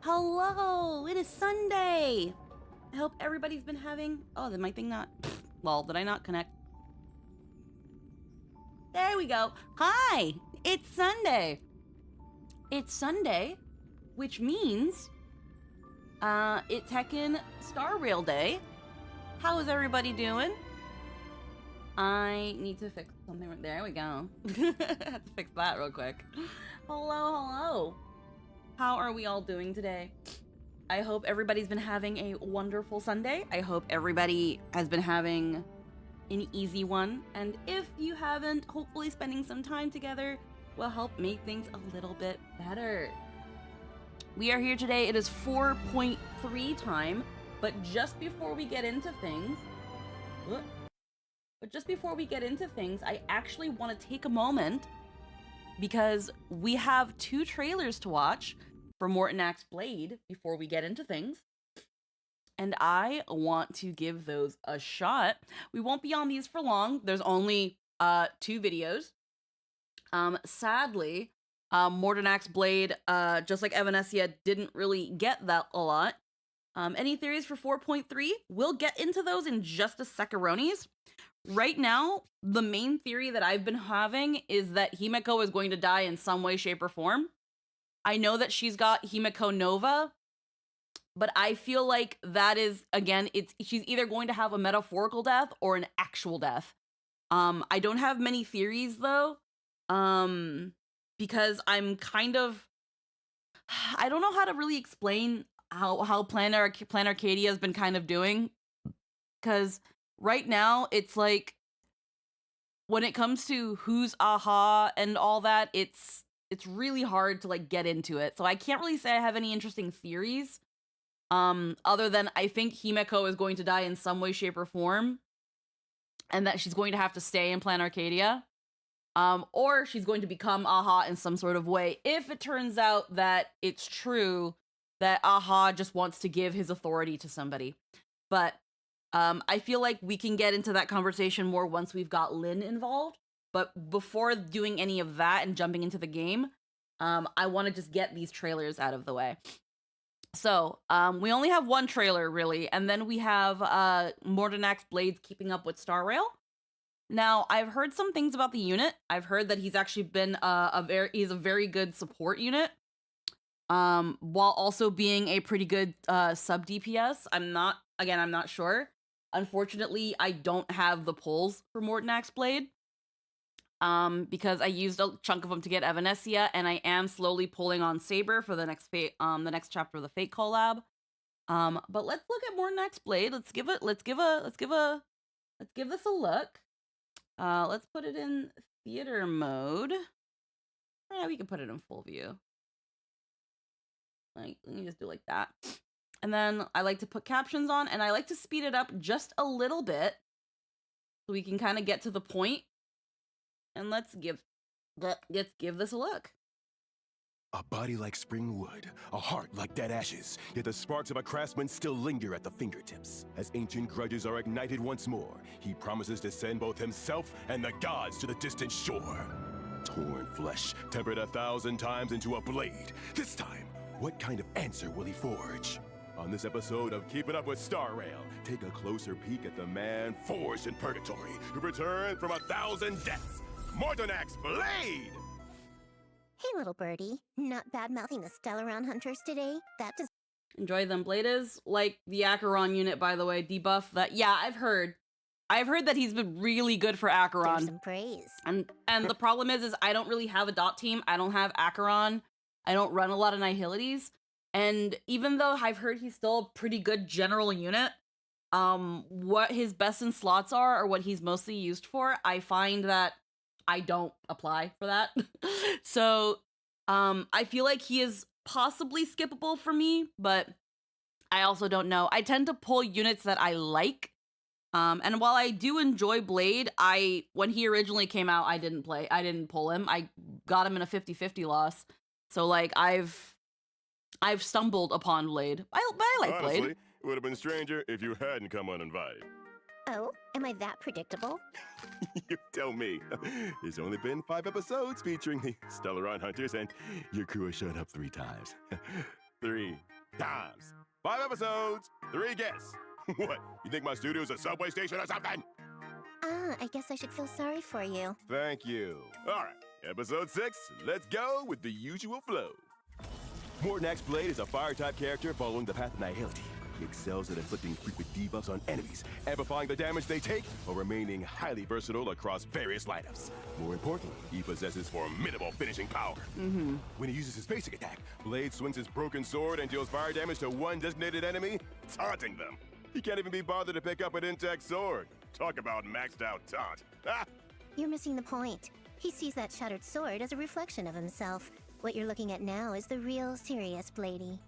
Hello, it is Sunday. I hope everybody's been having... Oh, did my thing not... Well, did I not connect? There we go. Hi, it's Sunday. It's Sunday, which means it's Honkai Star Rail Day. How is everybody doing? I need to fix something. There we go. I have to fix that real quick. Hello. How are we all doing today? I hope everybody's been having a wonderful Sunday. I hope everybody has been having an easy one. And if you haven't, hopefully spending some time together will help make things a little bit better. We are here today. It is 4.3 time. But just before we get into things... I actually want to take a moment because we have 2 trailers to watch for Morton Axe Blade before we get into things. And I want to give those a shot. We won't be on these for long. There's only 2 videos. Sadly, Morton Axe Blade, just like Evanescia, didn't really get that a lot. Any theories for 4.3? We'll get into those in just a second. Right now, the main theory that I've been having is that Himeko is going to die in some way, shape, or form. I know that she's got Himeko Nova, but I feel like that is, again, she's either going to have a metaphorical death or an actual death. I don't have many theories, though. because I'm kind of, I don't know how to really explain how Plan Arcadia has been kind of doing, because right now it's like, when it comes to who's Aha and all that, it's really hard to like get into it. So I can't really say I have any interesting theories. Other than I think Himeko is going to die in some way, shape, or form, and that she's going to have to stay in Plan Arcadia. Or she's going to become Aha in some sort of way, if it turns out that it's true that Aha just wants to give his authority to somebody. But I feel like we can get into that conversation more once we've got Lynn involved. But before doing any of that and jumping into the game, I want to just get these trailers out of the way. So, we only have one trailer, really, and then we have Mordenax Blades keeping up with Star Rail. Now, I've heard some things about the unit. I've heard that he's actually been he's a very good support unit, while also being a pretty good sub DPS. I'm not sure. Unfortunately, I don't have the pulls for Mordenax Blade, because I used a chunk of them to get Evanescia, and I am slowly pulling on Saber for the next chapter of the Fate collab. But let's look at Mordenax Blade. Let's give this a look. Let's put it in theater mode. Yeah, we can put it in full view. Like, let me just do like that. And then I like to put captions on, and I like to speed it up just a little bit so we can kind of get to the point. And let's give this a look. A body like spring wood, a heart like dead ashes, yet the sparks of a craftsman still linger at the fingertips. As ancient grudges are ignited once more, he promises to send both himself and the gods to the distant shore. Torn flesh, tempered 1,000 times into a blade. This time, what kind of answer will he forge? On this episode of Keeping Up with Star Rail, take a closer peek at the man forged in purgatory, who returned from 1,000 deaths, Mordenax Blade! Hey, little birdie. Not bad-mouthing the Stellaron hunters today? That does... Enjoy them. Blade is like the Acheron unit, by the way. Debuff that. Yeah, I've heard that he's been really good for Acheron. There's some praise. And the problem is I don't really have a dot team. I don't have Acheron. I don't run a lot of Nihilities. And even though I've heard he's still a pretty good general unit, what his best in slots are, or what he's mostly used for, I find that I don't apply for that. So, I feel like he is possibly skippable for me, but I also don't know. I tend to pull units that I like. And while I do enjoy Blade, when he originally came out, I didn't pull him. I got him in a 50-50 loss. So like I've stumbled upon Blade. I like Honestly, Blade. It would have been stranger if you hadn't come uninvited. Oh, am I that predictable? You tell me. There's only been 5 episodes featuring the Stellaron Hunters, and your crew has shown up 3 times. 3 times. 5 episodes, 3 guests. What, you think my studio's a subway station or something? I guess I should feel sorry for you. Thank you. All right, episode 6, let's go with the usual flow. Mordenax Blade is a fire-type character following the path of nihility. He excels at inflicting frequent debuffs on enemies, amplifying the damage they take, while remaining highly versatile across various lineups. More importantly, he possesses formidable finishing power. When he uses his basic attack, Blade swings his broken sword and deals fire damage to one designated enemy, taunting them. He can't even be bothered to pick up an intact sword. Talk about maxed out taunt. Ah! You're missing the point. He sees that shattered sword as a reflection of himself. What you're looking at now is the real serious Bladey.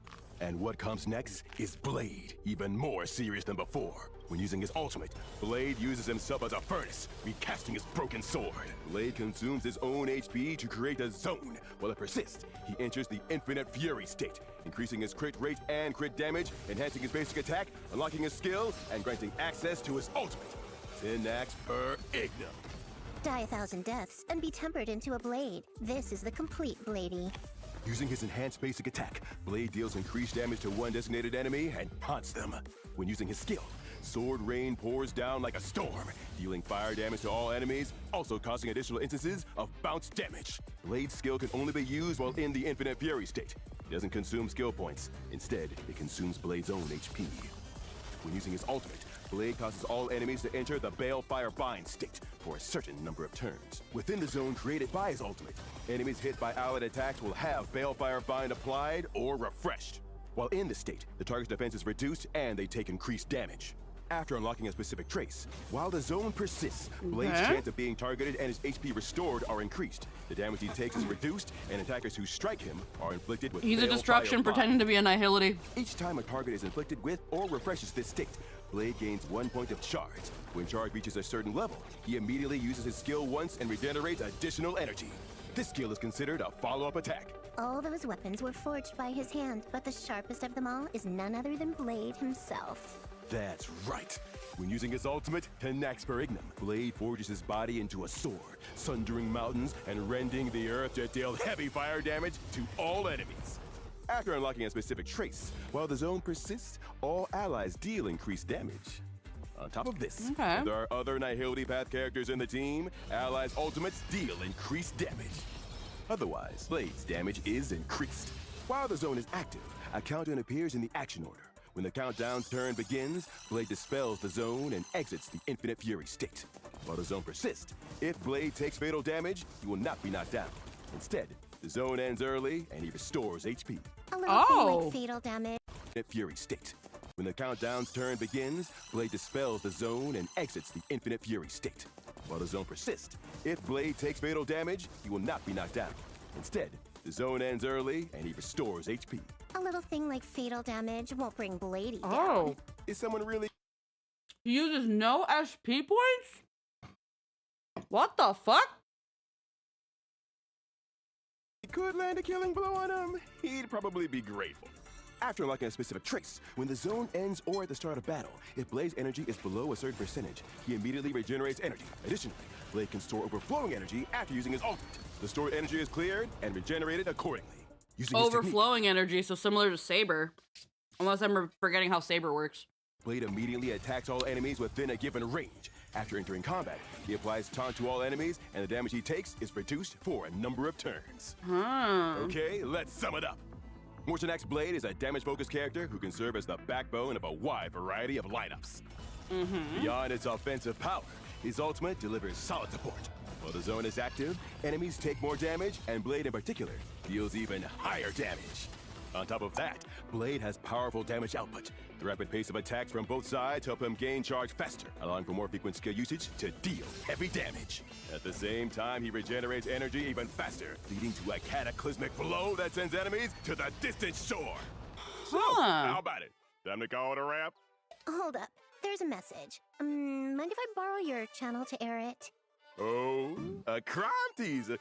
And what comes next is Blade, even more serious than before. When using his ultimate, Blade uses himself as a furnace, recasting his broken sword. Blade consumes his own HP to create a zone. While it persists, he enters the infinite fury state, increasing his crit rate and crit damage, enhancing his basic attack, unlocking his skill, and granting access to his ultimate. 10 acts per ignum. Die 1,000 deaths and be tempered into a blade. This is the complete Bladey. Using his enhanced basic attack, Blade deals increased damage to one designated enemy and haunts them. When using his skill, Sword Rain pours down like a storm, dealing fire damage to all enemies, also causing additional instances of bounce damage. Blade's skill can only be used while in the Infinite Fury state. It doesn't consume skill points. Instead, it consumes Blade's own HP. When using his ultimate, Blade causes all enemies to enter the Balefire Bind state for a certain number of turns. Within the zone created by his ultimate, enemies hit by allied attacks will have Balefire Bind applied or refreshed. While in this state, the target's defense is reduced and they take increased damage. After unlocking a specific trace, while the zone persists, Blade's chance of being targeted and his HP restored are increased. The damage he takes is reduced, and attackers who strike him are inflicted with He's a Balefire destruction Bind. pretending to be a Nihility. Each time a target is inflicted with or refreshes this state, Blade gains 1 point of charge. When charge reaches a certain level, he immediately uses his skill once and regenerates additional energy. This skill is considered a follow-up attack. All those weapons were forged by his hand, but the sharpest of them all is none other than Blade himself. That's right. When using his ultimate, Tenax per Ignum, Blade forges his body into a sword, sundering mountains and rending the earth to deal heavy fire damage to all enemies. After unlocking a specific trace, while the zone persists, all allies deal increased damage. On top of this, if there are other Nihility Path characters in the team, allies' ultimates deal increased damage. Otherwise, Blade's damage is increased. While the zone is active, a countdown appears in the action order. When the countdown's turn begins, Blade dispels the zone and exits the Infinite Fury state. While the zone persists, if Blade takes fatal damage, he will not be knocked down. Instead, the zone ends early and he restores HP. A little thing like fatal damage. Infinite Fury state. When the countdown's turn begins, Blade dispels the zone and exits the Infinite Fury state. While the zone persists, if Blade takes fatal damage, he will not be knocked down. Instead, the zone ends early and he restores HP. A little thing like fatal damage won't bring Bladey down. Oh. Is someone really He uses no SP points? What the fuck? could land a killing blow on him? He'd probably be grateful. After unlocking a specific trace, when the zone ends or at the start of battle, if Blade's energy is below a certain percentage, he immediately regenerates energy. Additionally, Blade can store overflowing energy after using his ultimate. The stored energy is cleared and regenerated accordingly. Using his technique, Overflowing energy, so similar to Saber. Unless I'm forgetting how Saber works. Blade immediately attacks all enemies within a given range. After entering combat, he applies taunt to all enemies, and the damage he takes is reduced for a number of turns. Okay, let's sum it up. Mortonak's Blade is a damage-focused character who can serve as the backbone of a wide variety of lineups. Beyond its offensive power, his ultimate delivers solid support. While the zone is active, enemies take more damage, and Blade in particular deals even higher damage. On top of that, Blade has powerful damage output. The rapid pace of attacks from both sides help him gain charge faster, allowing for more frequent skill usage to deal heavy damage. At the same time, he regenerates energy even faster, leading to a cataclysmic blow that sends enemies to the distant shore. So, how about it? Time to call it a wrap? Hold up. There's a message. Mind if I borrow your channel to air it? Oh, a crime teaser.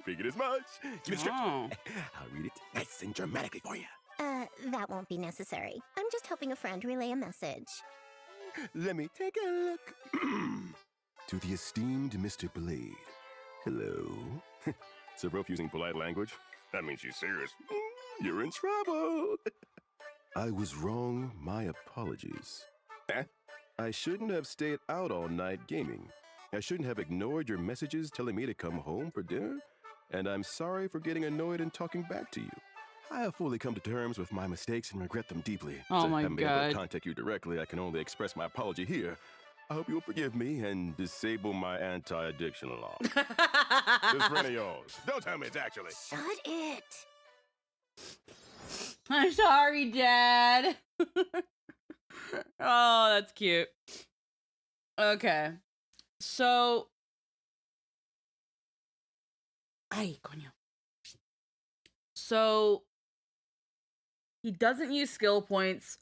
Figured as much. Give me the script. I'll read it nice and dramatically for you. That won't be necessary. I'm just helping a friend relay a message. Let me take a look. To the esteemed Mr. Blade. Hello. So both using polite language? That means she's serious. You're in trouble. I was wrong. My apologies. I shouldn't have stayed out all night gaming. I shouldn't have ignored your messages telling me to come home for dinner. And I'm sorry for getting annoyed and talking back to you. I have fully come to terms with my mistakes and regret them deeply. Oh Since I my haven't been able God. to contact you directly, I can only express my apology here. I hope you'll forgive me and disable my anti-addiction law. This friend of yours. Don't tell me it's actually. Shut it! I'm sorry, Dad. Oh, that's cute. Okay. So. Ay, coño. So. He doesn't use skill points.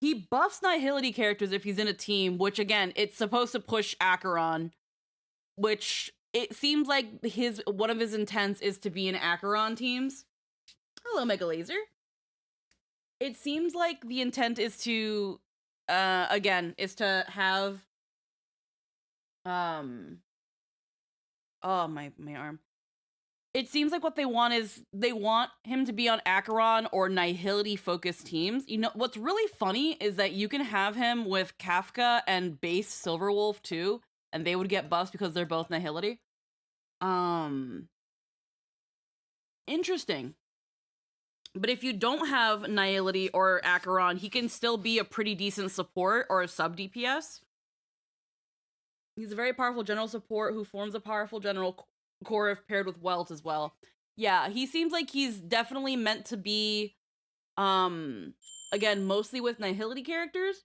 He buffs Nihility characters if he's in a team, which again, it's supposed to push Acheron, which it seems like one of his intents is to be in Acheron teams. Hello, Mega Laser. It seems like the intent is to, again, is to have, oh, my arm. It seems like what they want is they want him to be on Acheron or Nihility focused teams. You know, what's really funny is that you can have him with Kafka and base Silverwolf too, and they would get buffs because they're both Nihility. Interesting. But if you don't have Nihility or Acheron, he can still be a pretty decent support or a sub DPS. He's a very powerful general support who forms a powerful general core if paired with Welt as well. Yeah, he seems like he's definitely meant to be, again, mostly with Nihility characters.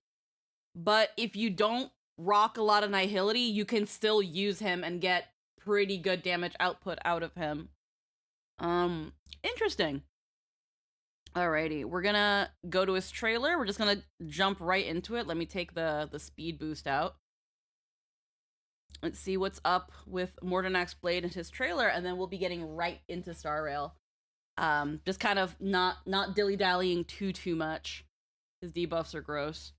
But if you don't rock a lot of Nihility, you can still use him and get pretty good damage output out of him. Interesting. Alrighty, we're gonna go to his trailer. We're just gonna jump right into it. Let me take the speed boost out. Let's see what's up with Mordenax Blade and his trailer, and then we'll be getting right into Star Rail. Just kind of not dilly-dallying too much. His debuffs are gross.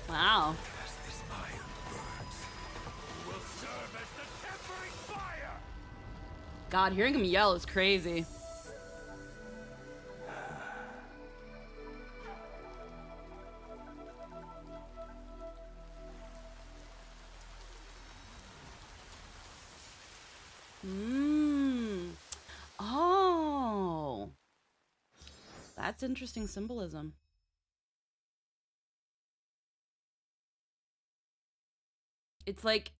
Wow. God, hearing him yell is crazy. Oh. That's interesting symbolism. It's like,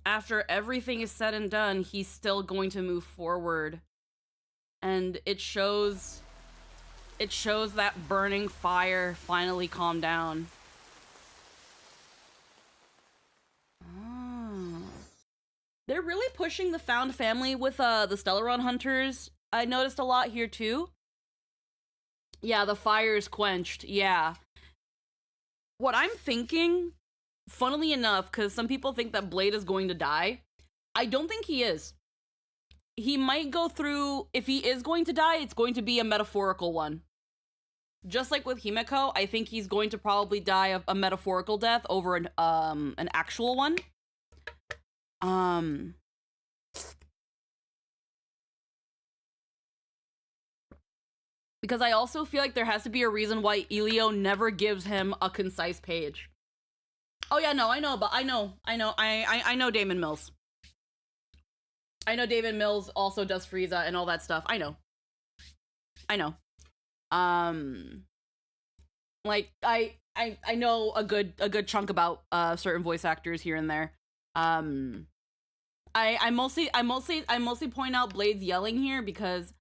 after everything is said and done, he's still going to move forward. And it shows that burning fire finally calm down. Oh. They're really pushing the found family with the Stellaron hunters. I noticed a lot here too. Yeah, the fire is quenched. Yeah. What I'm thinking, funnily enough, because some people think that Blade is going to die, I don't think he is. He might go through, if he is going to die, it's going to be a metaphorical one. Just like with Himeko, I think he's going to probably die a metaphorical death over an actual one. Because I also feel like there has to be a reason why Elio never gives him a concise page. Oh yeah, no, I know Damon Mills. I know Damon Mills also does Frieza and all that stuff. I know. Like I know a good chunk about certain voice actors here and there. I mostly point out Blade's yelling here because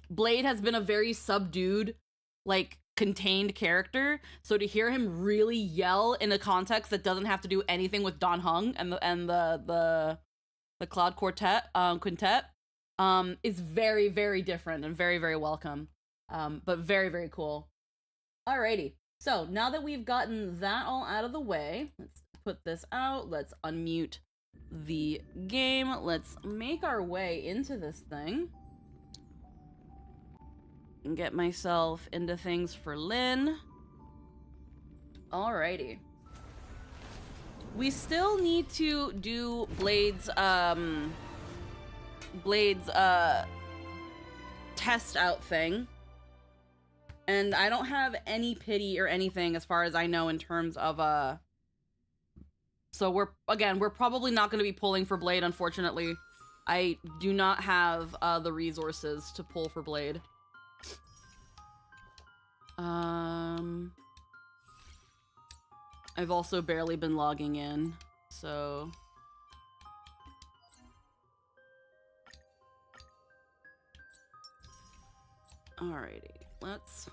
Blade has been a very subdued, like, contained character, so to hear him really yell in a context that doesn't have to do anything with Don Hung and the Cloud Quartet quintet is very, very different and very, very welcome, but very, very cool. Alrighty, so now that we've gotten that all out of the way, let's put this out, let's unmute the game, let's make our way into this thing. And get myself into things for Lynn. Alrighty. We still need to do Blade's test out thing. And I don't have any pity or anything as far as I know in terms of so we're probably not going to be pulling for Blade, unfortunately. I do not have the resources to pull for Blade. I've also barely been logging in, so... Alrighty, let's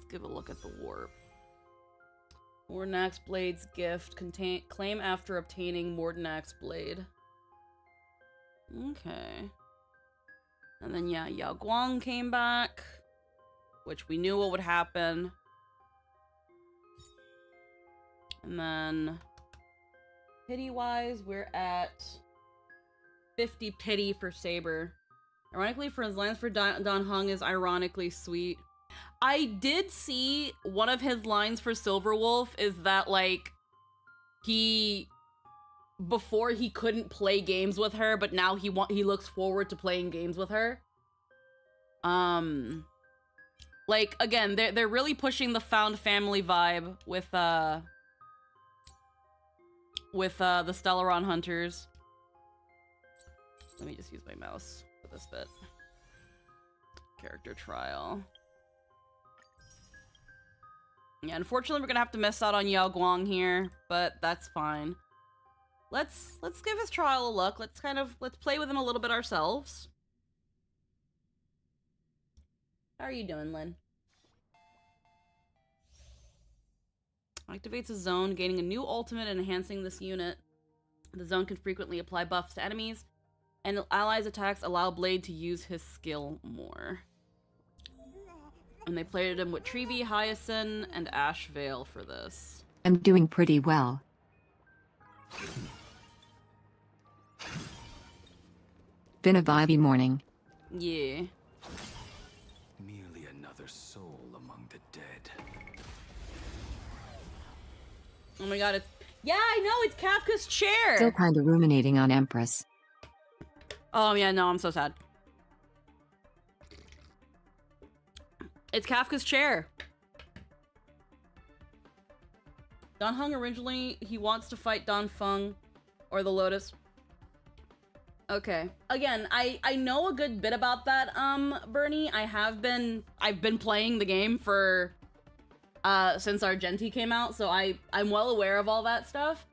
give a look at the warp. Mordenax Blade's gift. Claim after obtaining Mordenax Blade. Okay. And then, yeah, Yao Guang came back, which we knew what would happen. And then, pity-wise, we're at 50 pity for Saber. Ironically, for his lines for Dan Heng is ironically sweet. I did see one of his lines for Silverwolf is that, like, before he couldn't play games with her, but now he looks forward to playing games with her. Like, again, they're really pushing the found family vibe with the Stellaron Hunters. Let me just use my mouse for this bit. Character trial. Yeah, unfortunately we're gonna have to miss out on Yao Guang here, but that's fine. Let's give his trial a look. Let's play with him a little bit ourselves. How are you doing, Lynn? Activates a zone, gaining a new ultimate and enhancing this unit. The zone can frequently apply buffs to enemies, and allies' attacks allow Blade to use his skill more. And they played him with Treevee, Hyacinth, and Ash Vale for this. I'm doing pretty well. Been a vibey morning. Yeah. Merely another soul among the dead. Oh my god, yeah, I know, it's Kafka's chair! Still kinda ruminating on Empress. Oh yeah, no, I'm so sad. It's Kafka's chair. Dan Heng originally, he wants to fight Dan Feng or the Lotus. Okay. Again, I know a good bit about that, Bernie. I've been playing the game for since Argenti came out, so I'm well aware of all that stuff.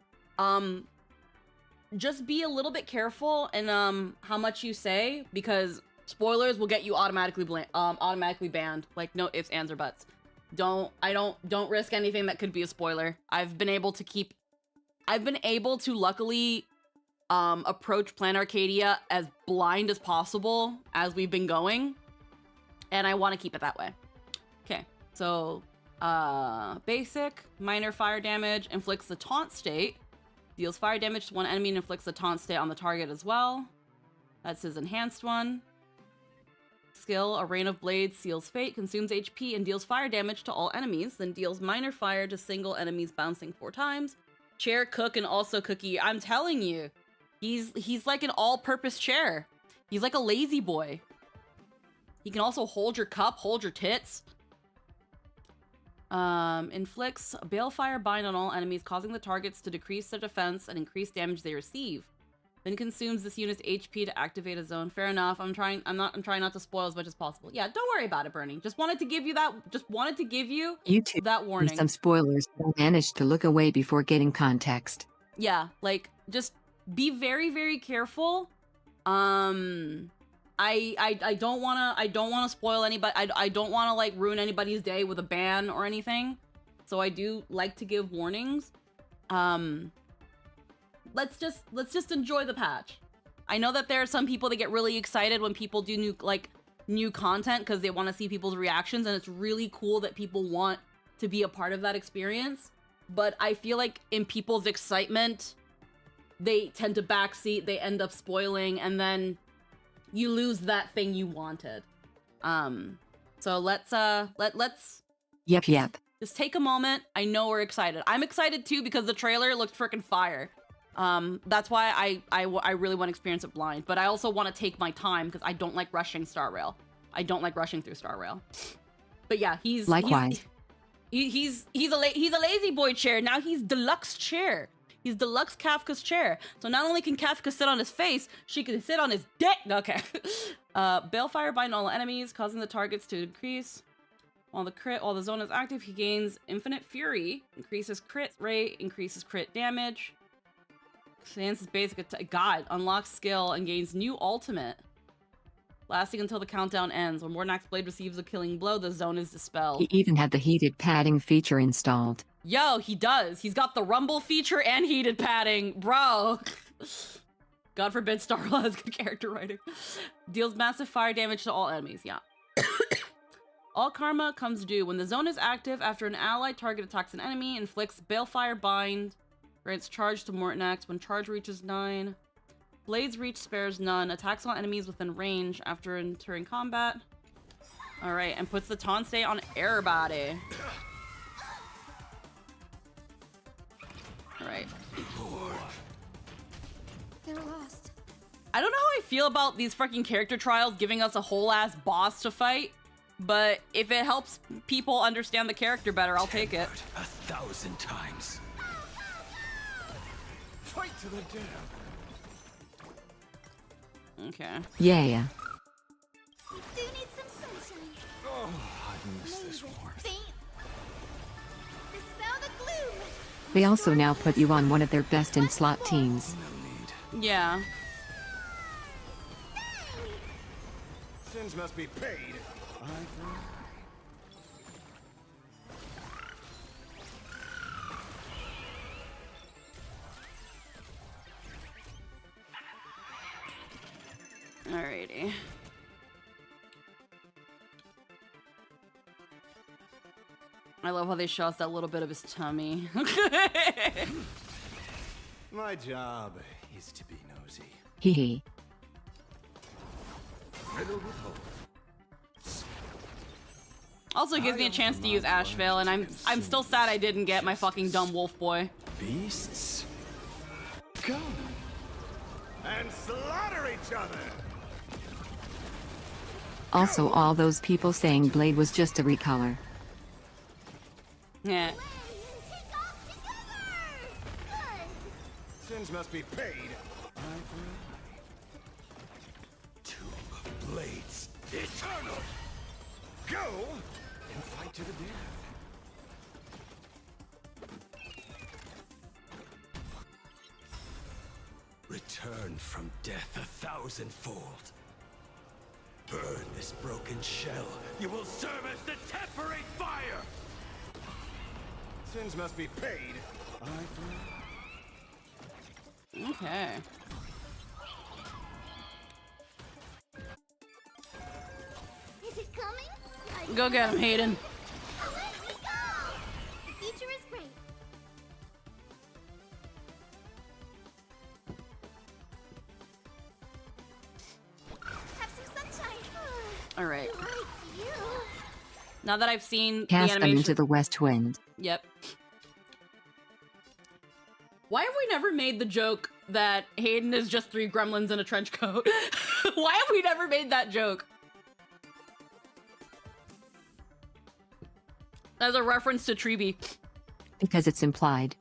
Just be a little bit careful in how much you say, because spoilers will get you automatically banned. Like, no ifs, ands, or buts. Don't risk anything that could be a spoiler. I've been able to luckily approach Plan Arcadia as blind as possible as we've been going, and I want to keep it that way. Okay, so basic, minor fire damage, inflicts the taunt state, deals fire damage to one enemy and inflicts the taunt state on the target as well. That's his enhanced one. Skill, a rain of blades, seals fate, consumes HP, and deals fire damage to all enemies, then deals minor fire to single enemies bouncing 4 times. Chair, cook, and also cookie. I'm telling you, he's like an all-purpose chair. He's like a lazy boy. He can also hold your cup, hold your tits. Inflicts balefire bind on all enemies, causing the targets to decrease their defense and increase damage they receive. Then consumes this unit's HP to activate a zone. Fair enough. I'm trying not to spoil as much as possible. Yeah, don't worry about it, Bernie. Just wanted to give you that that warning. Some spoilers, but I managed to look away before getting context. Yeah, like, just be very, very careful. I don't wanna spoil anybody. I don't wanna, like, ruin anybody's day with a ban or anything. So I do like to give warnings. Let's just enjoy the patch. I know that there are some people that get really excited when people do new content because they want to see people's reactions, and it's really cool that people want to be a part of that experience. But I feel like in people's excitement, they tend to backseat, they end up spoiling, and then you lose that thing you wanted. So let's Yep. just take a moment. I know we're excited. I'm excited too because the trailer looked freaking fire. That's why I really want to experience it blind, but I also want to take my time because I don't like rushing Star Rail. I don't like rushing through Star Rail. But yeah, Likewise. He's a lazy boy chair. Now he's deluxe chair. He's deluxe Kafka's chair. So not only can Kafka sit on his face, she can sit on his dick. Okay. Balefire bind all enemies, causing the targets to increase. While the zone is active, he gains infinite fury, increases crit rate, increases crit damage. Enhances basic attack. God, unlocks skill and gains new ultimate. Lasting until the countdown ends. When Mornak's blade receives a killing blow, the zone is dispelled. He even had the heated padding feature installed. Yo, he does. He's got the rumble feature and heated padding. Bro. God forbid Star Rail has good character writing. Deals massive fire damage to all enemies. Yeah. All karma comes due. When the zone is active, after an allied target attacks an enemy, inflicts Balefire Bind. Grants charge to Mortnax. When charge reaches 9. Blades reach spares none. Attacks all enemies within range after entering combat. Alright, and puts the taunt stay on everybody. Alright. They're lost. I don't know how I feel about these fucking character trials giving us a whole ass boss to fight, but if it helps people understand the character better, I'll take it. 1,000 times. Fight to the death. Okay. Yeah. We do need some sunshine. Oh, I miss this warmth. Faint. Dispel the gloom. They also now put you on one of their best in slot teams. No need. Yeah. Sins must be paid. Alrighty. I love how they show us that little bit of his tummy. My job is to be nosy. Hee hee. Riddled with hope. Also gives me a chance to use Ashvale, and I'm still sad I didn't get my fucking dumb wolf boy. Beasts? Come. And slaughter each other. Also, all those people saying Blade was just a recolor. Yeah. Take off together. Sins must be paid. Two blades, eternal. Go and fight to the death. Return from death 1,000-fold. Burn this broken shell. You will serve as the tempering fire. Sins must be paid. Okay. Is it coming? Go get him, Hayden. Away we go! The future is great. Have some sunshine. Alright. Like you. Now that I've seen the Cast them animation... into the west wind. Yep. Why have we never made the joke that Hayden is just 3 gremlins in a trench coat? Why have we never made that joke? As a reference to Treeby. Because it's implied.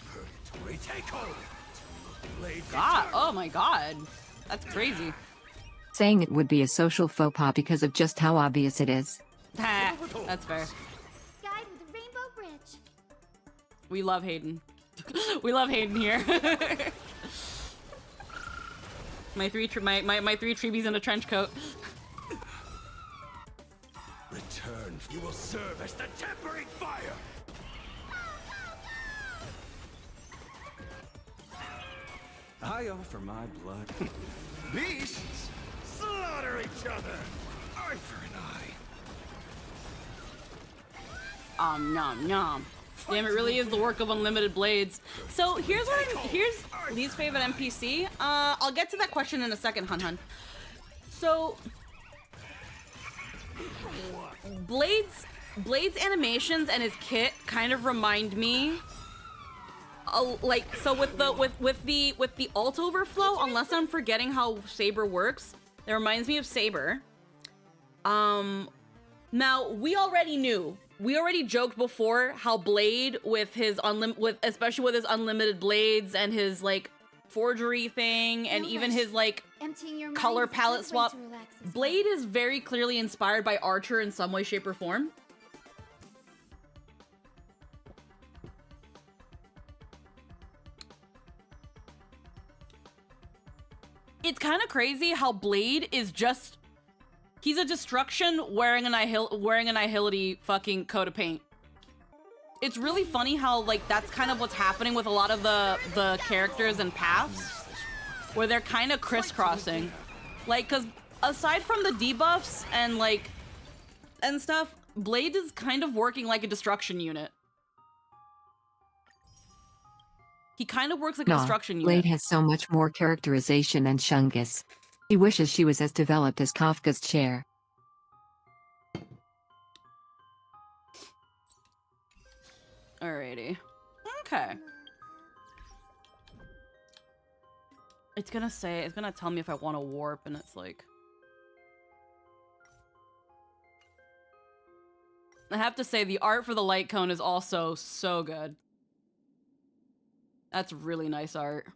Purgatory, take hold. Blade God, oh my god. That's crazy. Saying it would be a social faux pas because of just how obvious it is. That's fair. Guide with a rainbow bridge. We love Hayden. We love Hayden here. my three Treebies in a trench coat. Return. You will serve as the tempering fire. I offer my blood. Beasts, slaughter each other. Eye for an eye. Nom nom. Damn, it really is the work of Unlimited Blades. So here's Lee's favorite NPC. I'll get to that question in a second, Hun. So Blade's animations and his kit kind of remind me, like, so with the alt overflow, unless I'm forgetting how Saber works, that reminds me of Saber. Now we already knew. We already joked before how Blade with his especially with his unlimited blades and his like forgery thing and even his like color palette swap. Blade is very clearly inspired by Archer in some way, shape, or form. It's kind of crazy how Blade is just... He's a destruction wearing an Annihility fucking coat of paint. It's really funny how, like, that's kind of what's happening with a lot of the characters and paths, where they're kind of crisscrossing. Like, because aside from the debuffs and, like, and stuff, Blade is kind of working like a destruction unit. He kind of works like a destruction unit. Blade has so much more characterization than Shungus. He wishes she was as developed as Kafka's chair. Alrighty. Okay. It's gonna tell me if I want to warp, and it's like... I have to say, the art for the light cone is also so good. That's really nice art.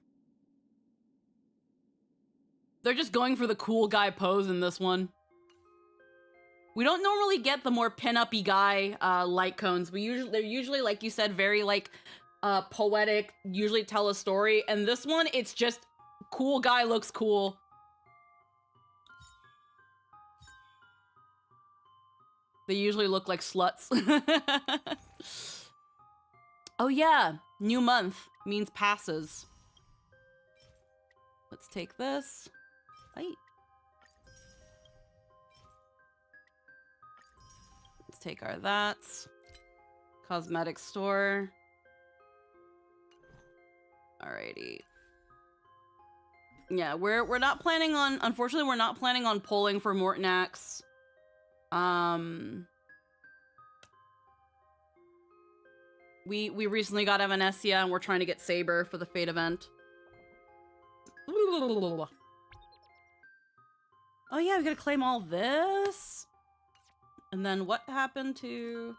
They're just going for the cool guy pose in this one. We don't normally get the more pin-up-y guy light cones. They're usually, like you said, very like poetic, usually tell a story. And this one, it's just cool guy looks cool. They usually look like sluts. Oh yeah, new month means passes. Let's take this. Right. Let's take our that's. Cosmetic store. Alrighty. Yeah, we're not planning on, unfortunately, we're not planning on polling for Mortnax. We recently got Evanescia and we're trying to get Saber for the Fate event. Oh yeah, we gotta claim all this. And then what happened to...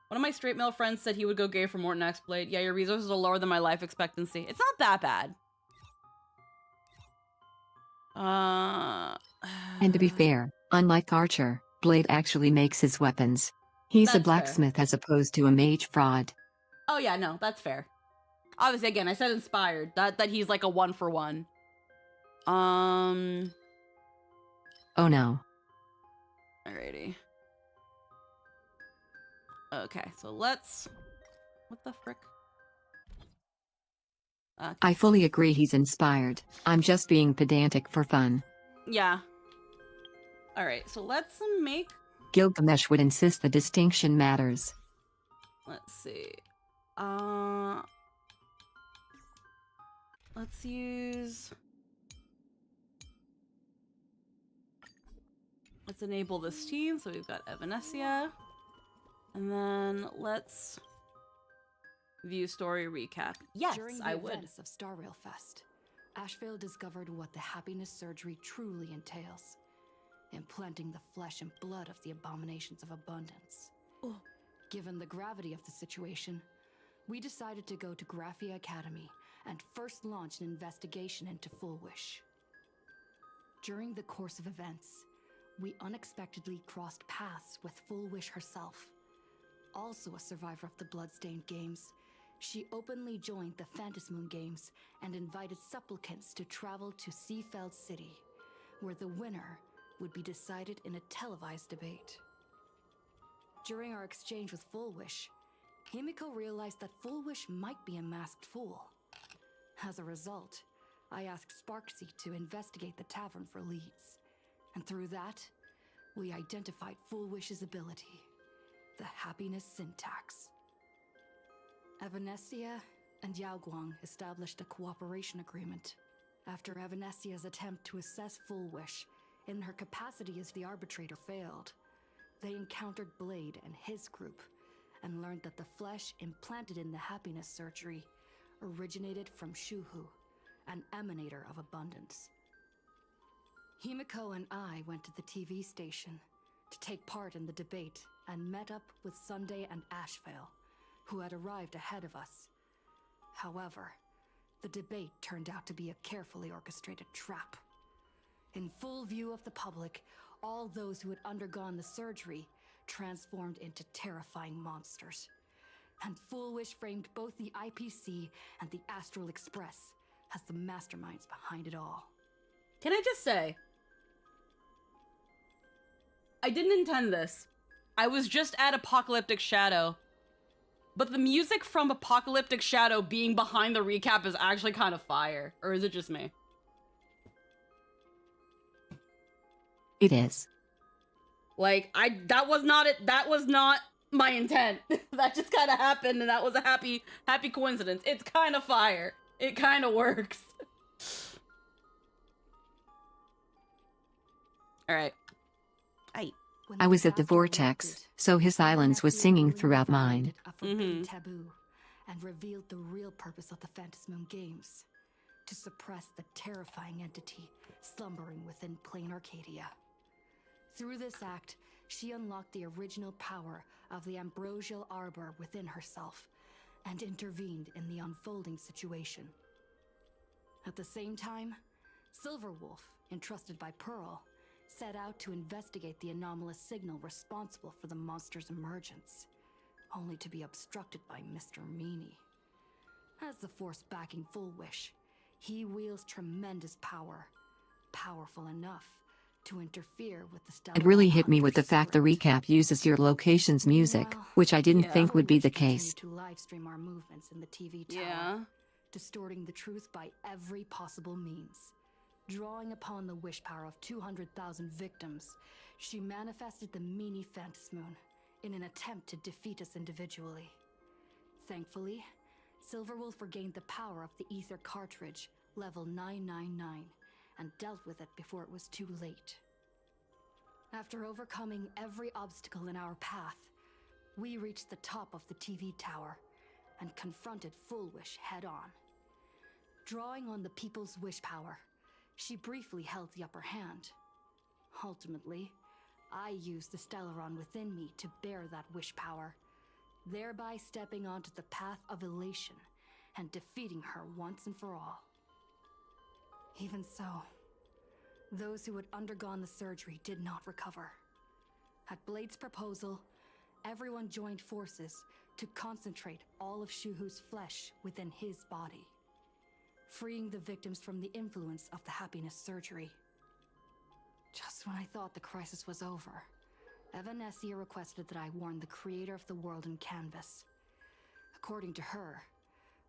One of my straight male friends said he would go gay for Mortnax Blade. Yeah, your resources are lower than my life expectancy. It's not that bad. And to be fair, unlike Archer, Blade actually makes his weapons. He's a That's blacksmith as opposed to a mage fraud. Oh yeah, no, that's fair. Obviously, again, I said inspired. That he's like a 1-for-1. Oh no. Alrighty. Okay, so let's... What the frick? I fully agree he's inspired. I'm just being pedantic for fun. Yeah. Alright, so let's make... Gilgamesh would insist the distinction matters. Let's see. Let's use... Let's enable this team, so we've got Evanescia. And then let's view story recap. Yes, During the I would. events of Star Rail Fest, Ashvale discovered what the happiness surgery truly entails. Implanting the flesh and blood of the abominations of abundance. Oh. Given the gravity of the situation, we decided to go to Graphia Academy and first launch an investigation into Full Wish. During the course of events, we unexpectedly crossed paths with Full Wish herself. Also a survivor of the Bloodstained Games, she openly joined the Phantasmoon Games and invited supplicants to travel to Seafeld City, where the winner would be decided in a televised debate. During our exchange with Full Wish, Himiko realized that Full Wish might be a masked fool. As a result, I asked Sparksy to investigate the tavern for leads, and through that, we identified Full Wish's ability, the happiness syntax. Evanescia and Yaoguang established a cooperation agreement. After Evanescia's attempt to assess Full Wish in her capacity as the arbitrator failed, they encountered Blade and his group and learned that the flesh implanted in the happiness surgery originated from Shuhu, an emanator of abundance. Himiko and I went to the TV station to take part in the debate and met up with Sunday and Ashvale, who had arrived ahead of us. However, the debate turned out to be a carefully orchestrated trap. In full view of the public, all those who had undergone the surgery transformed into terrifying monsters. And Foolwish framed both the IPC and the Astral Express as the masterminds behind it all. Can I just say, I didn't intend this. I was just at Apocalyptic Shadow. But the music from Apocalyptic Shadow being behind the recap is actually kind of fire. Or is it just me? It is. Like, that was not it. That was not my intent. That just kind of happened, and that was a happy coincidence. It's kind of fire. It kind of works. All right. I was at the vortex, so his silence was singing throughout mine. A forbidden taboo and revealed the real purpose of the Phantasmoon Games: to suppress the terrifying entity slumbering within plain Arcadia. Through this act, she unlocked the original power of the ambrosial arbor within herself and intervened in the unfolding situation. At the same time, Silverwolf, entrusted by Pearl, set out to investigate the anomalous signal responsible for the monster's emergence, only to be obstructed by Mr. Meanie. As the force backing Foolwish, he wields tremendous power, powerful enough to interfere with the Stellar It really hit me with the Hunter's fact the spirit. recap uses your location's music, Well, which I didn't yeah. think would be the Foolwish continued case. to live stream our movements in the TV tower, Yeah. distorting the truth by every possible means. Drawing upon the wish power of 200,000 victims, she manifested the Meanie Phantasmoon in an attempt to defeat us individually. Thankfully, Silverwolf regained the power of the Ether cartridge, level 999, and dealt with it before it was too late. After overcoming every obstacle in our path, we reached the top of the TV tower and confronted Foolwish head-on. Drawing on the people's wish power, she briefly held the upper hand. Ultimately, I used the Stellaron within me to bear that wish power, thereby stepping onto the path of elation and defeating her once and for all. Even so, those who had undergone the surgery did not recover. At Blade's proposal, everyone joined forces to concentrate all of Shuhu's flesh within his body, freeing the victims from the influence of the happiness surgery. Just when I thought the crisis was over, Evanessia requested that I warn the creator of the world in canvas. According to her,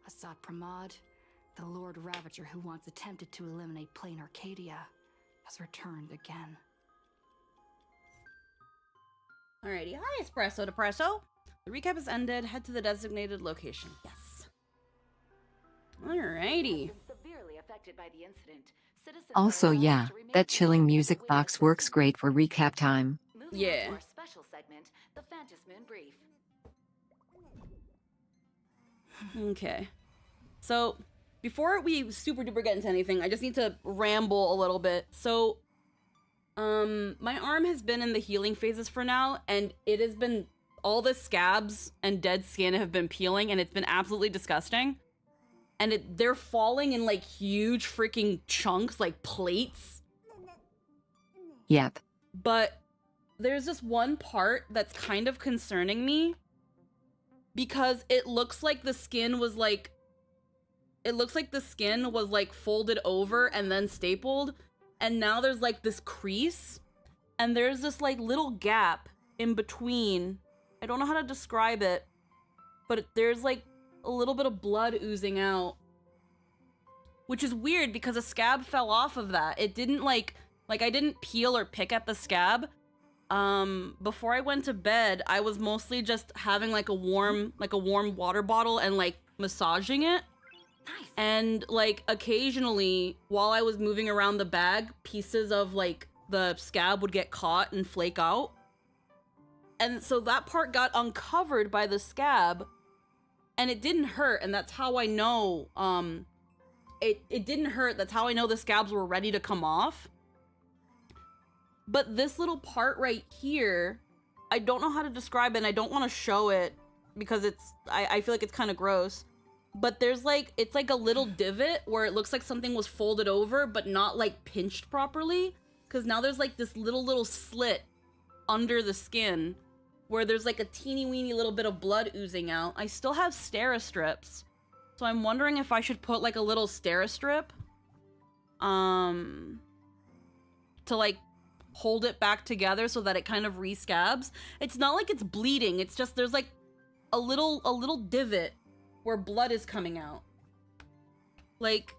Assad Pramod, the Lord Ravager who once attempted to eliminate plain Arcadia, has returned again. Alrighty. Hi, Espresso Depresso. The recap has ended. Head to the designated location. Yes. Alrighty. Severely affected by the incident. Citizens Also, are allowed yeah, to remain that chilling seated music within box the works system. great for recap time. Moving on Yeah. to our special segment, the Phantasmoon Brief. Okay. So, before we super duper get into anything, I just need to ramble a little bit. So, my arm has been in the healing phases for now, and it has been, all the scabs and dead skin have been peeling, and it's been absolutely disgusting. And they're falling in like huge freaking chunks, like plates. Yep. But there's this one part that's kind of concerning me, because it looks like the skin was like, folded over and then stapled, and now there's like this crease, and there's this like little gap in between. I don't know how to describe it, but there's like a little bit of blood oozing out, which is weird because a scab fell off of that. It didn't like I didn't peel or pick at the scab. Before I went to bed, I was mostly just having like a warm water bottle and like massaging it. Nice. And like occasionally while I was moving around the bag, pieces of like the scab would get caught and flake out. And so that part got uncovered by the scab, and it didn't hurt, and that's how I know it didn't hurt. That's how I know the scabs were ready to come off. But this little part right here, I don't know how to describe it, and I don't want to show it because I feel like it's kind of gross. But there's like, it's like a little divot where it looks like something was folded over, but not like pinched properly. Because now there's like this little slit under the skin where there's like a teeny weeny little bit of blood oozing out. I still have Steri-strips, so I'm wondering if I should put like a little Steri-strip to like hold it back together so that it kind of rescabs. It's not like it's bleeding, it's just there's like a little divot where blood is coming out. Like,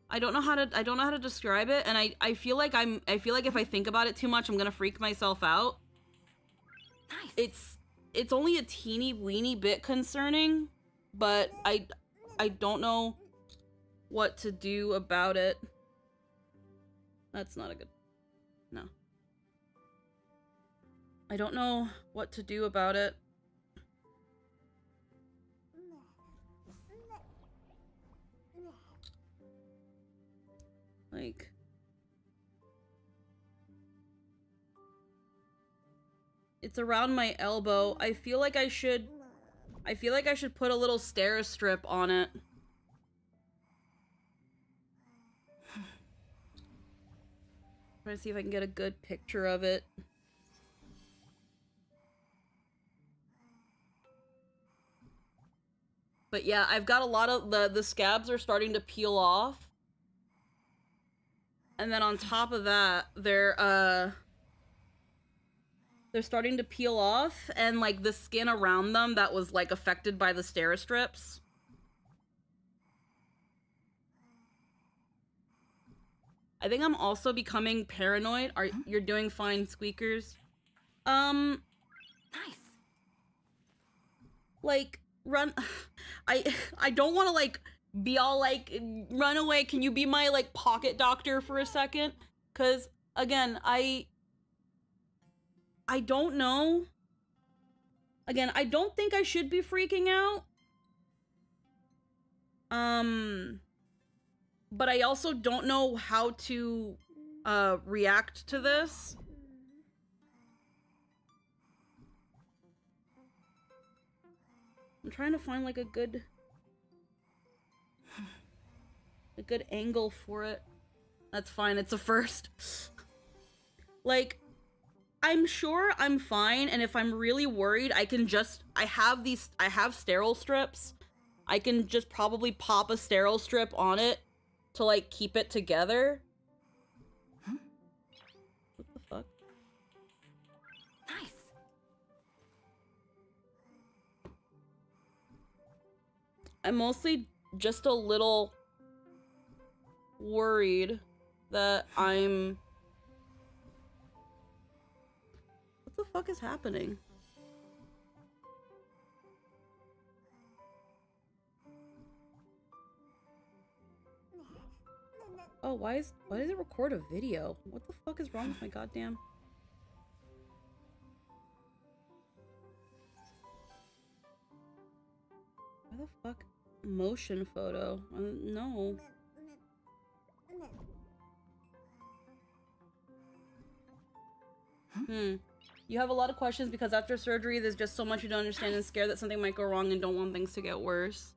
I don't know how to describe it, and I feel like if I think about it too much, I'm gonna freak myself out. Nice. It's only a teeny weeny bit concerning, but I don't know what to do about it. That's not a good... No. I don't know what to do about it. Like... It's around my elbow. I feel like I should put a little Steri-strip on it. Try to see if I can get a good picture of it. But yeah, I've got a lot of the scabs are starting to peel off. And then on top of that, they're starting to peel off, and like the skin around them that was like affected by the Steri-strips. I think I'm also becoming paranoid. You're doing fine, Squeakers? Nice. Like, run... I don't want to, like, be all, like, run away. Can you be my, like, pocket doctor for a second? Because, again, I don't know. Again, I don't think I should be freaking out. But I also don't know how to, react to this. I'm trying to find, like, a good angle for it. That's fine, it's a first. Like, I'm sure I'm fine, and if I'm really worried, I can just... I have sterile strips. I can just probably pop a sterile strip on it to, like, keep it together. Huh? What the fuck? Nice. I'm mostly just a little worried that I'm... What the fuck is happening? Oh, why does it record a video? What the fuck is wrong with my goddamn... Why the fuck? Motion photo? No. You have a lot of questions because after surgery, there's just so much you don't understand and scared that something might go wrong and don't want things to get worse.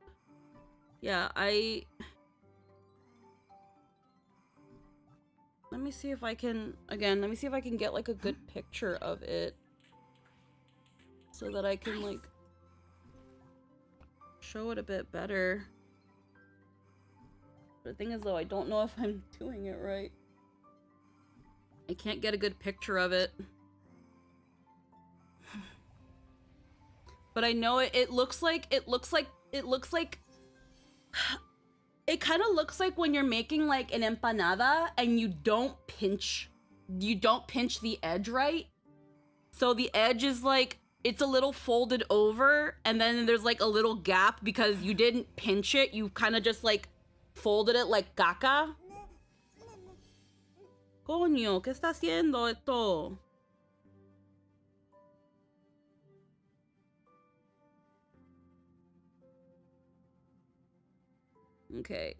Yeah, let me see if I can... Again, let me see if I can get, like, a good picture of it. So that I can, like... show it a bit better. The thing is, though, I don't know if I'm doing it right. I can't get a good picture of it. But I know it looks like... It kind of looks like when you're making, like, an empanada and you don't pinch the edge right. So the edge is, like, it's a little folded over, and then there's, like, a little gap because you didn't pinch it. You kind of just, like, folded it like caca. Coño, ¿qué está haciendo esto? Okay.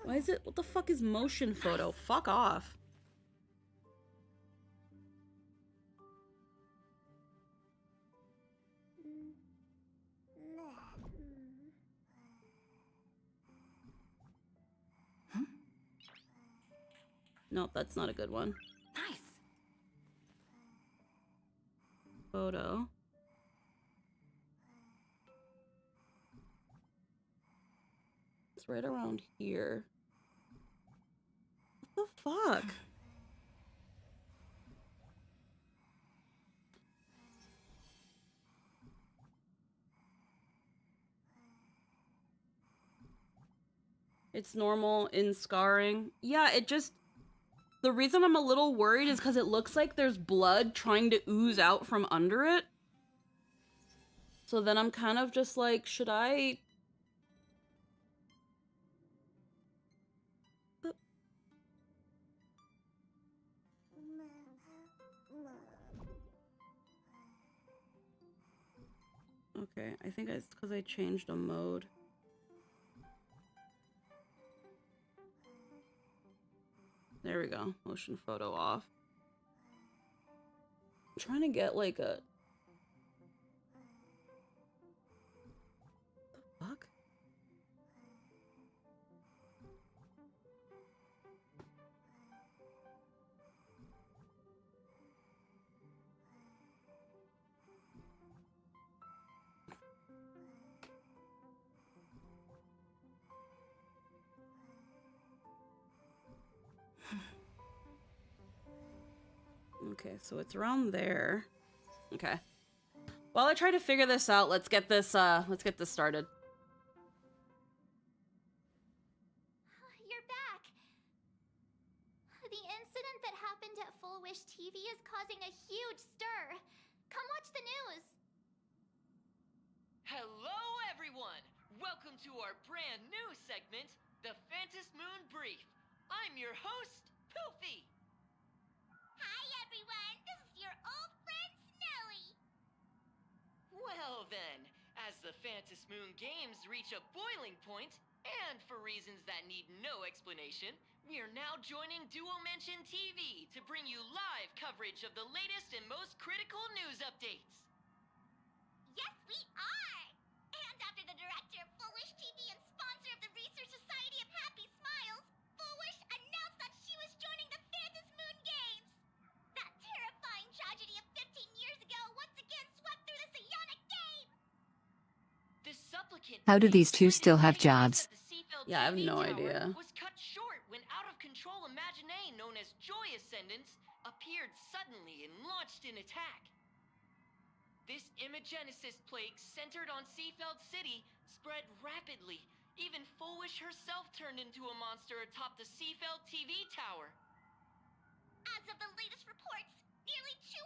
Why is it? What the fuck is motion photo? Fuck off. Nope, that's not a good one. Nice. Photo. It's right around here. What the fuck? It's normal in scarring. Yeah, it just... The reason I'm a little worried is because it looks like there's blood trying to ooze out from under it. So then I'm kind of just like, should I... Okay, I think it's because I changed a mode. There we go. Motion photo off. I'm trying to get like a... The fuck? Okay, so it's around there. Okay. While I try to figure this out, let's get this started. You're back. The incident that happened at Full Wish TV is causing a huge stir. Come watch the news. Hello, everyone! Welcome to our brand new segment, the Phantom Moon Brief. I'm your host, Kofi. Hi, everyone. This is your old friend, Snowy. Well then, as the Phantom Moon Games reach a boiling point, and for reasons that need no explanation, we are now joining Duo Mention TV to bring you live coverage of the latest and most critical news updates. Yes, we are. And after the director of Full Wish TV and sponsor of the Research Society of Happy Smiles, Full Wish announced that she was joining the Phantom Moon Games. That terrifying tragedy of 15 years ago once again swept through the psionic game. The supplicant How do these two still have jobs? Yeah, I have no idea. Was cut short when out-of-control Imagine known as Joy Ascendants appeared suddenly and launched an attack. This Imagenesis plague centered on Seafeld City spread rapidly. Even Fullwish herself turned into a monster atop the Seafeld TV tower. As of the latest reports, nearly 200,000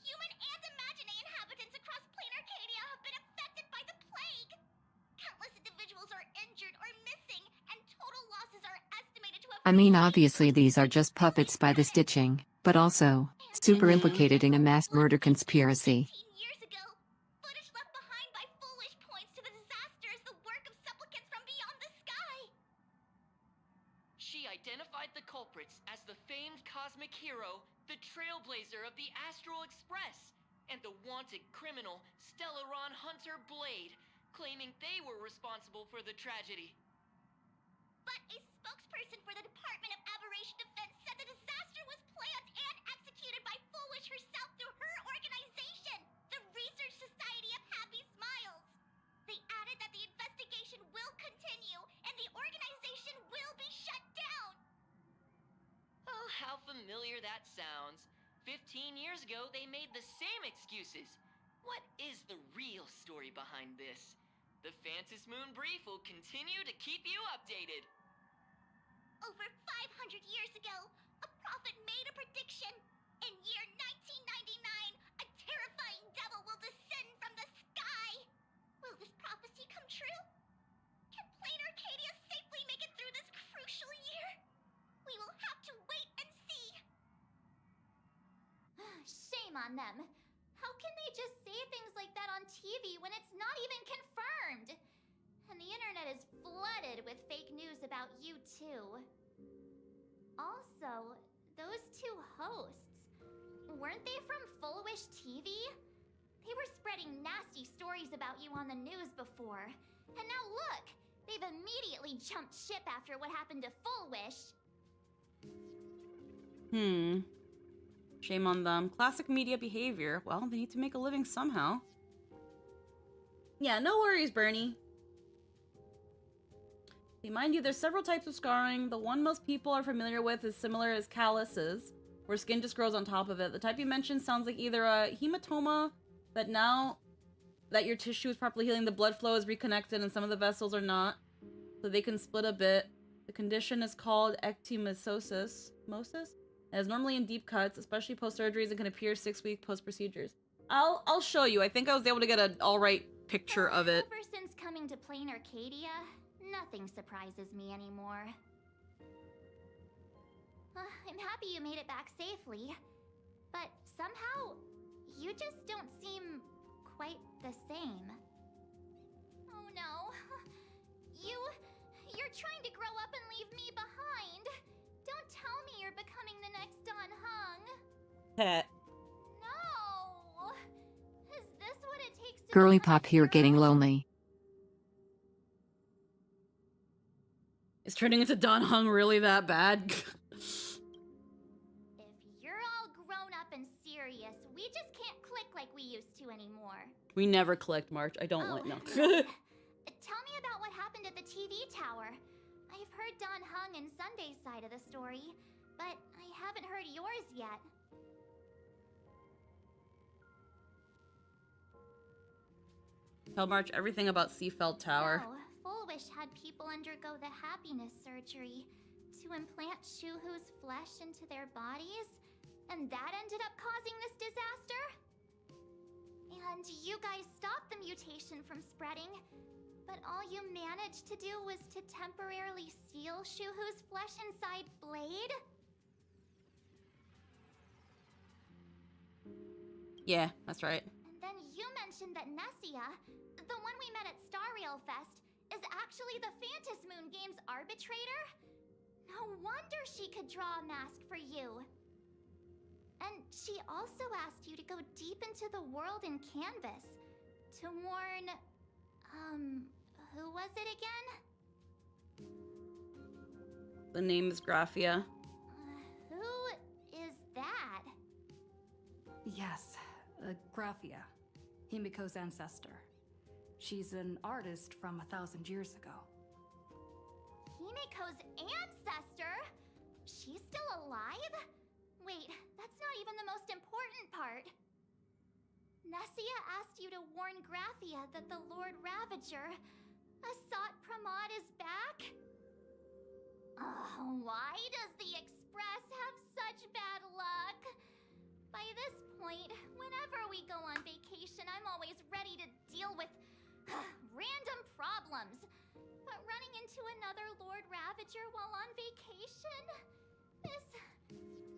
human and Imagine inhabitants across plain Arcadia have been affected by the plague. Countless individuals are injured or missing, and total losses are estimated to have... I mean, obviously these are just puppets by the stitching, but also super implicated in a mass murder conspiracy. 15 years ago, footage left behind by Full Wish points to the disaster as the work of supplicants from beyond the sky. She identified the culprits as the famed cosmic hero, the trailblazer of the Astral Express, and the wanted criminal, Stellaron Hunter Blade, claiming they were responsible for the tragedy. But a spokesperson for the Department of Aberration Defense said the disaster was planned and executed by Full Wish herself through her organization, the Research Society of Happy Smiles. They added that the investigation will continue and the organization will be shut down. Oh, how familiar that sounds. 15 years ago, they made the same excuses. What is the real story behind this? The Phantom Moon Brief will continue to keep you updated. Over 500 years ago, a prophet made a prediction. In year 1999, a terrifying devil will descend from the sky. Will this prophecy come true? Can plain Arcadia safely make it through this crucial year? We will have to wait and see. Shame on them. How can they just say things like that on TV when it's not even confirmed? And And the internet is flooded with fake news about you too. Also, those two hosts, weren't they from Full Wish TV? They were spreading nasty stories about you on the news before. And now look, they've immediately jumped ship after what happened to Full Wish. Shame on them. Classic media behavior. Well, they need to make a living somehow. Yeah, no worries, Bernie. See, mind you, there's several types of scarring. The one most people are familiar with is similar as calluses, where skin just grows on top of it. The type you mentioned sounds like either a hematoma, but now that your tissue is properly healing, the blood flow is reconnected and some of the vessels are not, so they can split a bit. The condition is called ecthymosis. It is normally in deep cuts, especially post-surgeries, and can appear 6 weeks post-procedures. I'll show you. I think I was able to get an alright picture of it. Ever since coming to Plain Arcadia, nothing surprises me anymore. I'm happy you made it back safely, but somehow, you just don't seem quite the same. Oh no. You're trying to grow up and leave me behind. Don't tell me you're becoming the next Don Hung. No. Is this what it takes to Girly become a pop here hero? getting lonely. Is turning into Don Hung really that bad? If you're all grown up and serious, we just can't click like we used to anymore. We never clicked, March. I don't like no. Tell me about what happened at the TV tower. I've heard Don Hung and Sunday's side of the story, but I haven't heard yours yet. Tell March everything about Seafeld Tower. So, Full Wish had people undergo the happiness surgery to implant Shuhu's flesh into their bodies, and that ended up causing this disaster? And you guys stopped the mutation from spreading, but all you managed to do was to temporarily seal Shuhu's flesh inside Blade? Yeah, that's right. And then you mentioned that Nessia, the one we met at Star Rail Fest, is actually the Phantas Moon Games arbitrator? No wonder she could draw a mask for you. And she also asked you to go deep into the world in Canvas to warn... who was it again? The name is Graphia. Who is that? Yes, Graphia, Himiko's ancestor. She's an artist from 1,000 years ago. Himiko's ancestor? She's still alive? Wait, that's not even the most important part. Nessia asked you to warn Graphia that the Lord Ravager, Asat Pramod, is back? Oh, why does the Express have such bad luck? By this point, whenever we go on vacation, I'm always ready to deal with random problems. But running into another Lord Ravager while on vacation?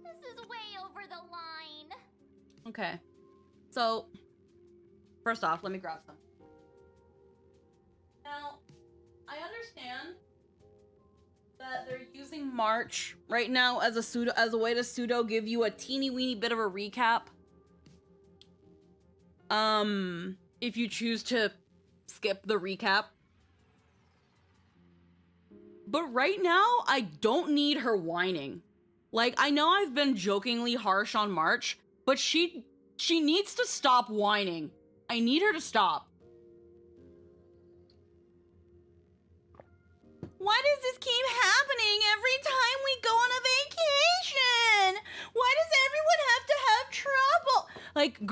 This is way over the line. Okay. So, first off, let me grab some. Now, I understand that they're using March right now as a way to pseudo give you a teeny weeny bit of a recap. If you choose to skip the recap. But right now, I don't need her whining. Like, I know I've been jokingly harsh on March, but she needs to stop whining. I need her to stop. Why does this keep happening every time we go on a vacation? Why does everyone have to have trouble? Like,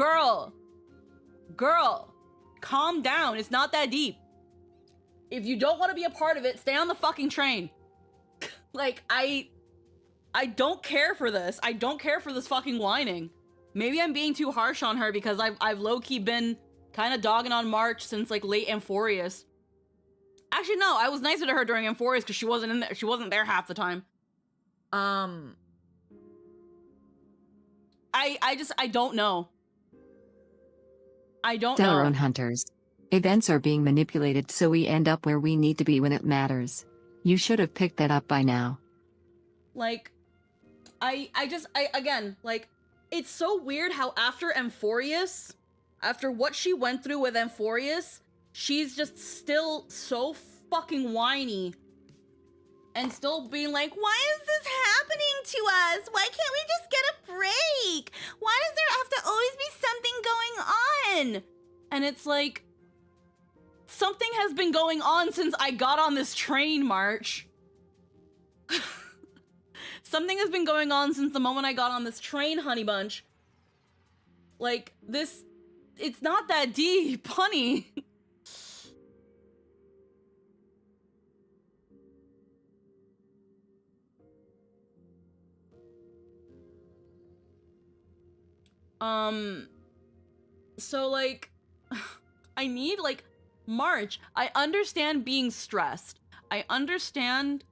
girl, calm down. It's not that deep. If you don't want to be a part of it, stay on the fucking train. Like, I don't care for this. I don't care for this fucking whining. Maybe I'm being too harsh on her because I've low-key been kind of dogging on March since, like, late Amphorius. Actually, no, I was nicer to her during Amphorius because she wasn't in there. She wasn't there half the time. I don't know. I don't know. Delron Hunters. Events are being manipulated so we end up where we need to be when it matters. You should have picked that up by now. Like, again, like, it's so weird how after Amphorius, after what she went through with Amphorius, she's just still so fucking whiny. And still being like, why is this happening to us? Why can't we just get a break? Why does there have to always be something going on? And it's like, something has been going on since I got on this train, March. Something has been going on since the moment I got on this train, honey bunch. Like, this, it's not that deep, honey. So, like, I need, like, March, I understand being stressed. I understand,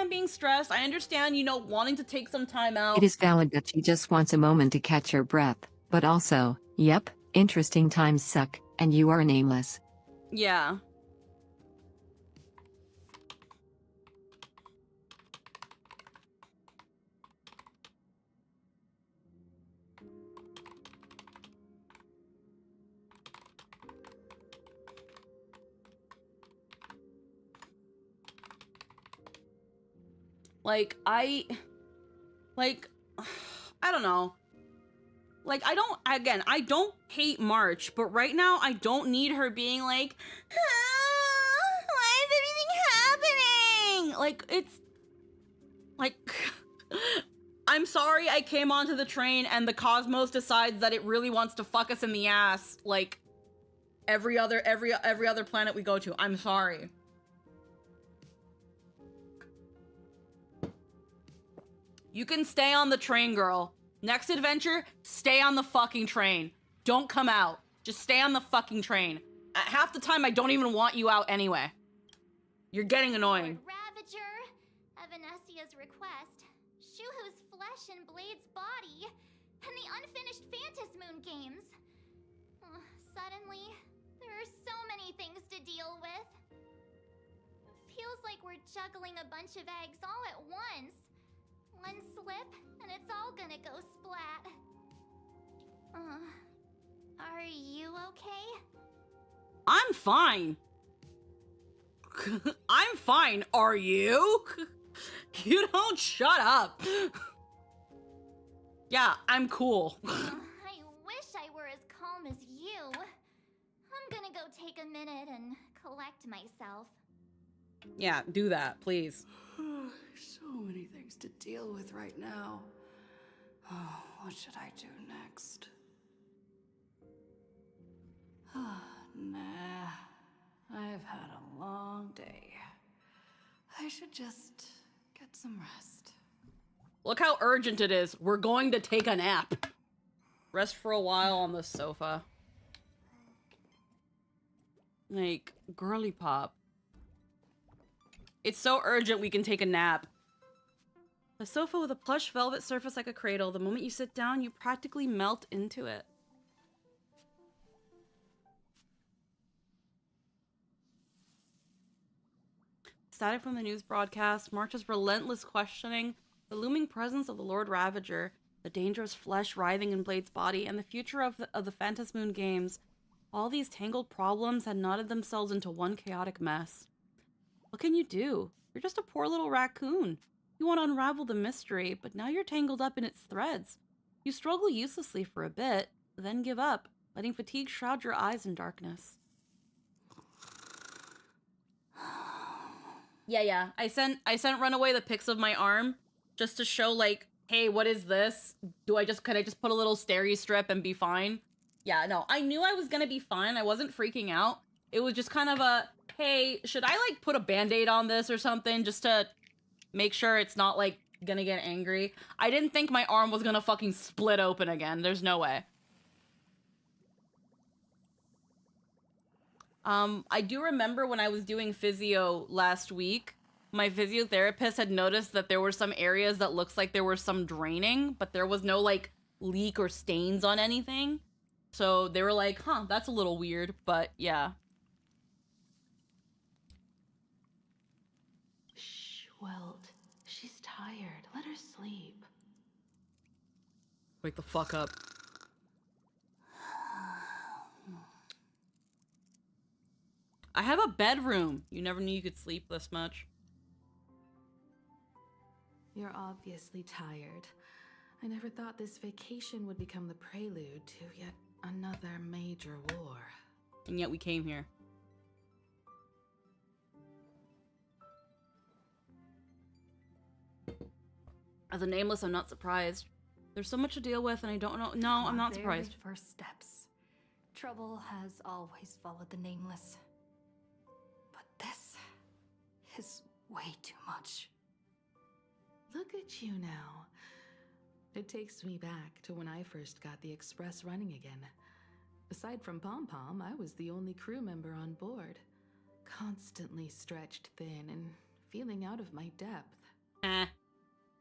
being stressed. I understand, you know, wanting to take some time out. It is valid that she just wants a moment to catch her breath, but also, yep, interesting times suck, and you are nameless. Yeah. Like, I don't know. Like, I don't hate March, but right now I don't need her being like, why is everything happening? Like, it's, like, I'm sorry I came onto the train and the cosmos decides that it really wants to fuck us in the ass, like, every other planet we go to. I'm sorry. You can stay on the train, girl. Next adventure, stay on the fucking train. Don't come out. Just stay on the fucking train. At half the time, I don't even want you out anyway. You're getting annoying. Ravager, at Venesia's request, Shuhu's flesh and Blade's body, and the unfinished Phantas Moon games. Suddenly, there are so many things to deal with. Feels like we're juggling a bunch of eggs all at once. One slip, and it's all gonna go splat. Are you okay? I'm fine. I'm fine. Are you? You don't shut up. Yeah, I'm cool. I wish I were as calm as you. I'm gonna go take a minute and collect myself. Yeah, do that, please. So many things to deal with right now. Oh, what should I do next? Nah, I've had a long day. I should just get some rest. Look how urgent it is. We're going to take a nap. Rest for a while on the sofa. Like, girly pop. It's so urgent we can take a nap. A sofa with a plush velvet surface like a cradle. The moment you sit down, you practically melt into it. Static from the news broadcast, March's relentless questioning, the looming presence of the Lord Ravager, the dangerous flesh writhing in Blade's body, and the future of the Phantas Moon games. All these tangled problems had knotted themselves into one chaotic mess. What can you do? You're just a poor little raccoon. You want to unravel the mystery, but now you're tangled up in its threads. You struggle uselessly for a bit, then give up, letting fatigue shroud your eyes in darkness. Yeah. I sent Runaway the pics of my arm just to show, like, hey, what is this? Could I just put a little steri strip and be fine? Yeah, no, I knew I was gonna be fine. I wasn't freaking out. It was just kind of a, hey, should I, like, put a band-aid on this or something just to make sure it's not, like, gonna get angry? I didn't think my arm was gonna fucking split open again. There's no way. I do remember when I was doing physio last week, my physiotherapist had noticed that there were some areas that looks like there was some draining, but there was no like leak or stains on anything. So they were like, huh, that's a little weird, but yeah. Shh, Welt. She's tired. Let her sleep. Wake the fuck up. I have a bedroom. You never knew you could sleep this much. You're obviously tired. I never thought this vacation would become the prelude to yet another major war. And yet we came here. As a nameless, I'm not surprised. There's so much to deal with and I don't know. No, I'm not surprised. First steps. Trouble has always followed the nameless. But this is way too much. Look at you now. It takes me back to when I first got the Express running again. Aside from Pom Pom, I was the only crew member on board. Constantly stretched thin and feeling out of my depth.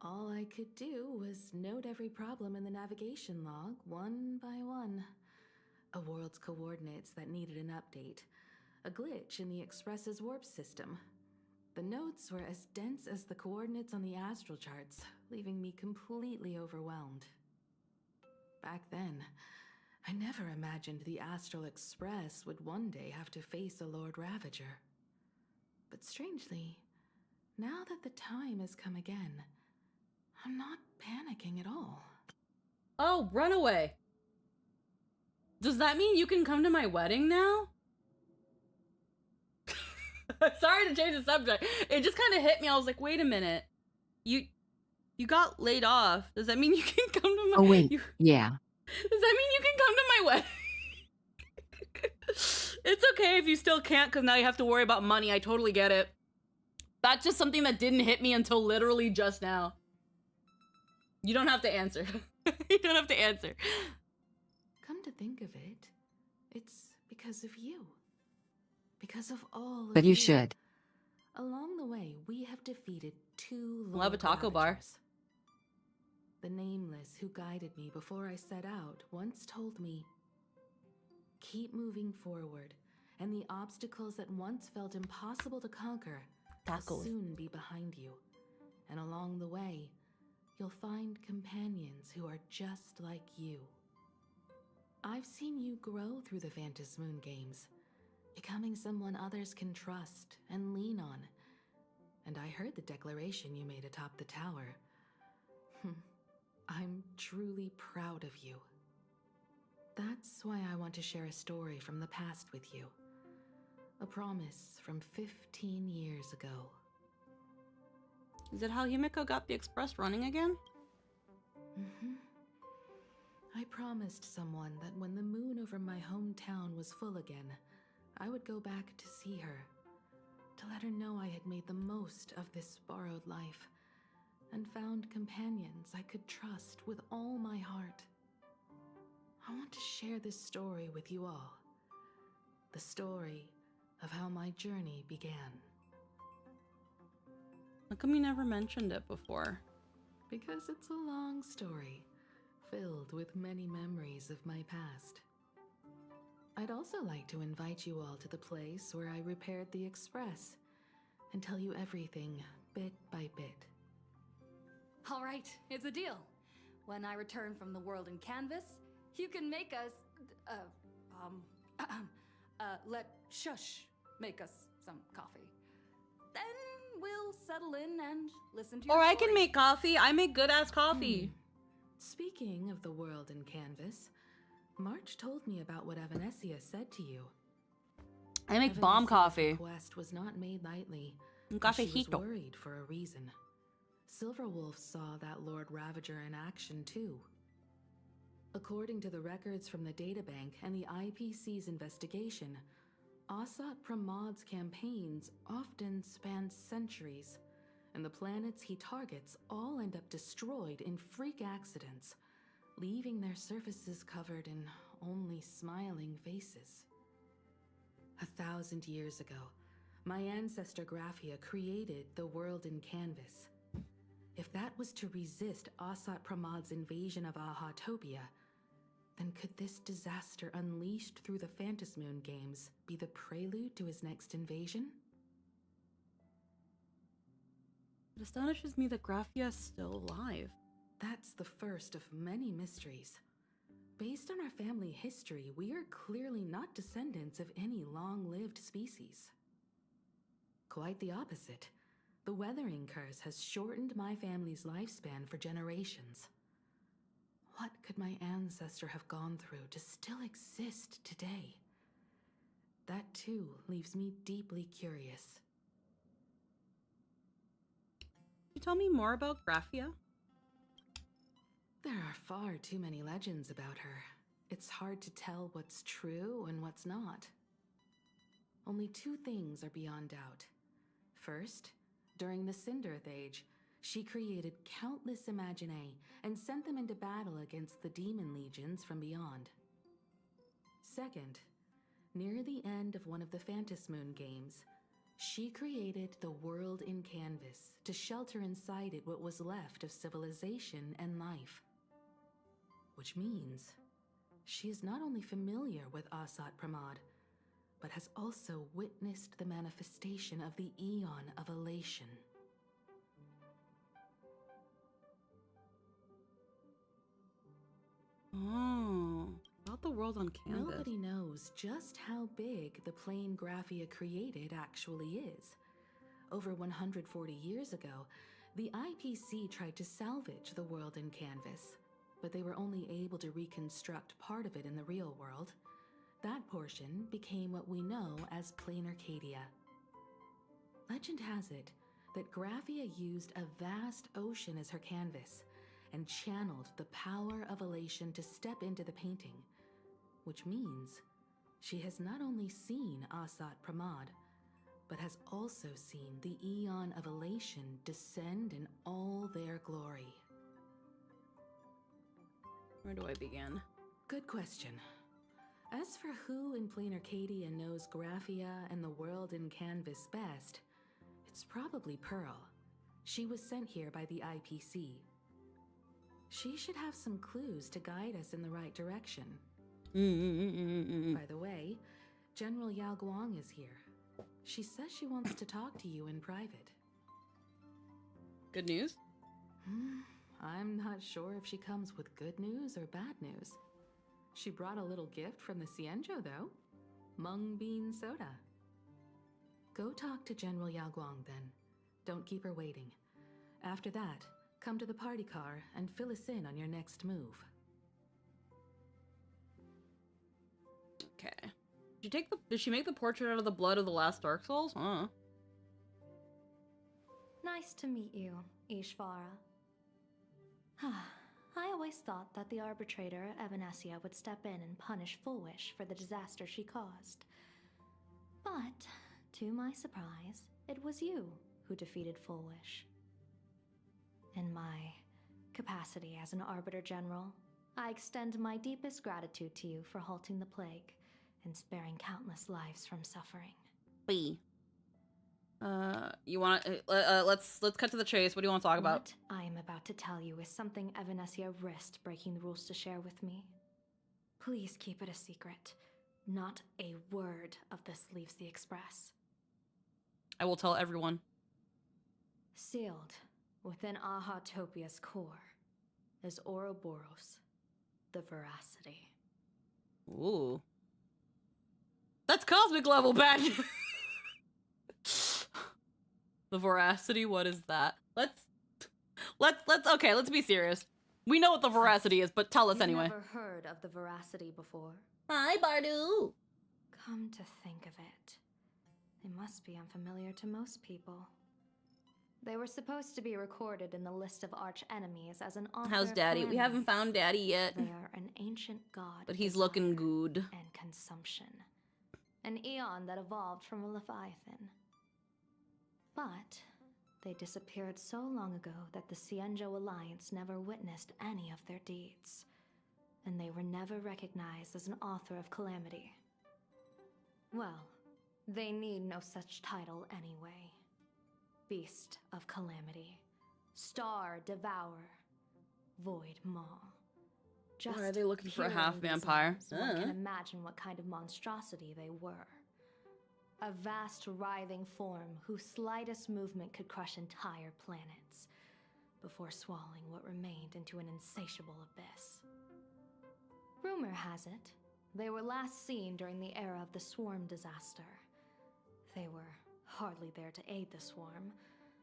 All I could do was note every problem in the navigation log, one by one. A world's coordinates that needed an update. A glitch in the Express's warp system. The notes were as dense as the coordinates on the astral charts, leaving me completely overwhelmed. Back then, I never imagined the Astral Express would one day have to face a Lord Ravager. But strangely, now that the time has come again, I'm not panicking at all. Oh, runaway. Does that mean you can come to my wedding now? Sorry to change the subject. It just kind of hit me. I was like, wait a minute. You got laid off. Does that mean you can come to my... Oh, wait. Yeah. Does that mean you can come to my wedding? It's okay if you still can't because now you have to worry about money. I totally get it. That's just something that didn't hit me until literally just now. You don't have to answer. You don't have to answer. Come to think of it, it's because of you. Because of all of But you should. Along the way, we have defeated 2 We'll have a taco bar. The Nameless who guided me before I set out once told me, keep moving forward, and the obstacles that once felt impossible to conquer will soon be behind you. And along the way, you'll find companions who are just like you. I've seen you grow through the Phantom Moon games, becoming someone others can trust and lean on. And I heard the declaration you made atop the tower. I'm truly proud of you. That's why I want to share a story from the past with you. A promise from 15 years ago. Is it how Himiko got the Express running again? I promised someone that when the moon over my hometown was full again, I would go back to see her, to let her know I had made the most of this borrowed life, and found companions I could trust with all my heart. I want to share this story with you all. The story of how my journey began. How come you never mentioned it before? Because it's a long story, filled with many memories of my past. I'd also like to invite you all to the place where I repaired the Express and tell you everything bit by bit. All right, it's a deal. When I return from the world in canvas, you can make us, let Shush make us some coffee. Then we'll settle in and listen to your Or I story. can make coffee. I make good-ass coffee. Speaking of the world in canvas, March told me about what Evanescia said to you. I make bomb coffee. Evanessia's request was not made lightly. Un and she was cafecito. worried for a reason. Silverwolf saw that Lord Ravager in action too. According to the records from the databank and the IPC's investigation, Asat Pramod's campaigns often span centuries, and the planets he targets all end up destroyed in freak accidents, leaving their surfaces covered in only smiling faces. 1,000 years ago, My ancestor Graphia created the world in canvas. If that was to resist Asat Pramad's invasion of Ahatopia, then could this disaster unleashed through the Phantasmoon games be the prelude to his next invasion? It astonishes me that Graphia is still alive. That's the first of many mysteries. Based on our family history, we are clearly not descendants of any long-lived species. Quite the opposite. The weathering curse has shortened my family's lifespan for generations. What could my ancestor have gone through to still exist today? That too leaves me deeply curious. Can you tell me more about Graphia? There are far too many legends about her. It's hard to tell what's true and what's not. Only two things are beyond doubt. First, during the Cinderth Age, she created countless Imaginae and sent them into battle against the demon legions from beyond. Second, near the end of one of the Phantasmoon games, she created the world in canvas to shelter inside it what was left of civilization and life. Which means she is not only familiar with Asat Pramad, but has also witnessed the manifestation of the Eon of Elation. Oh, about the world on canvas. Nobody knows just how big the plane Graphia created actually is. Over 140 years ago, the IPC tried to salvage the world in canvas, but they were only able to reconstruct part of it in the real world. That portion became what we know as Plain Arcadia. Legend has it that Graphia used a vast ocean as her canvas and channeled the power of elation to step into the painting, which means she has not only seen Asat Pramad, but has also seen the Eon of Elation descend in all their glory. Where do I begin? Good question. As for who in Plain Arcadia knows Graphia and the world in canvas best, it's probably Pearl. She was sent here by the IPC. She should have some clues to guide us in the right direction. By the way, General Yao Guang is here. She says she wants to talk to you in private. Good news? I'm not sure if she comes with good news or bad news. She brought a little gift from the Cienjo, though. Mung bean soda. Go talk to General Yao Guang, then. Don't keep her waiting. After that, come to the party car and fill us in on your next move. Okay. Did she make the portrait out of the blood of the last Dark Souls? Huh. Nice to meet you, Ishvara. I always thought that the arbitrator, Evanesia, would step in and punish Fullwish for the disaster she caused. But, to my surprise, it was you who defeated Fullwish. In my capacity as an Arbiter General, I extend my deepest gratitude to you for halting the plague and sparing countless lives from suffering. B. You want let's cut to the chase. What do you want to talk about? What I am about to tell you is something Evanesia risked breaking the rules to share with me. Please keep it a secret. Not a word of this leaves the Express. I will tell everyone. Sealed within Ahatopia's core is Ouroboros, the Veracity. Ooh. That's cosmic level bad. The Veracity, what is that? Let's okay, let's be serious. We know what the Veracity is, but tell us anyway. You've never heard of the Veracity before? Hi, Bardu. Come to think of it, they must be unfamiliar to most people. They were supposed to be recorded in the list of arch enemies as an author. How's Daddy? We haven't found Daddy yet. They are an ancient god, but he's looking good. And consumption, an eon that evolved from a leviathan. But they disappeared so long ago that the Cienjo Alliance never witnessed any of their deeds, and they were never recognized as an author of calamity. Well, They need no such title anyway. Beast of Calamity, Star Devourer, Void Maw. Just Why are they looking for a hearing half these vampire? names, one can imagine what kind of monstrosity they were. A vast, writhing form whose slightest movement could crush entire planets, before swallowing what remained into an insatiable abyss. Rumor has it, they were last seen during the era of the Swarm disaster. They were hardly there to aid the Swarm,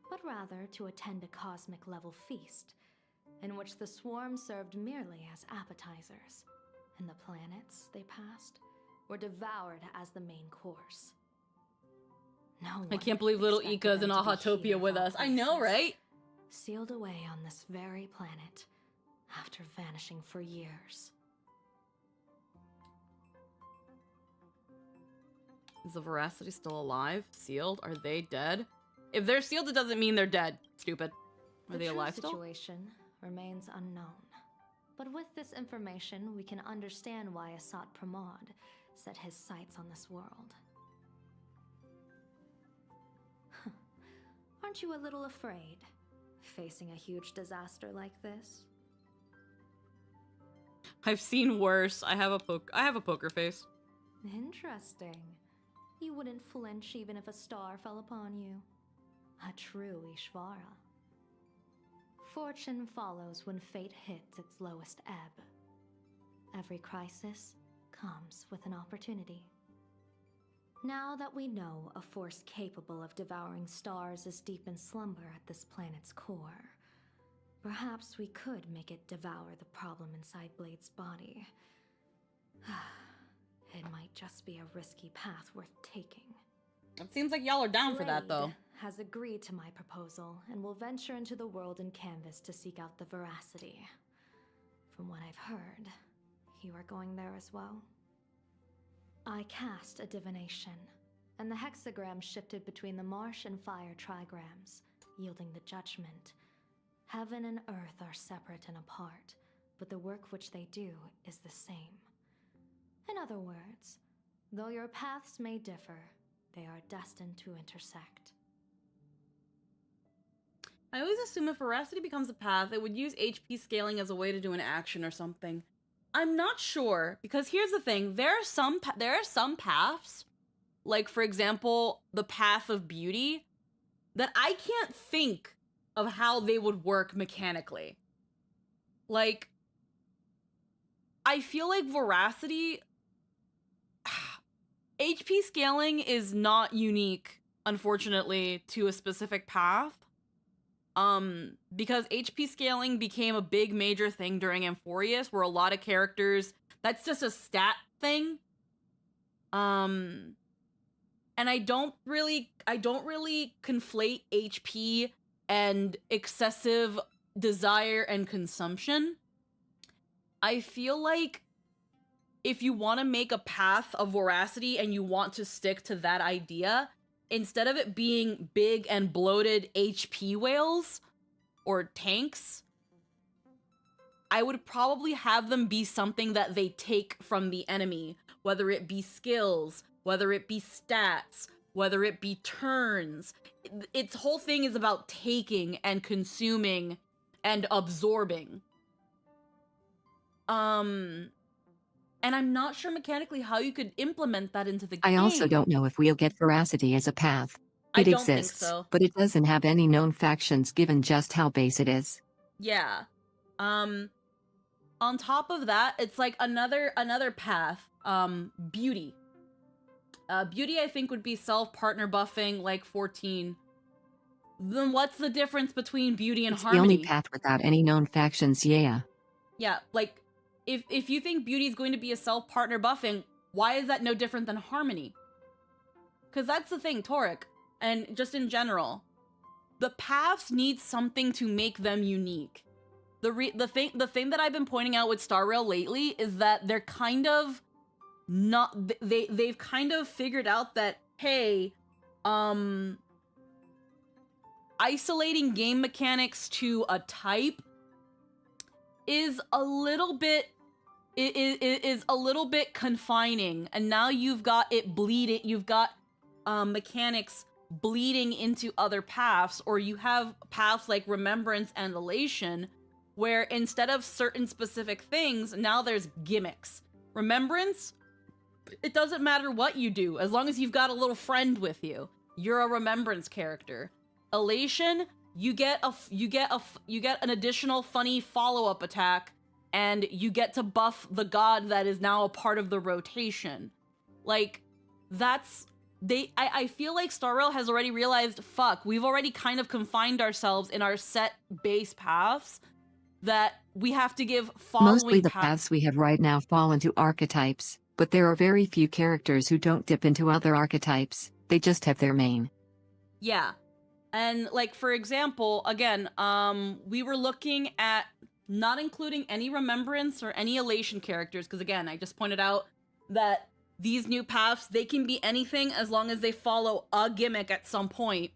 but rather to attend a cosmic-level feast, in which the Swarm served merely as appetizers, and the planets they passed were devoured as the main course. No I can't believe little Ika's in Ahatopia with us. I know, right? Sealed away on this very planet, after vanishing for years. Is the Veracity still alive? Sealed? Are they dead? If they're sealed, it doesn't mean they're dead. Stupid. Are they alive The still? situation remains unknown. But with this information, we can understand why Asat Pramod set his sights on this world. Aren't you a little afraid, facing a huge disaster like this? I've seen worse. I have a poker face. Interesting. You wouldn't flinch even if a star fell upon you. A true Ishvara. Fortune follows when fate hits its lowest ebb. Every crisis comes with an opportunity. Now that we know a force capable of devouring stars is deep in slumber at this planet's core, perhaps we could make it devour the problem inside Blade's body. It might just be a risky path worth taking. It seems like y'all are down for that, though. Blade has agreed to my proposal and will venture into the world in canvas to seek out the Veracity. From what I've heard, you are going there as well. I cast a divination, and the hexagram shifted between the marsh and fire trigrams, yielding the judgment. Heaven and earth are separate and apart, but the work which they do is the same. In other words, though your paths may differ, they are destined to intersect. I always assume if Veracity becomes a path, it would use HP scaling as a way to do an action or something. I'm not sure, because here's the thing. There are some paths, like, for example, the Path of Beauty, that I can't think of how they would work mechanically. Like, I feel like Veracity... HP scaling is not unique, unfortunately, to a specific path. Because HP scaling became a big major thing during Amphorius, where a lot of characters, that's just a stat thing. And I don't really conflate HP and excessive desire and consumption. I feel like if you want to make a path of Veracity and you want to stick to that idea, instead of it being big and bloated HP whales or tanks, I would probably have them be something that they take from the enemy, whether it be skills, whether it be stats, whether it be turns. Its whole thing is about taking and consuming and absorbing. And I'm not sure mechanically how you could implement that into the game. I also don't know if we'll get Veracity as a path. I It don't think exists, so. but it doesn't have any known factions given just how base it is. Yeah. On top of that, it's like another path. Beauty. Beauty, I think, would be self-partner buffing, like 14. Then what's the difference between Beauty and It's Harmony? the only path without any known factions, yeah. Yeah, like, if you think Beauty is going to be a self-partner buffing, why is that no different than Harmony? Because that's the thing, Toric, and just in general. The paths need something to make them unique. The thing that I've been pointing out with Star Rail lately is that they're kind of not... They've kind of figured out that, hey, isolating game mechanics to a type is a little bit confining, and now you've got it bleeding. You've got mechanics bleeding into other paths, or you have paths like Remembrance and Elation, where instead of certain specific things, now there's gimmicks. Remembrance, it doesn't matter what you do, as long as you've got a little friend with you. You're a Remembrance character. Elation, you get an additional funny follow-up attack, and you get to buff the god that is now a part of the rotation. Like, that's... I feel like Star Rail has already realized, fuck, we've already kind of confined ourselves in our set base paths, that we have to give following Mostly the paths we have right now fall into archetypes, but there are very few characters who don't dip into other archetypes, they just have their main. Yeah. And, like, for example, again, we were looking at not including any Remembrance or any Elation characters, because again, I just pointed out that these new paths, they can be anything as long as they follow a gimmick at some point,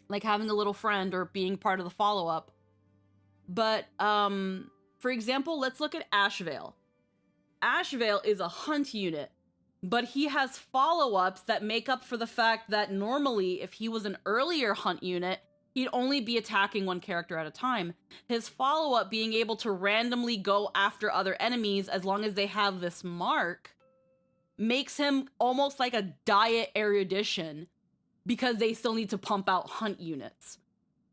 like having a little friend or being part of the follow-up. But, for example, let's look at Ashvale. Ashvale is a hunt unit, but he has follow-ups that make up for the fact that normally, if he was an earlier hunt unit, he'd only be attacking one character at a time. His follow-up being able to randomly go after other enemies as long as they have this mark makes him almost like a diet erudition, because they still need to pump out hunt units.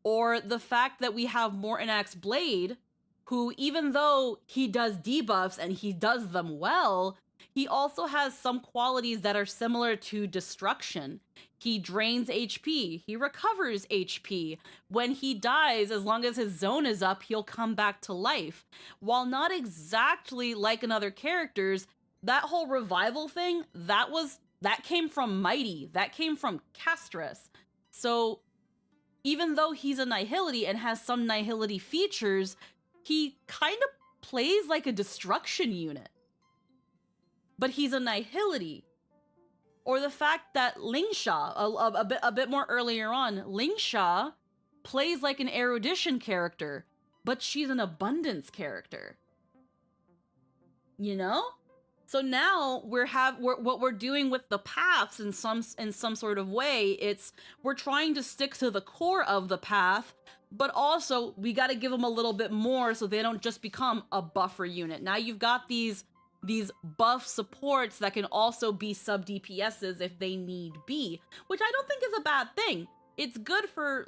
Or the fact that we have Mortonak's Blade, who, even though he does debuffs and he does them well, he also has some qualities that are similar to Destruction. He drains HP, he recovers HP. When he dies, as long as his zone is up, he'll come back to life. While not exactly like in other characters, that whole revival thing, that came from Mighty, that came from Castris. So even though he's a Nihility and has some Nihility features, he kind of plays like a Destruction unit. But he's a Nihility. Or the fact that Lingsha, a bit more earlier on, Lingsha plays like an Erudition character, but she's an Abundance character. You know? So now what we're doing with the paths in some sort of way, we're trying to stick to the core of the path, but also we got to give them a little bit more so they don't just become a buffer unit. Now you've got these buff supports that can also be sub DPSs if they need be, which I don't think is a bad thing. It's good for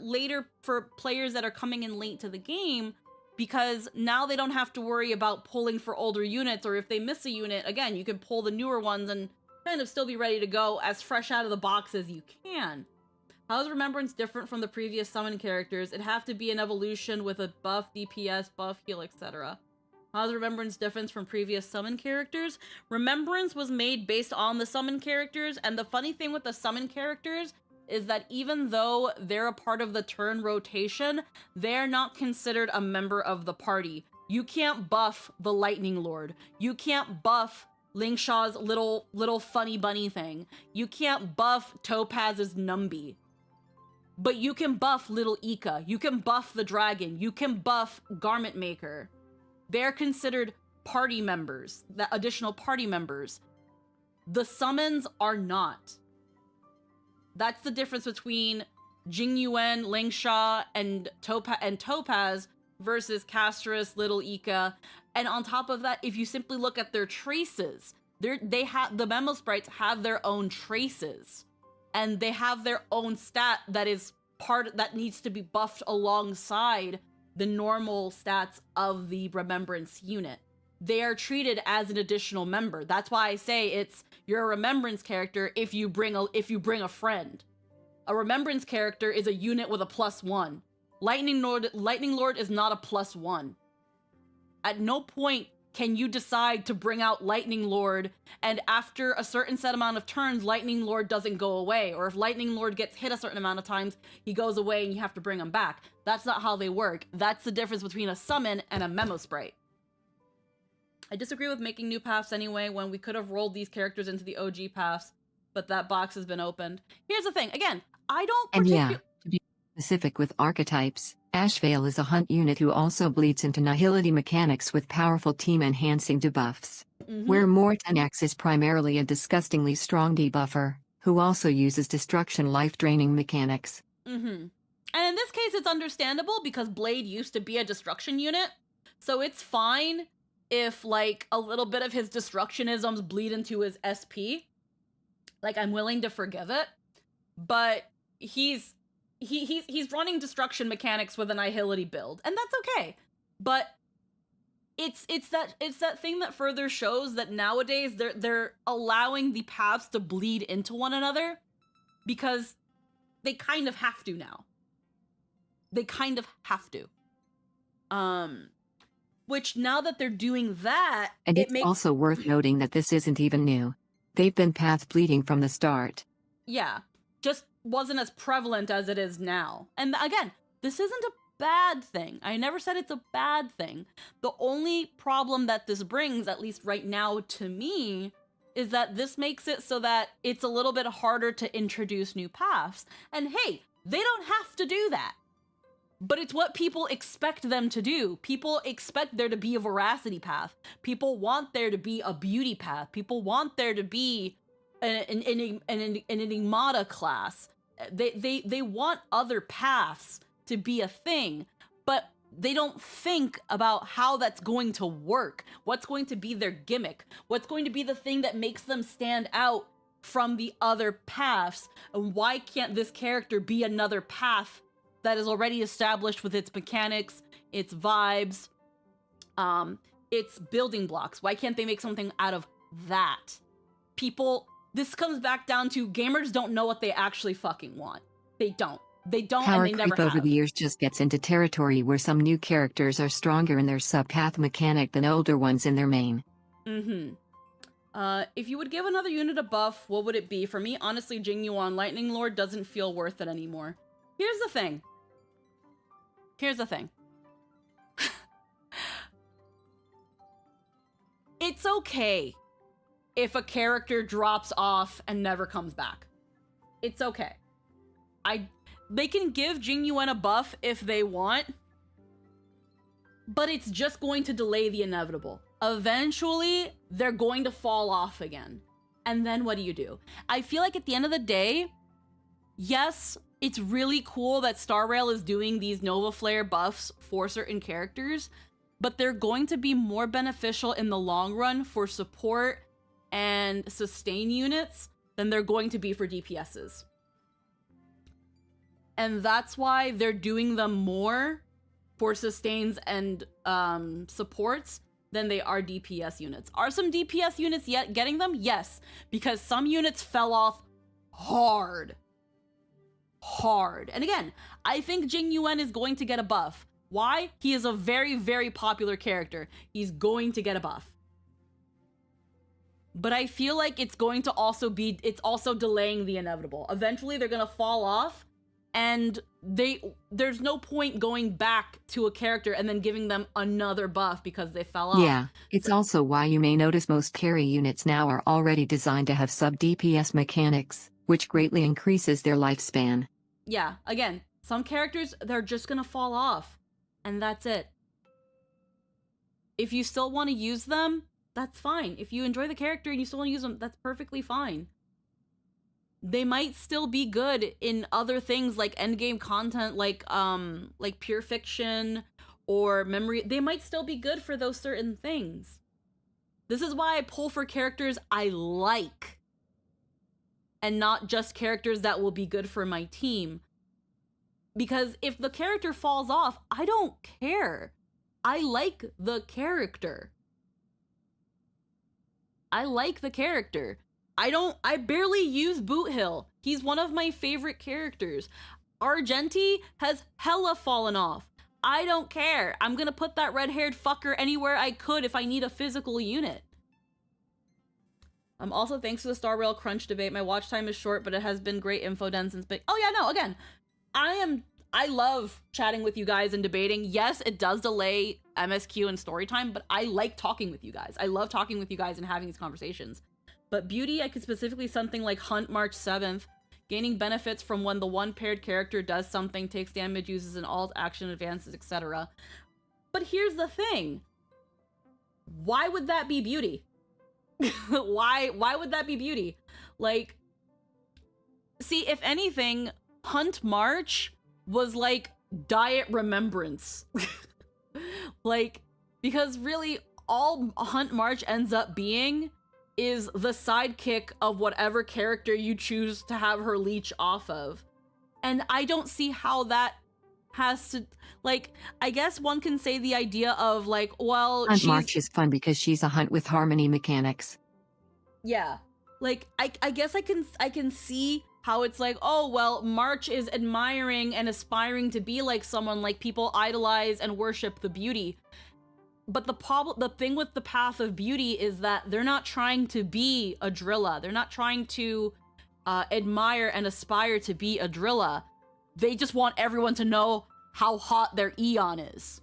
players that are coming in late to the game, because now they don't have to worry about pulling for older units, or if they miss a unit, again, you can pull the newer ones and kind of still be ready to go as fresh out of the box as you can. How is Remembrance different from the previous summon characters? It'd have to be an evolution with a buff, DPS, buff, heal, etc. How is Remembrance different from previous summon characters? Remembrance was made based on the summon characters, and the funny thing with the summon characters is that even though they're a part of the turn rotation, they're not considered a member of the party. You can't buff the Lightning Lord. You can't buff Lingshaw's little funny bunny thing. You can't buff Topaz's Numby. But you can buff Little Ika. You can buff the dragon. You can buff Garment Maker. They're considered party members, the additional party members. The summons are not. That's the difference between Jingyuan, Lingsha, and Topaz versus Castris, Little Ika. And on top of that, if you simply look at their traces, the memo sprites have their own traces, and they have their own stat that needs to be buffed alongside the normal stats of the Remembrance unit. They are treated as an additional member. That's why I say you're a Remembrance character if you bring a friend. A Remembrance character is a unit with a +1. Lightning Lord is not a +1. At no point can you decide to bring out Lightning Lord, and after a certain set amount of turns, Lightning Lord doesn't go away. Or if Lightning Lord gets hit a certain amount of times, he goes away and you have to bring him back. That's not how they work. That's the difference between a summon and a memo sprite. I disagree with making new paths anyway, when we could have rolled these characters into the OG paths, but that box has been opened. Here's the thing, again, I don't particularly... to be specific with archetypes, Ashvale is a hunt unit who also bleeds into Nihility mechanics with powerful team-enhancing debuffs. Where Mortonax is primarily a disgustingly strong debuffer, who also uses destruction life-draining mechanics. Mm-hmm. And in this case, it's understandable because Blade used to be a destruction unit, so it's fine if, like, a little bit of his destructionisms bleed into his SP. Like, I'm willing to forgive it, but he's running destruction mechanics with an Nihility build, and that's okay. But it's that thing that further shows that nowadays they're allowing the paths to bleed into one another because they kind of have to now. They kind of have to. Which now that they're doing that, and it's also worth noting that this isn't even new. They've been path bleeding from the start. Yeah, just wasn't as prevalent as it is now. And again, this isn't a bad thing. I never said it's a bad thing. The only problem that this brings, at least right now to me, is that this makes it so that it's a little bit harder to introduce new paths. And hey, they don't have to do that. But it's what people expect them to do. People expect there to be a veracity path. People want there to be a beauty path. People want there to be an enigmata class. They want other paths to be a thing, but they don't think about how that's going to work. What's going to be their gimmick? What's going to be the thing that makes them stand out from the other paths? And why can't this character be another path that is already established with its mechanics, its vibes, its building blocks? Why can't they make something out of that? This comes back down to gamers don't know what they actually fucking want. They don't. They don't, Power and they never creep over have. the years just gets into territory where some new characters are stronger in their subpath mechanic than older ones in their main. Mm-hmm. If you would give another unit a buff, what would it be? For me, honestly, Jing Yuan Lightning Lord doesn't feel worth it anymore. Here's the thing. It's okay if a character drops off and never comes back. It's okay. They can give Jing Yuan a buff if they want, but it's just going to delay the inevitable. Eventually, they're going to fall off again. And then what do? I feel like at the end of the day, yes, it's really cool that Star Rail is doing these Nova Flare buffs for certain characters, but they're going to be more beneficial in the long run for support and sustain units than they're going to be for DPSs. And that's why they're doing them more for sustains and supports than they are DPS units. Are some DPS units yet getting them? Yes, because some units fell off hard. And again, I think Jing Yuan is going to get a buff. Why? He is a very, very popular character. He's going to get a buff. But I feel like it's also delaying the inevitable. Eventually they're gonna fall off, and there's no point going back to a character and then giving them another buff because they fell off. Yeah, it's also why you may notice most carry units now are already designed to have sub-DPS mechanics, which greatly increases their lifespan. Yeah, again, some characters, they're just gonna fall off, and that's it. If you still want to use them, that's fine. If you enjoy the character and you still want to use them, that's perfectly fine. They might still be good in other things like endgame content, like pure fiction or memory. They might still be good for those certain things. This is why I pull for characters I like, and not just characters that will be good for my team. Because if the character falls off, I don't care. I like the character. I barely use Boot Hill. He's one of my favorite characters. Argenti has hella fallen off. I don't care. I'm gonna put that red-haired fucker anywhere I could if I need a physical unit. Also, thanks for the Star Rail crunch debate. My watch time is short, but it has been great info den since big. Oh yeah, no, again, I love chatting with you guys and debating. Yes, it does delay MSQ and story time, but I like talking with you guys. I love talking with you guys and having these conversations. But beauty, I could specifically something like Hunt March 7th, gaining benefits from when the one paired character does something, takes damage, uses an alt, action, advances, etc. But here's the thing. Why would that be beauty? Why would that be beauty? Like, See, if anything, Hunt March was like Diet Remembrance. Like, because really all Hunt March ends up being is the sidekick of whatever character you choose to have her leech off of. And I don't see how that has to, like, I guess one can say the idea of like, well, Hunt March is fun because she's a hunt with harmony mechanics. Yeah. Like, I guess I can see how it's like, oh, well, March is admiring and aspiring to be like someone, like people idolize and worship the beauty. But the thing with the path of beauty is that they're not trying to be a Drilla. They're not trying to admire and aspire to be a Drilla. They just want everyone to know how hot their Eon is.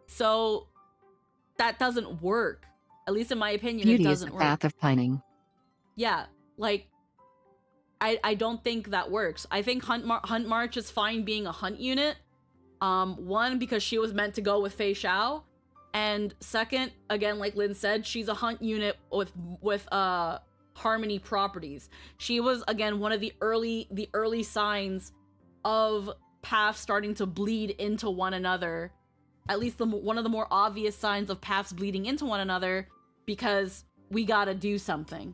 So that doesn't work. At least in my opinion, Beauty it is doesn't the work. path of pining. Yeah, like, I don't think that works. I think Hunt March is fine being a hunt unit. One, because she was meant to go with Fei Xiao. And second, again, like Lynn said, she's a hunt unit with harmony properties. She was, again, one of the early signs of paths starting to bleed into one another. At least one of the more obvious signs of paths bleeding into one another, because we gotta do something.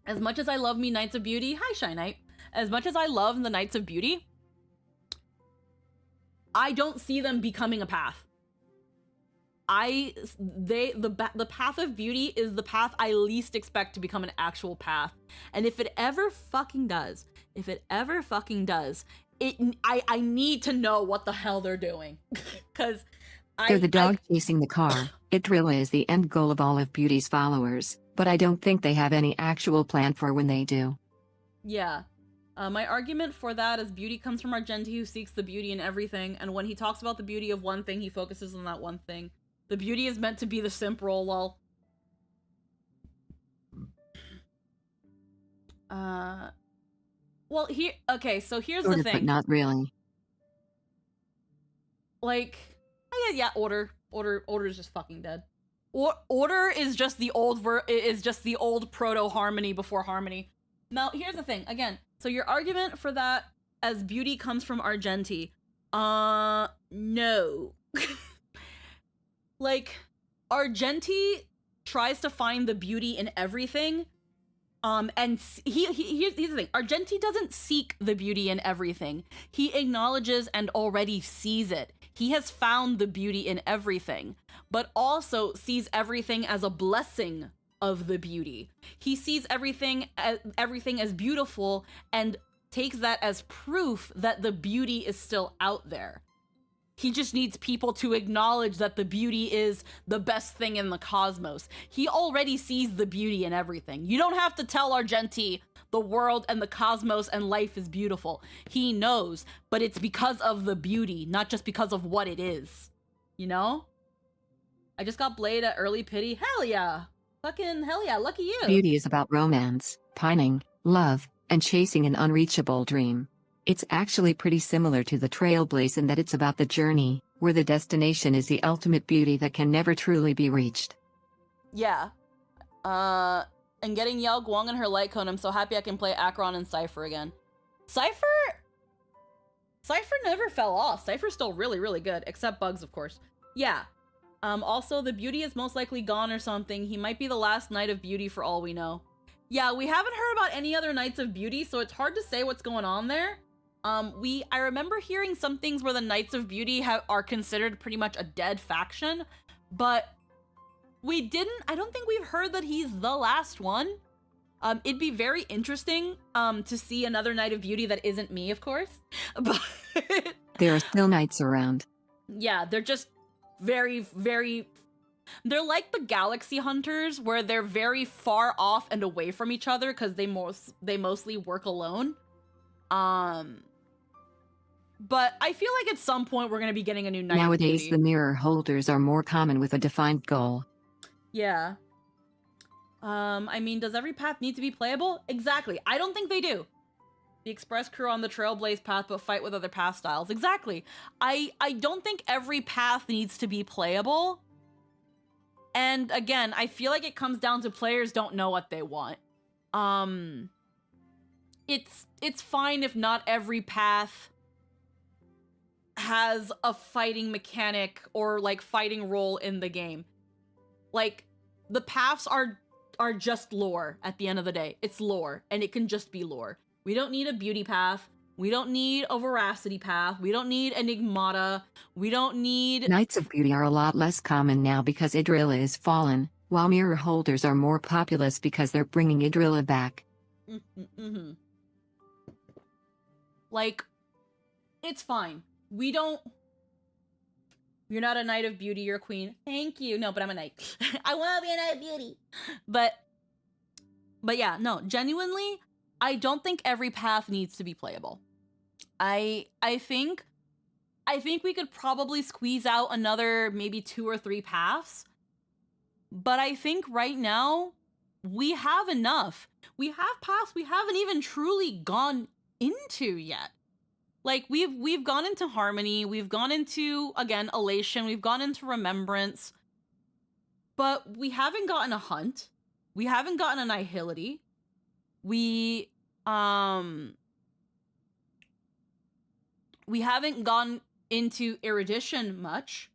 As much as I love me Knights of Beauty, hi Shy Knight. As much as I love the Knights of Beauty, I don't see them becoming a path. The path of beauty is the path I least expect to become an actual path. And if it ever fucking does, I need to know what the hell they're doing. Cause They're the dog chasing the car. Drilla is the end goal of all of Beauty's followers, but I don't think they have any actual plan for when they do. Yeah. My argument for that is beauty comes from Argenti, who seeks the beauty in everything, and when he talks about the beauty of one thing, he focuses on that one thing. The beauty is meant to be the simp role, lol. Well, so here's Sort the of, thing. but not really. Like, yeah, Order is just fucking dead. Order is just the old proto Harmony before Harmony. Now, here's the thing. Again, so your argument for that as beauty comes from Argenti. No. Like, Argenti tries to find the beauty in everything. And here's the thing. Argenti doesn't seek the beauty in everything. He acknowledges and already sees it. He has found the beauty in everything, but also sees everything as a blessing of the beauty. He sees everything as beautiful and takes that as proof that the beauty is still out there. He just needs people to acknowledge that the beauty is the best thing in the cosmos. He already sees the beauty in everything. You don't have to tell Argenti the world and the cosmos and life is beautiful. He knows, but it's because of the beauty, not just because of what it is. You know? I just got Blade at early pity. Hell yeah! Fucking hell yeah, lucky you! Beauty is about romance, pining, love, and chasing an unreachable dream. It's actually pretty similar to the Trailblaze in that it's about the journey, where the destination is the ultimate beauty that can never truly be reached. Yeah. And getting Yao Guang and her light cone, I'm so happy I can play Acheron and Cypher again. Cypher never fell off. Cypher's still really, really good, except bugs, of course. Yeah. Also, the beauty is most likely gone or something. He might be the last Knight of Beauty for all we know. Yeah, we haven't heard about any other Knights of Beauty, so it's hard to say what's going on there. I remember hearing some things where the Knights of Beauty are considered pretty much a dead faction, but I don't think we've heard that he's the last one. It'd be very interesting, to see another Knight of Beauty that isn't me, of course, but there are still knights around. Yeah, they're just very, very, they're like the Galaxy Hunters, where they're very far off and away from each other because they mostly work alone. But I feel like at some point we're going to be getting a new Knight of Beauty. Nowadays, the mirror holders are more common with a defined goal. Yeah. I mean, does every path need to be playable? Exactly. I don't think they do. The Express crew on the Trailblaze path, but fight with other path styles. Exactly. I don't think every path needs to be playable. And again, I feel like it comes down to players don't know what they want. It's fine if not every path has a fighting mechanic or like fighting role in the game. Like, the paths are just lore at the end of the day. It's lore, and it can just be lore. We don't need a beauty path. We don't need a veracity path. We don't need enigmata. We don't need... Knights of Beauty are a lot less common now because Idrilla is fallen, while mirror holders are more populous because they're bringing Idrilla back. Mm-hmm. Like, it's fine. We don't... You're not a Knight of Beauty, you're a queen. Thank you. No, but I'm a knight. I want to be a Knight of Beauty. But yeah, no, genuinely, I don't think every path needs to be playable. I think we could probably squeeze out another maybe 2 or 3 paths. But I think right now, we have enough. We have paths we haven't even truly gone into yet. Like, we've gone into Harmony, we've gone into, again, Elation, we've gone into Remembrance, but we haven't gotten a Hunt, we haven't gotten a Nihility, we haven't gone into Erudition much.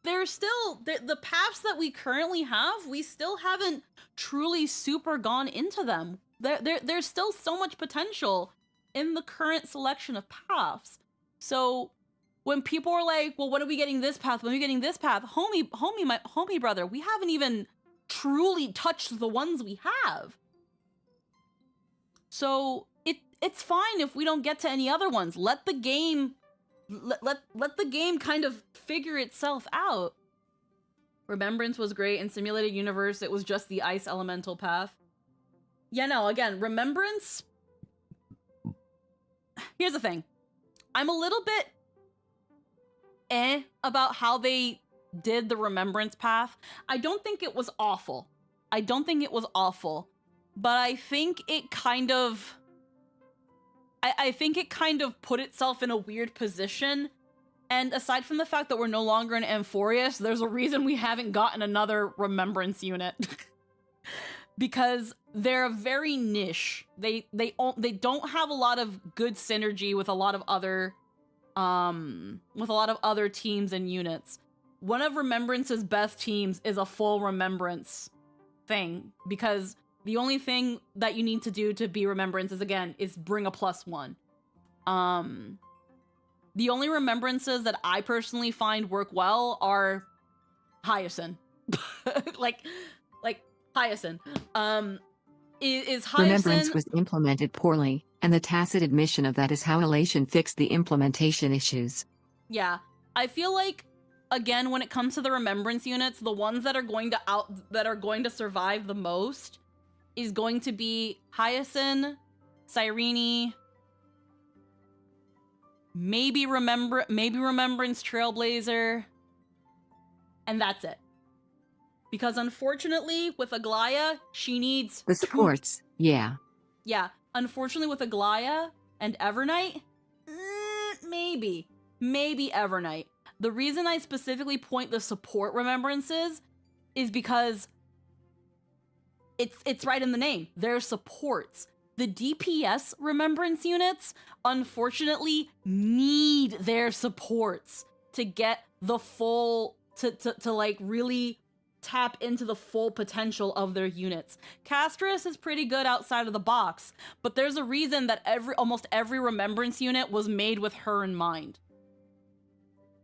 There's still, the paths that we currently have, we still haven't truly super gone into them. There's still so much potential in the current selection of paths. So when people are like, well, when are we getting this path? When are we getting this path? My homie brother, we haven't even truly touched the ones we have. So it's fine if we don't get to any other ones. Let the game let the game kind of figure itself out. Remembrance was great. In Simulated Universe, it was just the ice elemental path. Yeah, no, again, Remembrance... Here's the thing. I'm a little bit about how they did the Remembrance path. I don't think it was awful. But I think it kind of... I think it kind of put itself in a weird position. And aside from the fact that we're no longer in Amphorius, there's a reason we haven't gotten another Remembrance unit. Because they're very niche. They don't have a lot of good synergy with a lot of other teams and units. One of Remembrance's best teams is a full Remembrance thing, because the only thing that you need to do to be Remembrance is bring a +1. The only Remembrances that I personally find work well are Hyacinth. like Hyacinth. Is Hyacinth... Remembrance was implemented poorly, and the tacit admission of that is how Elation fixed the implementation issues. Yeah, I feel like, again, when it comes to the Remembrance units, the ones that are going to survive the most is going to be Hyacinth, Cyrene, maybe Remembrance Trailblazer, and that's it. Because unfortunately, with Aglaya, she needs... The supports, yeah. Yeah, unfortunately with Aglaya and Evernight, maybe Evernight. The reason I specifically point the support Remembrances is because it's right in the name. They're supports. The DPS Remembrance units, unfortunately, need their supports to get the full... to like really tap into the full potential of their units. Castris is pretty good outside of the box, but there's a reason that almost every Remembrance unit was made with her in mind.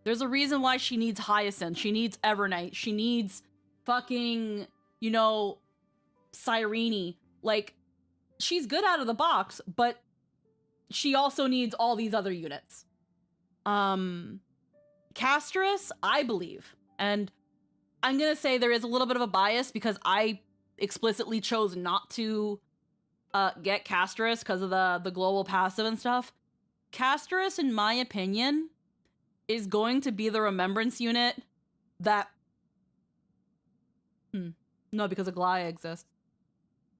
There's a reason why she needs Hyacinth, she needs Evernight, she needs fucking, Cyrene. Like, she's good out of the box, but she also needs all these other units. Castris, I believe, and I'm gonna say there is a little bit of a bias because I explicitly chose not to get Castris because of the global passive and stuff. Castris, in my opinion, is going to be the Remembrance unit that... No, because Aglaya exists.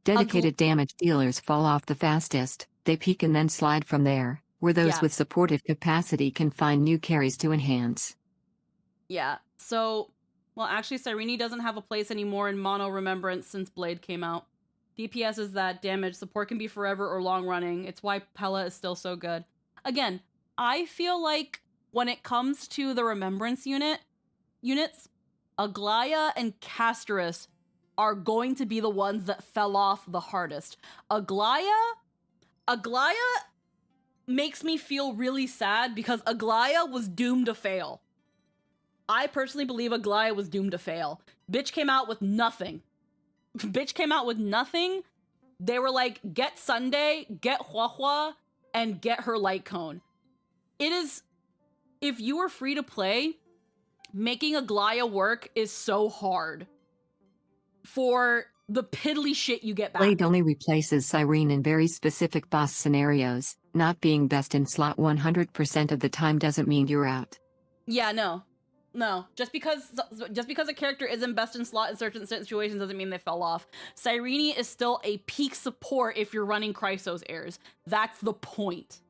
Dedicated damage dealers fall off the fastest, they peak and then slide from there, where those with supportive capacity can find new carries to enhance. Yeah, So, well, actually, Cyrene doesn't have a place anymore in Mono Remembrance since Blade came out. DPS is that damage. Support can be forever or long running. It's why Pella is still so good. Again, I feel like when it comes to the Remembrance units, Aglaya and Casterus are going to be the ones that fell off the hardest. Aglaya makes me feel really sad because Aglaya was doomed to fail. I personally believe Aglaya was doomed to fail. Bitch came out with nothing. They were like, get Sunday, get Huahua, and get her light cone. It is, if you were free to play, making Aglaya work is so hard for the piddly shit you get back. Blade only replaces Cyrene in very specific boss scenarios. Not being best in slot 100% of the time doesn't mean you're out. Yeah, no. Just because a character isn't best in slot in certain situations doesn't mean they fell off. Cyrene is still a peak support if you're running Chrysos heirs. That's the point.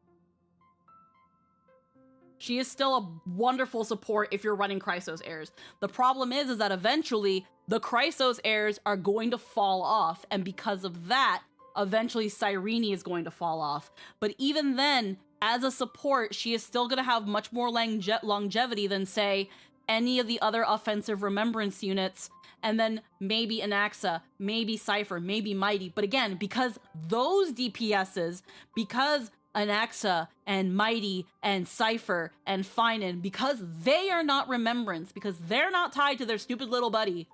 She is still a wonderful support if you're running Chrysos heirs. The problem is that eventually the Chrysos heirs are going to fall off, and because of that, eventually Cyrene is going to fall off. But even then, as a support, she is still going to have much more longevity than, say, any of the other offensive remembrance units, and then maybe Anaxa, maybe Cypher, maybe Mighty. But again, because those DPSs, because Anaxa and Mighty and Cypher and Finan, because they are not remembrance, because they're not tied to their stupid little buddy,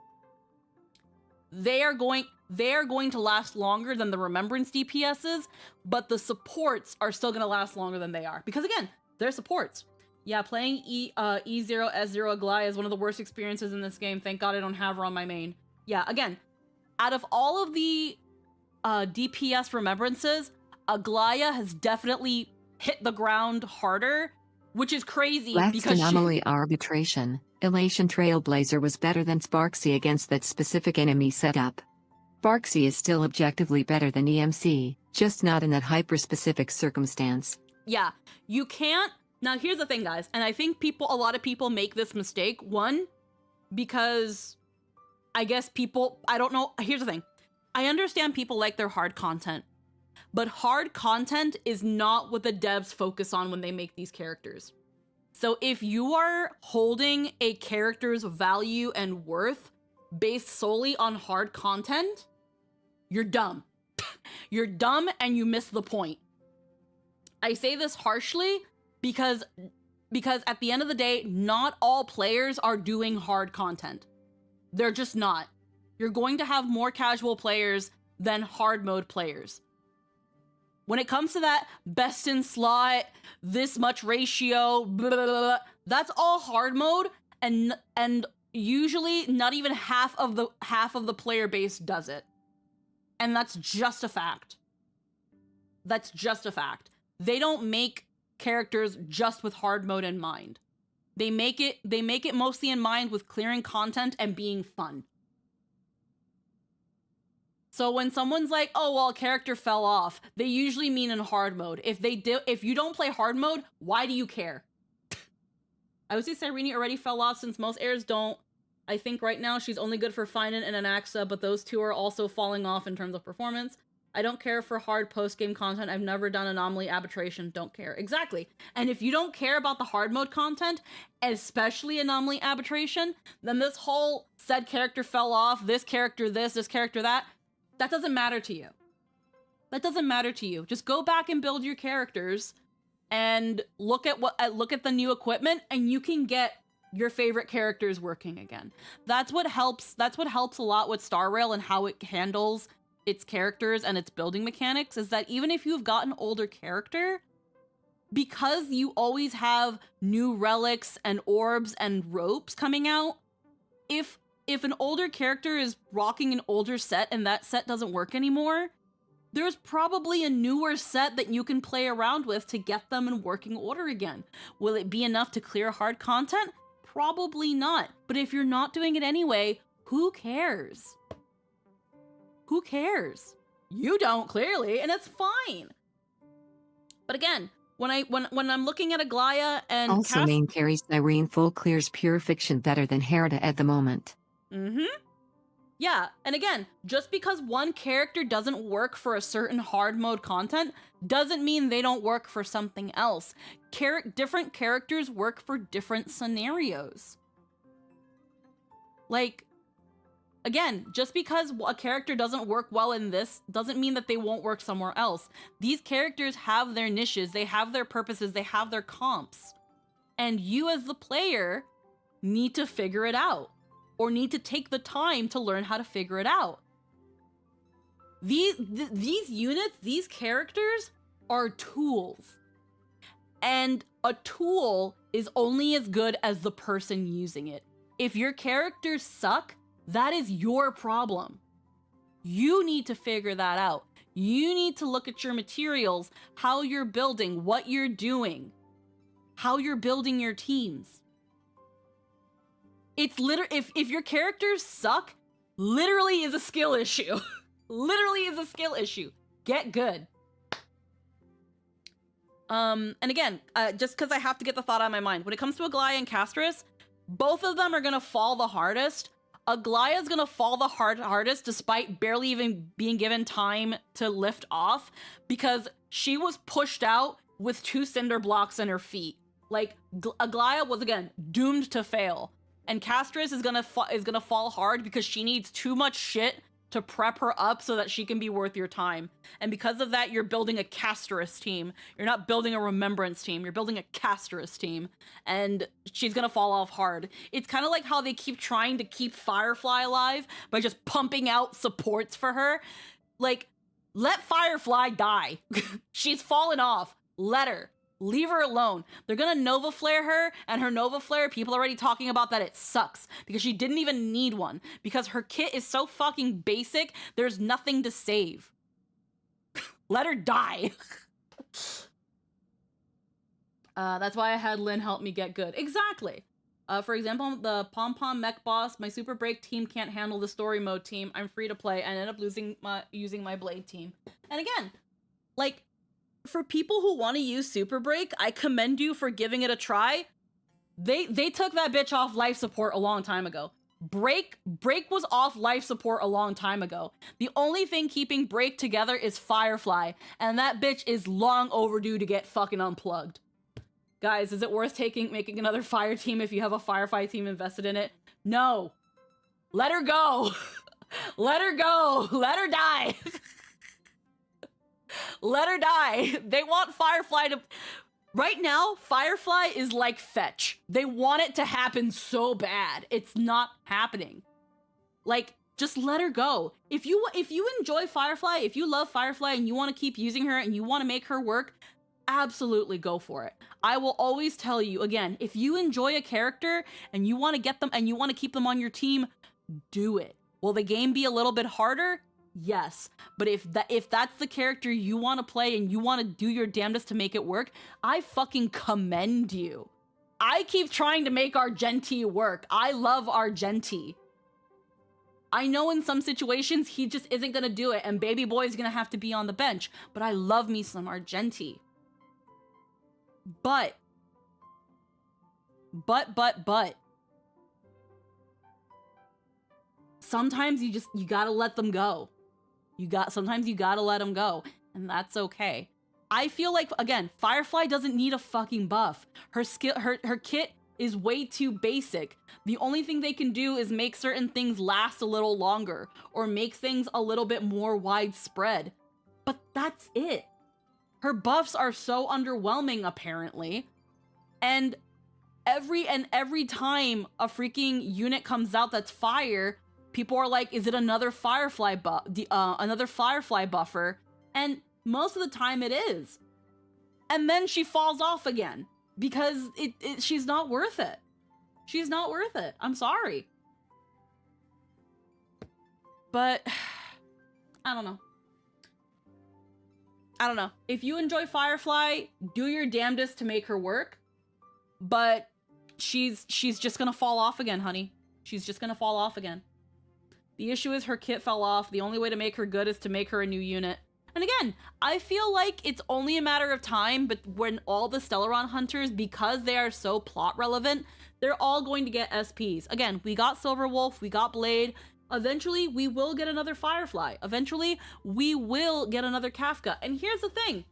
they are going to last longer than the remembrance DPSs, but the supports are still going to last longer than they are. Because again, they're supports. Yeah, playing E0, S0 Aglaya is one of the worst experiences in this game. Thank God I don't have her on my main. Yeah, again, out of all of the DPS remembrances, Aglaya has definitely hit the ground harder, which is crazy. Last because anomaly arbitration, Elation Trailblazer was better than Sparksy against that specific enemy setup. Sparksy is still objectively better than EMC, just not in that hyper-specific circumstance. Yeah, you can't. Now, here's the thing, guys, and I think a lot of people make this mistake. One, because I guess I don't know. Here's the thing. I understand people like their hard content, but hard content is not what the devs focus on when they make these characters. So if you are holding a character's value and worth based solely on hard content, you're dumb. You're dumb and you miss the point. I say this harshly because at the end of the day, not all players are doing hard content. They're just not. You're going to have more casual players than hard mode players. When it comes to that best in slot, this much ratio, blah, blah, blah, blah, that's all hard mode, and usually not even half of the player base does it. And that's just a fact. That's just a fact. They don't make characters just with hard mode in mind. They make it mostly in mind with clearing content and being fun. So when someone's like, "Oh, well, a character fell off," they usually mean in hard mode. If you don't play hard mode, why do you care? I would say Cyrene already fell off since most heirs don't. I think right now she's only good for Finan and Anaxa, but those two are also falling off in terms of performance. I don't care for hard post-game content. I've never done Anomaly Arbitration. Don't care. Exactly. And if you don't care about the hard mode content, especially Anomaly Arbitration, then this whole said character fell off, this character this character that doesn't matter to you. That doesn't matter to you. Just go back and build your characters and look at the new equipment, and you can get your favorite characters working again. That's what helps a lot with Star Rail and how it handles its characters and its building mechanics, is that even if you've got an older character, because you always have new relics and orbs and ropes coming out, if an older character is rocking an older set and that set doesn't work anymore, there's probably a newer set that you can play around with to get them in working order again. Will it be enough to clear hard content? Probably not. But if you're not doing it anyway, who cares? Who cares? You don't, clearly, and it's fine. But again, when I'm looking at Aglaya and Also, main carries Irene full clears pure fiction better than Herida at the moment. Yeah, and again, just because one character doesn't work for a certain hard mode content doesn't mean they don't work for something else. Different characters work for different scenarios. Like, again, just because a character doesn't work well in this doesn't mean that they won't work somewhere else. These characters have their niches, they have their purposes, they have their comps. And you as the player need to figure it out, or need to take the time to learn how to figure it out. These units, these characters are tools. And a tool is only as good as the person using it. If your characters suck, that is your problem. You need to figure that out. You need to look at your materials, how you're building, what you're doing, how you're building your teams. It's if your characters suck, literally is a skill issue. Literally is a skill issue. Get good. And again, just because I have to get the thought out of my mind, when it comes to Aglaya and Castris, both of them are gonna fall the hardest. Aglaya's gonna fall the hardest despite barely even being given time to lift off, because she was pushed out with 2 cinder blocks in her feet. Like, Aglaya was, again, doomed to fail. And Castris is gonna fall hard because she needs too much shit to prep her up so that she can be worth your time. And because of that, you're building a Castris team. You're not building a Remembrance team. You're building a Castris team. And she's gonna fall off hard. It's kind of like how they keep trying to keep Firefly alive by just pumping out supports for her. Like, let Firefly die. She's fallen off. Let her. Leave her alone. They're gonna Nova Flare her, and her Nova Flare, people are already talking about that it sucks, because she didn't even need one. Because her kit is so fucking basic, there's nothing to save. Let her die. That's why I had Lynn help me get good. Exactly. For example, the Pom Pom Mech Boss, my Super Break team can't handle the story mode team. I'm free to play, and end up using my Blade team. And again, like, for people who want to use Super Break, I commend you for giving it a try. They took that bitch off life support a long time ago. Break was off life support a long time ago. The only thing keeping Break together is Firefly, and that bitch is long overdue to get fucking unplugged. Guys, is it worth making another fire team if you have a Firefly team invested in it? No. Let her go. Let her go. Let her die. Let her die. They want Firefly to... Right now, Firefly is like Fetch. They want it to happen so bad. It's not happening. Like, just let her go. If you enjoy Firefly, if you love Firefly and you want to keep using her and you want to make her work, absolutely go for it. I will always tell you, again, if you enjoy a character and you want to get them and you want to keep them on your team, do it. Will the game be a little bit harder? Yes, but if that's the character you want to play and you want to do your damnedest to make it work, I fucking commend you. I keep trying to make Argenti work. I love Argenti. I know in some situations he just isn't gonna do it and Baby Boy's gonna have to be on the bench, but I love me some Argenti. But. Sometimes you gotta let them go. Sometimes you gotta let them go, and that's okay. I feel like, again, Firefly doesn't need a fucking buff. Her kit is way too basic. The only thing they can do is make certain things last a little longer, or make things a little bit more widespread. But that's it. Her buffs are so underwhelming, apparently. And every time a freaking unit comes out that's fire, people are like, is it another Firefly buffer? And most of the time it is. And then she falls off again because she's not worth it. She's not worth it. I'm sorry. But I don't know. If you enjoy Firefly, do your damnedest to make her work. But she's just gonna fall off again, honey. She's just gonna fall off again. The issue is her kit fell off. The only way to make her good is to make her a new unit. And again, I feel like it's only a matter of time, but when all the Stellaron hunters, because they are so plot relevant, they're all going to get SPs. Again, we got Silverwolf, we got Blade. Eventually, we will get another Firefly. Eventually, we will get another Kafka. And here's the thing.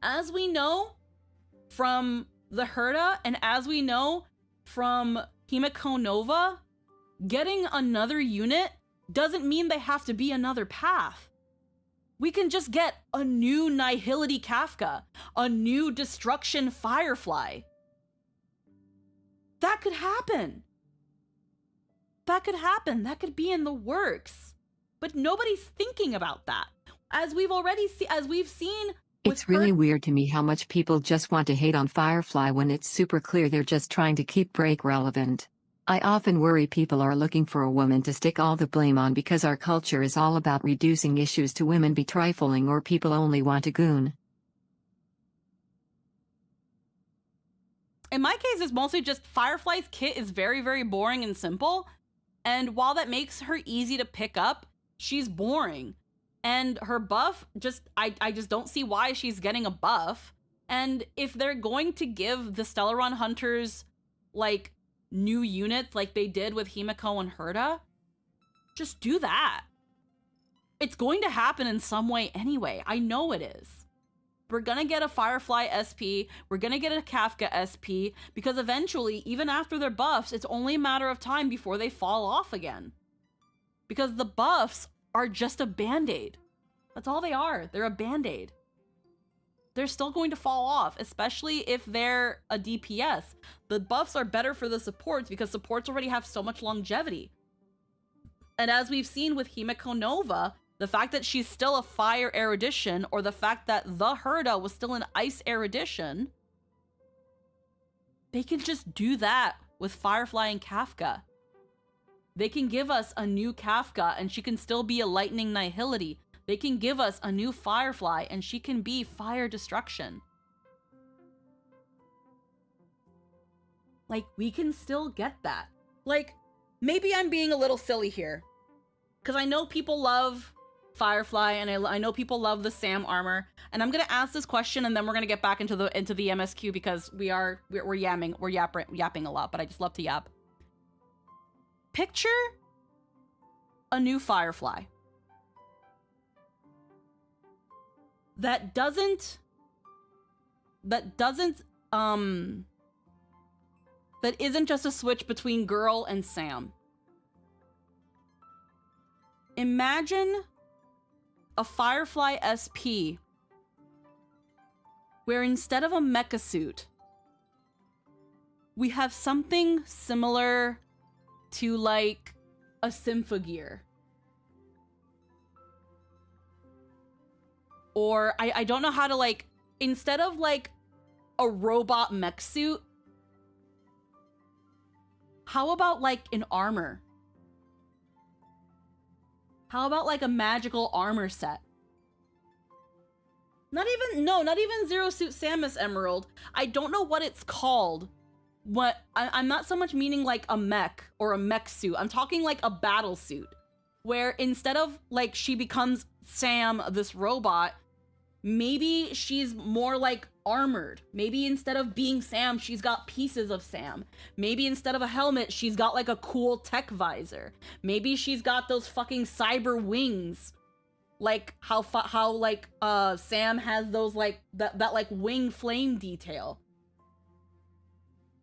As we know from the Herda, and as we know from Himiko Nova, getting another unit doesn't mean they have to be another path. We can just get a new Nihility Kafka, a new Destruction Firefly. That could happen. That could happen. That could be in the works. But nobody's thinking about that. As we've seen It's really weird to me how much people just want to hate on Firefly when it's super clear they're just trying to keep Break relevant. I often worry people are looking for a woman to stick all the blame on because our culture is all about reducing issues to women be trifling or people only want a goon. In my case, it's mostly just Firefly's kit is very, very boring and simple. And while that makes her easy to pick up, she's boring. And her buff, I just don't see why she's getting a buff. And if they're going to give the Stellaron Hunters, like, new units like they did with Himiko and Herda, just do that. It's going to happen in some way anyway. I know it is. We're gonna get a Firefly SP, we're gonna get a Kafka SP, because eventually, even after their buffs, it's only a matter of time before they fall off again. Because the buffs are just a band-aid. That's all they are. They're a band-aid. They're still going to fall off, especially if they're a DPS. The buffs are better for the supports because supports already have so much longevity. And as we've seen with Himiko Nova, the fact that she's still a Fire Erudition, or the fact that the Herda was still an Ice Erudition, they can just do that with Firefly and Kafka. They can give us a new Kafka and she can still be a Lightning Nihility. They can give us a new Firefly and she can be Fire Destruction. Like, we can still get that. Like, maybe I'm being a little silly here, because I know people love Firefly and I know people love the Sam armor, and I'm gonna ask this question and then we're gonna get back into the MSQ because we're yapping a lot, but I just love to yap. Picture a new Firefly that isn't just a switch between girl and Sam. Imagine a Firefly SP where instead of a mecha suit, we have something similar to like a Symphogear. Or I don't know how to, like, instead of like a robot mech suit, how about like an armor? How about like a magical armor set? Not even Zero Suit Samus Emerald. I don't know what it's called. I'm not so much meaning like a mech or a mech suit. I'm talking like a battle suit, where instead of like she becomes Sam, this robot, maybe she's more like armored. Maybe instead of being Sam, she's got pieces of Sam. Maybe instead of a helmet, she's got like a cool tech visor. Maybe she's got those fucking cyber wings. Like how Sam has those like that like wing flame detail.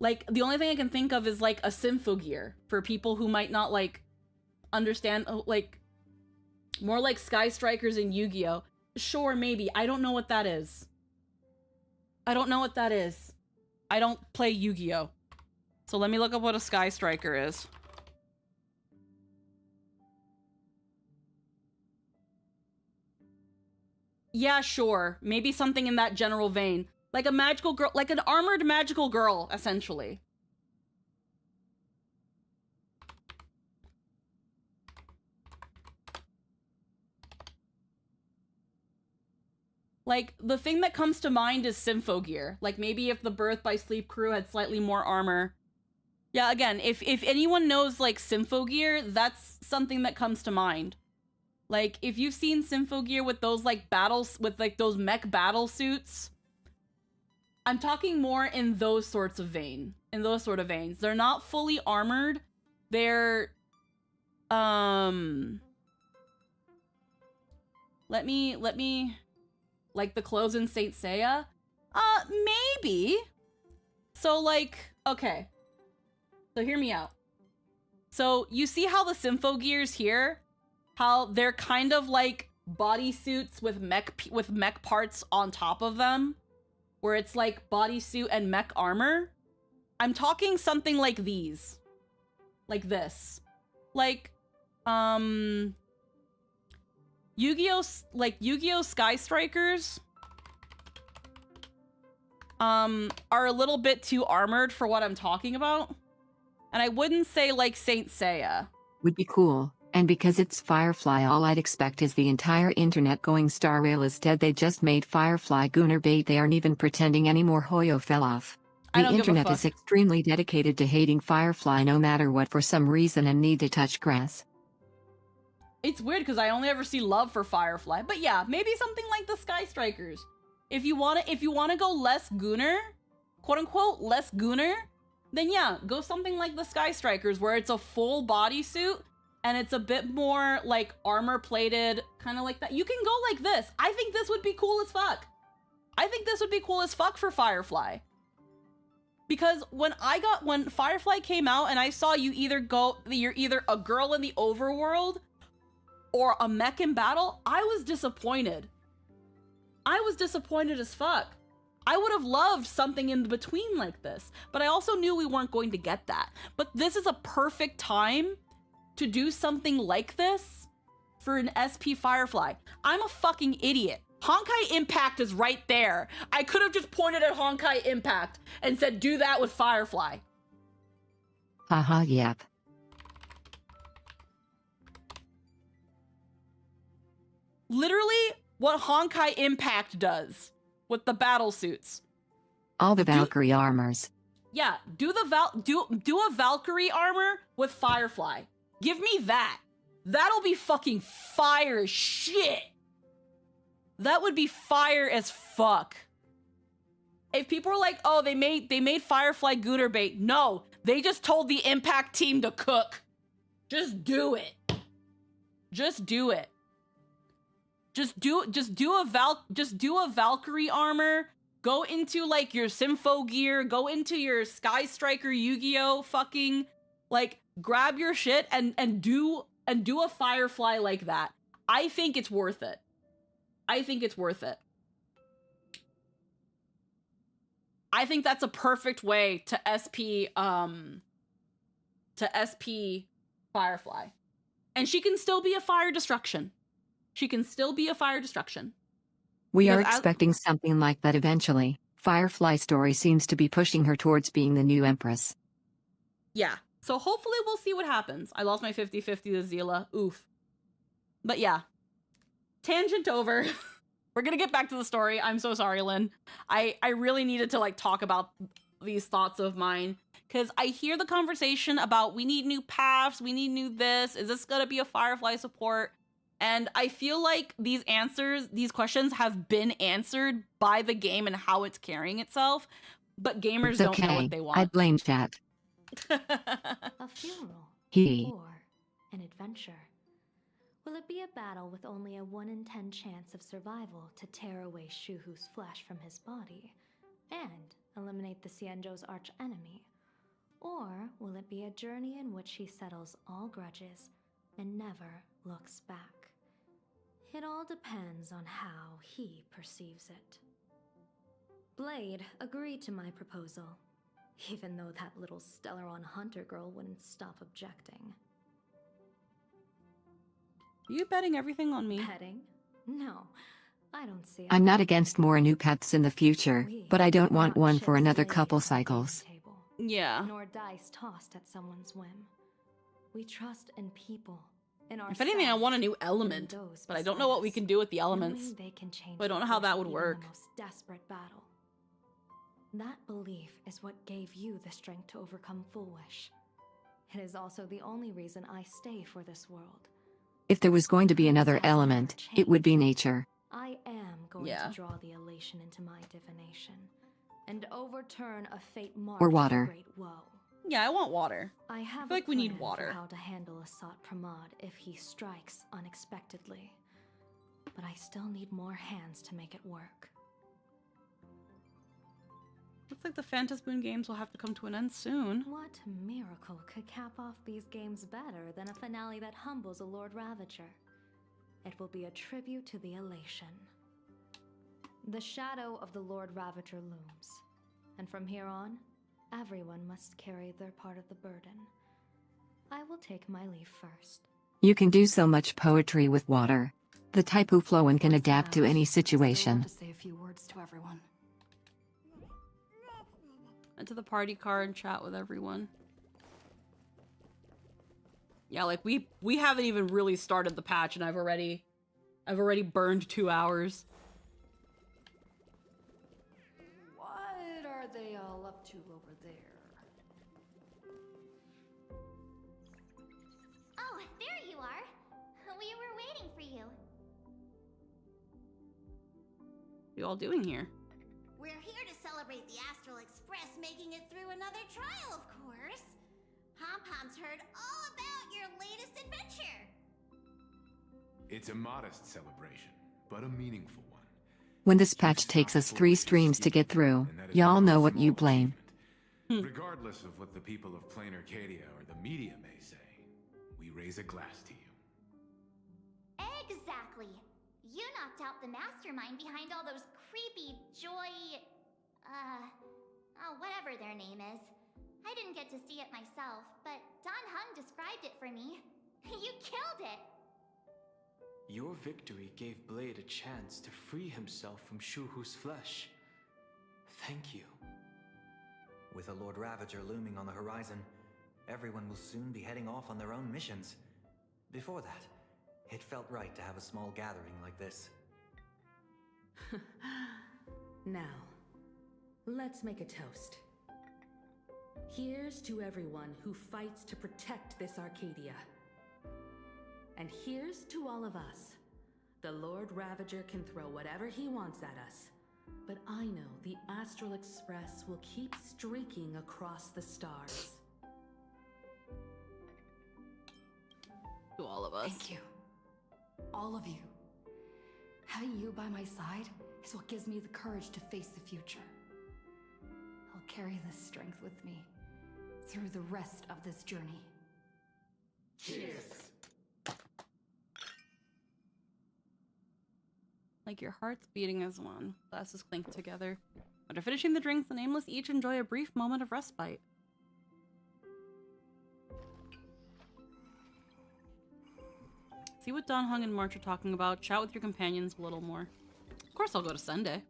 Like the only thing I can think of is like a Symphogear for people who might not like understand, like more like Sky Strikers in Yu-Gi-Oh. Sure, maybe. I don't know what that is. I don't know what that is. I don't play Yu-Gi-Oh. So let me look up what a Sky Striker is. Yeah, sure. Maybe something in that general vein. Like a magical girl, like an armored magical girl, essentially. Like, the thing that comes to mind is Symphogear. Like, maybe if the Birth by Sleep crew had slightly more armor. Yeah, again, if anyone knows, like, Symphogear, that's something that comes to mind. Like, if you've seen Symphogear with those, like, battles, with, like, those mech battle suits, I'm talking more in those sorts of vein. In those sort of veins. They're not fully armored. They're, Let me, like the clothes in Saint Seiya? Maybe. So, like, okay. So, hear me out. So, you see how the Symphogears here, how they're kind of like bodysuits with mech parts on top of them, where it's like bodysuit and mech armor? I'm talking something like these. Like this. Like, Yu-Gi-Oh! Sky Strikers are a little bit too armored for what I'm talking about. And I wouldn't say like Saint Seiya. Would be cool, and because it's Firefly, all I'd expect is the entire internet going Star Rail. Instead, they just made Firefly Gunner bait. They aren't even pretending anymore. Hoyo fell off. The internet is extremely dedicated to hating Firefly no matter what for some reason and need to touch grass. It's weird because I only ever see love for Firefly. But yeah, maybe something like the Sky Strikers. If you wanna go less Gunner, quote unquote, less Gunner, then yeah, go something like the Sky Strikers where it's a full bodysuit and it's a bit more like armor plated, kind of like that. You can go like this. I think this would be cool as fuck. I think this would be cool as fuck for Firefly. Because when Firefly came out and I saw you're either a girl in the overworld or a mech in battle, I was disappointed. I was disappointed as fuck. I would have loved something in between like this, but I also knew we weren't going to get that. But this is a perfect time to do something like this for an SP Firefly. I'm a fucking idiot. Honkai Impact is right there. I could have just pointed at Honkai Impact and said, do that with Firefly. Haha, yep. Literally what Honkai Impact does with the battle suits. All the Valkyrie armors. Yeah, do a Valkyrie armor with Firefly. Give me that. That'll be fucking fire as shit. That would be fire as fuck. If people are like, oh, they made Firefly Gunner bait. No, they just told the Impact team to cook. Just do it. Just do it. Just do a Valkyrie armor. Go into like your Symphogear. Go into your Sky Striker Yu-Gi-Oh! Fucking like grab your shit and do a Firefly like that. I think it's worth it. I think it's worth it. I think that's a perfect way to SP Firefly. And she can still be a fire destruction. She can still be a fire destruction. We are expecting something like that eventually. Firefly story seems to be pushing her towards being the new Empress. Yeah. So hopefully we'll see what happens. I lost my 50-50 to Zila. Oof. But yeah. Tangent over. We're gonna get back to the story. I'm so sorry, Lynn. I really needed to like talk about these thoughts of mine. Because I hear the conversation about we need new paths, we need new this. Is this gonna be a Firefly support? And I feel like these questions have been answered by the game and how it's carrying itself. But gamers don't know what they want. I blame chat. A funeral or an adventure. Will it be a battle with only a 1 in 10 chance of survival to tear away Shuhu's flesh from his body and eliminate the Xianzhou's arch enemy? Or will it be a journey in which he settles all grudges and never looks back? It all depends on how he perceives it. Blade agreed to my proposal, even though that little Stellaron hunter girl wouldn't stop objecting. Are you betting everything on me? Betting? No, I don't see it. I'm not against more new pets in the future, but I don't want one for another couple cycles. Yeah. Nor dice tossed at someone's whim. We trust in people. If anything, I want a new element, but I don't know what we can do with the elements. I don't know how that would work. The most desperate battle. That belief is what gave you the strength to overcome Full Wish. It is also the only reason I stay for this world. If there was going to be another That has never element, it would be nature. I am going Yeah. to draw the elation into my divination and overturn a fate marked Or for water. great woe. Yeah, I want water. I have feel a like we need plan water. for how to handle Asat Pramod if he strikes unexpectedly. But I still need more hands to make it work. Looks like the Phantasmoon games will have to come to an end soon. What miracle could cap off these games better than a finale that humbles a Lord Ravager? It will be a tribute to the elation. The shadow of the Lord Ravager looms, and from here on, everyone must carry their part of the burden. I will take my leave first. You can do so much poetry with water. The type who flow and can Before it's adapt to out, any I still situation. want to say a few words to everyone. Into the party car and chat with everyone. Yeah, like we haven't even really started the patch and I've already burned 2 hours. What are they all up to over there? Oh, there you are. We were waiting for you. What are you all doing here? We're here to celebrate the Astral Express making it through another trial, of course. Pom-Pom's heard all about your latest adventure. It's a modest celebration, but a meaningful one. When this patch takes us 3 streams to get through, y'all know what you blame. Regardless of what the people of Plain Arcadia or the media may say, we raise a glass to you. Exactly. You knocked out the mastermind behind all those creepy whatever their name is. I didn't get to see it myself, but Don Hung described it for me. You killed it! Your victory gave Blade a chance to free himself from Shuhu's flesh. Thank you. With a Lord Ravager looming on the horizon, everyone will soon be heading off on their own missions. Before that, it felt right to have a small gathering like this. Now, let's make a toast. Here's to everyone who fights to protect this Arcadia. And here's to all of us. The Lord Ravager can throw whatever he wants at us. But I know the Astral Express will keep streaking across the stars. To all of us. Thank you. All of you. Having you by my side is what gives me the courage to face the future. I'll carry this strength with me through the rest of this journey. Cheers! Like your hearts beating as one. Glasses clink together. After finishing the drinks, the nameless each enjoy a brief moment of respite. See what Don Hung and March are talking about. Chat with your companions a little more. Of course I'll go to Sunday.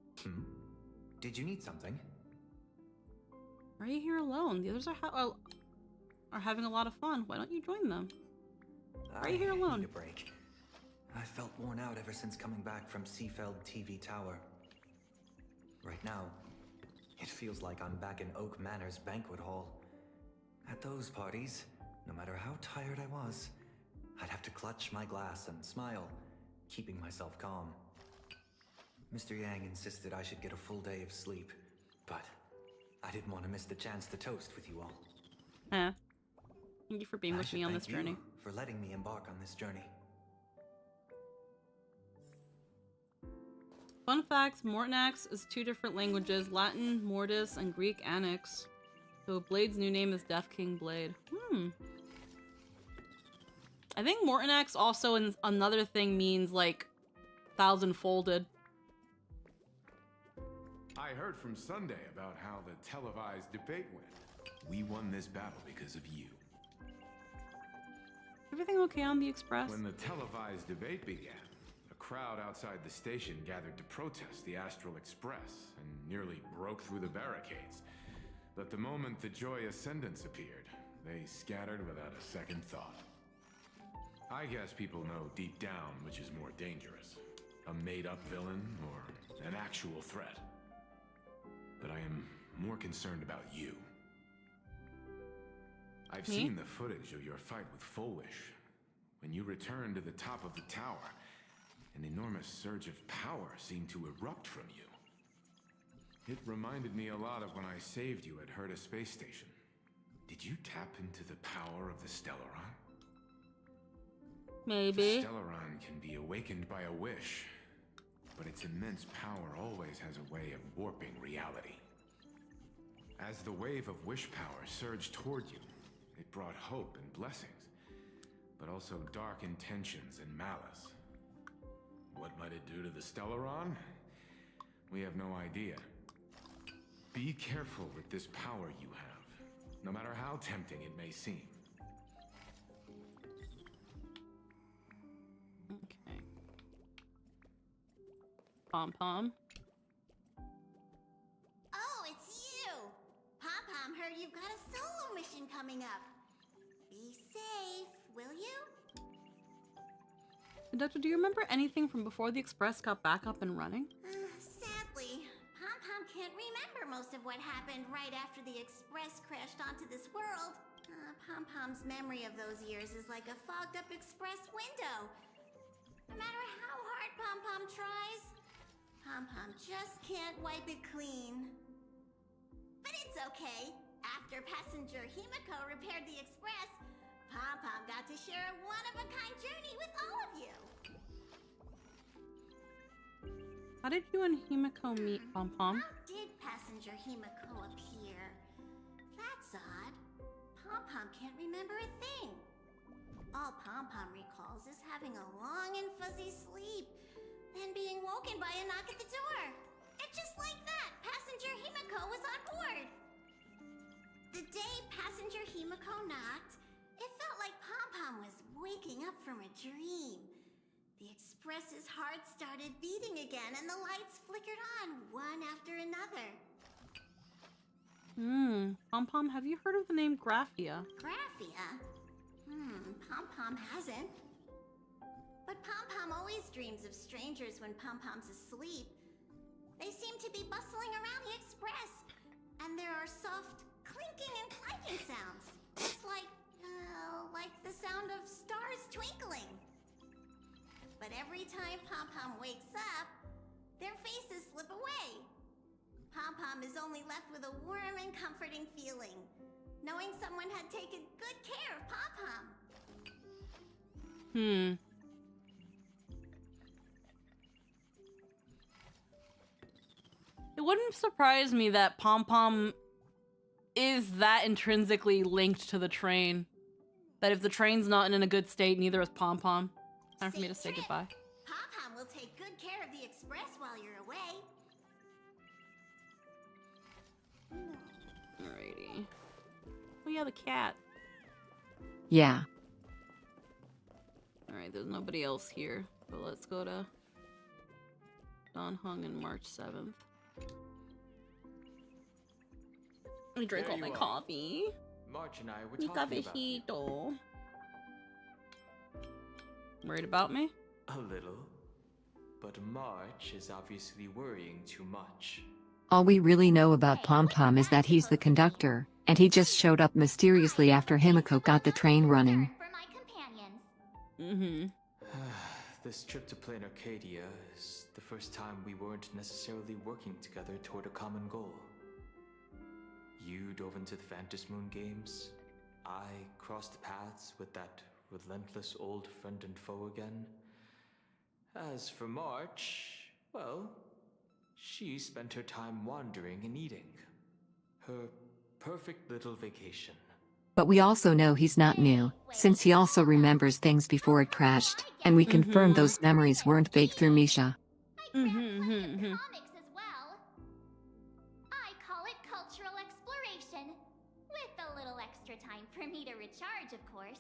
Did you need something? Why are you here alone? The others are having a lot of fun. Why don't you join them? Why are you here alone? I need a break. I felt worn out ever since coming back from Seafeld TV Tower. Right now, it feels like I'm back in Oak Manor's banquet hall. At those parties, no matter how tired I was, I'd have to clutch my glass and smile, keeping myself calm. Mr. Yang insisted I should get a full day of sleep, but I didn't want to miss the chance to toast with you all. Thank you for being with me on this journey. For letting me embark on this journey. Fun facts, Mortnax is 2 different languages, Latin, Mortis, and Greek Annex. So Blade's new name is Death King Blade. I think Mortnax also in another thing means like thousand-folded. I heard from Sunday about how the televised debate went. We won this battle because of you. Everything okay on the Express? When the televised debate began, a crowd outside the station gathered to protest the Astral Express and nearly broke through the barricades. But the moment the Joy Ascendants appeared, they scattered without a second thought. I guess people know deep down which is more dangerous, a made-up villain or an actual threat. But I am more concerned about you. I've seen the footage of your fight with Fulwish. When you returned to the top of the tower, an enormous surge of power seemed to erupt from you. It reminded me a lot of when I saved you at Herta Space Station. Did you tap into the power of the Stellaron? Maybe. The Stellaron can be awakened by a wish, but its immense power always has a way of warping reality. As the wave of wish power surged toward you, it brought hope and blessings, but also dark intentions and malice. What might it do to the Stellaron? We have no idea. Be careful with this power you have, no matter how tempting it may seem. Okay. Pom-Pom. Oh, it's you! Pom-Pom heard you've got a solo mission coming up. Be safe, will you? Conductor, do you remember anything from before the Express got back up and running? Sadly, Pom-Pom can't remember most of what happened right after the Express crashed onto this world. Pom-Pom's memory of those years is like a fogged-up Express window. No matter how hard Pom-Pom tries, Pom-Pom just can't wipe it clean. But it's okay. After passenger Himiko repaired the Express, Pom-Pom got to share a one-of-a-kind journey with all of you. How did you and Himiko meet, Pom-Pom? How did passenger Himiko appear? That's odd. Pom-Pom can't remember a thing. All Pom-Pom recalls is having a long and fuzzy sleep, then being woken by a knock at the door. And just like that, passenger Himiko was on board. The day passenger Himiko knocked, it felt like Pom-Pom was waking up from a dream. The Express's heart started beating again and the lights flickered on one after another. Pom-Pom, have you heard of the name Graphia? Graphia? Pom-Pom hasn't. But Pom-Pom always dreams of strangers when Pom-Pom's asleep. They seem to be bustling around the Express, and there are soft clinking and clanking sounds. It's like the sound of stars twinkling. But every time Pom-Pom wakes up, their faces slip away. Pom-Pom is only left with a warm and comforting feeling, knowing someone had taken good care of Pom-Pom. It wouldn't surprise me that Pom-Pom is that intrinsically linked to the train. That if the train's not in a good state, neither is Pom-Pom. Time for me to say goodbye. Pom-Pom will take good care of the Express while you're away. Alrighty. Oh yeah, the cat. Yeah. Alright, there's nobody else here. So let's go to Don Hung on March 7th. I drank all my coffee. March and I were talking about you. Worried about me? A little. But March is obviously worrying too much. All we really know about Pom-Pom is that he's the conductor, and he just showed up mysteriously after Himiko got the train running. For my companions. This trip to Plain Arcadia is the first time we weren't necessarily working together toward a common goal. You dove into the Phantom Moon games. I crossed paths with that relentless old friend and foe again. As for March, well, she spent her time wandering and eating. Her perfect little vacation. But we also know he's not new, since he also remembers things before it crashed, and we confirmed those memories weren't fake through Misha. Comics as well. I call it cultural exploration. With a little extra time for me to recharge, of course.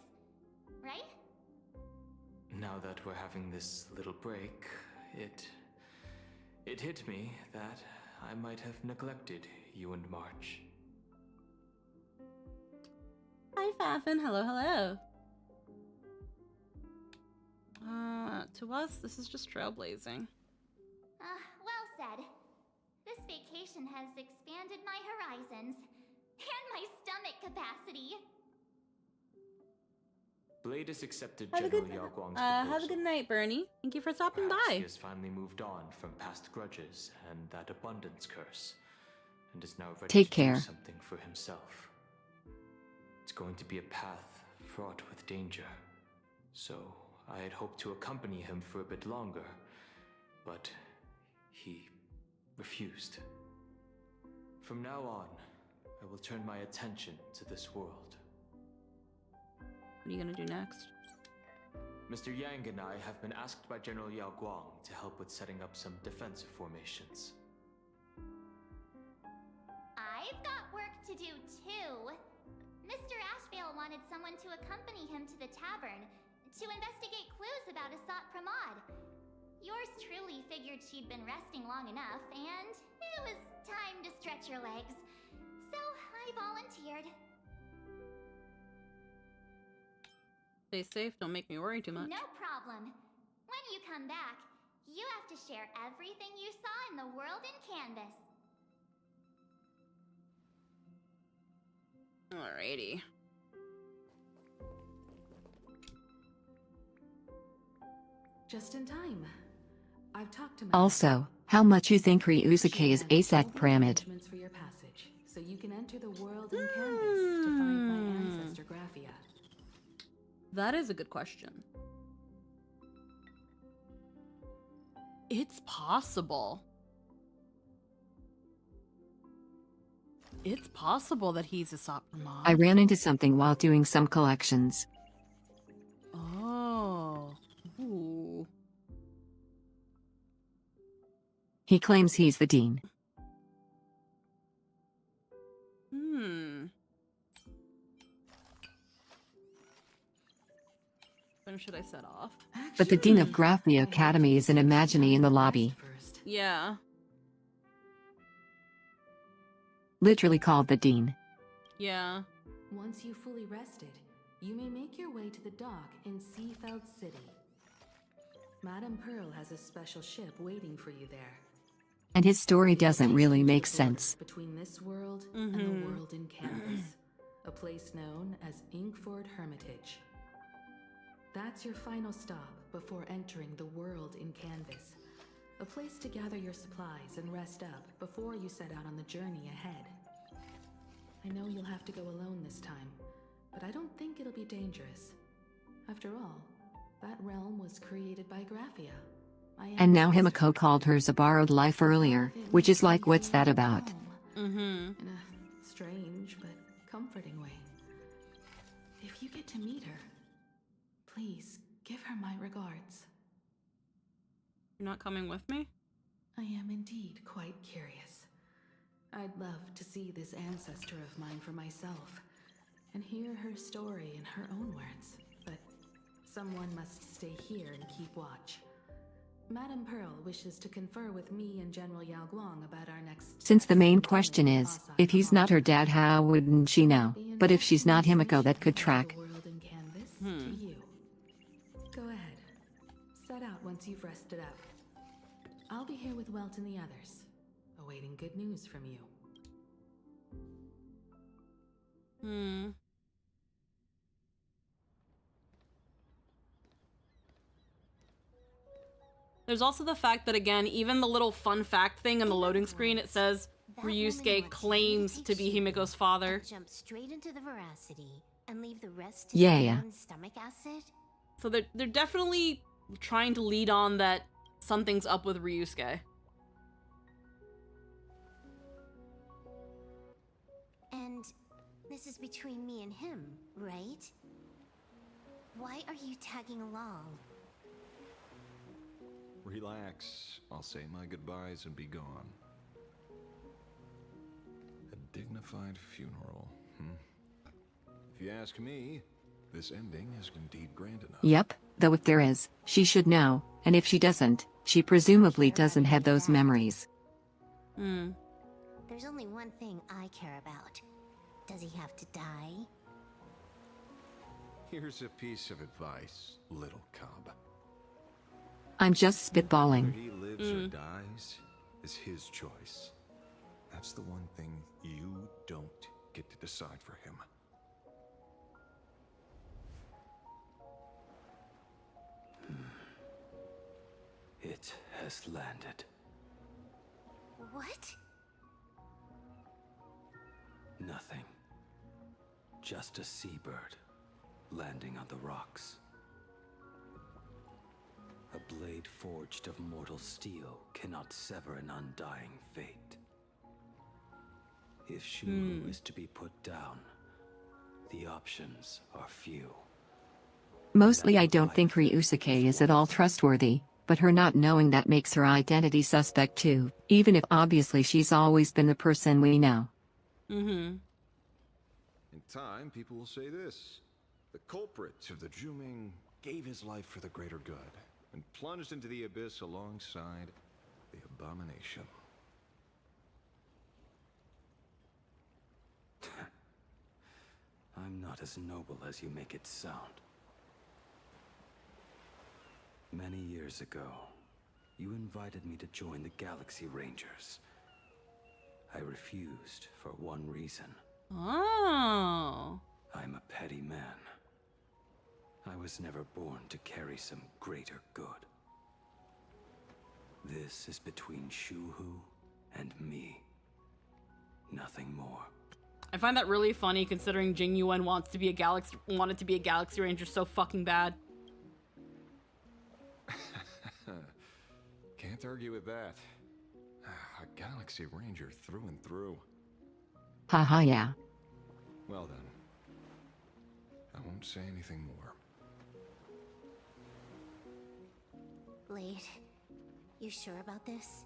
Right? Now that we're having this little break, it hit me that I might have neglected you and March. Hi, Faffin. Hello, hello. To us, this is just trailblazing. Well said. This vacation has expanded my horizons and my stomach capacity. Blade has accepted Have a General good, Yao Guang's have a good night, Bernie. Thank you for stopping Perhaps by. he has finally moved on from past grudges and that abundance curse, and is now ready Take to do care. something for himself. It's going to be a path fraught with danger, so I had hoped to accompany him for a bit longer, but he refused. From now on, I will turn my attention to this world. What are you gonna do next? Mr. Yang and I have been asked by General Yao Guang to help with setting up some defensive formations. I've got work to do too. Mr. Ashvale wanted someone to accompany him to the tavern to investigate clues about Asat Pramod. Yours truly figured she'd been resting long enough, and it was time to stretch her legs. So I volunteered. Stay safe, don't make me worry too much. No problem. When you come back, you have to share everything you saw in the world in Canvas. Alrighty. Just in time. I've talked to Also, how much you think Ryusuke is ASAC Pyramid? arrangements for your passage, so you can enter the world in Canvas to find my ancestor Graphia. That is a good question. It's possible. It's possible that he's a Sopramod. I ran into something while doing some collections. Oh. Ooh. He claims he's the dean. When should I set off? But the dean of Graphia Academy is an Imagine in the lobby. Yeah. Literally called the dean. Yeah. Once you've fully rested, you may make your way to the dock in Seafeld City. Madame Pearl has a special ship waiting for you there. And his story doesn't really make sense. Between this world and the world in Canvas, a place known as Inkford Hermitage. That's your final stop before entering the world in Canvas. A place to gather your supplies and rest up before you set out on the journey ahead. I know you'll have to go alone this time, but I don't think it'll be dangerous. After all, that realm was created by Graphia. And now Himiko called hers a borrowed life earlier, which is like, what's that about? In a strange but comforting way. If you get to meet her, please give her my regards. You're not coming with me? I am indeed quite curious. I'd love to see this ancestor of mine for myself, and hear her story in her own words, but someone must stay here and keep watch. Madame Pearl wishes to confer with me and General Yao Guang about our next... Since the main question is, if he's not her dad, how wouldn't she know? But if she's not Himiko, that could track. To you. Go ahead. Set out once you've rested up. I'll be here with Welt and the others, awaiting good news from you. There's also the fact that, again, even the little fun fact thing on the loading screen, it says Ryusuke claims to be Himiko's father. Jump straight into the veracity and leave the rest to Yeah. stomach acid. So they're definitely trying to lead on that something's up with Ryusuke. And this is between me and him, right? Why are you tagging along? Relax. I'll say my goodbyes and be gone. A dignified funeral, If you ask me, this ending is indeed grand enough. Yep, though if there is, she should know, and if she doesn't, she presumably doesn't have those memories. There's only one thing I care about. Does he have to die? Here's a piece of advice, little cub. I'm just spitballing. Whether he lives or dies is his choice. That's the one thing you don't get to decide for him. It has landed. What? Nothing. Just a seabird landing on the rocks. A blade forged of mortal steel cannot sever an undying fate. If Shuhu is to be put down, the options are few. Mostly I don't think Ryusuke is at all trustworthy, but her not knowing that makes her identity suspect too, even if obviously she's always been the person we know. Mm-hmm. In time, people will say this. The culprit of the Juming gave his life for the greater good, and plunged into the abyss alongside the abomination. I'm not as noble as you make it sound. Many years ago, you invited me to join the Galaxy Rangers. I refused for one reason. Oh. I'm a petty man. I was never born to carry some greater good. This is between Shuhu and me. Nothing more. I find that really funny considering Jing Yuan wanted to be a Galaxy Ranger so fucking bad. Can't argue with that. A Galaxy Ranger through and through. Haha, yeah. Well then. I won't say anything more. Blade, you sure about this?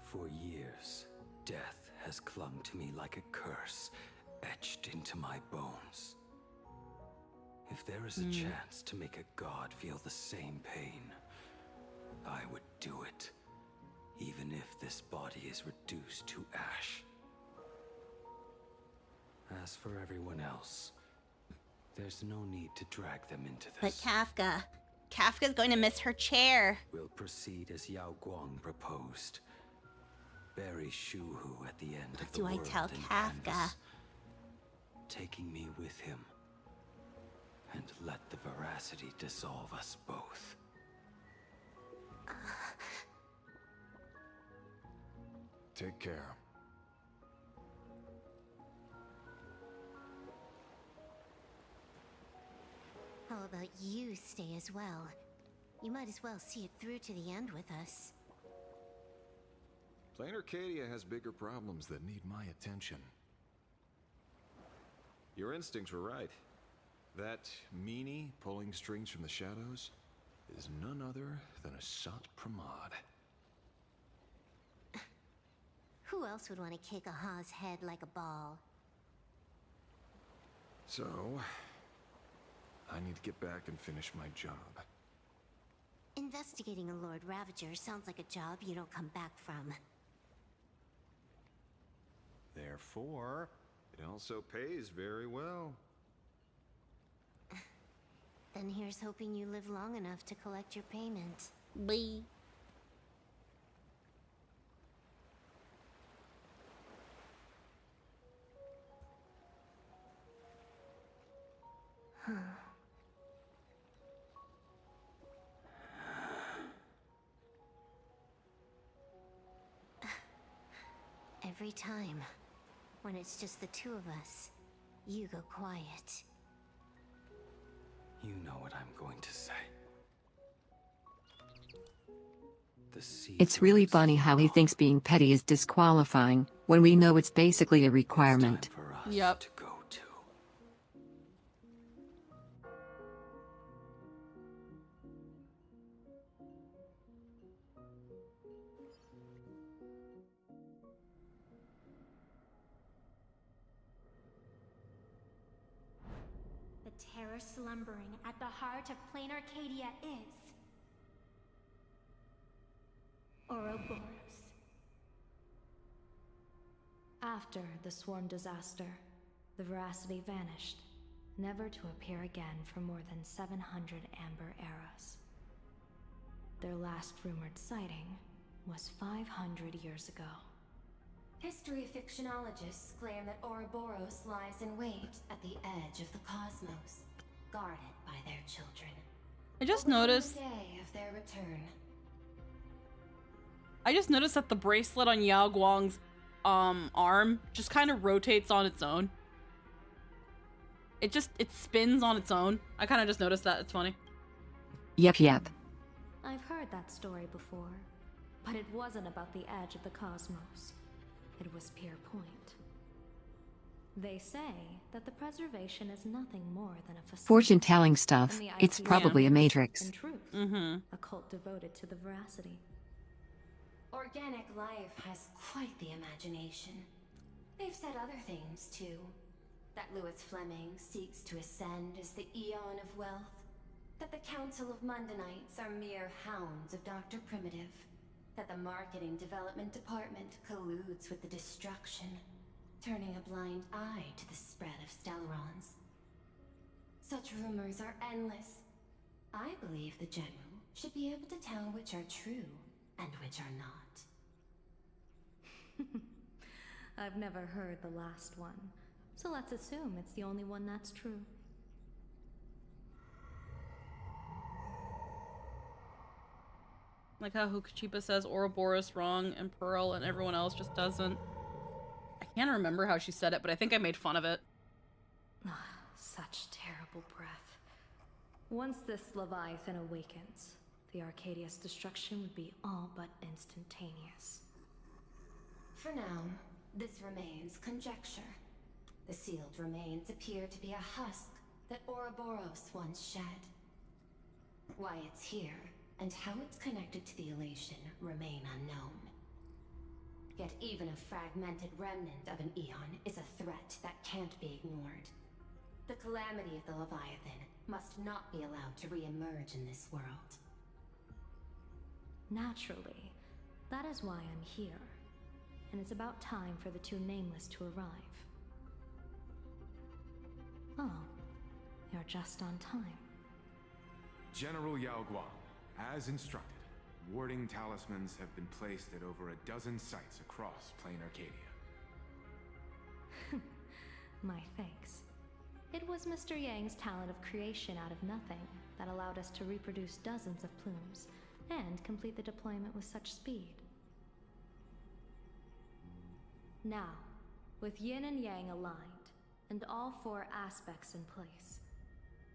For years, death has clung to me like a curse, etched into my bones. If there is a chance to make a god feel the same pain, I would do it, even if this body is reduced to ash. As for everyone else, there's no need to drag them into this. But Kafka's going to miss her chair. We'll proceed as Yao Guang proposed. Bury Shuhu at the end of the world. What do I tell in Kafka? canvas, taking me with him, and let the veracity dissolve us both. Take care. How about you stay as well? You might as well see it through to the end with us. Plain Arcadia has bigger problems that need my attention. Your instincts were right. That meanie pulling strings from the shadows is none other than a Sat Pramod. Who else would want to kick a Ha's head like a ball? So, I need to get back and finish my job. Investigating a Lord Ravager sounds like a job you don't come back from. Therefore, it also pays very well. Then here's hoping you live long enough to collect your payment. Bye. Every time, when it's just the two of us, you go quiet. You know what I'm going to say. It's really funny how he thinks being petty is disqualifying, when we know it's basically a requirement. Yep. The terror slumbering at the heart of Plain Arcadia is Ouroboros. After the swarm disaster, the veracity vanished, never to appear again for more than 700 Amber Eras. Their last rumored sighting was 500 years ago. History fictionologists claim that Ouroboros lies in wait at the edge of the cosmos, guarded by their children. I just noticed. Day of their return. I just noticed that the bracelet on Yao Guang's arm just kind of rotates on its own. It spins on its own. I kind of just noticed that. It's funny. Yep. I've heard that story before, but it wasn't about the edge of the cosmos. It was Pier Point. They say that the preservation is nothing more than a facade. Fortune-telling stuff. And the It's idea probably a of matrix. and truth, a cult devoted to the veracity. Organic life has quite the imagination. They've said other things, too. That Louis Fleming seeks to ascend as the Eon of Wealth. That the Council of Mundanites are mere hounds of Dr. Primitive. That the Marketing Development Department colludes with the destruction, turning a blind eye to the spread of Stellarons. Such rumors are endless. I believe the General should be able to tell which are true and which are not. I've never heard the last one, so let's assume it's the only one that's true. Like how Hukachipa says Ouroboros wrong and Pearl and everyone else just doesn't. I can't remember how she said it, but I think I made fun of it. Such terrible breath. Once this Leviathan awakens, the Arcadia's destruction would be all but instantaneous. For now, this remains conjecture. The sealed remains appear to be a husk that Ouroboros once shed. Why it's here, and how it's connected to the elation, remain unknown. Yet even a fragmented remnant of an Eon is a threat that can't be ignored. The calamity of the Leviathan must not be allowed to re-emerge in this world. Naturally, that is why I'm here. And it's about time for the two Nameless to arrive. Oh, you're just on time. General Yao Guang, as instructed, warding talismans have been placed at over a dozen sites across Plain Arcadia. My thanks. It was Mr. Yang's talent of creation out of nothing that allowed us to reproduce dozens of plumes and complete the deployment with such speed. Now, with Yin and Yang aligned, and all four aspects in place,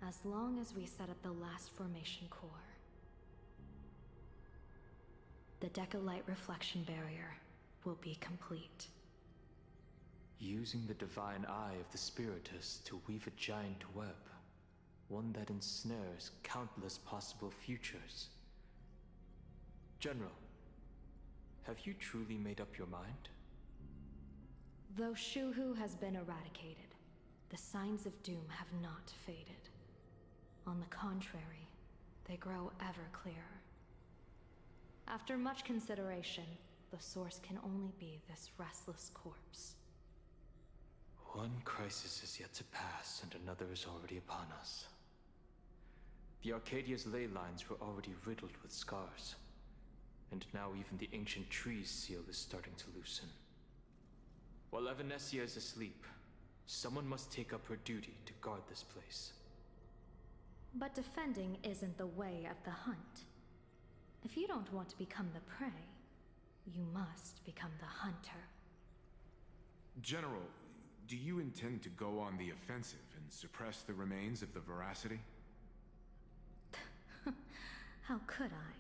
as long as we set up the last formation core, the Decalite reflection barrier will be complete. Using the divine eye of the Spiritus to weave a giant web, one that ensnares countless possible futures. General, have you truly made up your mind? Though Shuhu has been eradicated, the signs of doom have not faded. On the contrary, they grow ever clearer. After much consideration, the source can only be this restless corpse. One crisis is yet to pass, and another is already upon us. The Arcadia's ley lines were already riddled with scars, and now even the ancient tree's seal is starting to loosen. While Evanesia is asleep, someone must take up her duty to guard this place. But defending isn't the way of the hunt. If you don't want to become the prey, you must become the hunter. General, do you intend to go on the offensive and suppress the remains of the veracity? How could I?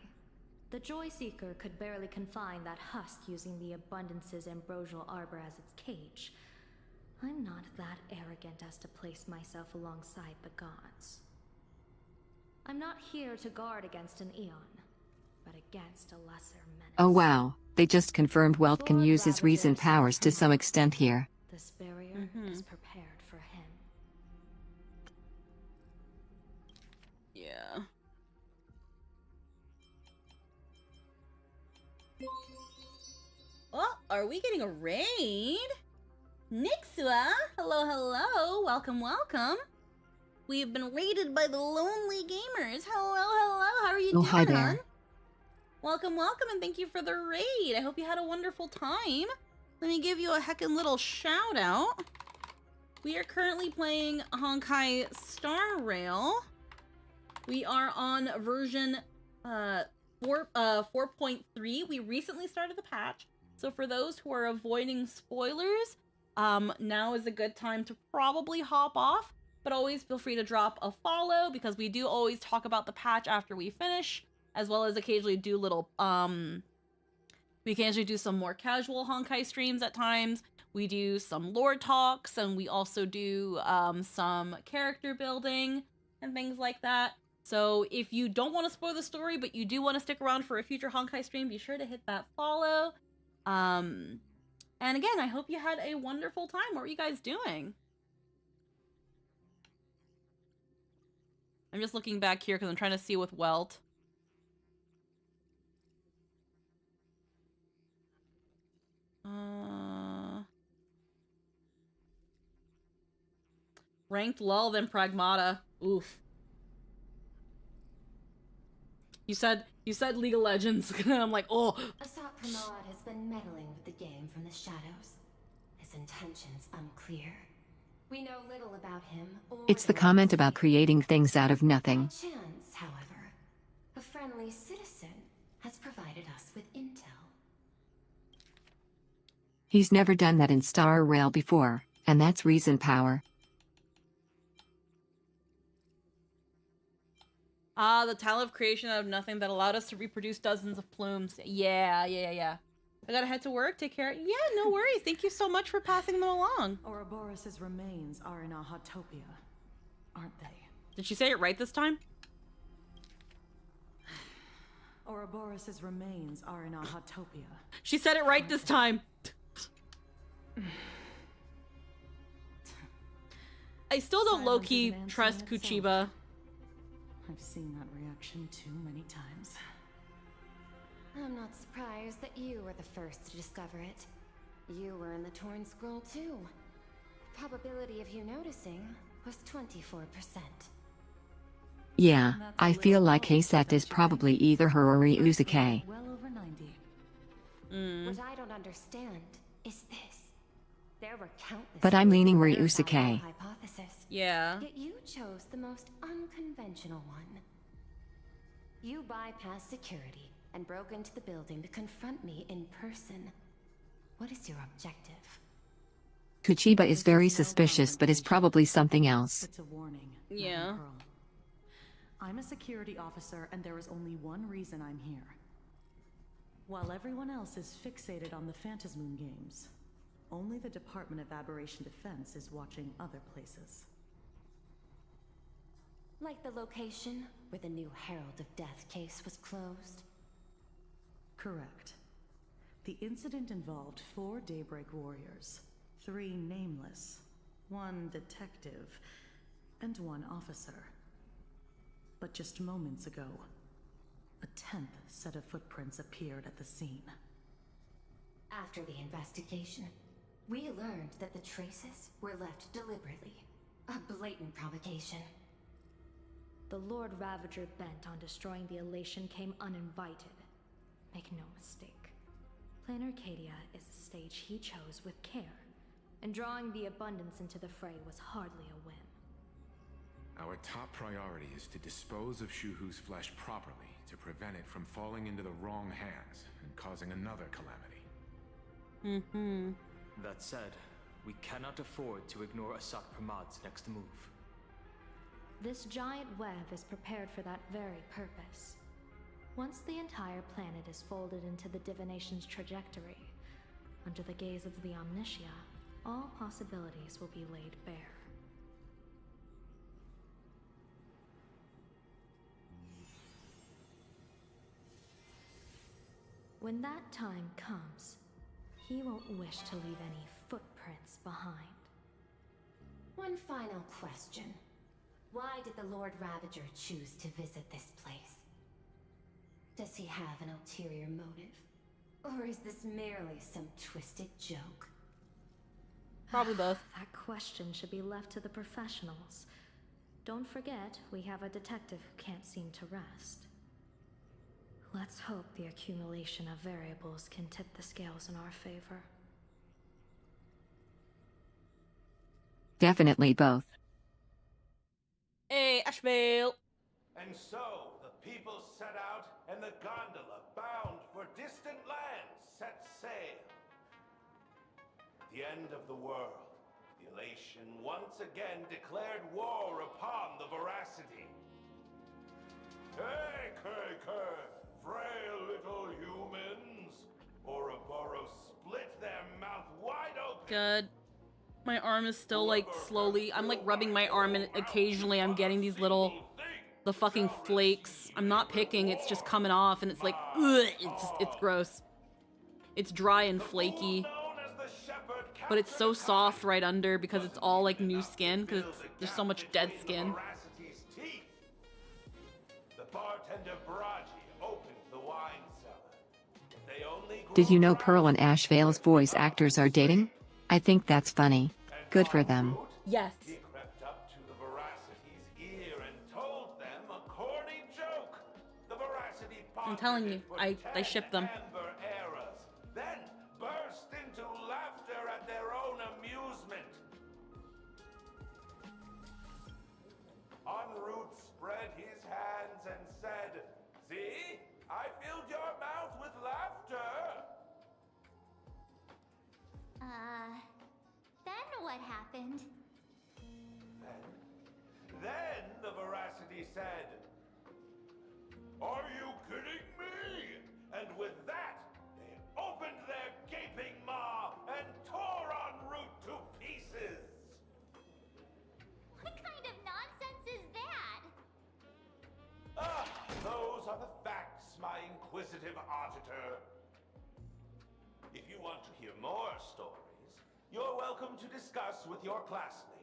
The Joy Seeker could barely confine that husk using the Abundance's ambrosial arbor as its cage. I'm not that arrogant as to place myself alongside the gods. I'm not here to guard against an Eon, but against a lesser menace. Oh wow, they just confirmed Welt can use his reason powers to some extent here. This barrier is prepared for him. Yeah. Oh, are we getting a raid? Nixua, hello, hello, welcome, welcome. We have been raided by the Lonely Gamers. Hello, hello, how are you doing, hi there. hon? Welcome, welcome, and thank you for the raid. I hope you had a wonderful time. Let me give you a heckin' little shout out. We are currently playing Honkai Star Rail. We are on version 4.3. We recently started the patch, so for those who are avoiding spoilers, now is a good time to probably hop off, but always feel free to drop a follow, because we do always talk about the patch after we finish, as well as occasionally do little, we occasionally do some more casual Honkai streams at times. We do some lore talks, and we also do some character building and things like that. So if you don't want to spoil the story, but you do want to stick around for a future Honkai stream, be sure to hit that follow. And again, I hope you had a wonderful time. What were you guys doing? I'm just looking back here because I'm trying to see with Welt. Ranked lull, then Pragmata. Oof. You said League of Legends. I'm like, oh. Asat Pramod has been meddling with the game from the shadows. His intentions unclear. We know little about him or It's the comment about creating things out of nothing. By chance, however, a friendly citizen has provided us with intel. He's never done that in Star Rail before, and that's reason power. The talent of creation out of nothing that allowed us to reproduce dozens of plumes. Yeah. I gotta head to work. Take care. Yeah, no worries. Thank you so much for passing them along. Ouroboros' remains are in Ahatopia, aren't they? Did she say it right this time? Ouroboros' remains are in Ahatopia. She said it right this time. I still don't low-key trust Kuchiba. I've seen that reaction too many times. I'm not surprised that you were the first to discover it. You were in the Torn Scroll too. The probability of you noticing was 24%. Yeah, I feel like Haset is probably either her or Ryusuke. Well over 90. What I don't understand is this. There were countless But I'm leaning ways to verify Ryusuke. your hypothesis. Yeah. Yet you chose the most unconventional one. You bypassed security and broke into the building to confront me in person. What is your objective? Kuchiba is very suspicious but is probably something else. It's a warning. Yeah. Pearl. I'm a security officer and there is only one reason I'm here. While everyone else is fixated on the Phantasmoon games, only the Department of Aberration Defense is watching other places. Like the location where the new Herald of Death case was closed? Correct. The incident involved 4 Daybreak Warriors, 3 nameless, 1 detective, and 1 officer. But just moments ago, a 10th set of footprints appeared at the scene. After the investigation, we learned that the traces were left deliberately. A blatant provocation. The Lord Ravager bent on destroying the Elation came uninvited. Make no mistake. Plan Arcadia is the stage he chose with care, and drawing the Abundance into the fray was hardly a whim. Our top priority is to dispose of Shuhu's flesh properly to prevent it from falling into the wrong hands and causing another calamity. That said, we cannot afford to ignore Asat Pramad's next move. This giant web is prepared for that very purpose. Once the entire planet is folded into the divination's trajectory, under the gaze of the Omnitia, all possibilities will be laid bare. When that time comes, he won't wish to leave any footprints behind. One final question. Why did the Lord Ravager choose to visit this place? Does he have an ulterior motive? Or is this merely some twisted joke? Probably both. That question should be left to the professionals. Don't forget, we have a detective who can't seem to rest. Let's hope the accumulation of variables can tip the scales in our favor. Definitely both. Hey, Ashvale. And so the people set out, and the gondola, bound for distant lands, set sail. The end of the world, the elation once again declared war upon the veracity. Hey, frail little humans! Ouroboros split their mouth wide open. Good. My arm is still like slowly. I'm like rubbing my arm, and occasionally I'm getting these little, the fucking flakes. I'm not picking. It's just coming off, and it's like, ugh, it's gross. It's dry and flaky, but it's so soft right under because it's all like new skin because there's so much dead skin. The bartender Baraji opened the wine cellar. They only Did you know Pearl and Ash Vale's voice actors are dating? I think that's funny. Good for them. Yes. He crept up to the Veracity's ear and told them a corny joke. The Veracity I'm telling you, I ship them. amber eras, then burst into laughter at their own amusement. En route spread his hands and said, "See, I filled your mouth with laughter." Then what happened? Then the Veracity said, "Are you kidding me?" And with that, they opened their gaping maw and tore en route to pieces. What kind of nonsense is that? Those are the facts, my inquisitive auditor. If you want to hear more stories, you're welcome to discuss with your classmates.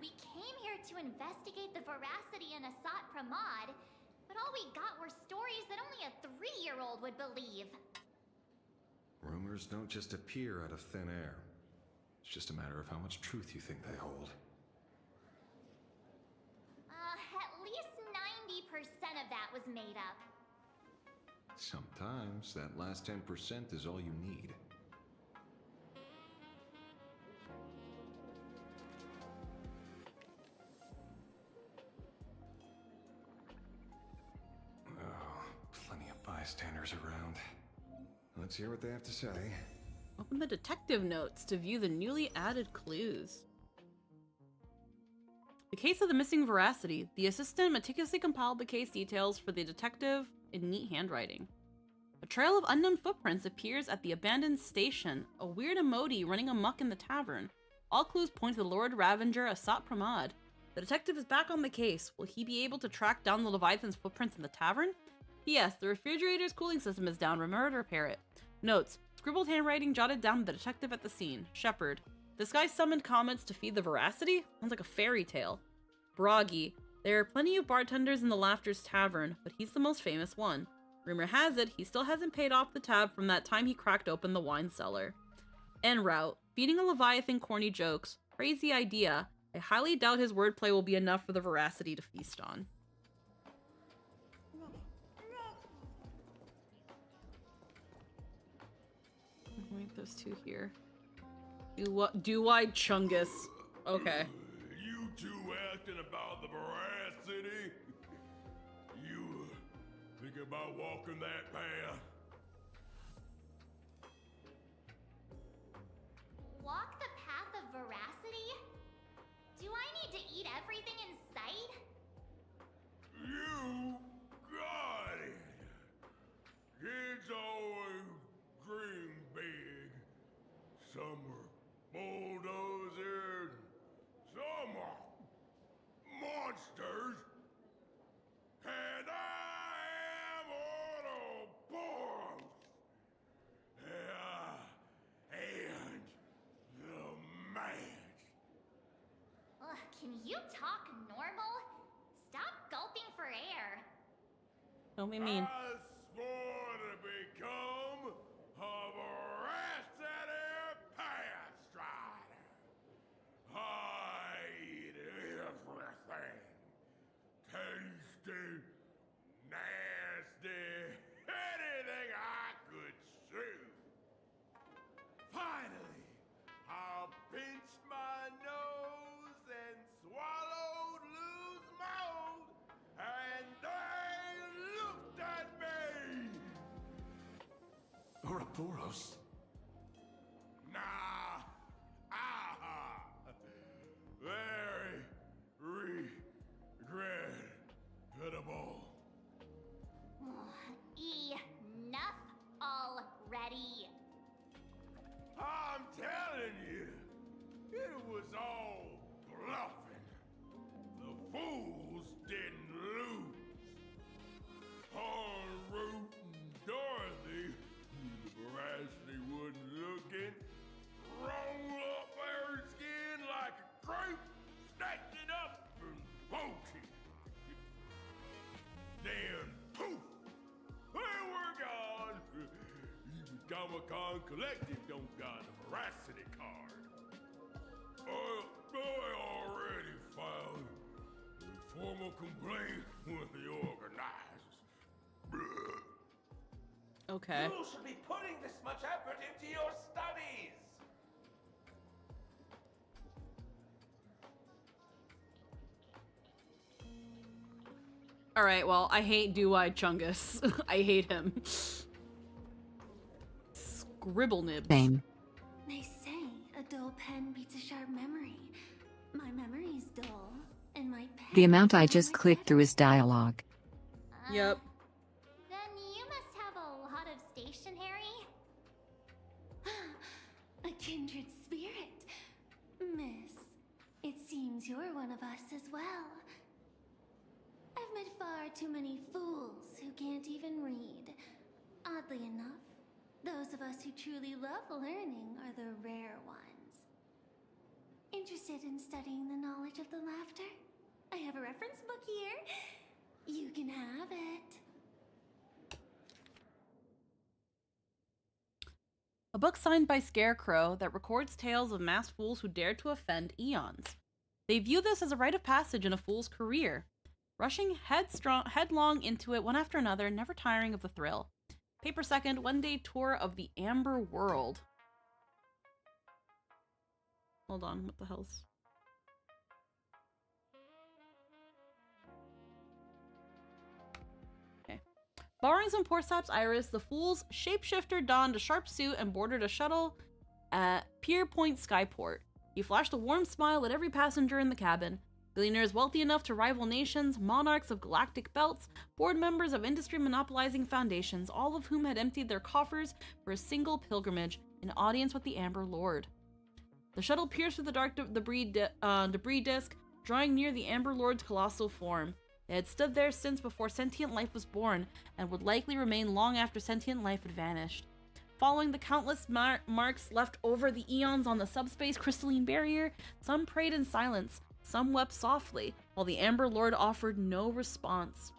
We came here to investigate the veracity in Asat Pramod, but all we got were stories that only a 3-year-old would believe. Rumors don't just appear out of thin air. It's just a matter of how much truth you think they hold. At least 90% of that was made up. Sometimes that last 10% is all you need. Plenty of bystanders around. Let's hear what they have to say. Open the detective notes to view the newly added clues. The case of the missing veracity. The assistant meticulously compiled the case details for the detective in neat handwriting. A trail of unknown footprints appears at the abandoned station, a weird emoji running amok in the tavern. All clues point to the Lord Ravenger Asat Pramod. The detective is back on the case. Will he be able to track down the Leviathan's footprints in the tavern? P.S. The refrigerator's cooling system is down. Remember to repair it. Notes. Scribbled handwriting jotted down by the detective at the scene. Shepard. This guy summoned comets to feed the veracity? Sounds like a fairy tale. Bragi. There are plenty of bartenders in the Laughter's Tavern, but he's the most famous one. Rumor has it, he still hasn't paid off the tab from that time he cracked open the wine cellar. En route. Feeding a Leviathan corny jokes. Crazy idea. I highly doubt his wordplay will be enough for the veracity to feast on. Wait, there's two here. Do-I Chungus? Okay. You two asking about the veracity? You think about walking that path? Walk the path of veracity? Do I need to eat everything in sight? You got it! Kids always dream big. Some are bulldozers, some are monsters, and I am Ouroboros! And the man. Ugh, can you talk normal? Stop gulping for air. Don't be mean. I swore to become a veracity path strider. I eat everything. Tasty, nasty, anything I could chew. Finally, Ouroboros? Nah. Ah. Very regrettable. Enough already. I'm telling you, it was all bluffing. The fools didn't lose. On Root and Dorothy, the veracity wasn't looking, roll up her skin like a grape, snatched it up and bolted. Then poof, they were gone. Even Comic-Con Collective don't got a veracity card. I already filed a formal complaint with the organizers. Okay. You should be putting this much effort into your studies. Alright, well, I hate Do-Eyed Chungus. I hate him. Scribble nibs. Same. They say a dull pen beats a sharp memory. My memory's dull, and my pen... The amount I just clicked through is dialogue. Yep. Then you must have a lot of stationery. A kindred spirit. Miss, it seems you're one of us as well. I've met far too many fools who can't even read. Oddly enough, those of us who truly love learning are the rare ones. Interested in studying the knowledge of the laughter? I have a reference book here. You can have it. A book signed by Scarecrow that records tales of masked fools who dared to offend eons. They view this as a rite of passage in a fool's career, rushing headlong into it one after another, never tiring of the thrill. Paper second, one-day tour of the Amber World. Hold on, what the hell's... Okay. Borrowing some poor sap's iris, the fool's shapeshifter donned a sharp suit and boarded a shuttle at Pier Point Skyport. He flashed a warm smile at every passenger in the cabin. Billionaires wealthy enough to rival nations, monarchs of galactic belts, board members of industry monopolizing foundations, all of whom had emptied their coffers for a single pilgrimage, an audience with the Amber Lord. The shuttle pierced through the dark debris disk, drawing near the Amber Lord's colossal form. They had stood there since before sentient life was born, and would likely remain long after sentient life had vanished. Following the countless marks left over the eons on the subspace crystalline barrier, some prayed in silence, some wept softly, while the Amber Lord offered no response.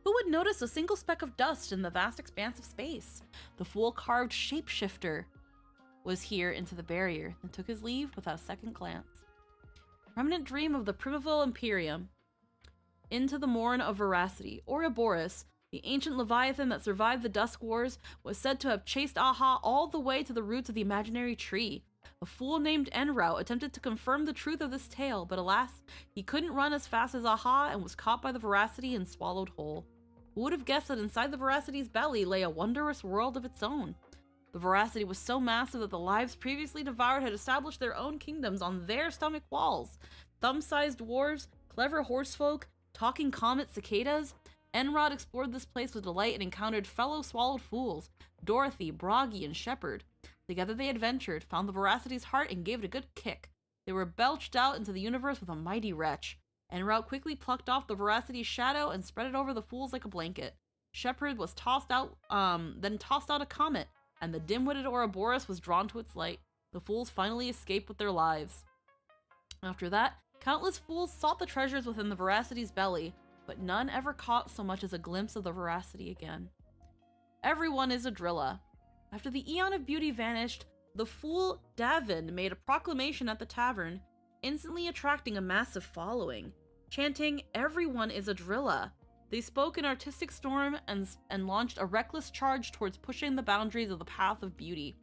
Who would notice a single speck of dust in the vast expanse of space? The fool-carved shapeshifter was here into the barrier, and took his leave without a second glance. Remnant dream of the Primeval Imperium. Into the morn of veracity, Ouroboros, the ancient leviathan that survived the Dusk Wars, was said to have chased Aha all the way to the roots of the imaginary tree. A fool named Enrau attempted to confirm the truth of this tale, but alas, he couldn't run as fast as Aha and was caught by the veracity and swallowed whole. Who would have guessed that inside the veracity's belly lay a wondrous world of its own? The veracity was so massive that the lives previously devoured had established their own kingdoms on their stomach walls. Thumb-sized dwarves, clever horsefolk, talking comet cicadas. Enrod explored this place with delight and encountered fellow swallowed fools, Dorothy, Broggy, and Shepard. Together they adventured, found the veracity's heart, and gave it a good kick. They were belched out into the universe with a mighty wrench. Enrod quickly plucked off the veracity's shadow and spread it over the fools like a blanket. Shepard was then tossed out a comet, and the dim-witted Ouroboros was drawn to its light. The fools finally escaped with their lives. After that, countless fools sought the treasures within the veracity's belly, but none ever caught so much as a glimpse of the veracity again. Everyone is a Drilla. After the Eon of Beauty vanished, the fool Davin made a proclamation at the tavern, instantly attracting a massive following, chanting, "Everyone is a Drilla." They spoke in artistic storm and launched a reckless charge towards pushing the boundaries of the path of beauty.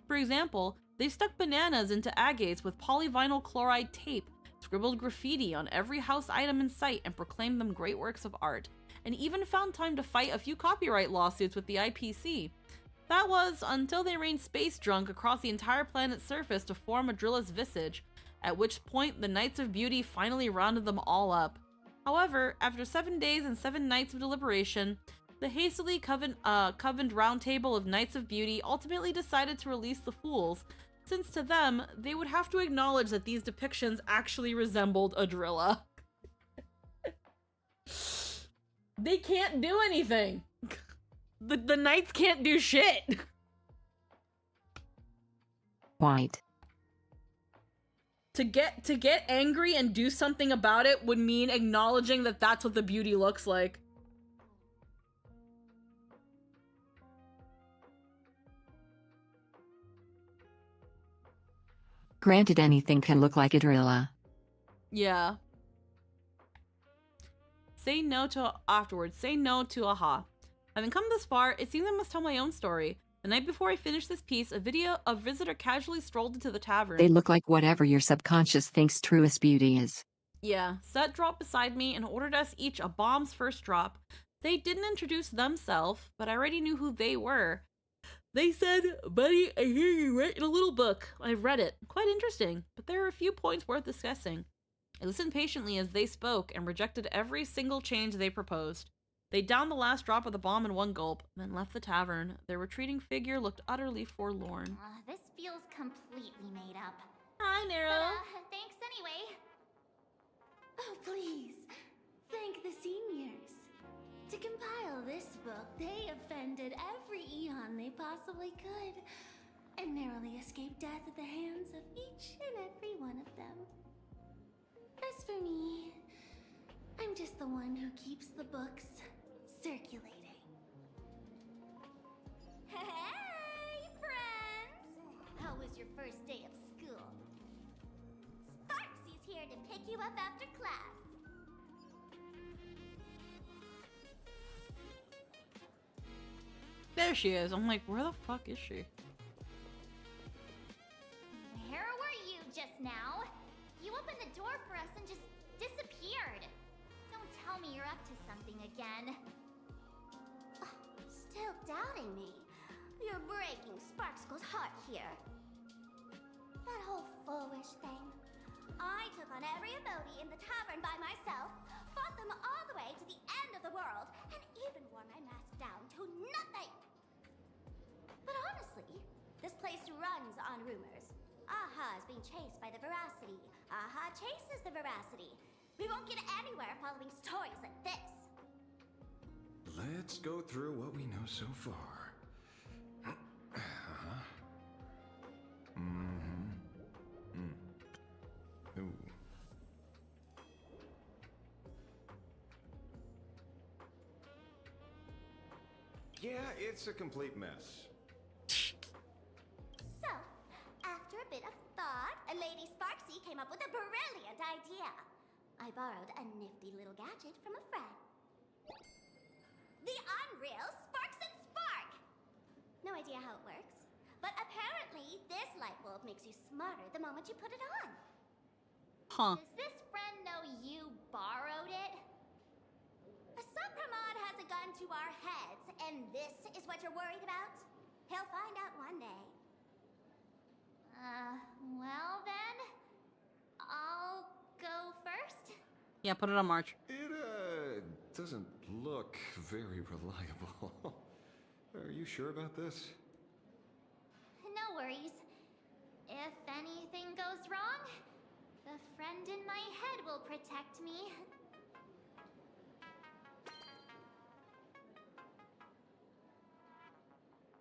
For example, they stuck bananas into agates with polyvinyl chloride tape, scribbled graffiti on every house item in sight, and proclaimed them great works of art, and even found time to fight a few copyright lawsuits with the IPC. That was until they rained space junk across the entire planet's surface to form Adrilla's visage, at which point the Knights of Beauty finally rounded them all up. However, after 7 days and 7 nights of deliberation, the hastily convened round table of Knights of Beauty ultimately decided to release the fools, since to them, they would have to acknowledge that these depictions actually resembled Adrilla. They can't do anything! The knights can't do shit! White. To get angry and do something about it would mean acknowledging that that's what the beauty looks like. Granted, anything can look like Adrilla. Yeah. Say no to afterwards. Say no to aha. Having come this far, it seems I must tell my own story. The night before I finished this piece, a visitor casually strolled into the tavern. They look like whatever your subconscious thinks truest beauty is. Yeah, Set dropped beside me and ordered us each a bomb's first drop. They didn't introduce themselves, but I already knew who they were. They said, "Buddy, I hear you write in a little book. I've read it. Quite interesting, but there are a few points worth discussing." I listened patiently as they spoke and rejected every single change they proposed. They downed the last drop of the bomb in one gulp, then left the tavern. Their retreating figure looked utterly forlorn. This feels completely made up. Hi, Nero. But, thanks anyway. Oh, please. Thank the seniors. To compile this book, they offended every Eon they possibly could, and narrowly escaped death at the hands of each and every one of them. As for me, I'm just the one who keeps the books circulating. Hey, friends! How was your first day of school? Sparksy's here to pick you up after class. There she is. I'm like, where the fuck is she? Where were you just now? You opened the door for us and just disappeared. Don't tell me you're up to something again. Still doubting me? You're breaking Sparkskull's heart here. That whole foolish thing. I took on every emoji in the tavern by myself, fought them all the way to the end of the world, and even wore my mask down to nothing. But honestly, this place runs on rumors. Aha is being chased by the Veracity. Aha chases the Veracity. We won't get anywhere following stories like this. Let's go through what we know so far. Ooh. Yeah, it's a complete mess. So, after a bit of thought, Lady Sparksy came up with a brilliant idea. I borrowed a nifty little gadget from a friend. The Unreal Sparks and Spark! No idea how it works, but apparently this light bulb makes you smarter the moment you put it on. Huh. Does this friend know you borrowed it? A Supramod has a gun to our heads, and this is what you're worried about? He'll find out one day. Well then, I'll go first. Yeah, put it on March. It, doesn't look very reliable. Are you sure about this? No worries. If anything goes wrong, the friend in my head will protect me.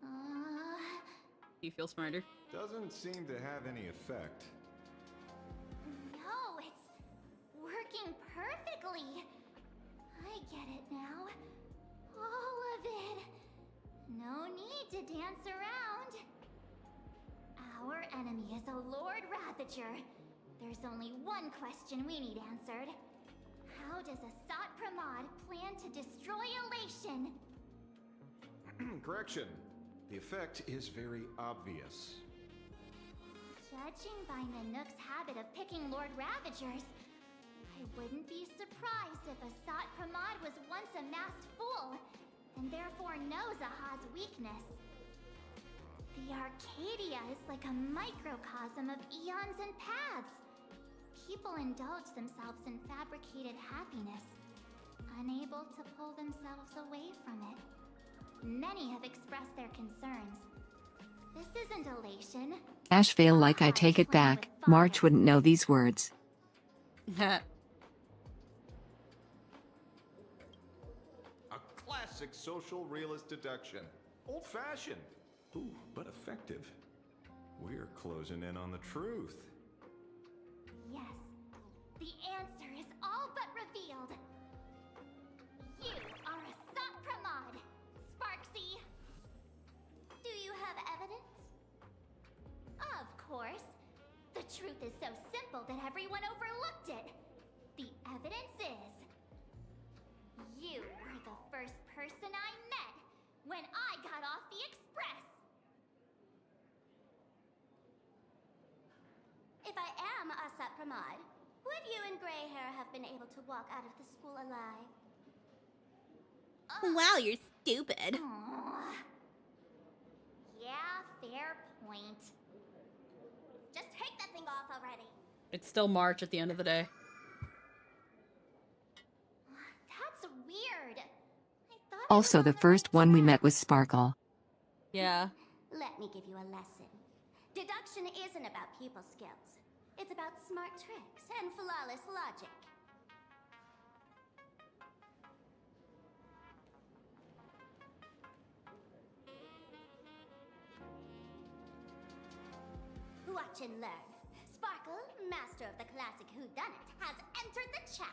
Do you feel smarter? Doesn't seem to have any effect. No, it's working perfectly. I get it now. All of it. No need to dance around. Our enemy is a Lord Ravager. There's only one question we need answered. How does Asat Pramod plan to destroy Elation? Correction. The effect is very obvious. Judging by Nanook's habit of picking Lord Ravagers, I wouldn't be surprised if Asat Pramod was once a masked fool, and therefore knows Aha's weakness. The Arcadia is like a microcosm of eons and paths. People indulge themselves in fabricated happiness, unable to pull themselves away from it. Many have expressed their concerns. This isn't elation. Ashvale, like I take it back, March wouldn't know these words. A classic social realist deduction. Old-fashioned. Ooh, but effective. We're closing in on the truth. Yes, the answer is all but revealed. You are a Sopramod, Sparksy. Do you have evidence? Of course. The truth is so simple that everyone overlooked it. The evidence is... you were the first person I met when I got off the Express. If I am a Sopramod, would you and Grey Hair have been able to walk out of the school alive? Wow, you're stupid. Aw. Yeah, fair point. Just take that thing off already. It's still March at the end of the day. That's weird. Also, the first one we met was Sparkle. Yeah. Let me give you a lesson. Deduction isn't about people skills. It's about smart tricks and flawless logic. Watch and learn. Sparkle, master of the classic whodunit, has entered the chat.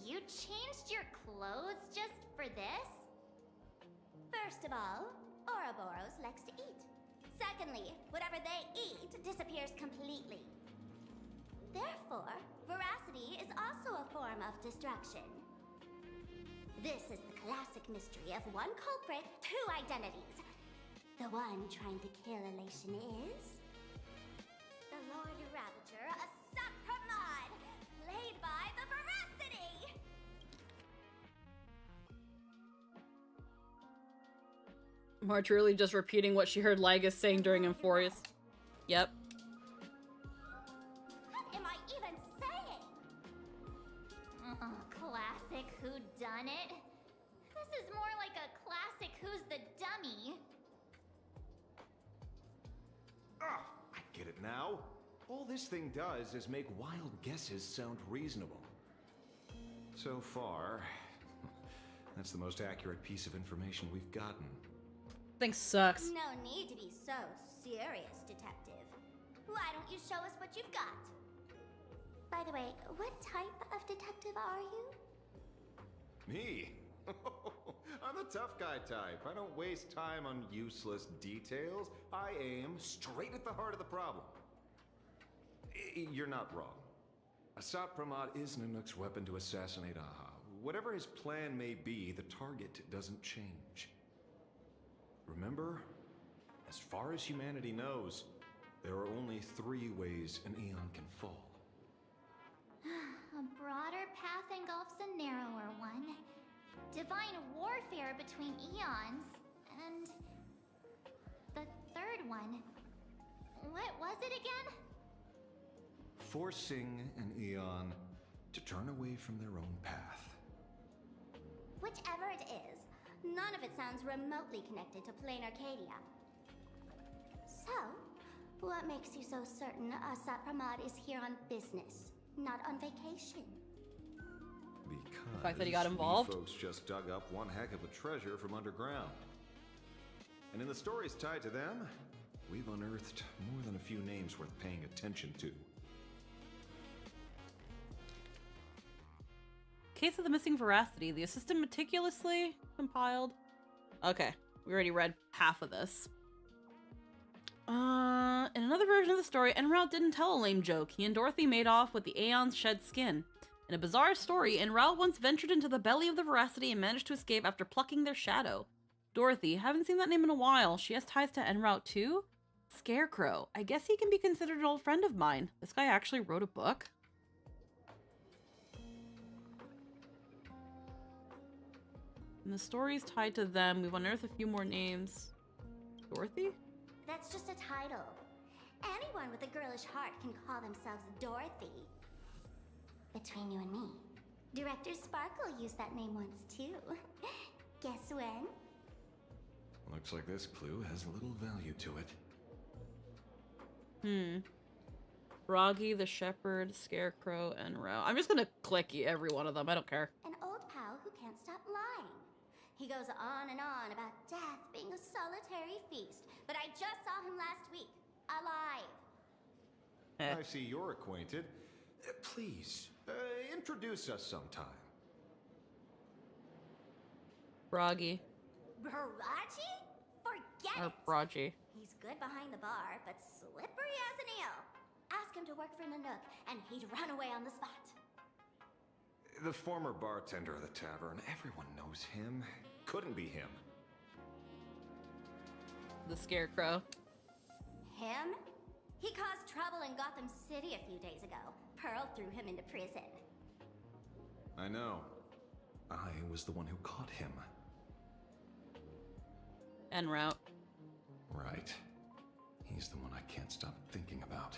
You changed your clothes just for this? First of all, Ouroboros likes to eat. Secondly, whatever they eat disappears completely. Therefore, veracity is also a form of distraction. This is the classic mystery of one culprit, two identities. The one trying to kill elation is... the Lord Ravager, a Sopramod, played by the Veracity! March really just repeating what she heard Lygus saying during Emphorius. Yep. What am I even saying? Classic whodunit? This is more like a classic Who's the Dummy. I get it now. All this thing does is make wild guesses sound reasonable. So far, that's the most accurate piece of information we've gotten. Thing sucks. No need to be so serious, detective. Why don't you show us what you've got? By the way, what type of detective are you? Me? I'm the tough guy type. I don't waste time on useless details. I aim straight at the heart of the problem. You're not wrong. A Sopramod is Nanook's weapon to assassinate Aha. Whatever his plan may be, the target doesn't change. Remember, as far as humanity knows, there are only 3 ways an Eon can fall. A broader path engulfs a narrower one. Divine warfare between eons, and... the third one. What was it again? Forcing an Eon to turn away from their own path. Whichever it is, none of it sounds remotely connected to plain Arcadia. So, what makes you so certain a Sopramod is here on business, not on vacation? Because the fact that he got involved? Folks just dug up one heck of a treasure from underground. And in the stories tied to them, we've unearthed more than a few names worth paying attention to. Case of the missing veracity. The assistant meticulously compiled. Okay, we already read half of this. In another version of the story, En Route didn't tell a lame joke. He and Dorothy made off with the Aeon's shed skin. In a bizarre story, En Route once ventured into the belly of the veracity and managed to escape after plucking their shadow. Dorothy, haven't seen that name in a while. She has ties to En Route too? Scarecrow. I guess he can be considered an old friend of mine. This guy actually wrote a book? And the story's tied to them. We've unearthed a few more names. Dorothy? That's just a title. Anyone with a girlish heart can call themselves Dorothy. Between you and me, Director Sparkle used that name once too. Guess when? Looks like this clue has little value to it. Froggy, the Shepherd, Scarecrow, and Row. I'm just gonna click every one of them. I don't care. An old pal who can't stop lying. He goes on and on about death being a solitary feast, but I just saw him last week, alive. I see you're acquainted. Please, introduce us sometime. Froggy. Baraji? Forget Or it. Braji. He's good behind the bar, but slippery as an eel. Ask him to work for Nanook, and he'd run away on the spot. The former bartender of the tavern, everyone knows him. Couldn't be him. The Scarecrow. Him? He caused trouble in Gotham City a few days ago. Pearl threw him into prison. I know. I was the one who caught him. En route. Right. He's the one I can't stop thinking about.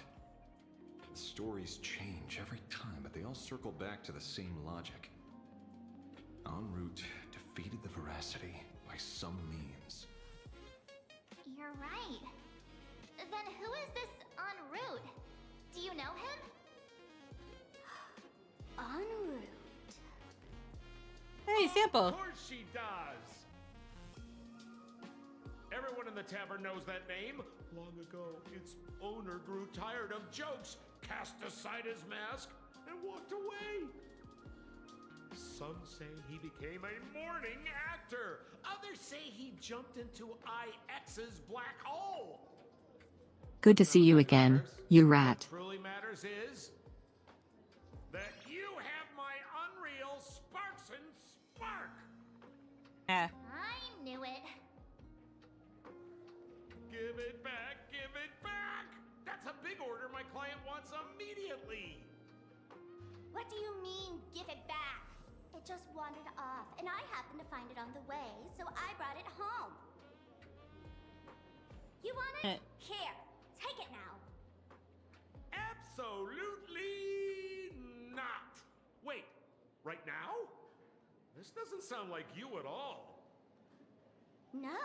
The stories change every time, but they all circle back to the same logic. En route defeated the Veracity by some means. You're right. Then who is this en route? Do you know him? En route. Hey, Sampo. Of course she does. Everyone in the tavern knows that name. Long ago, its owner grew tired of jokes, cast aside his mask, and walked away. Some say he became a morning actor. Others say he jumped into IX's black hole. Good to see you again, you rat. What truly matters is that you have my unreal Sparks and Spark. I knew it. Give it back, give it back! That's a big order my client wants immediately. What do you mean, give it back? It just wandered off, and I happened to find it on the way, so I brought it home. You want it? Here, take it now. Absolutely not. Wait, right now? This doesn't sound like you at all. No.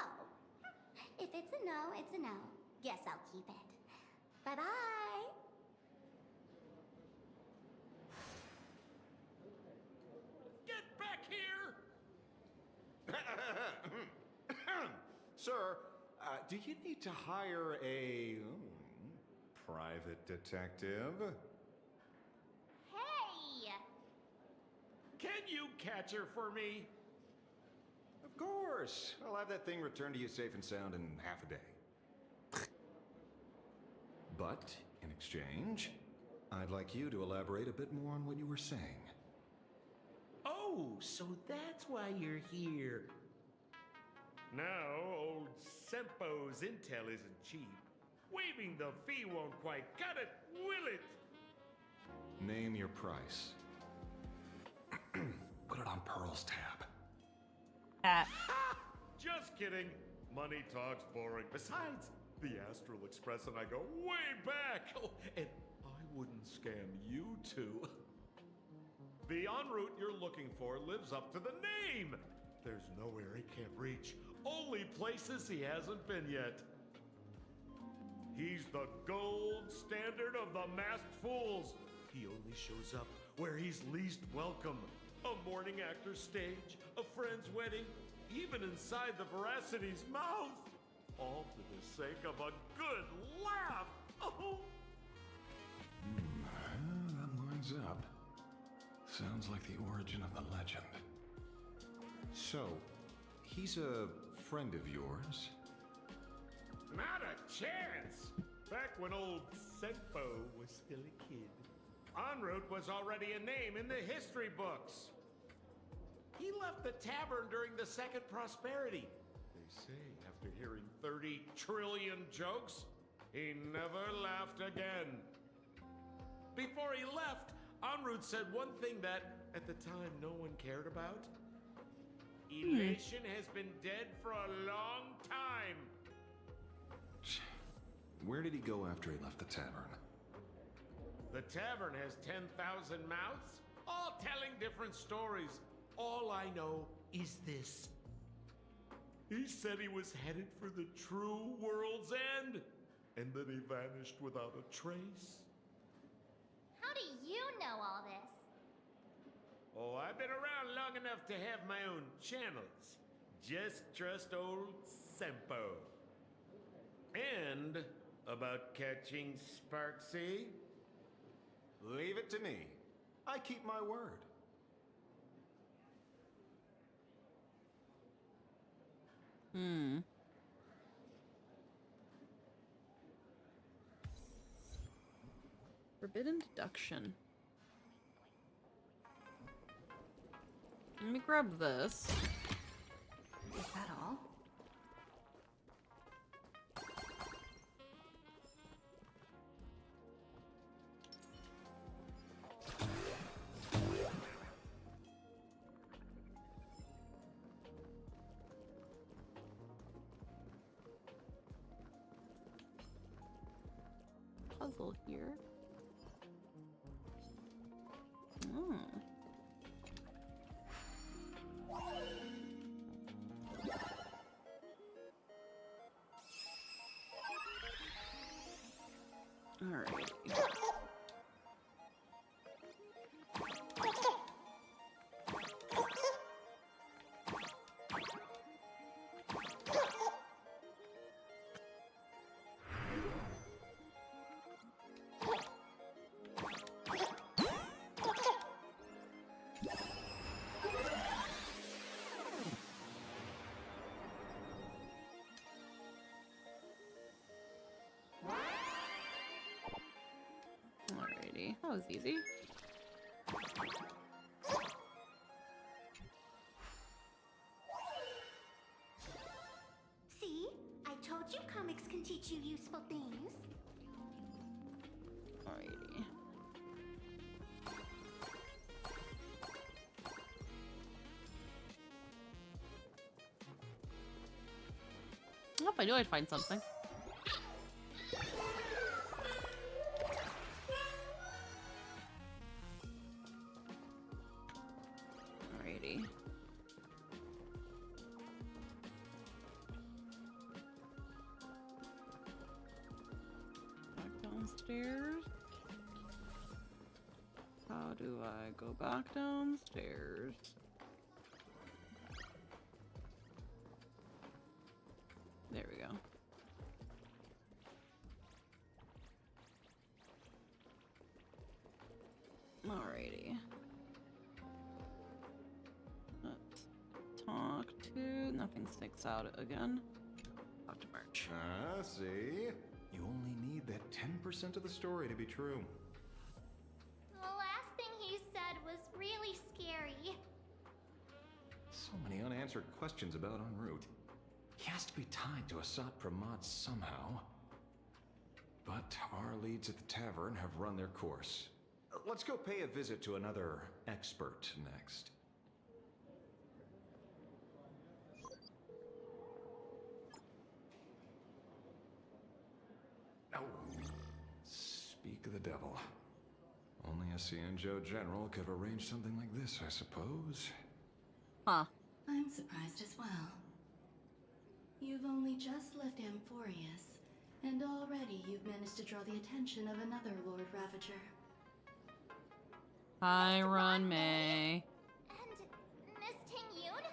If it's a no, it's a no. Guess I'll keep it. Bye-bye. Get back here! Sir, do you need to hire a private detective? Hey! Can you catch her for me? Of course. I'll have that thing returned to you safe and sound in half a day. But, in exchange, I'd like you to elaborate a bit more on what you were saying. Oh, so that's why you're here. Now, old Sempo's intel isn't cheap. Waiving the fee won't quite cut it, will it? Name your price. Put it on Pearl's tab. Just kidding. Money talks boring. Besides, the Astral Express and I go way back. Oh, and I wouldn't scam you two. The en route you're looking for lives up to the name. There's nowhere he can't reach. Only places he hasn't been yet. He's the gold standard of the masked fools. He only shows up where he's least welcome. A morning actor's stage, a friend's wedding, even inside the Veracity's mouth. All for the sake of a good laugh. Oh. That lines up. Sounds like the origin of the legend. So, he's a friend of yours? Not a chance! Back when old Sempo was still a kid, en route was already a name in the history books. He left the tavern during the Second Prosperity. They say after hearing 30 trillion jokes, he never laughed again. Before he left, en route said one thing that, at the time, no one cared about. Elation has been dead for a long time. Where did he go after he left the tavern? The tavern has 10,000 mouths, all telling different stories. All I know is this. He said he was headed for the true world's end, and then he vanished without a trace. How do you know all this? Oh, I've been around long enough to have my own channels. Just trust old Sempo. And about catching Sparksy? Leave it to me. I keep my word. Forbidden deduction. Let me grab this. Is that all? Puzzle here. Oh. Alright. Alrighty, that was easy. See? I told you comics can teach you useful things. Alrighty. Oh, I knew I'd find something. Alrighty. Back downstairs. How do I go back downstairs? There we go. Alrighty. Let's talk to... Nothing sticks out again. Talk to March. Ah, see? You only need that 10% of the story to be true. The last thing he said was really scary. So many unanswered questions about en route. He has to be tied to Asat Pramod somehow. But our leads at the tavern have run their course. Let's go pay a visit to another expert next. Oh. Speak of the devil. Only a Cianjo general could have arranged something like this, I suppose. Huh. I'm surprised as well. You've only just left Amphorius, and already you've managed to draw the attention of another Lord Ravager. Hi, Ron May. And Miss Ting-Yoon?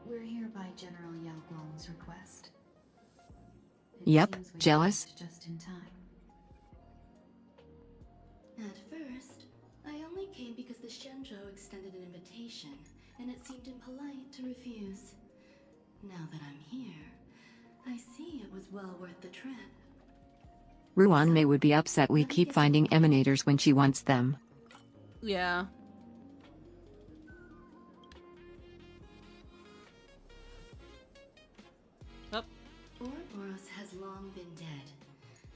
We're here by General Yao Guang's request. Yep, Seems we jealous? arrived just in time. At first, I only came because the Shenzhou extended an invitation, and it seemed impolite to refuse. Now that I'm here, I see it was well worth the trip. Ruan Mei would be upset we keep finding emanators when she wants them. Yeah. Up. Ouroboros has long been dead.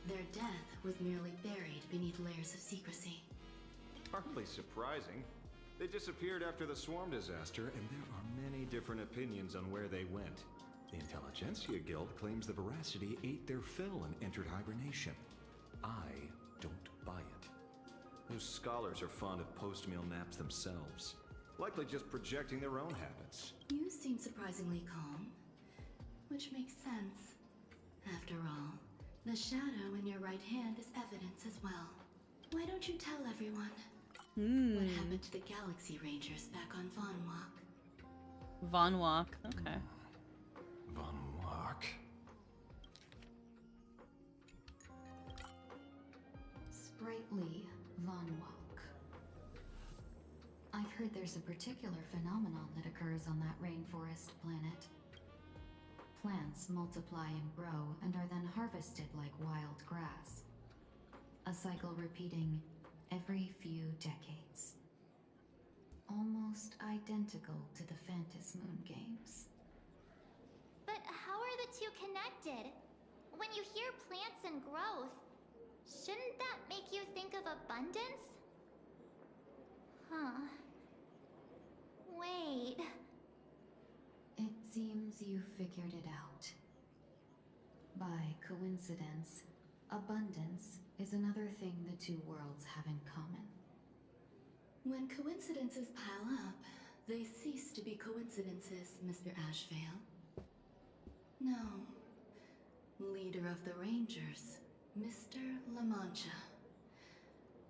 Their death was merely buried beneath layers of secrecy. Hardly surprising. They disappeared after the swarm disaster, and there are many different opinions on where they went. The Intelligentsia Guild claims the Veracity ate their fill and entered hibernation. I don't buy it. Those scholars are fond of post-meal naps themselves, likely just projecting their own habits. You seem surprisingly calm, which makes sense. After all, the shadow in your right hand is evidence as well. Why don't you tell everyone what happened to the Galaxy Rangers back on Von Walk? Von Walk, okay. Von Walk? Sprightly Von Walk. I've heard there's a particular phenomenon that occurs on that rainforest planet. Plants multiply and grow and are then harvested like wild grass. A cycle repeating every few decades. Almost identical to the Phantasm Moon games. But how are the two connected? When you hear plants and growth, shouldn't that make you think of abundance? Huh. Wait. It seems you figured it out. By coincidence, abundance is another thing the two worlds have in common. When coincidences pile up, they cease to be coincidences, Mr. Ashvale. No. Leader of the Rangers, Mr. La Mancha.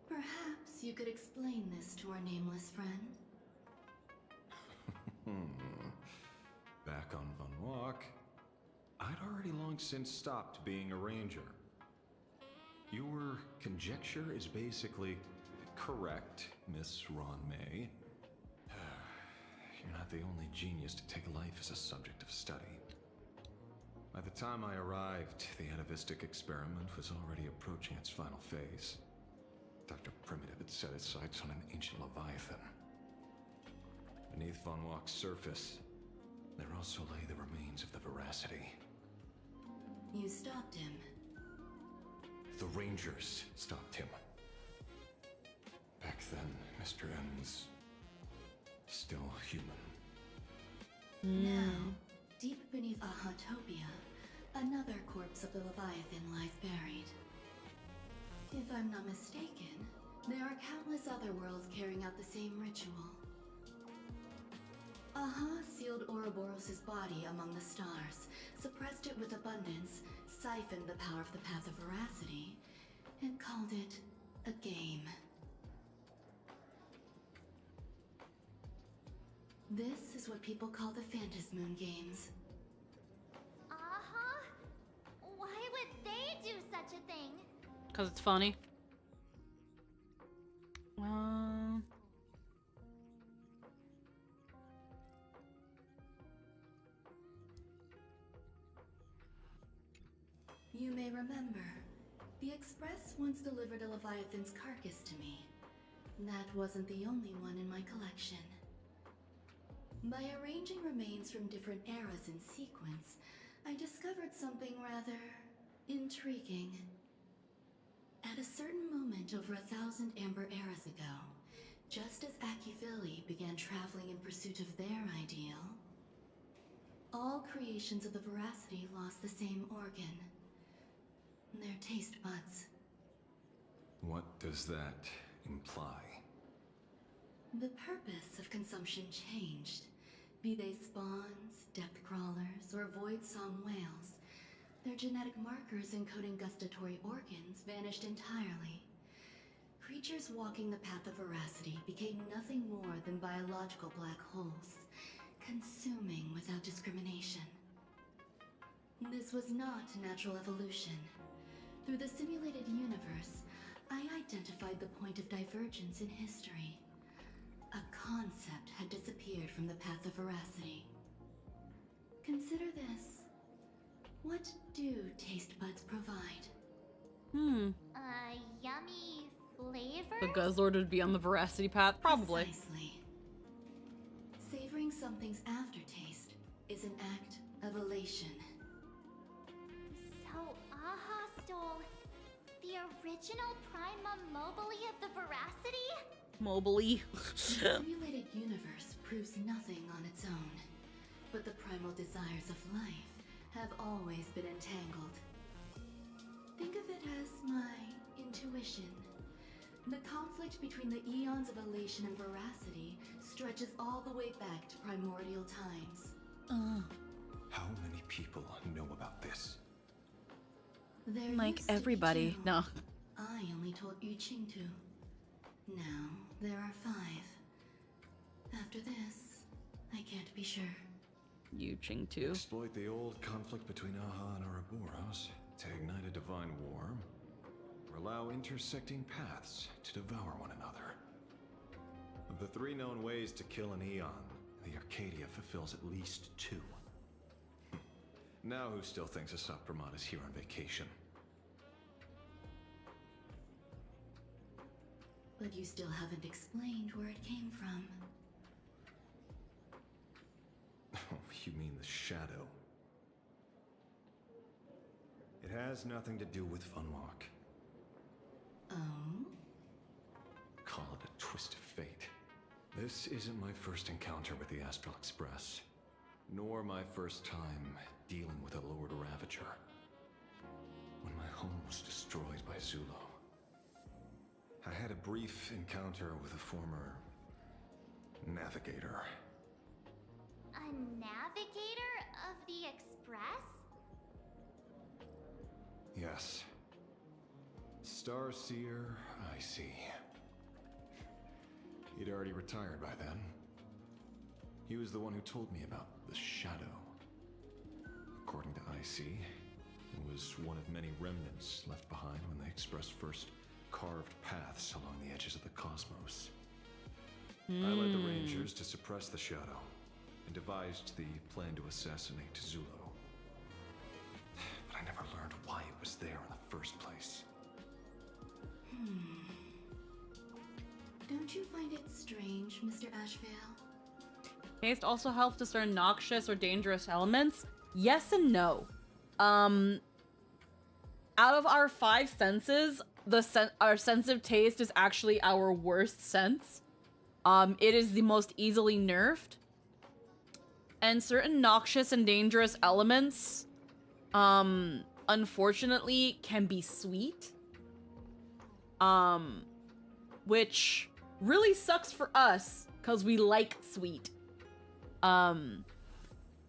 Perhaps you could explain this to our nameless friend? Back on Von Walk, I'd already long since stopped being a ranger. Your conjecture is basically correct, Miss Ron May. You're not the only genius to take life as a subject of study. By the time I arrived, the atavistic experiment was already approaching its final phase. Dr. Primitive had set his sights on an ancient leviathan. Beneath Von Walk's surface, there also lay the remains of the Veracity. You stopped him. The Rangers stopped him. Back then, Mr. M was still human. Now, deep beneath Ahatopia, another corpse of the Leviathan lies buried. If I'm not mistaken, there are countless other worlds carrying out the same ritual. Aha sealed Ouroboros' body among the stars, suppressed it with abundance, siphoned the power of the Path of Veracity, and called it a game. This is what people call the Phantasm Moon games. Uh-huh. Why would they do such a thing? Because it's funny. You may remember, the Express once delivered a Leviathan's carcass to me. That wasn't the only one in my collection. By arranging remains from different eras in sequence, I discovered something rather intriguing. At a certain moment over 1,000 Amber eras ago, just as Akivili began traveling in pursuit of their ideal, all creations of the Veracity lost the same organ. Their taste buds. What does that imply? The purpose of consumption changed. Be they spawns, depth crawlers, or void song whales, their genetic markers encoding gustatory organs vanished entirely. Creatures walking the path of Veracity became nothing more than biological black holes, consuming without discrimination. This was not natural evolution. Through the simulated universe, I identified the point of divergence in history. A concept had disappeared from the path of Veracity. Consider this. What do taste buds provide? Yummy flavor? The Guzzlord would be on the Veracity path? Probably. Precisely. Savoring something's aftertaste is an act of elation. So Aha stole the original Prima Mobile of the Veracity? mobily. The simulated universe proves nothing on its own, but the primal desires of life have always been entangled. Think of it as my intuition. The conflict between the eons of elation and veracity stretches all the way back to primordial times. How many people know about this? There Like used to be everybody. 2. No. I only told Yu Qingtu. Now there are 5. After this, I can't be sure. Yu Qingtu. Exploit the old conflict between Aha and Ouroboros to ignite a divine war, or allow intersecting paths to devour one another. Of the 3 known ways to kill an Eon, the Arcadia fulfills at least 2. Now who still thinks Asapramad is here on vacation? But you still haven't explained where it came from. Oh, you mean the shadow? It has nothing to do with Funwalk. Oh? Call it a twist of fate. This isn't my first encounter with the Astral Express, nor my first time dealing with a Lord Ravager. When my home was destroyed by Zulo, I had a brief encounter with a former navigator. A navigator of the Express? Yes. Starseer, I see. He'd already retired by then. He was the one who told me about the Shadow. According to IC, it was one of many remnants left behind when the Express first carved paths along the edges of the cosmos. I led the Rangers to suppress the Shadow and devised the plan to assassinate Zulo. But I never learned why it was there in the first place. Don't you find it strange, Mr. Ashvale? Taste also helps discern noxious or dangerous elements. Yes and no. Out of our 5 senses, our sense of taste is actually our worst sense. It is the most easily nerfed. And certain noxious and dangerous elements, unfortunately, can be sweet. Which really sucks for us, because we like sweet.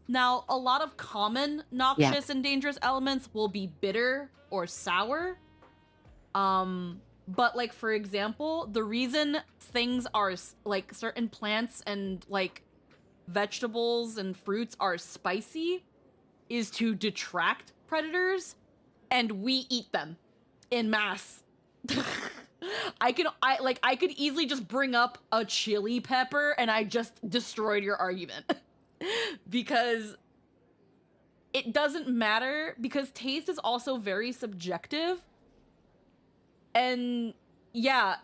Now, a lot of common noxious and dangerous elements will be bitter or sour. But like, for example, the reason things are, like, certain plants and, like, vegetables and fruits are spicy is to detract predators, and we eat them in mass. I could easily just bring up a chili pepper and I just destroyed your argument. Because it doesn't matter, because taste is also very subjective. And yeah,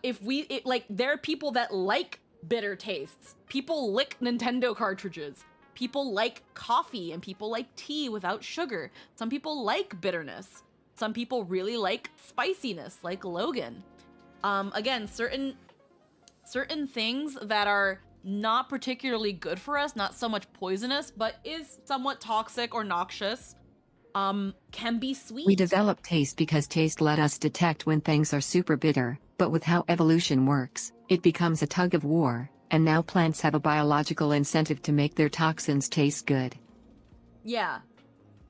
there are people that like bitter tastes. People lick Nintendo cartridges. People like coffee and people like tea without sugar. Some people like bitterness. Some people really like spiciness, like Logan. Again, certain things that are not particularly good for us, not so much poisonous, but is somewhat toxic or noxious, can be sweet. We develop taste because taste let us detect when things are super bitter, but with how evolution works, it becomes a tug of war, and now plants have a biological incentive to make their toxins taste good. Yeah.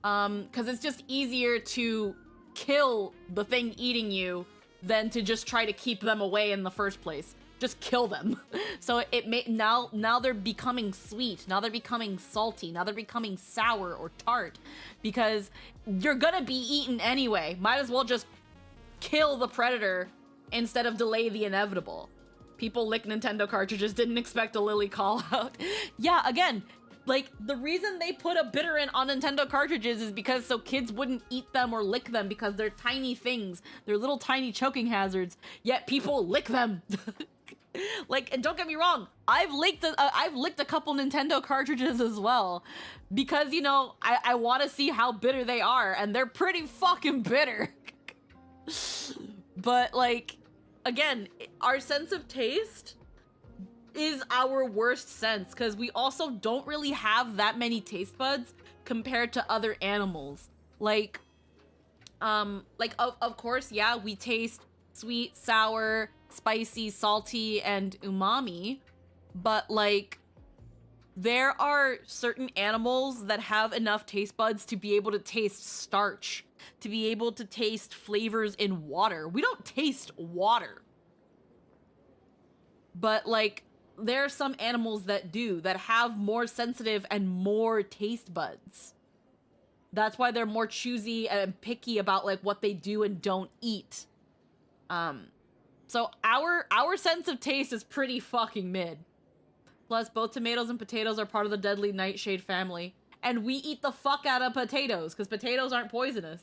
Because it's just easier to kill the thing eating you than to just try to keep them away in the first place. Just kill them. So now they're becoming sweet. Now they're becoming salty. Now they're becoming sour or tart, because you're gonna be eaten anyway. Might as well just kill the predator instead of delay the inevitable. People lick Nintendo cartridges, didn't expect a Lily call out. Yeah, again, like, the reason they put a bitterant on Nintendo cartridges is because so kids wouldn't eat them or lick them, because they're tiny things. They're little tiny choking hazards, yet people lick them. Like, and don't get me wrong, I've licked a couple Nintendo cartridges as well, because, you know, I want to see how bitter they are, and they're pretty fucking bitter. But, like, again, our sense of taste is our worst sense, because we also don't really have that many taste buds compared to other animals. Like of course, yeah, we taste sweet, sour, spicy, salty, and umami, but like there are certain animals that have enough taste buds to be able to taste starch, to be able to taste flavors in water. We don't taste water. But like there are some animals that do, that have more sensitive and more taste buds. That's why they're more choosy and picky about like what they do and don't eat. So our sense of taste is pretty fucking mid. Plus, both tomatoes and potatoes are part of the deadly nightshade family, and we eat the fuck out of potatoes because potatoes aren't poisonous.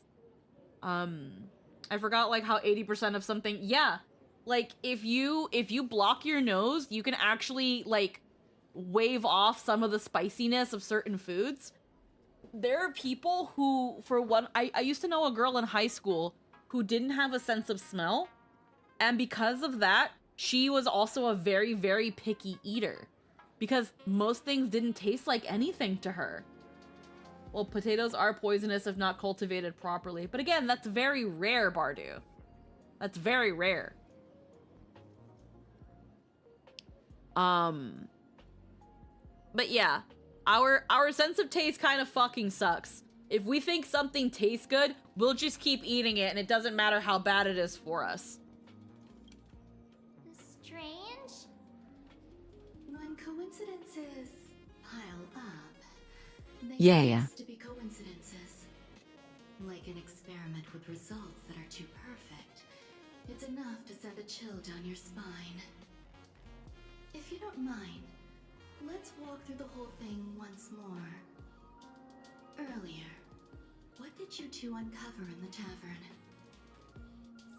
I forgot like how 80% of something. Yeah, like if you block your nose, you can actually like wave off some of the spiciness of certain foods. There are people who, for one, I used to know a girl in high school who didn't have a sense of smell, and because of that, she was also a very, very picky eater. Because most things didn't taste like anything to her. Well, potatoes are poisonous if not cultivated properly. But again, that's very rare, Bardu. That's very rare. But yeah, our sense of taste kind of fucking sucks. If we think something tastes good, we'll just keep eating it and it doesn't matter how bad it is for us. Strange? When coincidences pile up, they Yeah. cease to be coincidences. Like an experiment with results that are too perfect. It's enough to send a chill down your spine. If you don't mind, let's walk through the whole thing once more. Earlier, what did you two uncover in the tavern?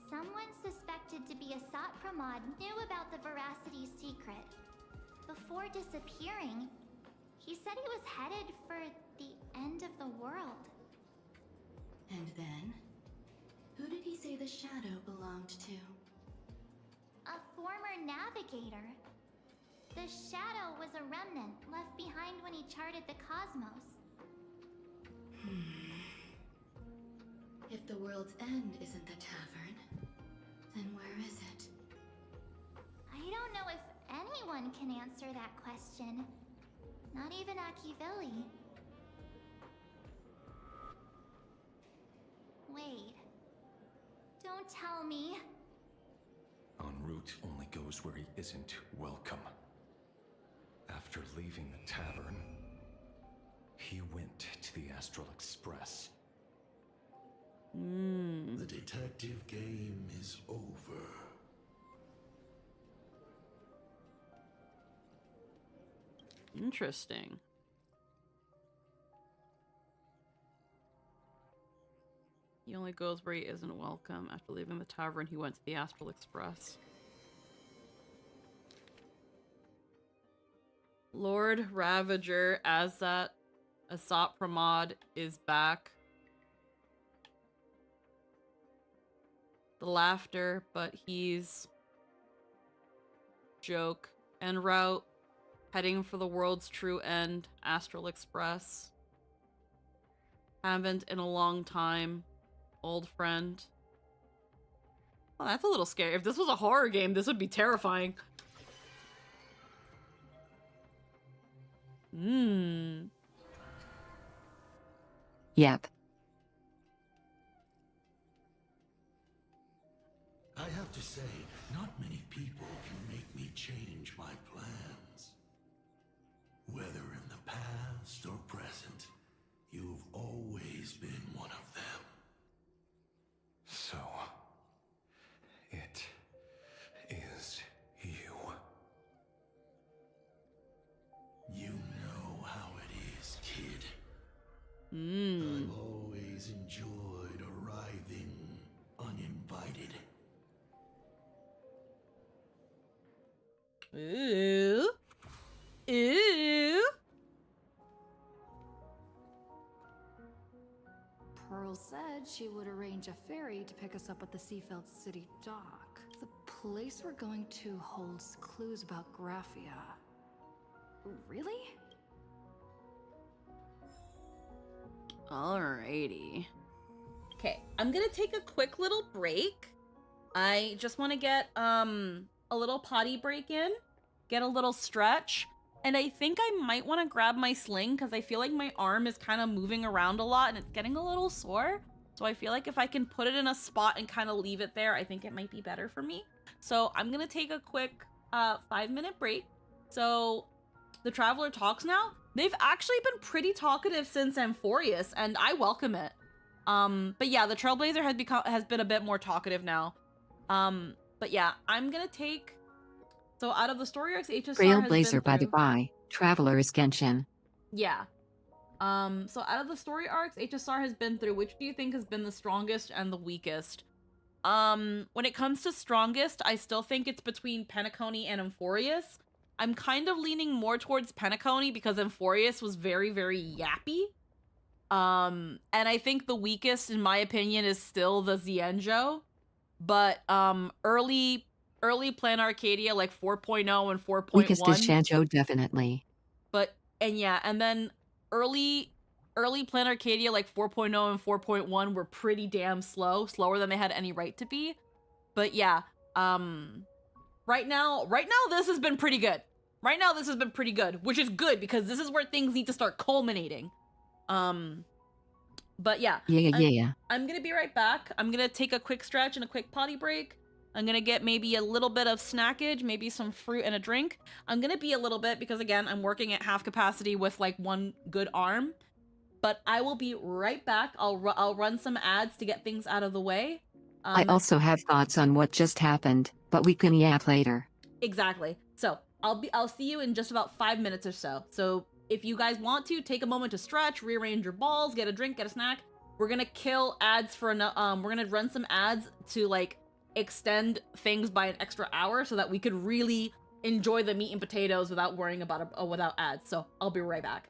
Someone suspected to be a Sot Pramod knew about the Veracity secret. Before disappearing, he said he was headed for the end of the world. And then? Who did he say the shadow belonged to? A former navigator. The shadow was a remnant left behind when he charted the cosmos. If the world's end isn't the tavern, then where is it? I don't know if anyone can answer that question. Not even Akivili. Wait. Don't tell me. En route only goes where he isn't welcome. After leaving the tavern, he went to the Astral Express. The detective game is over. Interesting. He only goes where he isn't welcome. After leaving the tavern, he went to the Astral Express. Lord Ravager, Azat, Asat Pramod is back. The laughter, but he's joke. En route, heading for the world's true end, Astral Express. Haven't in a long time. Old friend. Oh, that's a little scary. If this was a horror game, this would be terrifying. Yep. I have to say, not many people can make me change my plans. Whether in the past or present, you've always been one of them. So, it is you. You know how it is, kid. Mm. I've always enjoyed arriving uninvited. Ooh. Ooh. Pearl said she would arrange a ferry to pick us up at the Seafeld City dock. The place we're going to holds clues about Graphia. Really? Alrighty. Okay, I'm gonna take a quick little break. I just want to get a little potty break in, get a little stretch, and I think I might want to grab my sling because I feel like my arm is kind of moving around a lot and it's getting a little sore. So I feel like if I can put it in a spot and kind of leave it there, I think it might be better for me. So I'm gonna take a quick 5-minute break. So the Traveler talks now. They've actually been pretty talkative since Amphorius, and I welcome it. But yeah, the Trailblazer has been a bit more talkative now. But yeah, I'm gonna take. So out of the story arcs, HSR Trailblazer, by the by, Traveler is Genshin. Yeah. So out of the story arcs HSR has been through, which do you think has been the strongest and the weakest? When it comes to strongest, I still think it's between Penacony and Amphorius. I'm kind of leaning more towards Penacony because Amphorius was very, very yappy. And I think the weakest, in my opinion, is still the Xianzhou. But early Plan Arcadia, like 4.0 and 4.1. Weakest is Xianzhou, definitely. And then early Plan Arcadia, like 4.0 and 4.1, were pretty damn slower than they had any right to be. But yeah, right now this has been pretty good. Which is good because this is where things need to start culminating. But yeah. I'm gonna be right back. I'm gonna take a quick stretch and a quick potty break. I'm gonna get maybe a little bit of snackage, maybe some fruit and a drink. I'm gonna be a little bit because again, I'm working at half capacity with like one good arm. But I will be right back. I'll run some ads to get things out of the way. I also have thoughts on what just happened, but we can yap later. Exactly. So I'll see you in just about 5 minutes or so. So if you guys want to take a moment to stretch, rearrange your balls, get a drink, get a snack, we're gonna kill ads for we're gonna run some ads to like extend things by an extra hour so that we could really enjoy the meat and potatoes without worrying about without ads. So I'll be right back.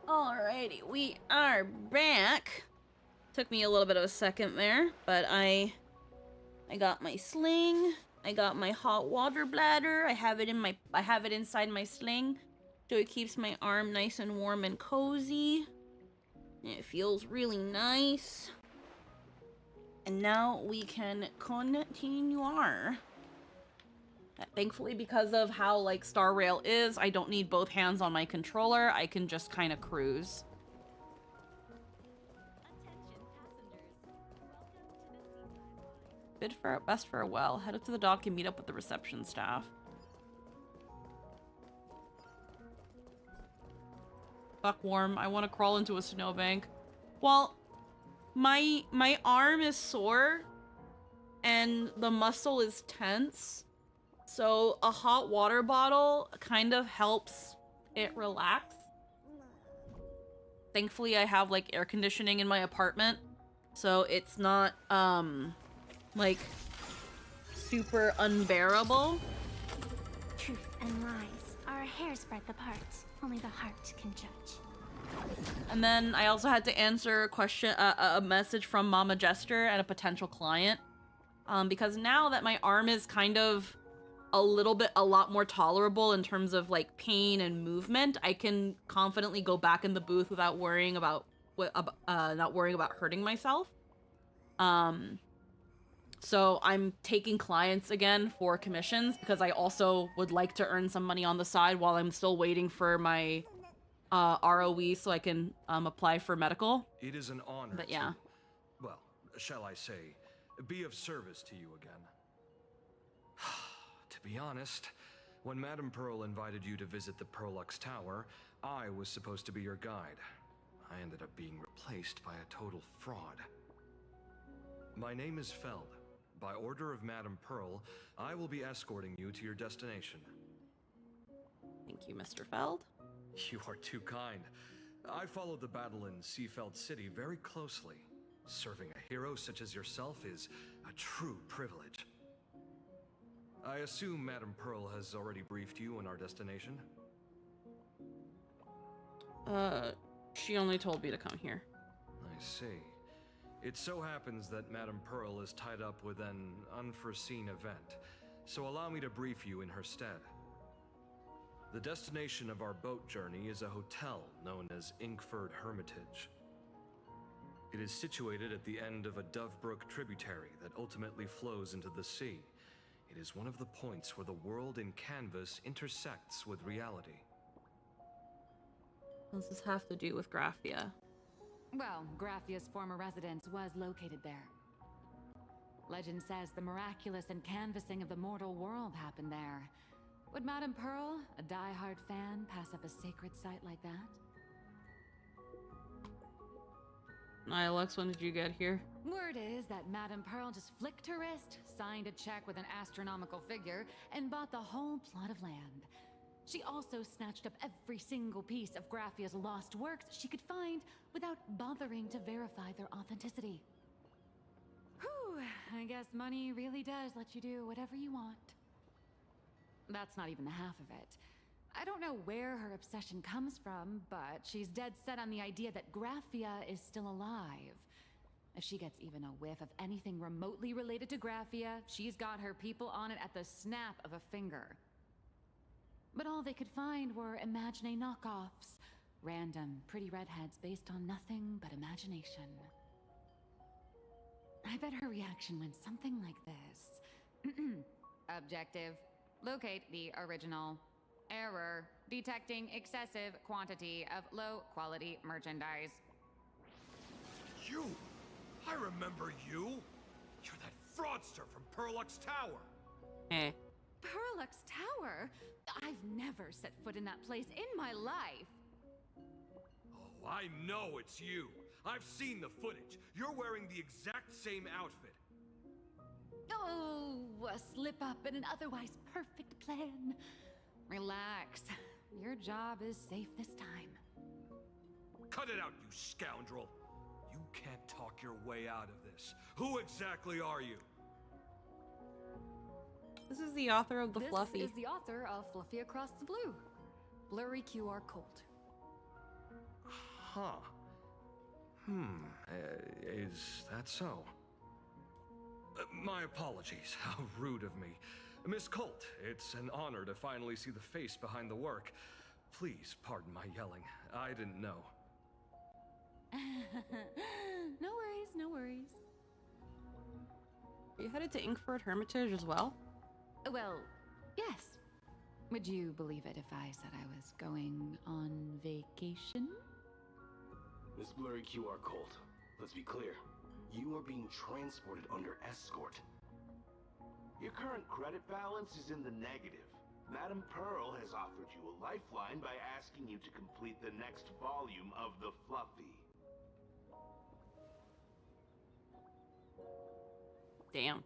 Alrighty, we are back. Took me a little bit of a second there, but I got my sling. I got my hot water bladder. I have it inside my sling, so it keeps my arm nice and warm and cozy. It feels really nice. And now we can continue. Thankfully, because of how like Star Rail is, I don't need both hands on my controller. I can just kind of cruise. Best farewell. Head up to the dock and meet up with the reception staff. Fuck warm. I want to crawl into a snowbank. Well, my arm is sore and the muscle is tense. So a hot water bottle kind of helps it relax. Thankfully, I have like air conditioning in my apartment, so it's not like super unbearable. Truth and lies are a hair's breadth apart. Only the heart can judge. And then I also had to answer a message from Mama Jester and a potential client, because now that my arm is kind of a lot more tolerable in terms of like pain and movement, I can confidently go back in the booth without worrying about hurting myself. So I'm taking clients again for commissions because I also would like to earn some money on the side while I'm still waiting for my ROE so I can apply for medical. It is an honor. But yeah. Well, shall I say, be of service to you again. To be honest, when Madame Pearl invited you to visit the Perlux Tower, I was supposed to be your guide. I ended up being replaced by a total fraud. My name is Feld. By order of Madame Pearl, I will be escorting you to your destination. Thank you, Mr. Feld. You are too kind. I followed the battle in Seafeld City very closely. Serving a hero such as yourself is a true privilege. I assume Madame Pearl has already briefed you on our destination? She only told me to come here. I see. It so happens that Madame Pearl is tied up with an unforeseen event, so allow me to brief you in her stead. The destination of our boat journey is a hotel known as Inkford Hermitage. It is situated at the end of a Dovebrook tributary that ultimately flows into the sea. It is one of the points where the world in canvas intersects with reality. What does this have to do with Graphia? Well, Graphia's former residence was located there. Legend says the miraculous canvassing of the mortal world happened there. Would Madame Pearl, a die-hard fan, pass up a sacred site like that? Nihilux, when did you get here? Word is that Madame Pearl just flicked her wrist, signed a check with an astronomical figure, and bought the whole plot of land. She also snatched up every single piece of Graphia's lost works she could find without bothering to verify their authenticity. Whew, I guess money really does let you do whatever you want. That's not even the half of it. I don't know where her obsession comes from, but she's dead set on the idea that Graphia is still alive. If she gets even a whiff of anything remotely related to Graphia, she's got her people on it at the snap of a finger. But all they could find were Imagine knockoffs. Random, pretty redheads based on nothing but imagination. I bet her reaction went something like this. Objective. Locate the original. Error. Detecting excessive quantity of low-quality merchandise. You! I remember you! You're that fraudster from Perlux Tower! Eh. Perlux Tower? I've never set foot in that place in my life. Oh, I know it's you. I've seen the footage. You're wearing the exact same outfit. Oh, a slip up in an otherwise perfect plan. Relax. Your job is safe this time. Cut it out, you scoundrel. You can't talk your way out of this. Who exactly are you? This is the author of the Fluffy. This is the author of Fluffy Across the Blue. Blurry QR Colt. Huh. Is that so? My apologies. How rude of me. Miss Colt, it's an honor to finally see the face behind the work. Please pardon my yelling. I didn't know. No worries, no worries. Are you headed to Inkford Hermitage as well? Well, yes. Would you believe it if I said I was going on vacation? Miss Blurry QR Colt, let's be clear. You are being transported under escort. Your current credit balance is in the negative. Madame Pearl has offered you a lifeline by asking you to complete the next volume of the Fluffy. Damn.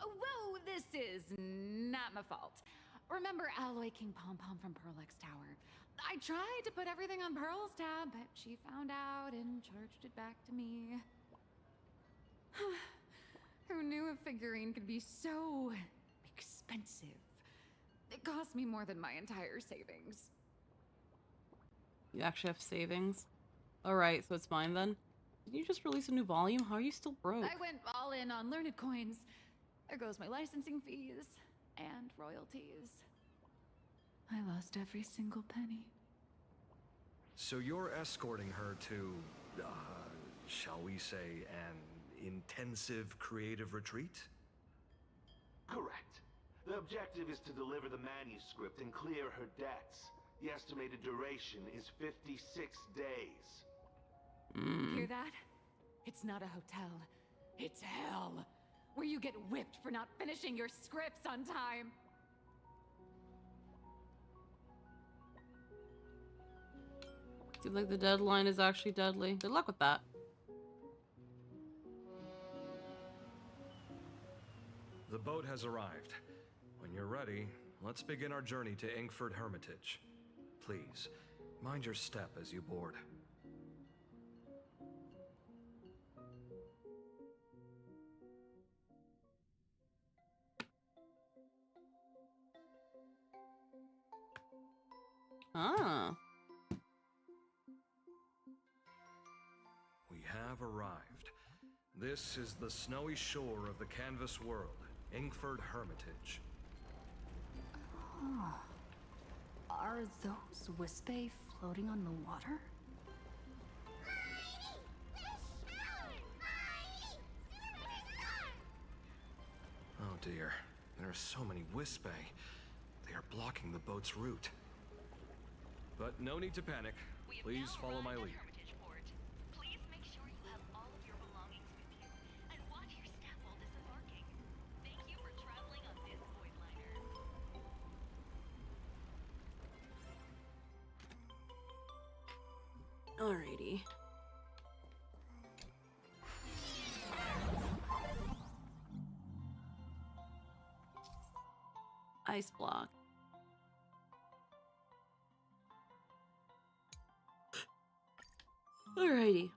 Oh, whoa, this is not my fault. Remember Alloy King Pom Pom from Perlux Tower? I tried to put everything on Pearl's tab, but she found out and charged it back to me. Who knew a figurine could be so expensive? It cost me more than my entire savings. You actually have savings? Alright, so it's mine then? Did you just release a new volume? How are you still broke? I went all in on learned coins. There goes my licensing fees and royalties. I lost every single penny. So you're escorting her to, shall we say, an intensive creative retreat? Correct. The objective is to deliver the manuscript and clear her debts. The estimated duration is 56 days. Hear that? It's not a hotel. It's hell. Where you get whipped for not finishing your scripts on time. Seems like the deadline is actually deadly. Good luck with that. The boat has arrived. When you're ready, let's begin our journey to Inkford Hermitage. please. Mind your step as you board. Ah. We have arrived. This is the snowy shore of the canvas world, Inkford Hermitage. Oh. Are those Wispae floating on the water? Oh dear, there are so many Wispae. They are blocking the boat's route. But no need to panic. Please follow my lead. Please make sure you have all of your belongings with you, and watch your step while disembarking. Thank you for traveling on this void liner. Alrighty. Ice block. Alrighty.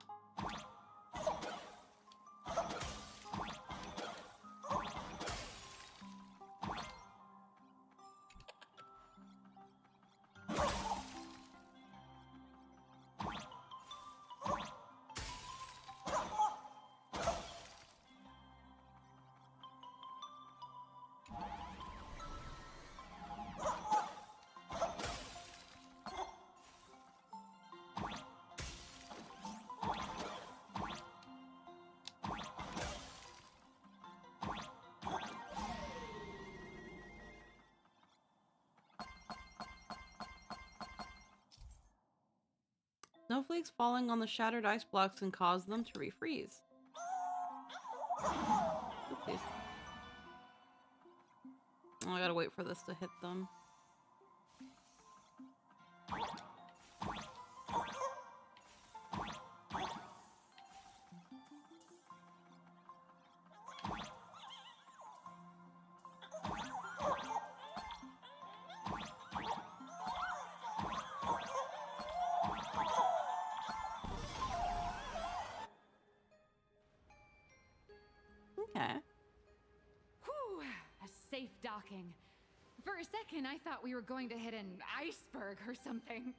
Snowflakes falling on the shattered ice blocks can cause them to refreeze. Oopsies. Oh, I gotta wait for this to hit them. Okay. Whew, a safe docking. For a second, I thought we were going to hit an iceberg or something.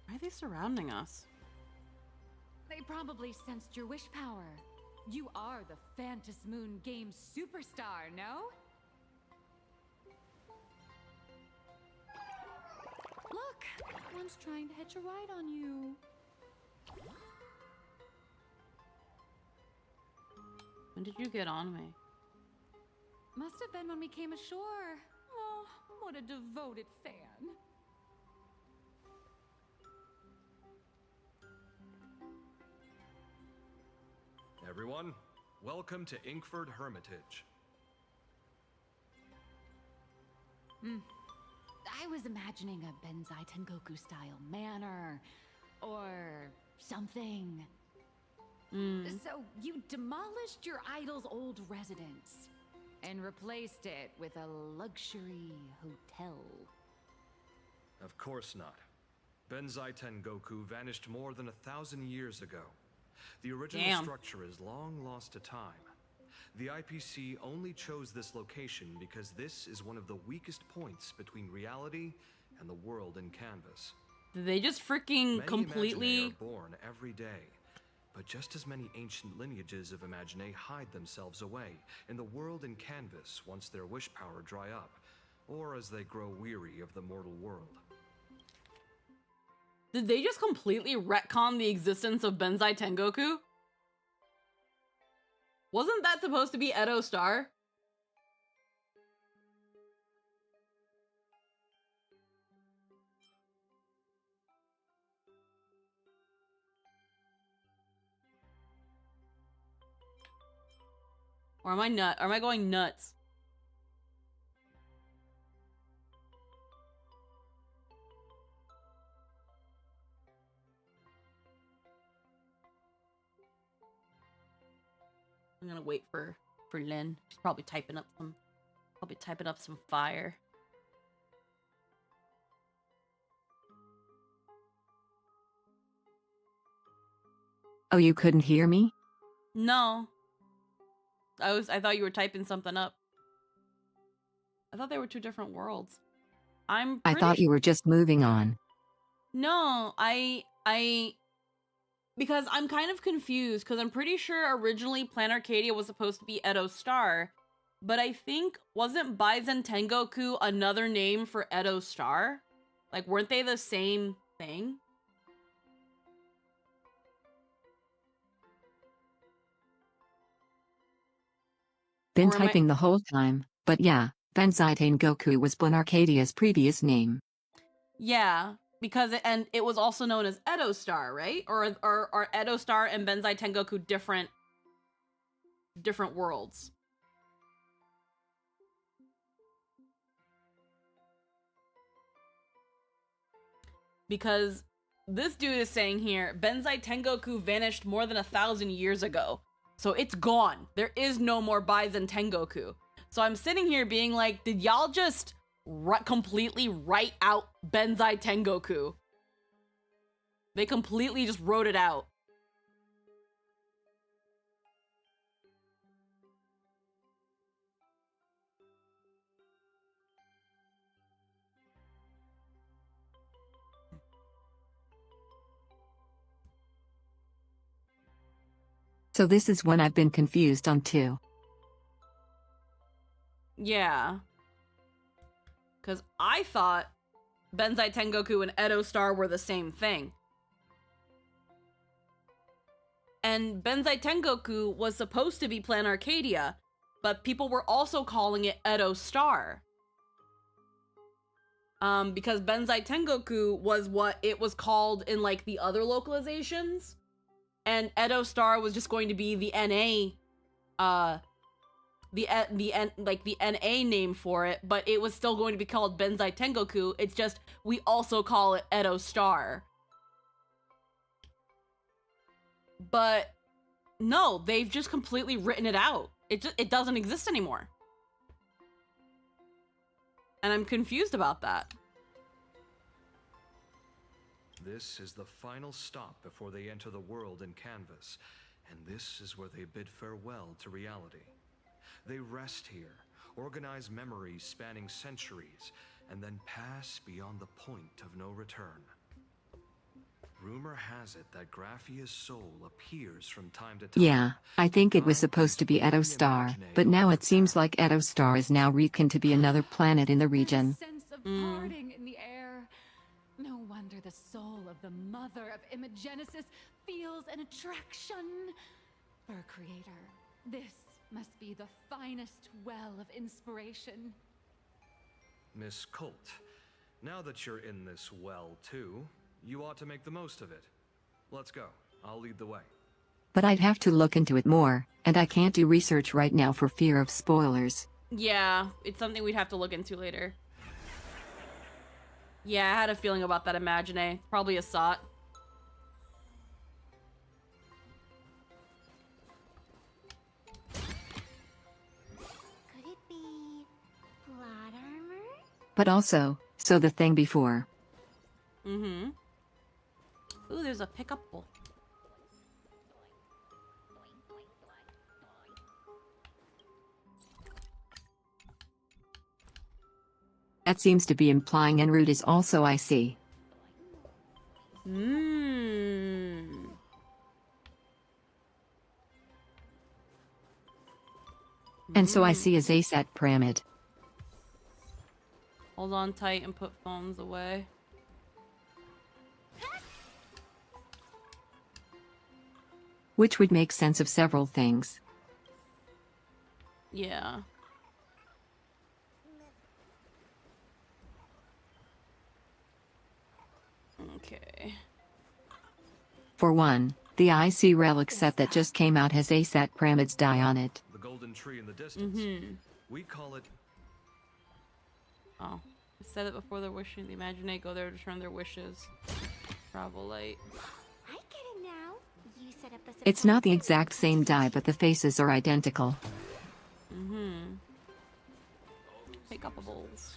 Why are they surrounding us? They probably sensed your wish power. You are the Phantas Moon Games superstar, no? Look, one's trying to hitch a ride on you. When did you get on me? Must have been when we came ashore. Oh, what a devoted fan. Everyone, welcome to Inkford Hermitage. I was imagining a Benzai Tengoku style manor or something. So you demolished your idol's old residence and replaced it with a luxury hotel. Of course not. Benzai Tengoku vanished more than 1,000 years ago. The original structure is long lost to time. The IPC only chose this location because this is one of the weakest points between reality and the world in canvas. They just freaking Many completely Imaginae are born every day, but just as many ancient lineages of Imaginae hide themselves away in the world in canvas once their wish power dry up, or as they grow weary of the mortal world. Did they just completely retcon the existence of Benzai Tengoku? Wasn't that supposed to be Edo Star? Or am I going nuts? I'm gonna wait for Lynn. She's probably typing up some I'll be typing up some fire. Oh, you couldn't hear me? No. I thought you were typing something up. I thought they were two different worlds. I'm I pretty thought you were just moving on. No, because I'm kind of confused because I'm pretty sure originally Plan Arcadia was supposed to be Edo Star, but I think wasn't Baizen Tengoku another name for Edo Star? Like, weren't they the same thing? Been Or am I- typing the whole time, but yeah, Benzai Tengoku was Plan Arcadia's previous name. Yeah, because it was also known as Edo Star, right? Or are Edo Star and Benzai Tengoku different worlds? Because this dude is saying here, Benzai Tengoku vanished more than 1,000 years ago. So it's gone. There is no more Baizen Tengoku. So I'm sitting here being like, did y'all just completely write out Benzai Tengoku? They completely just wrote it out. So this is one I've been confused on too. Yeah. Because I thought Benzai Tengoku and Edo Star were the same thing. And Benzai Tengoku was supposed to be Plan Arcadia, but people were also calling it Edo Star. Because Benzai Tengoku was what it was called in, like, the other localizations. And Edo Star was just going to be the NA, the NA name for it, but it was still going to be called Benzai Tengoku. It's just, we also call it Edo Star. But no, they've just completely written it out. It doesn't exist anymore. And I'm confused about that. This is the final stop before they enter the world in canvas, and this is where they bid farewell to reality. They rest here, organize memories spanning centuries, and then pass beyond the point of no return. Rumor has it that Graphia's soul appears from time to time. Yeah, I think it was supposed to be Edo Star, but now it seems like Edo Star is now reckoned to be another planet in the region. Sense of parting in the air. No wonder the soul of the mother of Imogenesis feels an attraction for a creator. This must be the finest well of inspiration. Miss Colt, now that you're in this well too, you ought to make the most of it. Let's go. I'll lead the way. But I'd have to look into it more, and I can't do research right now for fear of spoilers. Yeah, it's something we'd have to look into later. Yeah, I had a feeling about that Imagine. Probably a SOT. Could it be plot armor? But also, so the thing before. Mm-hmm. Ooh, there's a pickup bowl. That seems to be implying en route is also IC. And so I see is ASAT pyramid. Hold on tight and put phones away. Which would make sense of several things. Yeah. Okay. For one, the IC relic set that just came out has ASAT pyramids die on it. The golden tree in the distance. We call it... Oh. I said it before they're wishing. The Imagine go there to turn their wishes. Travel light. I get it now. You set up a It's not the exact same die, but the faces are identical. Pickupables.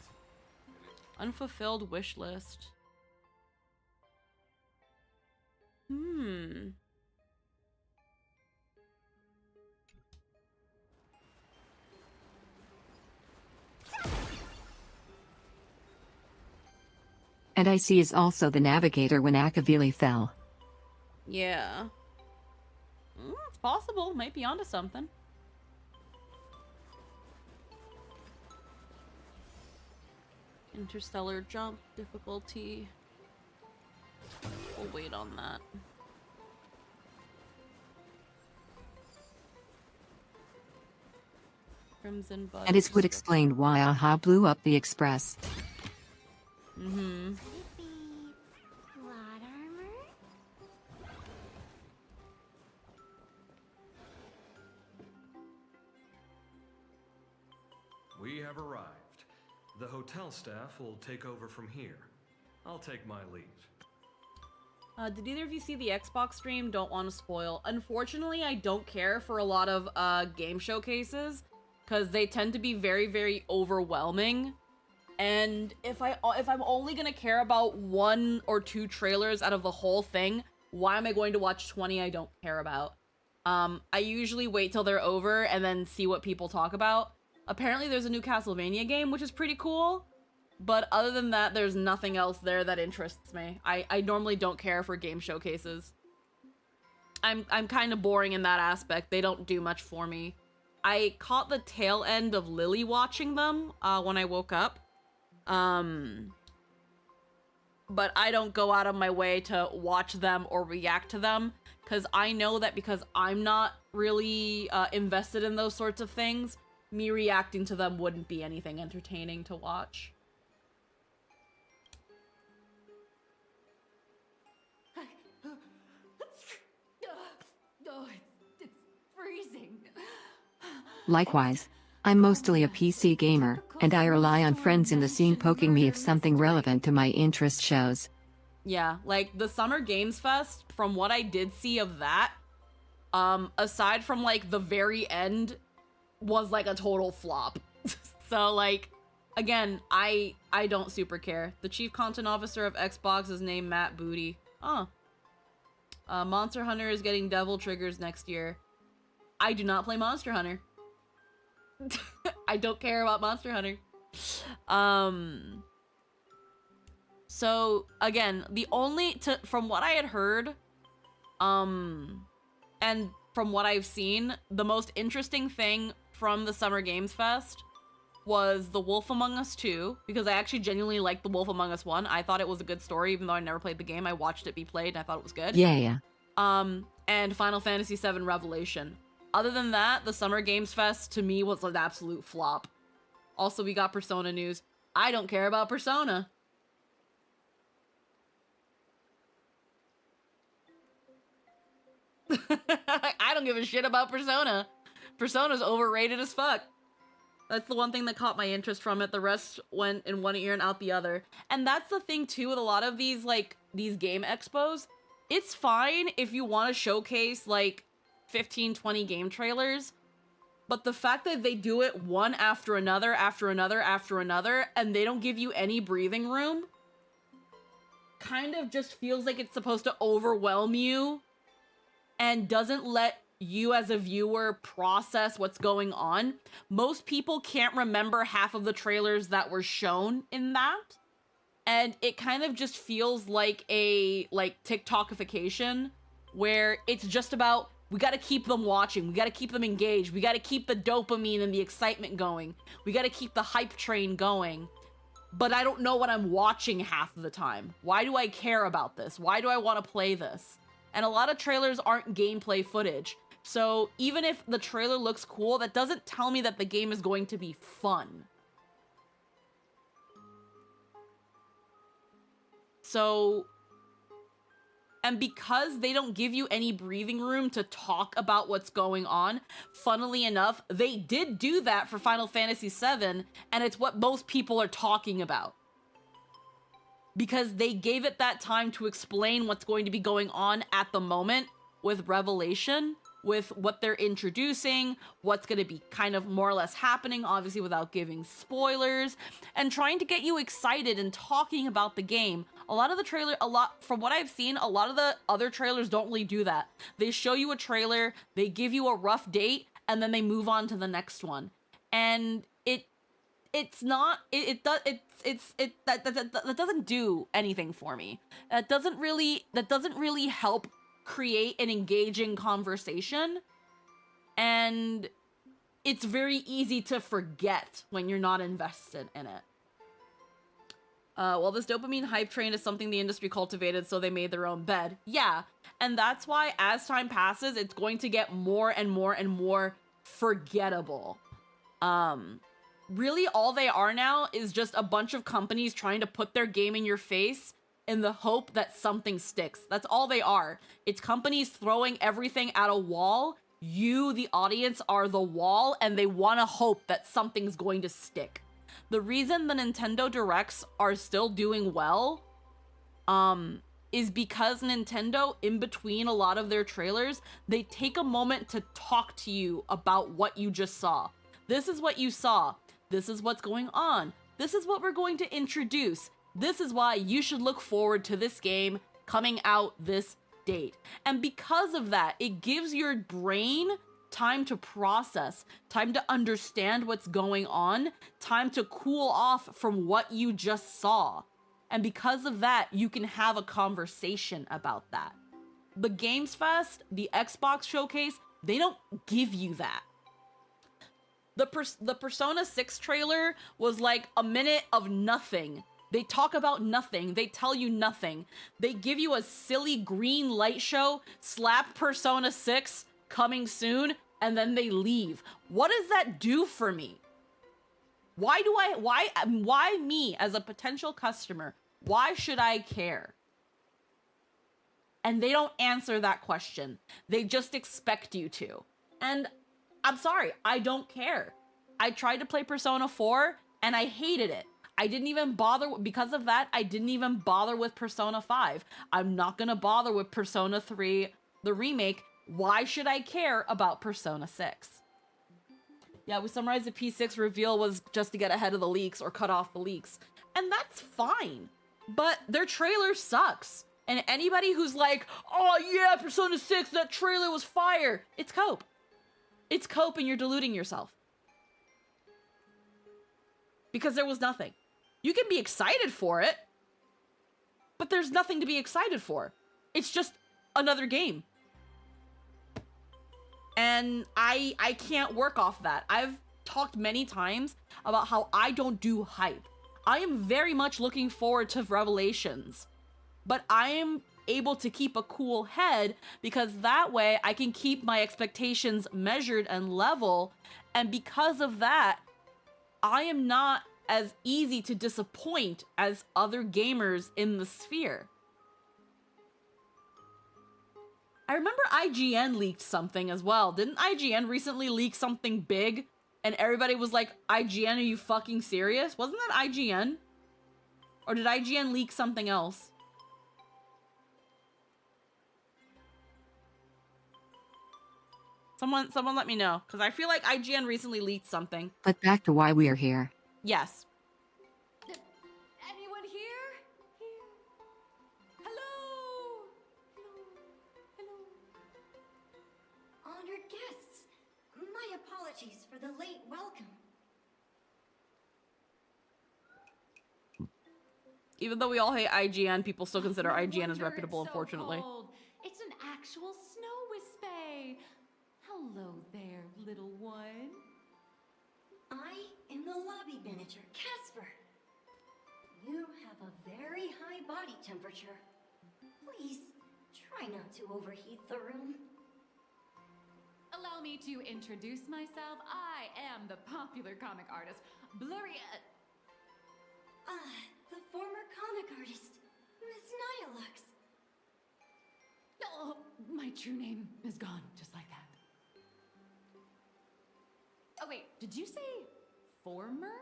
Unfulfilled wish list. And Icy is also the navigator when Akavili fell. Yeah. It's possible. Might be onto something. Interstellar jump difficulty. We'll wait on that. Crimson Bud. And it would explain why Aha blew up the Express. Plot armor? We have arrived. The hotel staff will take over from here. I'll take my leave. Did either of you see the Xbox stream? Don't want to spoil. Unfortunately, I don't care for a lot of game showcases because they tend to be very, very overwhelming. And if I'm only gonna care about 1 or 2 trailers out of the whole thing, why am I going to watch 20 I don't care about? I usually wait till they're over and then see what people talk about. Apparently there's a new Castlevania game, which is pretty cool. But other than that, there's nothing else there that interests me. I normally don't care for game showcases. I'm kind of boring in that aspect. They don't do much for me. I caught the tail end of Lily watching them when I woke up. But I don't go out of my way to watch them or react to them, because I know that because I'm not really invested in those sorts of things, me reacting to them wouldn't be anything entertaining to watch. Oh, it's freezing. Likewise. I'm mostly a PC gamer, and I rely on friends in the scene poking me if something relevant to my interest shows. Yeah, like the Summer Games Fest, from what I did see of that, aside from like the very end, was like a total flop. So like, again, I don't super care. The chief content officer of Xbox is named Matt Booty. Monster Hunter is getting devil triggers next year. I do not play Monster Hunter. I don't care about Monster Hunter. So again, from what I had heard, and from what I've seen, the most interesting thing from the Summer Games Fest was The Wolf Among Us 2, because I actually genuinely liked The Wolf Among Us 1. I thought it was a good story, even though I never played the game. I watched it be played, and I thought it was good. Yeah. And Final Fantasy VII Revelation. Other than that, the Summer Games Fest, to me, was an absolute flop. Also, we got Persona news. I don't care about Persona. I don't give a shit about Persona. Persona's overrated as fuck. That's the one thing that caught my interest from it. The rest went in one ear and out the other. And that's the thing, too, with a lot of these, like, these game expos. It's fine if you want to showcase, like, 15, 20 game trailers, but the fact that they do it one after another, and they don't give you any breathing room, kind of just feels like it's supposed to overwhelm you and doesn't let you as a viewer process what's going on. Most people can't remember half of the trailers that were shown in that, and it kind of just feels like a TikTokification where it's just about, we gotta keep them watching, we gotta keep them engaged, we gotta keep the dopamine and the excitement going, we gotta keep the hype train going, but I don't know what I'm watching half of the time. Why do I care about this? Why do I want to play this? And a lot of trailers aren't gameplay footage, so even if the trailer looks cool, that doesn't tell me that the game is going to be fun. So, and because they don't give you any breathing room to talk about what's going on, funnily enough, they did do that for Final Fantasy VII, and it's what most people are talking about. Because they gave it that time to explain what's going to be going on at the moment with Revelation, with what they're introducing, what's going to be kind of more or less happening, obviously without giving spoilers, and trying to get you excited and talking about the game. A lot of the trailer, from what I've seen, a lot of the other trailers don't really do that. They show you a trailer, they give you a rough date, and then they move on to the next one. And that doesn't do anything for me. That doesn't really help create an engaging conversation, and it's very easy to forget when you're not invested in it. Well, this dopamine hype train is something the industry cultivated, so they made their own bed. Yeah, and that's why as time passes, it's going to get more and more and more forgettable. Really all they are now is just a bunch of companies trying to put their game in your face in the hope that something sticks. That's all they are. It's companies throwing everything at a wall. You, the audience, are the wall, and they want to hope that something's going to stick. The reason the Nintendo Directs are still doing well, is because Nintendo, in between a lot of their trailers, they take a moment to talk to you about what you just saw. This is what you saw. This is what's going on. This is what we're going to introduce. This is why you should look forward to this game coming out this date. And because of that, it gives your brain time to process, time to understand what's going on, time to cool off from what you just saw. And because of that, you can have a conversation about that. The Games Fest, the Xbox Showcase, they don't give you that. The Persona 6 trailer was like a minute of nothing. They talk about nothing. They tell you nothing. They give you a silly green light show, slap Persona 6 coming soon, and then they leave. What does that do for me? Why me as a potential customer? Why should I care? And they don't answer that question. They just expect you to. And I'm sorry, I don't care. I tried to play Persona 4 and I hated it. I didn't even bother, because of that, I didn't even bother with Persona 5. I'm not gonna bother with Persona 3, the remake. Why should I care about Persona 6? Yeah, we summarized the P6 reveal was just to get ahead of the leaks or cut off the leaks. And that's fine. But their trailer sucks. And anybody who's like, oh yeah, Persona 6, that trailer was fire. It's cope. It's cope and you're deluding yourself. Because there was nothing. You can be excited for it, but there's nothing to be excited for. It's just another game. And I can't work off that. I've talked many times about how I don't do hype. I am very much looking forward to Revelations, but I am able to keep a cool head because that way I can keep my expectations measured and level. And because of that, I am not as easy to disappoint as other gamers in the sphere. I remember IGN leaked something as well. Didn't IGN recently leak something big? And everybody was like, IGN, are you fucking serious? Wasn't that IGN? Or did IGN leak something else? Someone let me know, because I feel like IGN recently leaked something. But back to why we are here. Yes. Anyone here? Hello? Honored guests, my apologies for the late welcome. Even though we all hate IGN, people still consider IGN as reputable, unfortunately. Cold. It's an actual snow wispy. Hello there, little one. I am the lobby manager, Casper. You have a very high body temperature. Please, try not to overheat the room. Allow me to introduce myself. I am the popular comic artist, Blurry... the former comic artist, Miss Nihilux. Oh, my true name is gone, just like that. Oh wait, did you say former?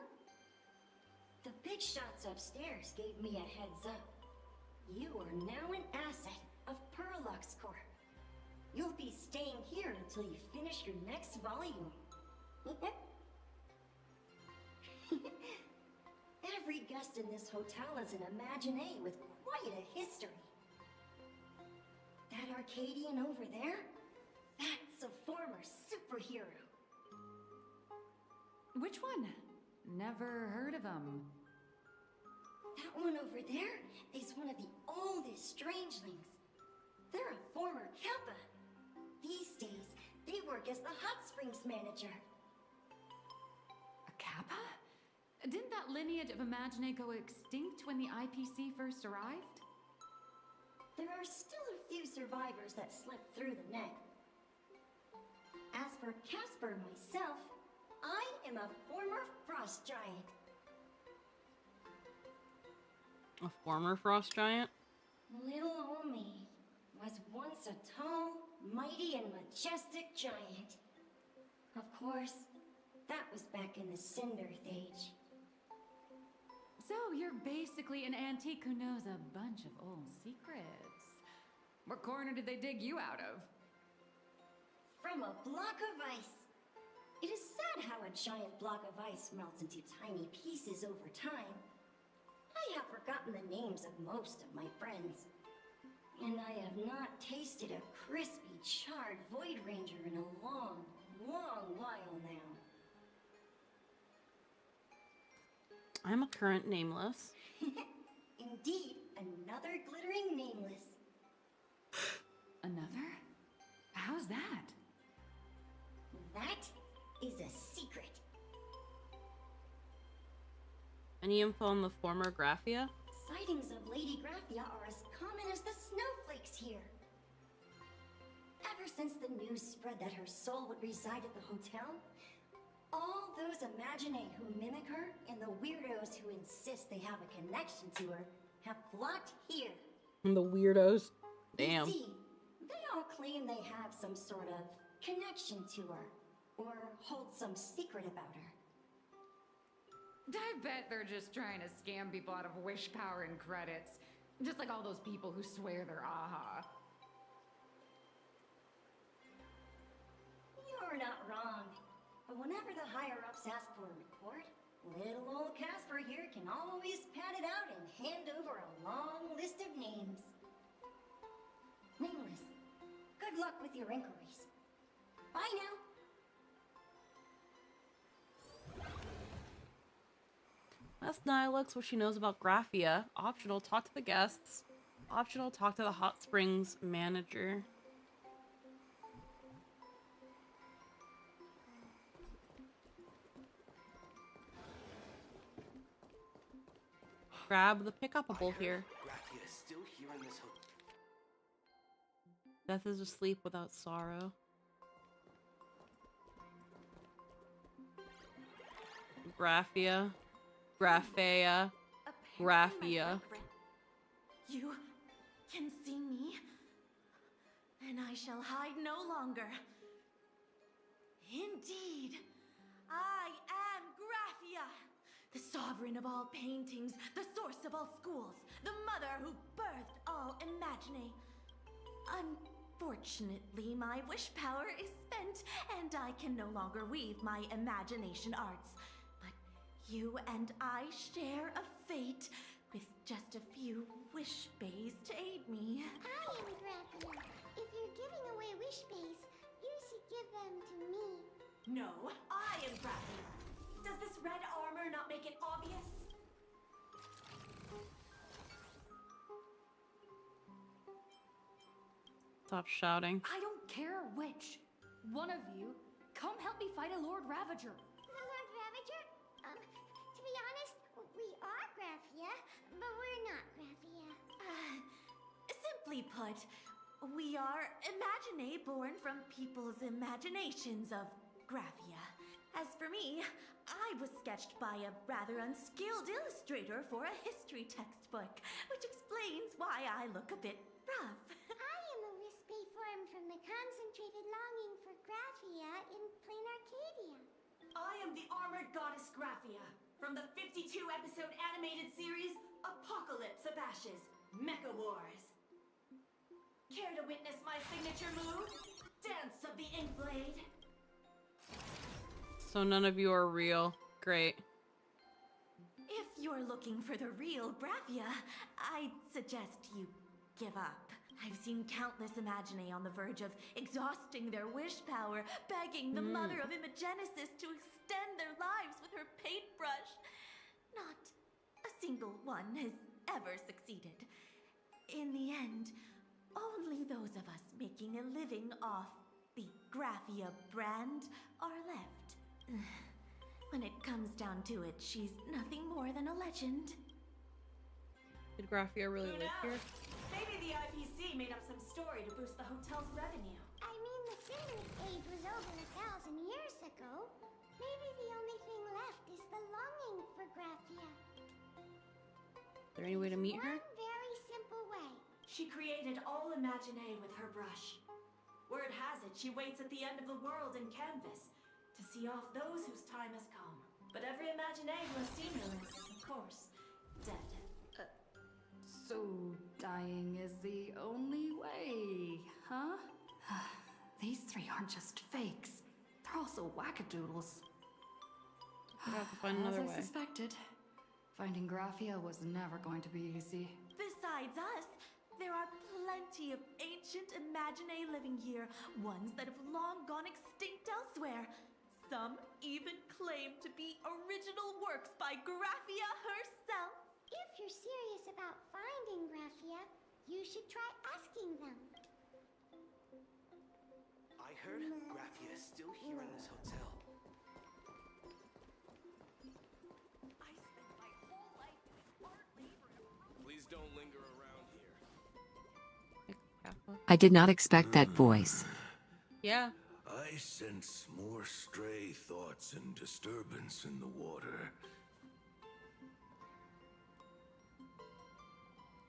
The big shots upstairs gave me a heads up. You are now an asset of Perlux Corp. You'll be staying here until you finish your next volume. Every guest in this hotel is an Imaginé with quite a history. That Arcadian over there? That's a former superhero. Which one? Never heard of him. That one over there is one of the oldest strangelings. They're a former Kappa. These days, they work as the hot springs manager. A Kappa? Didn't that lineage of Imaginé go extinct when the IPC first arrived? There are still a few survivors that slipped through the net. As for Casper myself, I am a former frost giant. A former frost giant? Little old me was once a tall, mighty, and majestic giant. Of course, that was back in the Cinder Age. So you're basically an antique who knows a bunch of old secrets. What corner did they dig you out of? From a block of ice. It is sad how a giant block of ice melts into tiny pieces over time. I have forgotten the names of most of my friends. And I have not tasted a crispy, charred Void Ranger in a long, long while now. I'm a current nameless. Indeed, another glittering nameless. Another? How's that? That is a secret. Any info on the former Graphia? Sightings of Lady Graphia are as common as the snowflakes here. Ever since the news spread that her soul would reside at the hotel, all those Imaginé who mimic her and the weirdos who insist they have a connection to her have flocked here. The weirdos. Damn. You see, they all claim they have some sort of connection to her, or hold some secret about her. I bet they're just trying to scam people out of wish power and credits. Just like all those people who swear they're AHA. You're not wrong. But whenever the higher-ups ask for a report, little old Casper here can always pad it out and hand over a long list of names. Nameless, good luck with your inquiries. Bye now. Ask Nihilux what she knows about Graphia. Optional, talk to the guests. Optional, talk to the hot springs manager. Grab the pick-upable here. Graphia is still here in this hotel. Death is asleep without sorrow. Graphia. Graphia. Graphia. You can see me, and I shall hide no longer. Indeed, I am Graphia, the sovereign of all paintings, the source of all schools, the mother who birthed all Imaginé. Unfortunately, my wish power is spent, and I can no longer weave my imagination arts. But you and I share a fate, with just a few wish bays to aid me. I am Graphia. If you're giving away wish bays, you should give them to me. No, I am Graphia. Does this red armor not make it obvious? Stop shouting. I don't care which. One of you, come help me fight a Lord Ravager. Lord Ravager? To be honest, we are Graphia, but we're not Graphia. Simply put, we are Imaginé born from people's imaginations of Graphia. As for me, I was sketched by a rather unskilled illustrator for a history textbook, which explains why I look a bit rough. I am a wispy form from the concentrated longing for Graphia in plain Arcadia. I am the armored goddess Graphia from the 52-episode animated series Apocalypse of Ashes, Mecha Wars. Care to witness my signature move? Dance of the Ink Blade. So none of you are real. Great. If you're looking for the real Graphia, I'd suggest you give up. I've seen countless Imaginae on the verge of exhausting their wish power, begging the mother of Imagenesis to extend their lives with her paintbrush. Not a single one has ever succeeded. In the end, only those of us making a living off the Graphia brand are left. When it comes down to it, she's nothing more than a legend. Did Graphia really live here? Maybe the IPC made up some story to boost the hotel's revenue. I mean, the Cinnamon Age was over 1,000 years ago. Maybe the only thing left is the longing for Graphia. Is there any way to meet her? One very simple way. She created all Imaginae with her brush. Word has it, she waits at the end of the world in canvas to see off those whose time has come. But every Imaginae who has seen her is, of course, dead. So dying is the only way, huh? These three aren't just fakes. They're also wackadoodles. I have to find another As way. I suspected, finding Graphia was never going to be easy. Besides us, there are plenty of ancient Imaginae living here, ones that have long gone extinct elsewhere. Some even claim to be original works by Graphia herself. If you're serious about finding Graphia, you should try asking them. I heard Graphia is still here in this hotel. I spent my whole life doing hard labor to prove. Please don't linger around here. I did not expect that voice. Yeah. I sense more stray thoughts and disturbance in the water.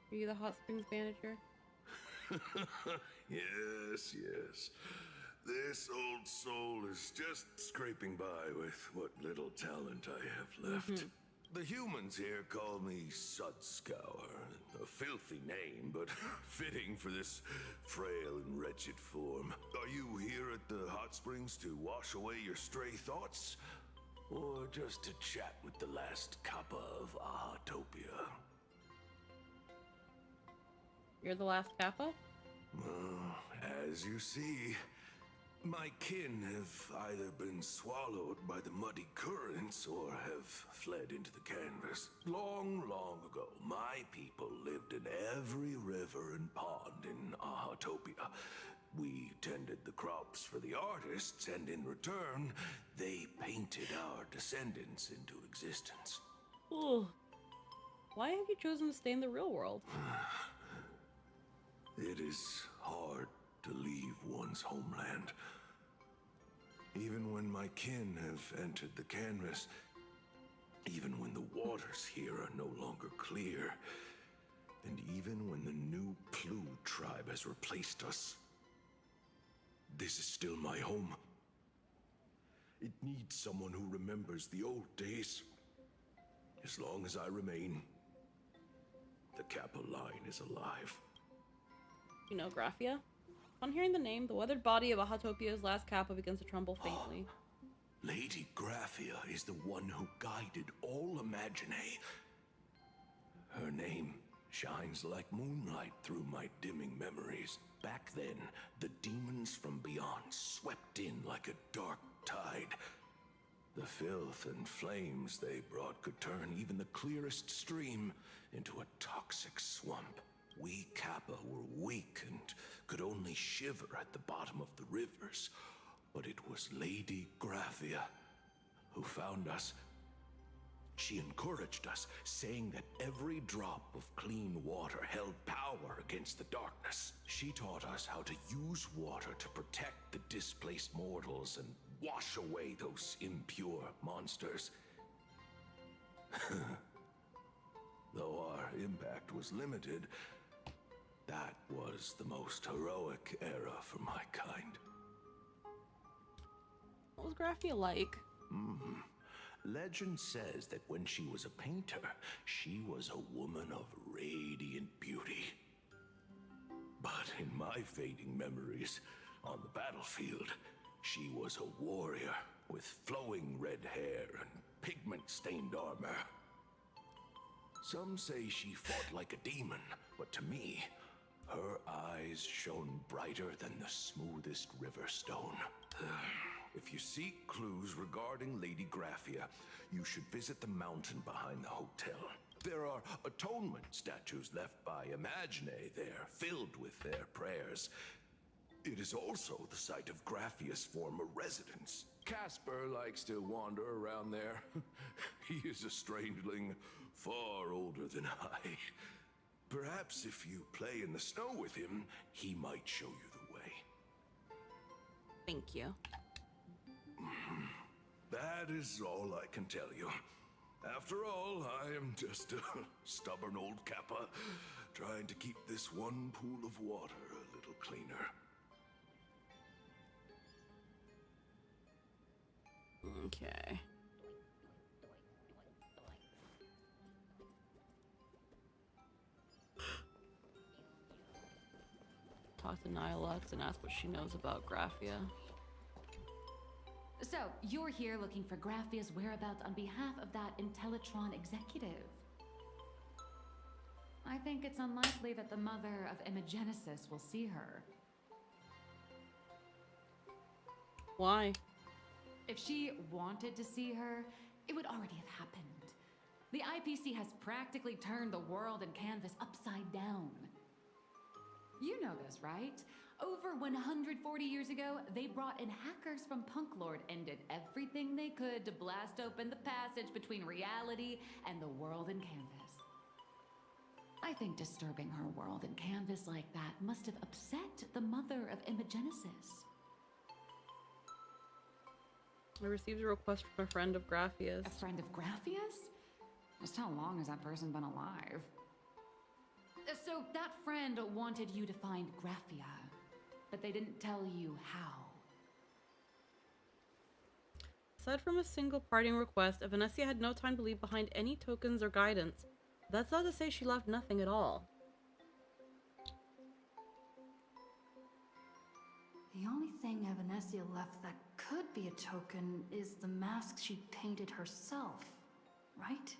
Are you the hot springs manager? Yes, yes. This old soul is just scraping by with what little talent I have left. The humans here call me Sudscour. A filthy name, but fitting for this frail and wretched form. Are you here at the hot springs to wash away your stray thoughts? Or just to chat with the last kappa of Ahatopia? You're the last Kappa? As you see, my kin have either been swallowed by the muddy currents or have fled into the canvas. Long, long ago, my people lived in every river and pond in Ahatopia. We tended the crops for the artists, and in return, they painted our descendants into existence. Ooh. Why have you chosen to stay in the real world? It is hard to leave one's homeland. Even when my kin have entered the canvas, even when the waters here are no longer clear, and even when the new Plu tribe has replaced us, this is still my home. It needs someone who remembers the old days. As long as I remain, the Kappa line is alive. You know Graphia? On hearing the name, the weathered body of Ahatopia's last Kappa begins to tremble faintly. Lady Graphia is the one who guided all Imaginae. Her name shines like moonlight through my dimming memories. Back then, the demons from beyond swept in like a dark tide. The filth and flames they brought could turn even the clearest stream into a toxic swamp. We Kappa were weak and could only shiver at the bottom of the rivers. But it was Lady Graphia who found us. She encouraged us, saying that every drop of clean water held power against the darkness. She taught us how to use water to protect the displaced mortals and wash away those impure monsters. Though our impact was limited, that was the most heroic era for my kind. What was Graphia like? Legend says that when she was a painter, she was a woman of radiant beauty. But in my fading memories, on the battlefield, she was a warrior with flowing red hair and pigment-stained armor. Some say she fought like a demon, but to me, her eyes shone brighter than the smoothest river stone. If you seek clues regarding Lady Graphia, you should visit the mountain behind the hotel. There are atonement statues left by Imagine there, filled with their prayers. It is also the site of Graphia's former residence. Casper likes to wander around there. He is a strangeling far older than I. Perhaps if you play in the snow with him, he might show you the way. Thank you. That is all I can tell you. After all, I am just a stubborn old Kappa, trying to keep this one pool of water a little cleaner. Okay. Talk to Nihilux and ask what she knows about Graphia. So, you're here looking for Graphia's whereabouts on behalf of that Intellitron executive. I think it's unlikely that the mother of Imogenesis will see her. Why? If she wanted to see her, it would already have happened. The IPC has practically turned the world and canvas upside down. You know this, right? Over 140 years ago, they brought in hackers from Punklord and did everything they could to blast open the passage between reality and the world in canvas. I think disturbing her world in canvas like that must have upset the mother of Imogenesis. I received a request from a friend of Graphia's. A friend of Graphia's? Just how long has that person been alive? So that friend wanted you to find Graphia, but they didn't tell you how. Aside from a single parting request, Evanescia had no time to leave behind any tokens or guidance. That's not to say she left nothing at all. The only thing Evanescia left that could be a token is the mask she painted herself, right?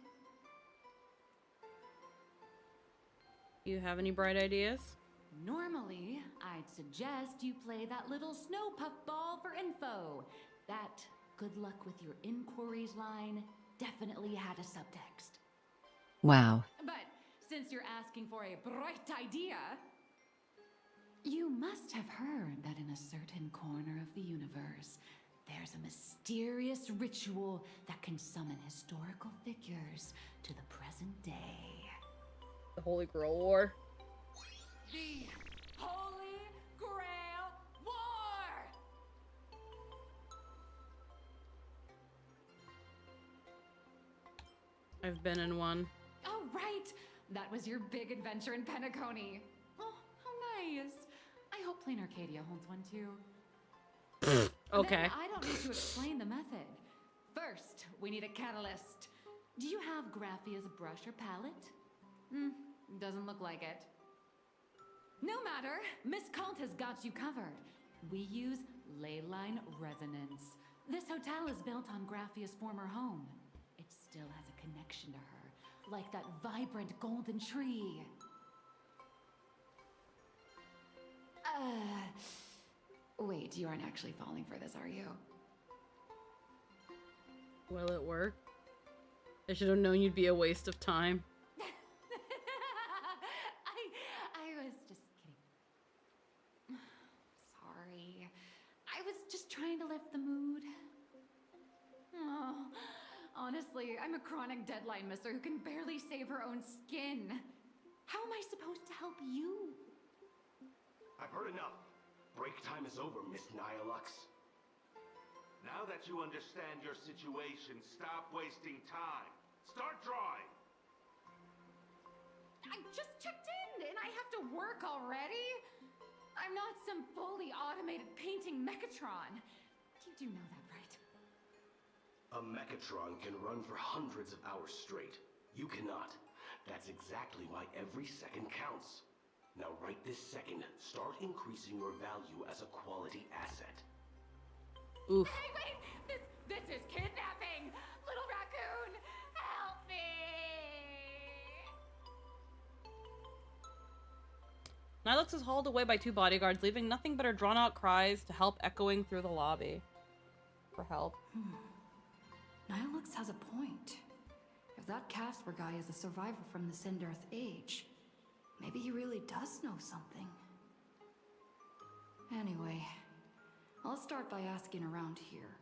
You have any bright ideas? Normally, I'd suggest you play that little snow puffball for info. That good luck with your inquiries line definitely had a subtext. Wow. But since you're asking for a bright idea, you must have heard that in a certain corner of the universe, there's a mysterious ritual that can summon historical figures to the present day. The Holy Grail War. The Holy Grail War! I've been in one. Oh, right! That was your big adventure in Penacony. Oh, how nice. I hope Plain Arcadia holds one too. Okay. Then I don't need to explain the method. First, we need a catalyst. Do you have Graphia's brush or palette? Doesn't look like it. No matter, Miss Cult has got you covered. We use ley line resonance. This hotel is built on Graphia's former home. It still has a connection to her, like that vibrant golden tree. Wait, you aren't actually falling for this, are you? Will it work? I should have known you'd be a waste of time. I was just kidding. Sorry. I was just trying to lift the mood. Oh, honestly, I'm a chronic deadline misser who can barely save her own skin. How am I supposed to help you? I've heard enough. Break time is over, Miss Nihilux. Now that you understand your situation, stop wasting time. Start drawing! I just checked in and I have to work already? I'm not some fully automated painting Mechatron. You do know that, right? A Mechatron can run for hundreds of hours straight. You cannot. That's exactly why every second counts. Now right this second, start increasing your value as a quality asset. Oof. Hey, wait! This is kidnapping! Little raccoon, help me! Nilux is hauled away by 2 bodyguards, leaving nothing but her drawn-out cries to help echoing through the lobby. For help. Nilux has a point. If that Casper guy is a survivor from the Sindarth age, maybe he really does know something. Anyway, I'll start by asking around here.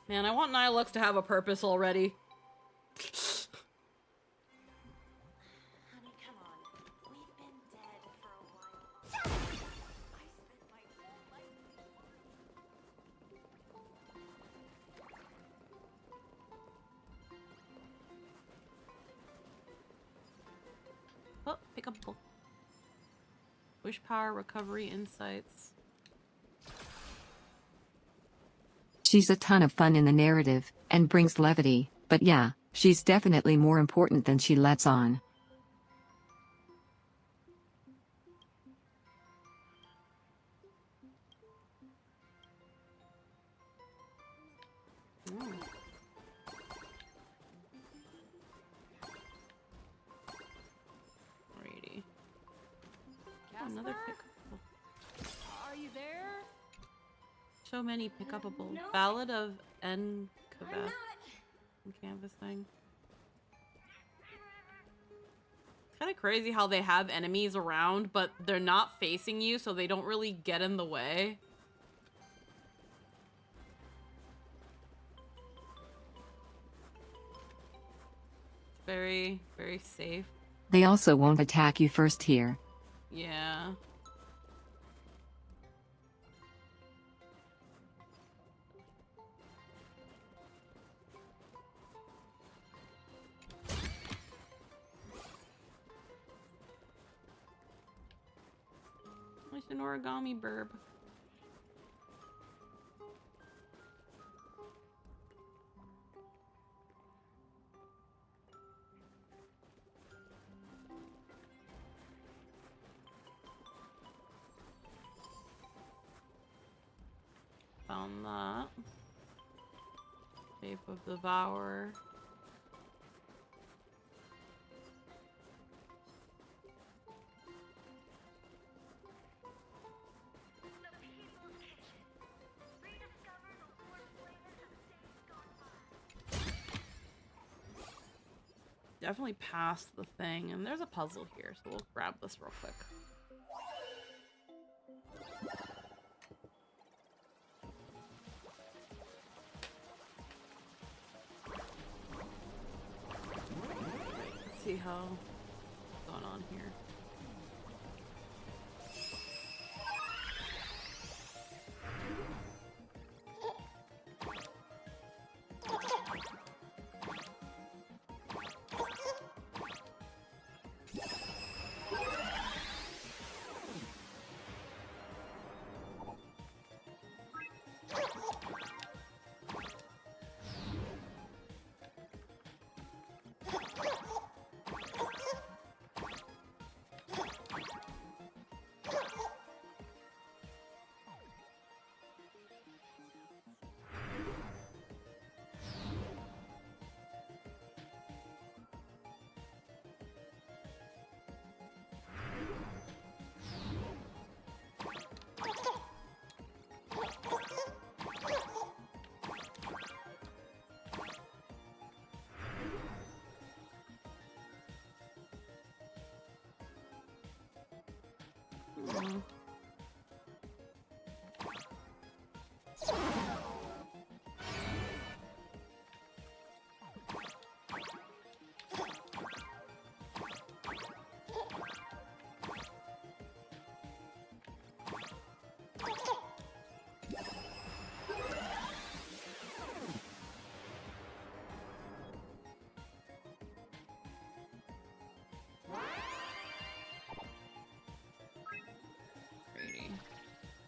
Man, I want Nilux to have a purpose already. Honey, come on. We've been dead for a while. I spent my whole life. Oh, pick up a book. Wish power, recovery, insights. She's a ton of fun in the narrative, and brings levity, but yeah, she's definitely more important than she lets on. Alrighty. Another pick. Are you there? So many pick-upable. No. Ballad of N. Kaveth. Canvas thing. It's kind of crazy how they have enemies around, but they're not facing you, so they don't really get in the way. Very, very safe. They also won't attack you first here. Yeah. It's an origami burb. Found that. Shape of the Devourer. Definitely past the thing, and there's a puzzle here, so we'll grab this real quick. Let's see how what's going on here.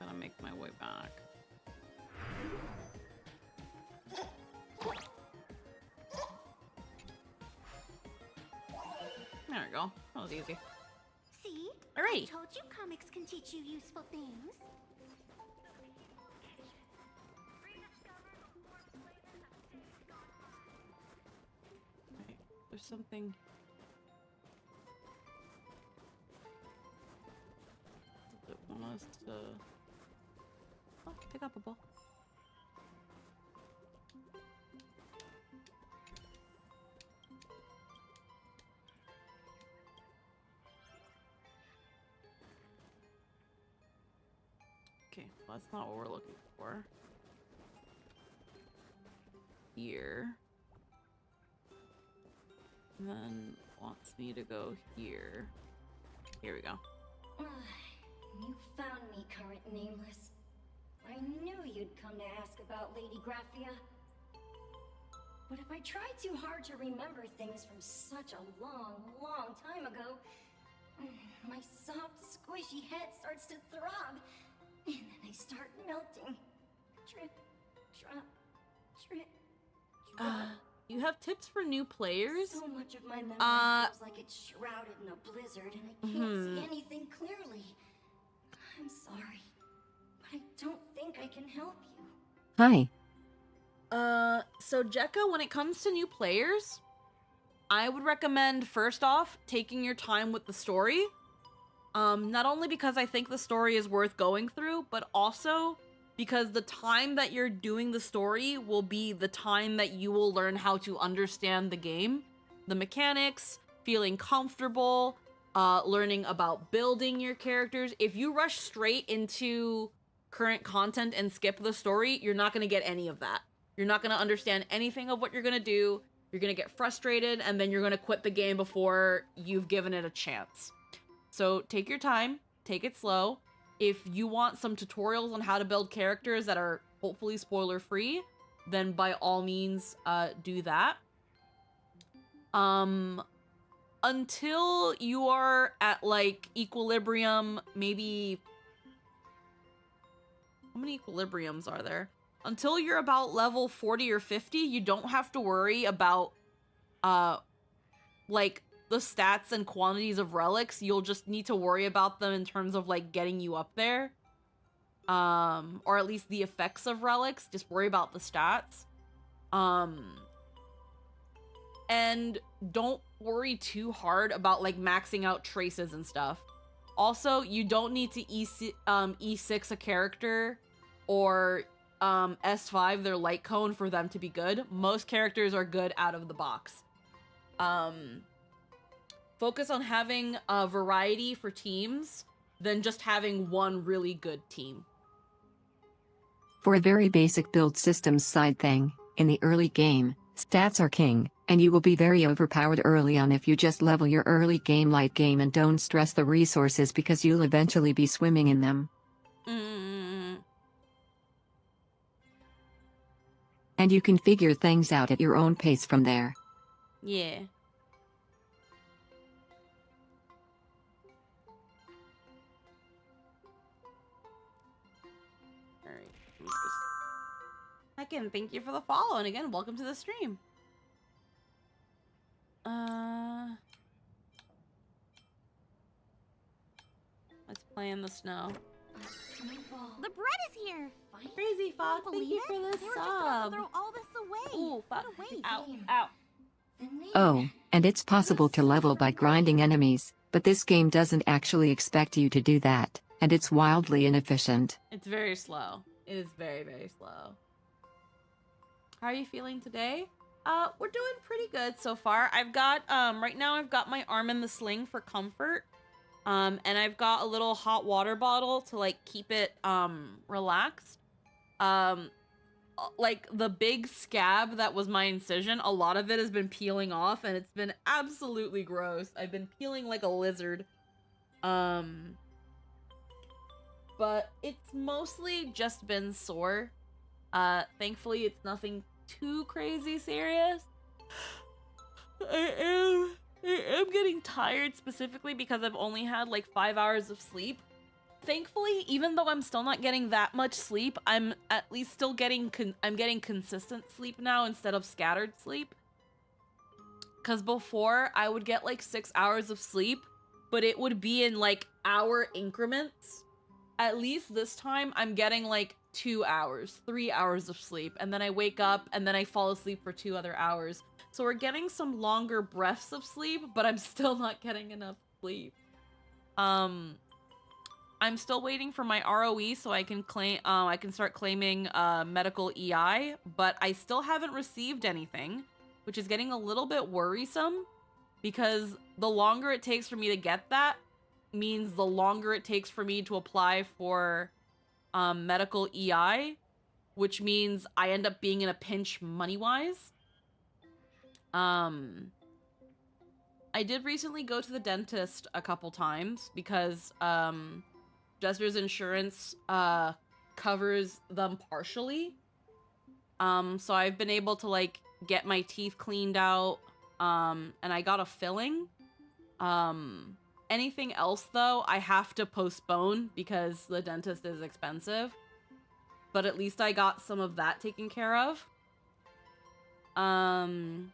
Gotta make my way back. we go. That was easy. See? Alrighty. I told you comics can teach you useful things. Right. There's something. Does it want us to? Oh, pick up a ball. Okay, well, that's not what we're looking for. Here. And then wants me to go here. Here we go. You found me, current nameless. I knew you'd come to ask about Lady Graphia. But if I try too hard to remember things from such a long, long time ago, my soft, squishy head starts to throb, and then I start melting. Drip, drop, drip, drop. You have tips for new players? So much of my memory feels like it's shrouded in a blizzard, and I can't see anything clearly. I'm sorry, but I don't think I can help you. Hi. So Jekka, when it comes to new players, I would recommend, first off, taking your time with the story. Not only because I think the story is worth going through, but also because the time that you're doing the story will be the time that you will learn how to understand the game, the mechanics, feeling comfortable, learning about building your characters. If you rush straight into current content and skip the story, you're not going to get any of that. You're not going to understand anything of what you're going to do. You're going to get frustrated, and then you're going to quit the game before you've given it a chance. So take your time, take it slow. If you want some tutorials on how to build characters that are hopefully spoiler-free, then by all means, do that. Until you are at, like, equilibrium, maybe... How many equilibriums are there? Until you're about level 40 or 50, you don't have to worry about, like, the stats and quantities of relics. You'll just need to worry about them in terms of, like, getting you up there. Or at least the effects of relics. Just worry about the stats. And don't worry too hard about, like, maxing out traces and stuff. Also, you don't need to E6 a character or S5 their light cone for them to be good. Most characters are good out of the box. Focus on having a variety for teams than just having one really good team. For a very basic build systems side thing, in the early game, stats are king, and you will be very overpowered early on if you just level your early game late game and don't stress the resources because you'll eventually be swimming in them. And you can figure things out at your own pace from there. Yeah. Alright. Again, thank you for the follow, and again, welcome to the stream. Let's play in the snow. The bread is here. Crazy Fox, thank you for the They were just about sub. to throw all this away. Ooh, What a waste. Ow, ow. Oh, and it's possible to level by grinding enemies, but this game doesn't actually expect you to do that, and it's wildly inefficient. It's very slow. It is very, very slow. How are you feeling today? We're doing pretty good so far. I've got, right now I've got my arm in the sling for comfort. And I've got a little hot water bottle to, like, keep it, relaxed. Like, the big scab that was my incision, a lot of it has been peeling off, and it's been absolutely gross. I've been peeling like a lizard. But it's mostly just been sore. Thankfully, it's nothing too crazy serious. I am getting tired specifically because I've only had like 5 hours of sleep. Thankfully, even though I'm still not getting that much sleep, I'm at least still getting I'm getting consistent sleep now instead of scattered sleep. Because before, I would get like 6 hours of sleep, but it would be in like hour increments. At least this time, I'm getting like 2 hours, 3 hours of sleep, and then I wake up and then I fall asleep for 2 other hours. So we're getting some longer breaths of sleep, but I'm still not getting enough sleep. I'm still waiting for my ROE so I can claim I can start claiming medical EI, but I still haven't received anything, which is getting a little bit worrisome because the longer it takes for me to get that means the longer it takes for me to apply for medical EI, which means I end up being in a pinch money-wise. I did recently go to the dentist a couple times because Jester's insurance covers them partially. So I've been able to like get my teeth cleaned out, and I got a filling. Anything else though, I have to postpone because the dentist is expensive. But at least I got some of that taken care of. And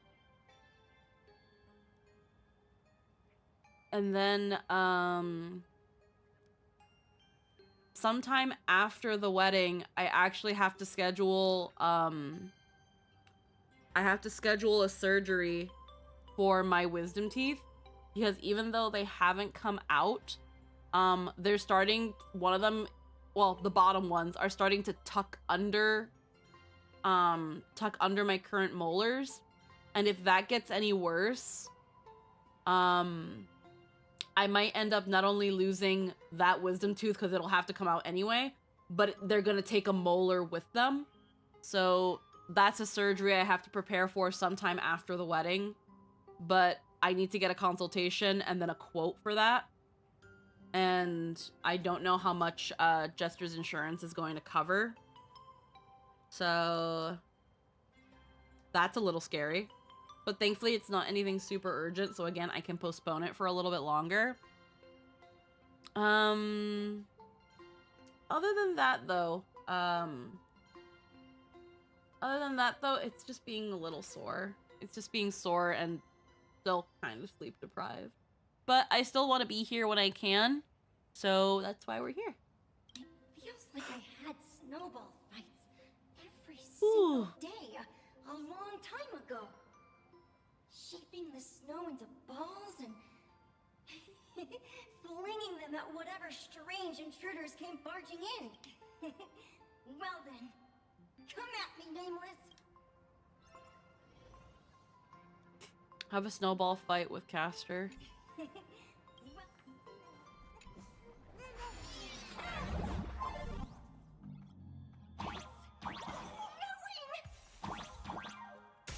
then sometime after the wedding, I actually have to schedule a surgery for my wisdom teeth because even though they haven't come out, they're starting, one of them, well, the bottom ones are starting to tuck under my current molars. And if that gets any worse, I might end up not only losing that wisdom tooth because it'll have to come out anyway, but they're gonna take a molar with them. So that's a surgery I have to prepare for sometime after the wedding. But I need to get a consultation and then a quote for that. And I don't know how much Jester's insurance is going to cover. So that's a little scary. But thankfully, it's not anything super urgent. So again, I can postpone it for a little bit longer. Other than that, though, it's just being a little sore. It's just being sore and still kind of sleep deprived. But I still want to be here when I can. So that's why we're here. It feels like I had snowball fights every single day a long time ago. Shaping the snow into balls and flinging them at whatever strange intruders came barging in. Well then, come at me, Nameless. Have a snowball fight with Castor.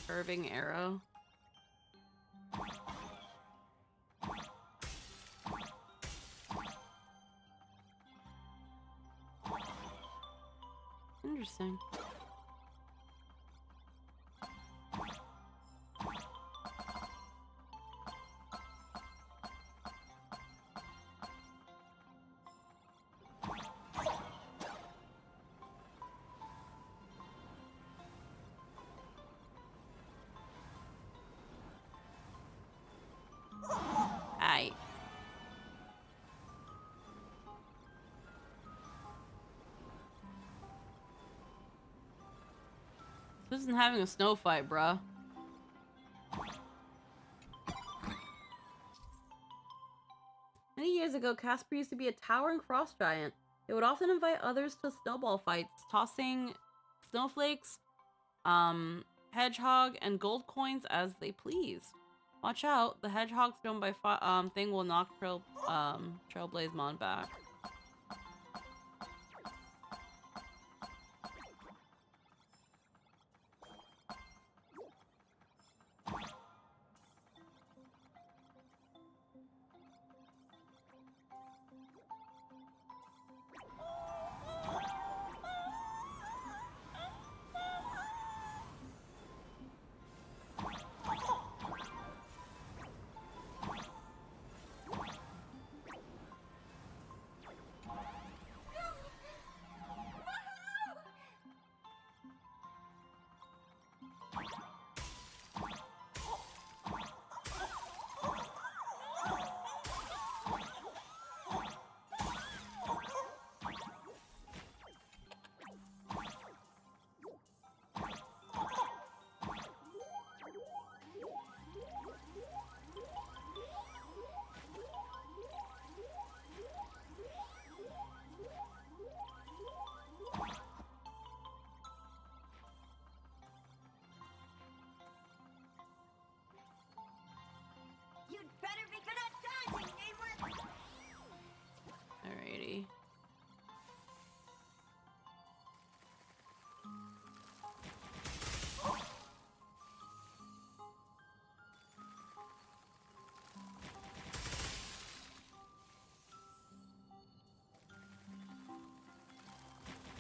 Curving arrow. Interesting. Aye. This isn't having a snow fight, bruh. Many years ago, Casper used to be a towering frost giant. It would often invite others to snowball fights, tossing snowflakes, hedgehog, and gold coins as they pleased. Watch out, the hedgehog thrown by thing will knock Trailblazemon back.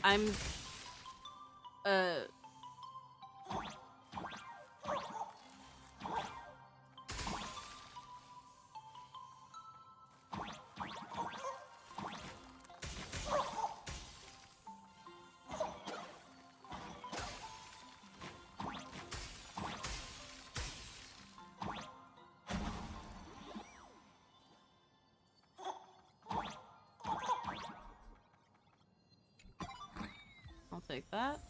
I'm I'll take that.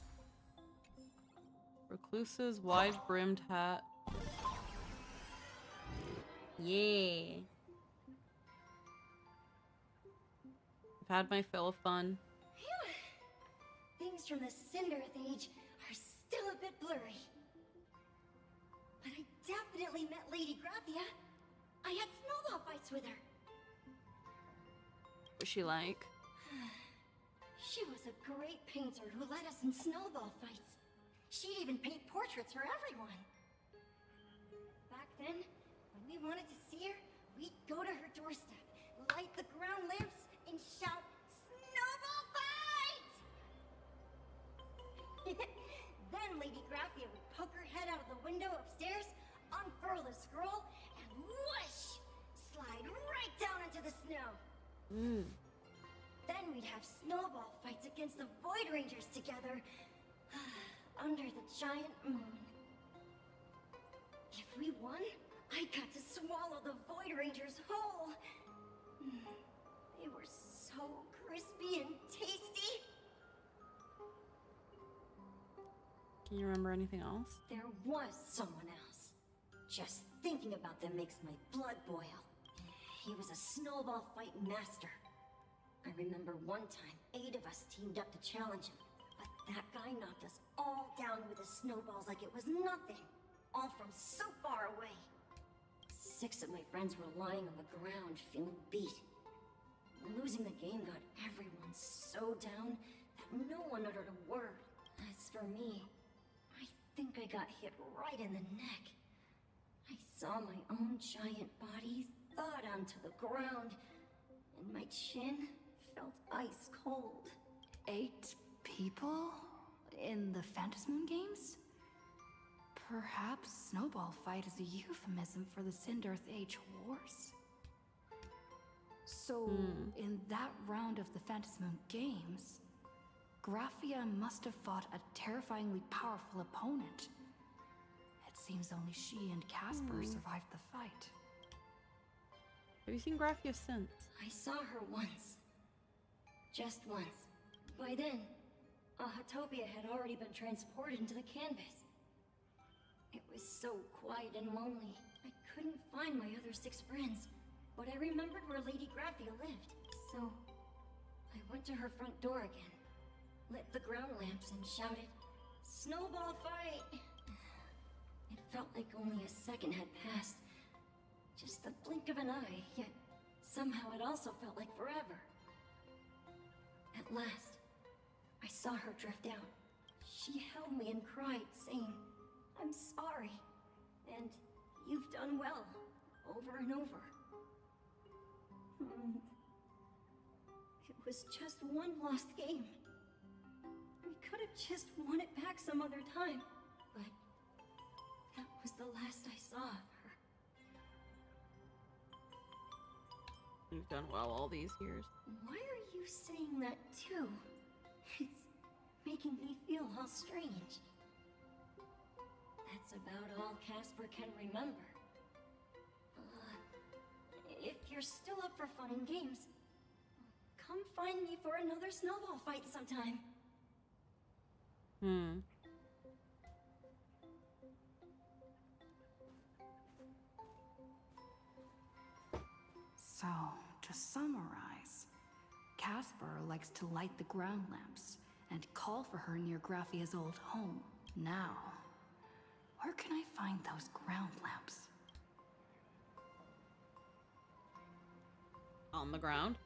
Recluse's wide-brimmed hat. Yeah. I've had my fill of fun. Phew. Things from the Cinderth Age are still a bit blurry. But I definitely met Lady Graphia. I had snowball fights with her. What's she like? She was a great painter who led us in snowball fights. She'd even paint portraits for everyone. Back then, when we wanted to see her, we'd go to her doorstep, light the ground lamps, and shout, "Snowball fight!" Then Lady Graphia would poke her head out of the window upstairs, unfurl the scroll, and whoosh! Slide right down into the snow. Then we'd have snowball fights against the Void Rangers together under the giant moon. If we won, I got to swallow the Void Rangers whole. They were so crispy and tasty. Can you remember anything else? There was someone else. Just thinking about them makes my blood boil. He was a snowball fight master. I remember one time, 8 of us teamed up to challenge him, but that guy knocked us all down with his snowballs like it was nothing, all from so far away. 6 of my friends were lying on the ground, feeling beat. Losing the game got everyone so down that no one uttered a word. As for me, I think I got hit right in the neck. I saw my own giant body thud onto the ground, and my chin felt ice cold. 8 people in the Phantasmoon games? Perhaps Snowball Fight is a euphemism for the Cinderth Age Wars? So, in that round of the Phantasmoon games, Graphia must have fought a terrifyingly powerful opponent. It seems only she and Casper survived the fight. Have you seen Graphia since? I saw her once. Just once. By then, Ahatopia had already been transported into the canvas. It was so quiet and lonely. I couldn't find my other 6 friends, but I remembered where Lady Graphia lived. So, I went to her front door again, lit the ground lamps and shouted, "Snowball fight!" It felt like only a second had passed. Just the blink of an eye, yet somehow it also felt like forever. At last, I saw her drift out. She held me and cried, saying, "I'm sorry, and you've done well," over and over. It was just one lost game. We could have just won it back some other time, but that was the last I saw of her. You've done well all these years. Why are you saying that too? It's making me feel all strange. That's about all Casper can remember. If you're still up for fun and games, come find me for another snowball fight sometime. So, to summarize, Casper likes to light the ground lamps and call for her near Graphia's old home. Now, where can I find those ground lamps? On the ground.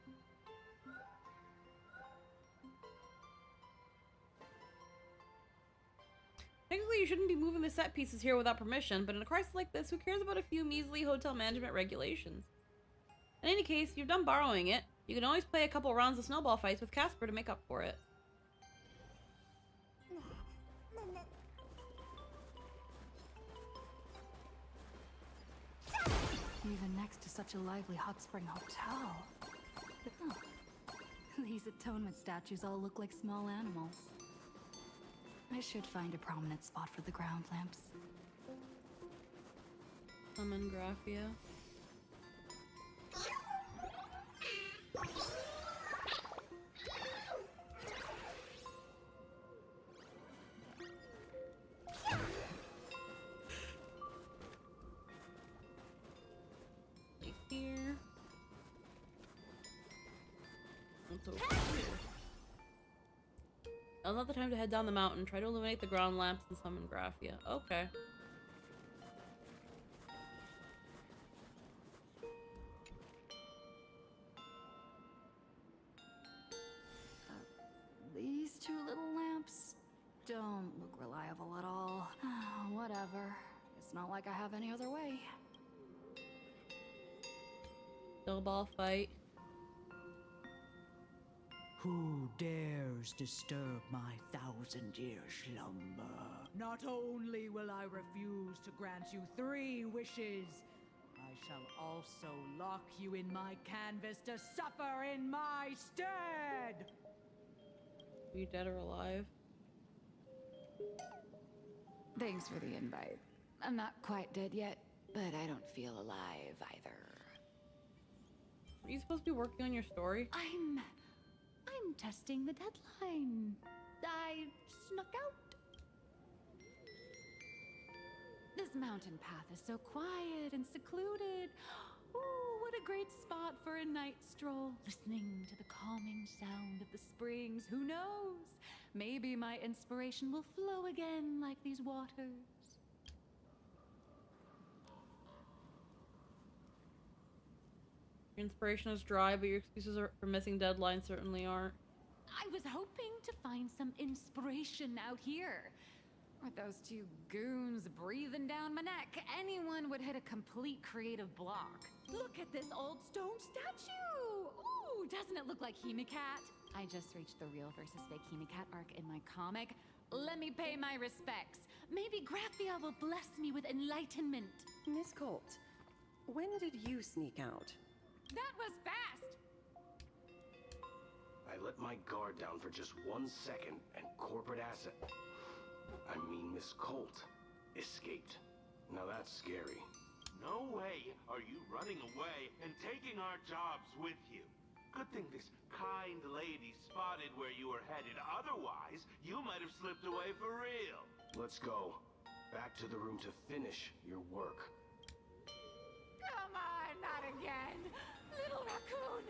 Technically, you shouldn't be moving the set pieces here without permission, but in a crisis like this, who cares about a few measly hotel management regulations? In any case, you've done borrowing it. You can always play a couple rounds of snowball fights with Casper to make up for it. even next to such a lively hot spring hotel. Oh. These atonement statues all look like small animals. I should find a prominent spot for the ground lamps. Summon Graphia. Here. What's over here? Now's not the time to head down the mountain. Try to illuminate the ground lamps and summon Graphia. Okay. These two little lamps don't look reliable at all. Whatever. It's not like I have any other way. Snowball fight. Who dares disturb my 1,000-year slumber? Not only will I refuse to grant you 3 wishes, I shall also lock you in my canvas to suffer in my stead! Are you dead or alive? Thanks for the invite. I'm not quite dead yet, but I don't feel alive either. Are you supposed to be working on your story? I'm testing the deadline. I snuck out. This mountain path is so quiet and secluded. Ooh, what a great spot for a night stroll. Listening to the calming sound of the springs. Who knows? Maybe my inspiration will flow again like these waters. Your inspiration is dry, but your excuses for missing deadlines certainly aren't. I was hoping to find some inspiration out here. With those 2 goons breathing down my neck, anyone would hit a complete creative block. Look at this old stone statue! Ooh, doesn't it look like Hemicat? I just reached the real versus fake Hemicat arc in my comic. Let me pay my respects. Maybe Graphia will bless me with enlightenment. Miss Colt, when did you sneak out? That was fast! I let my guard down for just 1 second, and corporate asset, I mean Miss Colt, escaped. Now that's scary. No way are you running away and taking our jobs with you. Good thing this kind lady spotted where you were headed. Otherwise, you might have slipped away for real. Let's go. Back to the room to finish your work. Come on, not again! Little raccoon!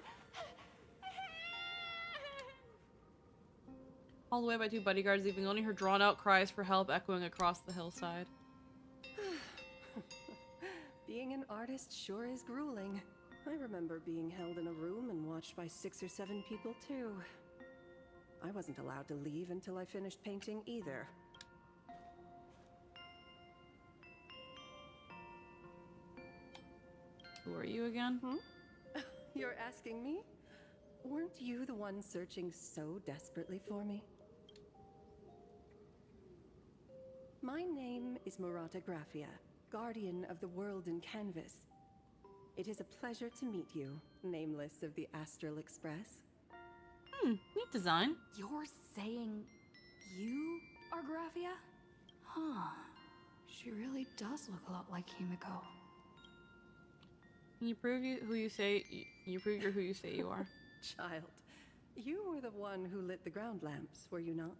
Hauled away by 2 bodyguards, leaving only her drawn-out cries for help echoing across the hillside. Being an artist sure is grueling. I remember being held in a room and watched by 6 or 7 people too. I wasn't allowed to leave until I finished painting either. Who are you again? You're asking me? Weren't you the one searching so desperately for me? My name is Murata Graphia, guardian of the world in canvas. It is a pleasure to meet you, nameless of the Astral Express. Neat design. You're saying you are Graphia? Huh. She really does look a lot like Himiko. Can you prove who you say you are? Child, you were the one who lit the ground lamps, were you not?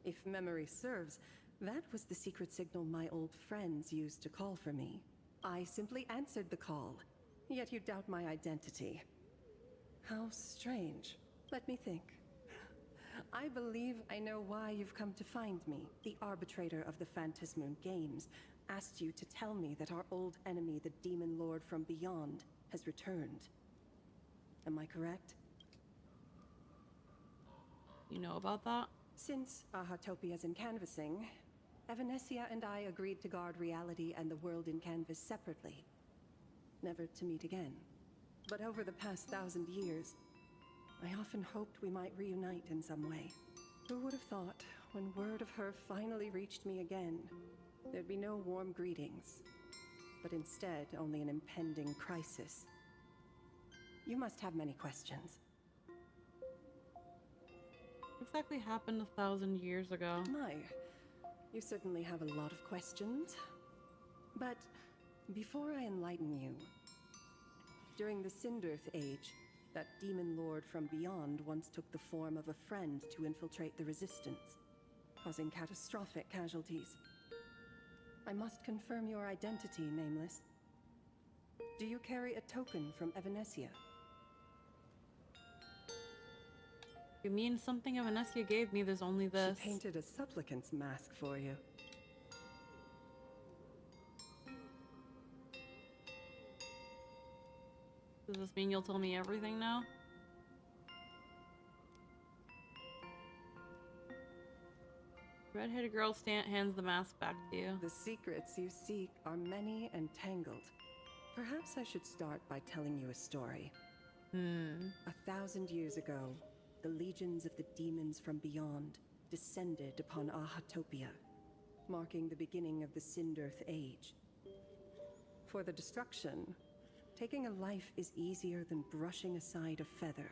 If memory serves, that was the secret signal my old friends used to call for me. I simply answered the call, yet you doubt my identity. How strange. Let me think. I believe I know why you've come to find me. The arbitrator of the Phantasmoon Games asked you to tell me that our old enemy, the Demon Lord from Beyond, has returned. Am I correct? You know about that? Since Ahatopia's in canvassing, Evanescia and I agreed to guard reality and the world in canvas separately, never to meet again. But over the past 1,000 years, I often hoped we might reunite in some way. Who would have thought, when word of her finally reached me again, there'd be no warm greetings, but instead only an impending crisis. You must have many questions. What exactly happened 1,000 years ago? My, you certainly have a lot of questions. But before I enlighten you, during the Cinderth Age, that demon lord from beyond once took the form of a friend to infiltrate the Resistance, causing catastrophic casualties. I must confirm your identity, Nameless. Do you carry a token from Evanesia? You mean something Evanesia gave me? There's only this. She painted a supplicant's mask for you. Does this mean you'll tell me everything now? Red-headed girl hands the mask back to you. The secrets you seek are many and tangled. Perhaps I should start by telling you a story. 1,000 years ago, the legions of the demons from beyond descended upon Ahatopia, marking the beginning of the Cinderth Age. For the destruction, taking a life is easier than brushing aside a feather.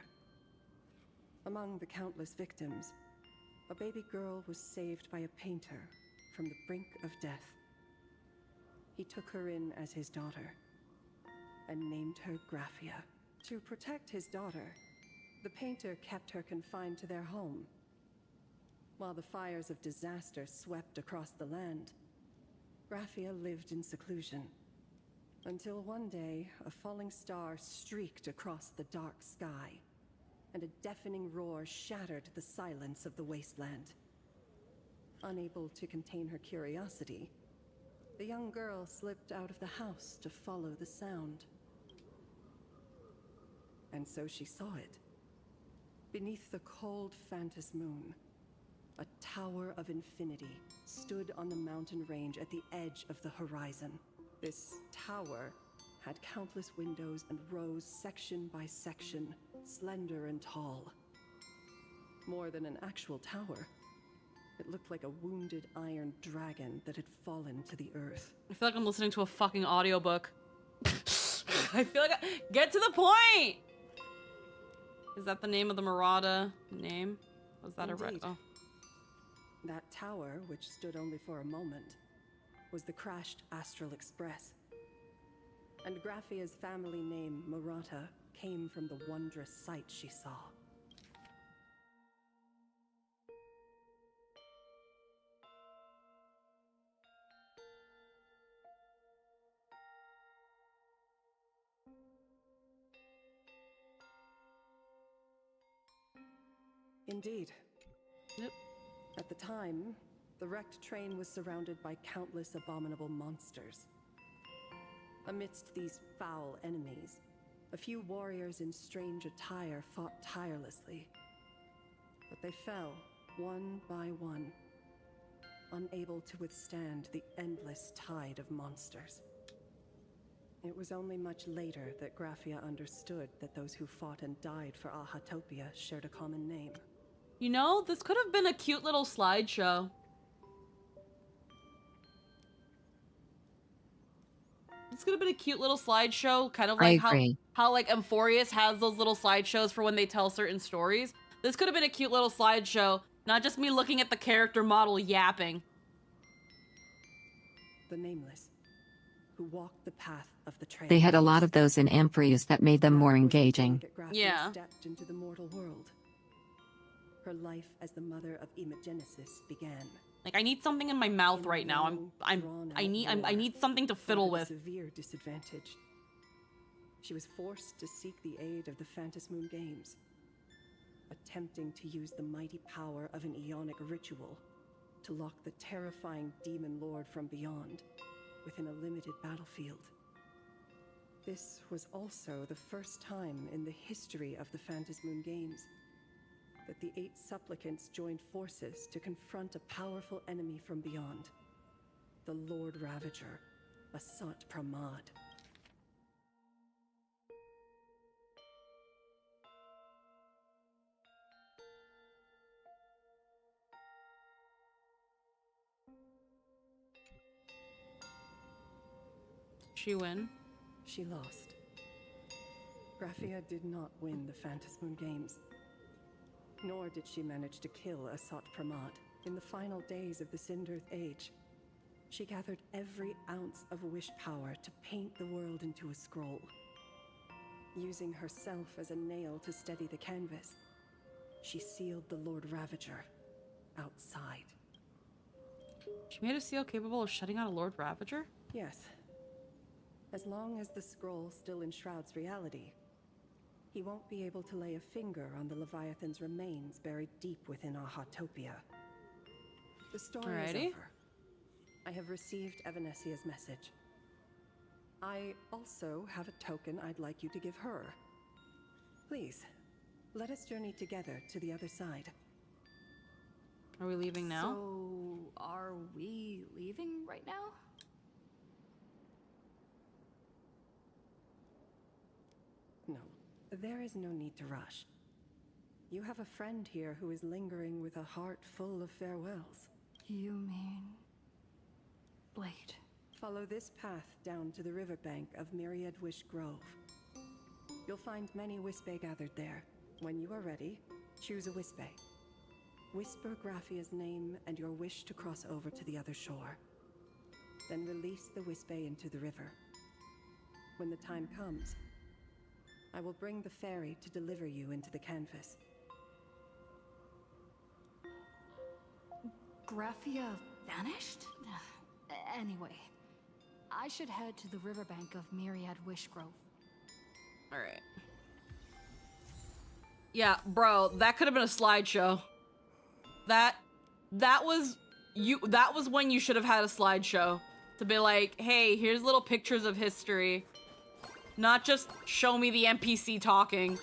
Among the countless victims, a baby girl was saved by a painter from the brink of death. He took her in as his daughter and named her Graphia. To protect his daughter, the painter kept her confined to their home. While the fires of disaster swept across the land, Graphia lived in seclusion. Until one day, a falling star streaked across the dark sky, and a deafening roar shattered the silence of the wasteland. Unable to contain her curiosity, the young girl slipped out of the house to follow the sound. And so she saw it. Beneath the cold Phantas moon, a tower of infinity stood on the mountain range at the edge of the horizon. This tower had countless windows and rose section by section, slender and tall. More than an actual tower, it looked like a wounded iron dragon that had fallen to the earth. I feel like I'm listening to a fucking audiobook. I feel like get to the point! Is that the name of the Murata name? Was that Indeed. Oh. That tower, which stood only for a moment, was the crashed Astral Express. And Graphia's family name, Murata, came from the wondrous sight she saw. Indeed. Yep. At the time, the wrecked train was surrounded by countless abominable monsters. Amidst these foul enemies, a few warriors in strange attire fought tirelessly. But they fell, one by one, unable to withstand the endless tide of monsters. It was only much later that Graphia understood that those who fought and died for Ahatopia shared a common name. You know, this could have been a cute little slideshow. This could have been a cute little slideshow, kind of like how like Emphorius has those little slideshows for when they tell certain stories. This could have been a cute little slideshow, not just me looking at the character model yapping. The Nameless, who walked the path of the trail. They had a lot of those in Amphreus that made them more engaging. Yeah. Stepped into the mortal world. Her life as the mother of Imogenesis began. Like, I need something in my mouth right now. I need something to fiddle with. Severe disadvantage. She was forced to seek the aid of the Phantas Moon Games, attempting to use the mighty power of an Ionic ritual to lock the terrifying demon lord from beyond within a limited battlefield. This was also the first time in the history of the Phantas Moon Games that the 8 supplicants joined forces to confront a powerful enemy from beyond, the Lord Ravager, Asat Pramad. she win? She lost. Graphia did not win the Phantasmoon Games. Nor did she manage to kill Asat Pramat in the final days of the Sindirth Age. She gathered every ounce of wish power to paint the world into a scroll. Using herself as a nail to steady the canvas, she sealed the Lord Ravager outside. She made a seal capable of shutting out a Lord Ravager? Yes. As long as the scroll still enshrouds reality, he won't be able to lay a finger on the Leviathan's remains buried deep within Ahatopia. The story is over. I have received Evanesia's message. I also have a token I'd like you to give her. Please, let us journey together to the other side. Are we leaving now? So, are we leaving right now? No, there is no need to rush. You have a friend here who is lingering with a heart full of farewells. You mean... Blade? Follow this path down to the riverbank of Myriad Wish Grove. You'll find many Wispe gathered there. When you are ready, choose a Wispe. Whisper Graphia's name and your wish to cross over to the other shore. Then release the Wispe into the river. When the time comes, I will bring the ferry to deliver you into the canvas. Graphia vanished? Anyway, I should head to the riverbank of Myriad Wish Grove. Alright. Yeah, bro, that could have been a slideshow. That was when you should have had a slideshow. To be like, hey, here's little pictures of history. Not just show me the NPC talking.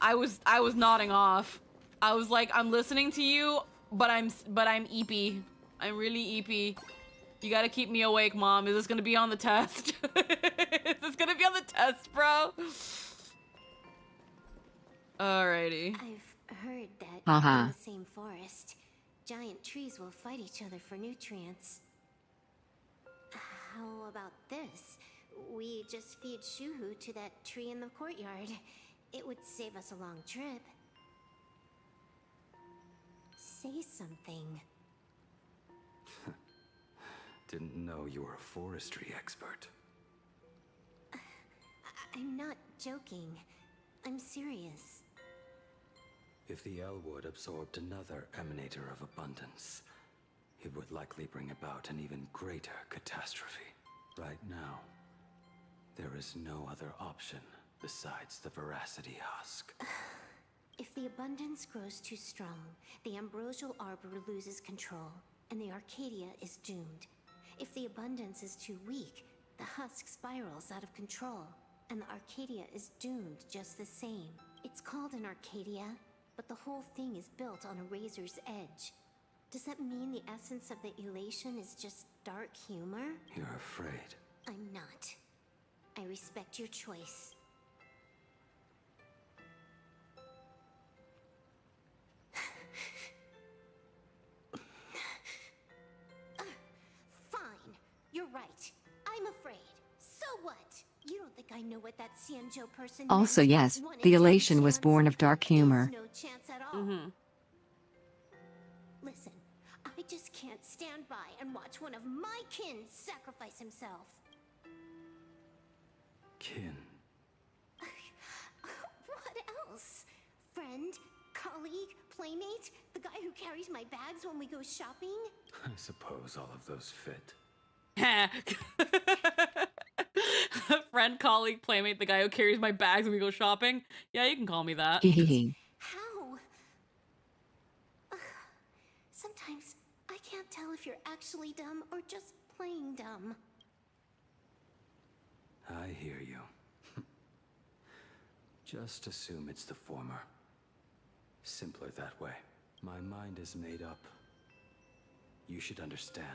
I was nodding off. I was like, I'm listening to you, but I'm eepy. I'm really eepy. You gotta keep me awake, Mom. Is this gonna be on the test? Is this gonna be on the test, bro? Alrighty. I've heard that Uh-huh. in the same forest, giant trees will fight each other for nutrients. How about this? We just feed Shuhu to that tree in the courtyard. It would save us a long trip. Say something. Didn't know you were a forestry expert. I'm not joking. I'm serious. If the Elwood absorbed another emanator of abundance, it would likely bring about an even greater catastrophe. Right now, there is no other option besides the Veracity Husk. If the abundance grows too strong, the ambrosial arbor loses control, and the Arcadia is doomed. If the abundance is too weak, the husk spirals out of control, and the Arcadia is doomed just the same. It's called an Arcadia, but the whole thing is built on a razor's edge. Does that mean the essence of the elation is just dark humor? You're afraid. I'm not. I respect your choice. Fine. You're right. I'm afraid. So what? You don't think I know what that Xianzhou person Also, meant? yes, One in the 10 elation was chance? born of dark humor. There's no chance at all. Listen, I just can't stand by and watch one of my kin sacrifice himself. Kin. What else? Friend? Colleague? Playmate? The guy who carries my bags when we go shopping? I suppose all of those fit. Friend, colleague, playmate, the guy who carries my bags when we go shopping. Yeah, you can call me that. How? Sometimes I can't tell if you're actually dumb or just plain dumb. I hear you. Just assume it's the former. Simpler that way. My mind is made up. You should understand.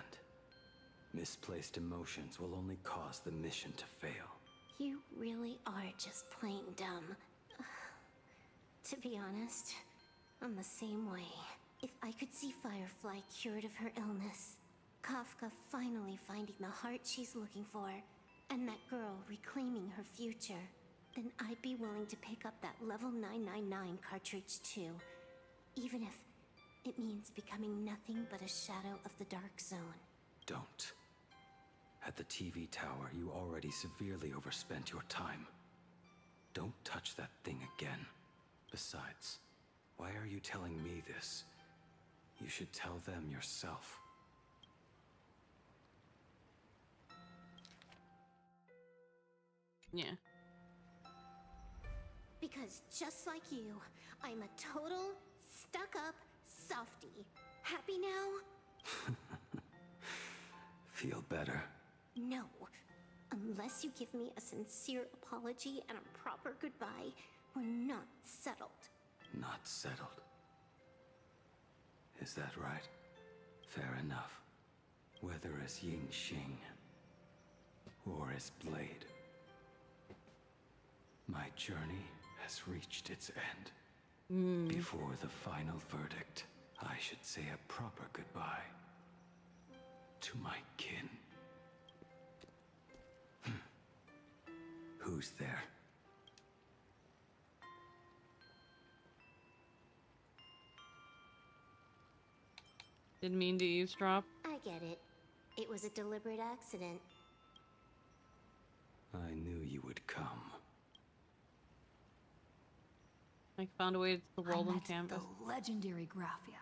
Misplaced emotions will only cause the mission to fail. You really are just plain dumb. To be honest, I'm the same way. If I could see Firefly cured of her illness, Kafka finally finding the heart she's looking for, and that girl reclaiming her future, then I'd be willing to pick up that level 999 cartridge too, even if it means becoming nothing but a shadow of the Dark Zone. Don't. At the TV tower, you already severely overspent your time. Don't touch that thing again. Besides, why are you telling me this? You should tell them yourself. Yeah. Because just like you, I'm a total, stuck-up softie. Happy now? Feel better? No. Unless you give me a sincere apology and a proper goodbye, we're not settled. Not settled. Is that right? Fair enough. Whether as Ying Xing or as Blade, my journey has reached its end. Before the final verdict, I should say a proper goodbye to my kin. Who's there? Didn't mean to eavesdrop. I get it. It was a deliberate accident. I knew you would come. I found a way to the world on canvas. The legendary Graphia.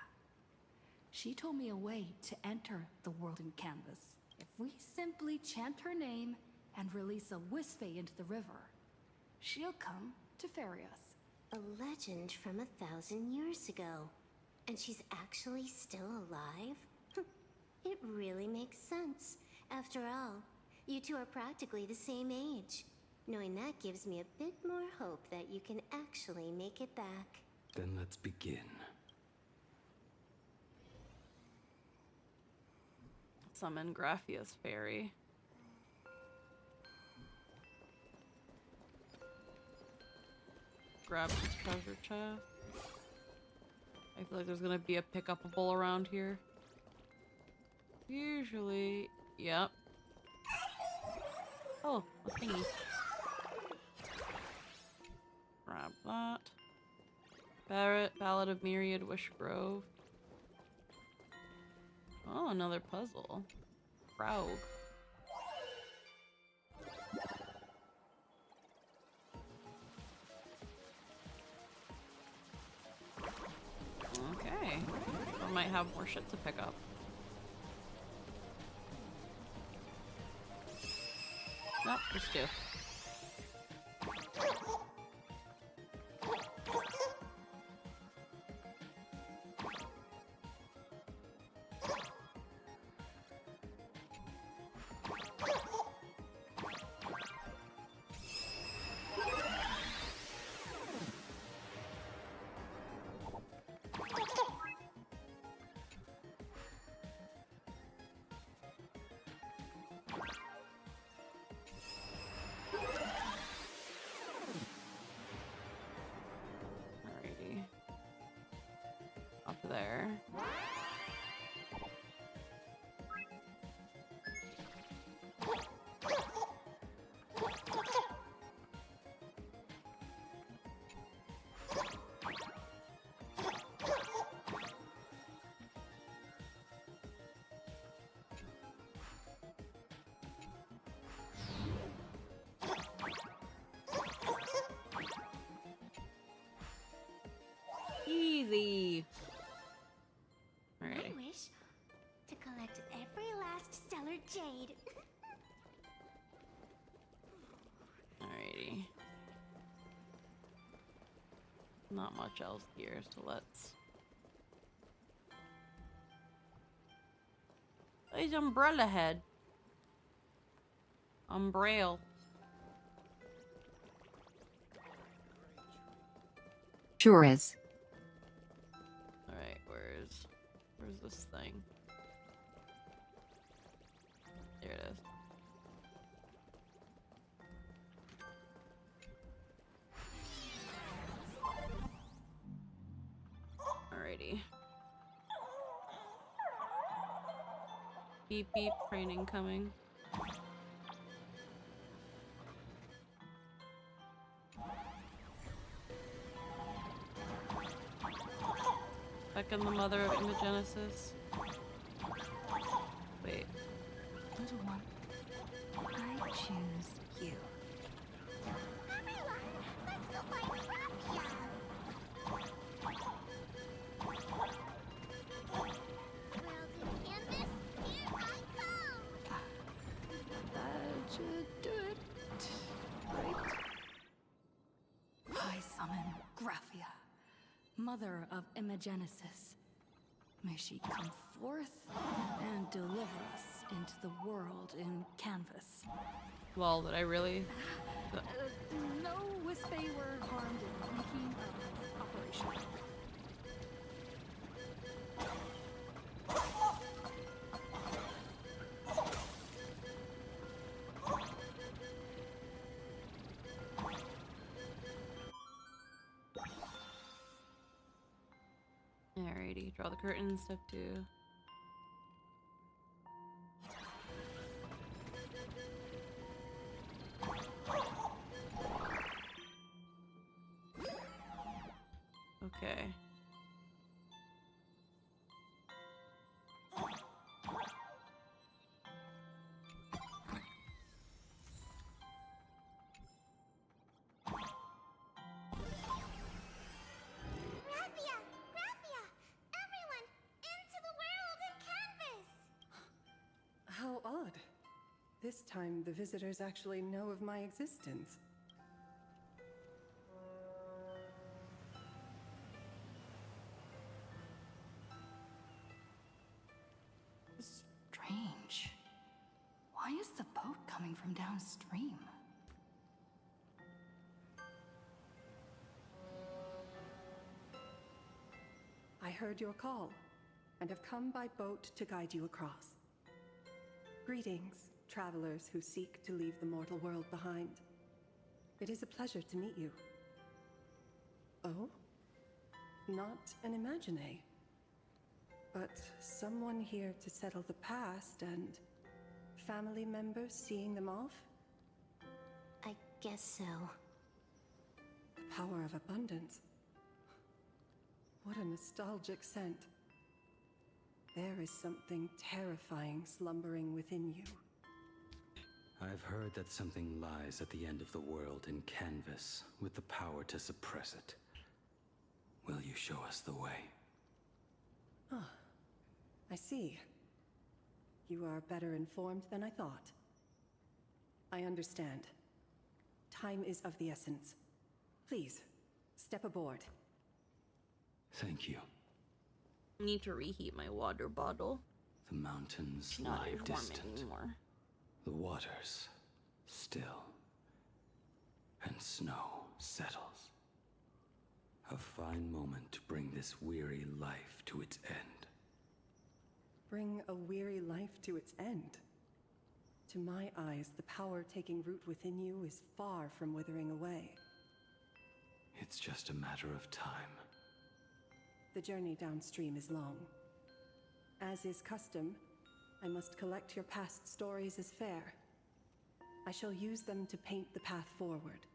She told me a way to enter the world in canvas. If we simply chant her name and release a Wisfei into the river, she'll come to ferry us. A legend from 1,000 years ago. And she's actually still alive? It really makes sense. After all, you two are practically the same age. Knowing that gives me a bit more hope that you can actually make it back. Then let's begin. Summon Graphia's fairy. Grab this treasure chest. I feel like there's gonna be a pick-upable around here. Usually, yep. Oh, a thingy. Grab that. Barrett, Ballad of Myriad, Wish Grove. Oh, another puzzle. Raug. Okay. I might have more shit to pick up. Nope, just two. There. Easy. I wish to collect every last stellar jade. Alrighty. Not much else here, so let's... There's Umbrella Head. Umbrail. Sure is. Alright, where's this thing? There it is. Alrighty. Beep beep, training coming. Back in the mother of Imagenesis. Wait. Little one, I choose you. Everyone, let's go find Raffia! World in canvas, here I come! That should do it. Right? I summon Graphia, mother of Imagenesis. May she come forth and deliver us into the world in canvas. Well, did I really? No Wispay were harmed in making of operation. Alrighty, draw the curtain, step 2. Okay. Raffia! Raffia! Everyone, into the world in canvas! How odd. This time, the visitors actually know of my existence. Strange. Why is the boat coming from downstream? I heard your call, and have come by boat to guide you across. Greetings, travelers who seek to leave the mortal world behind. It is a pleasure to meet you. Oh? Not an Imagine, but someone here to settle the past and family members seeing them off? I guess so. The power of abundance. What a nostalgic scent. There is something terrifying slumbering within you. I've heard that something lies at the end of the world in canvas, with the power to suppress it. Will you show us the way? Ah, I see. You are better informed than I thought. I understand. Time is of the essence. Please, step aboard. Thank you. Need to reheat my water bottle. The mountains Not lie warm distant. anymore. The waters still. And snow settles. A fine moment to bring this weary life to its end. Bring a weary life to its end. To my eyes, the power taking root within you is far from withering away. It's just a matter of time. The journey downstream is long. As is custom, I must collect your past stories as fair. I shall use them to paint the path forward,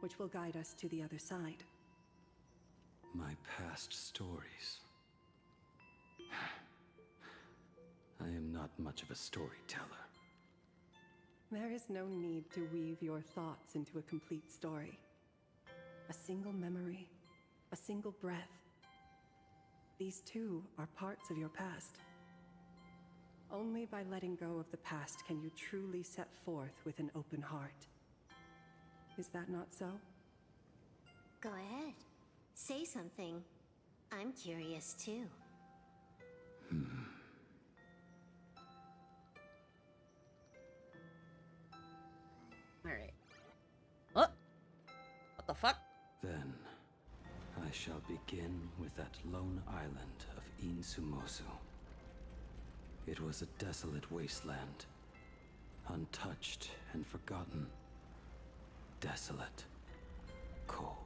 which will guide us to the other side. My past stories. I am not much of a storyteller. There is no need to weave your thoughts into a complete story. A single memory, a single breath. These too are parts of your past. Only by letting go of the past can you truly set forth with an open heart. Is that not so? Go ahead. Say something. I'm curious too. Alright. What? What the fuck? Then, I shall begin with that lone island of Insumosu. It was a desolate wasteland, untouched and forgotten. Desolate, cold.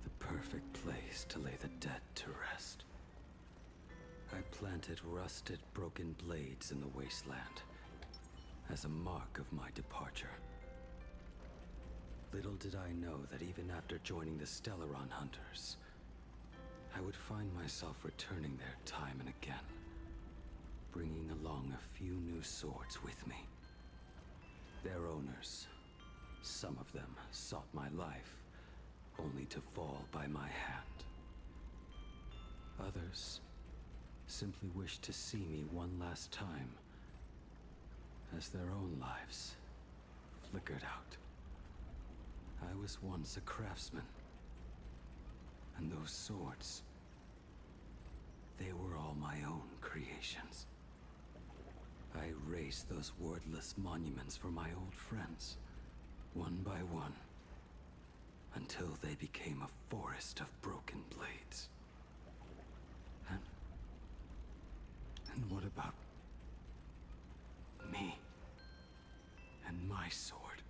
The perfect place to lay the dead to rest. I planted rusted, broken blades in the wasteland as a mark of my departure. Little did I know that even after joining the Stellaron Hunters, I would find myself returning there time and again, bringing along a few new swords with me. Their owners, some of them sought my life, only to fall by my hand. Others simply wished to see me one last time, as their own lives flickered out. I was once a craftsman, and those swords, they were all my own creations. I raised those wordless monuments for my old friends, one by one, until they became a forest of broken blades. And what about me and my sword?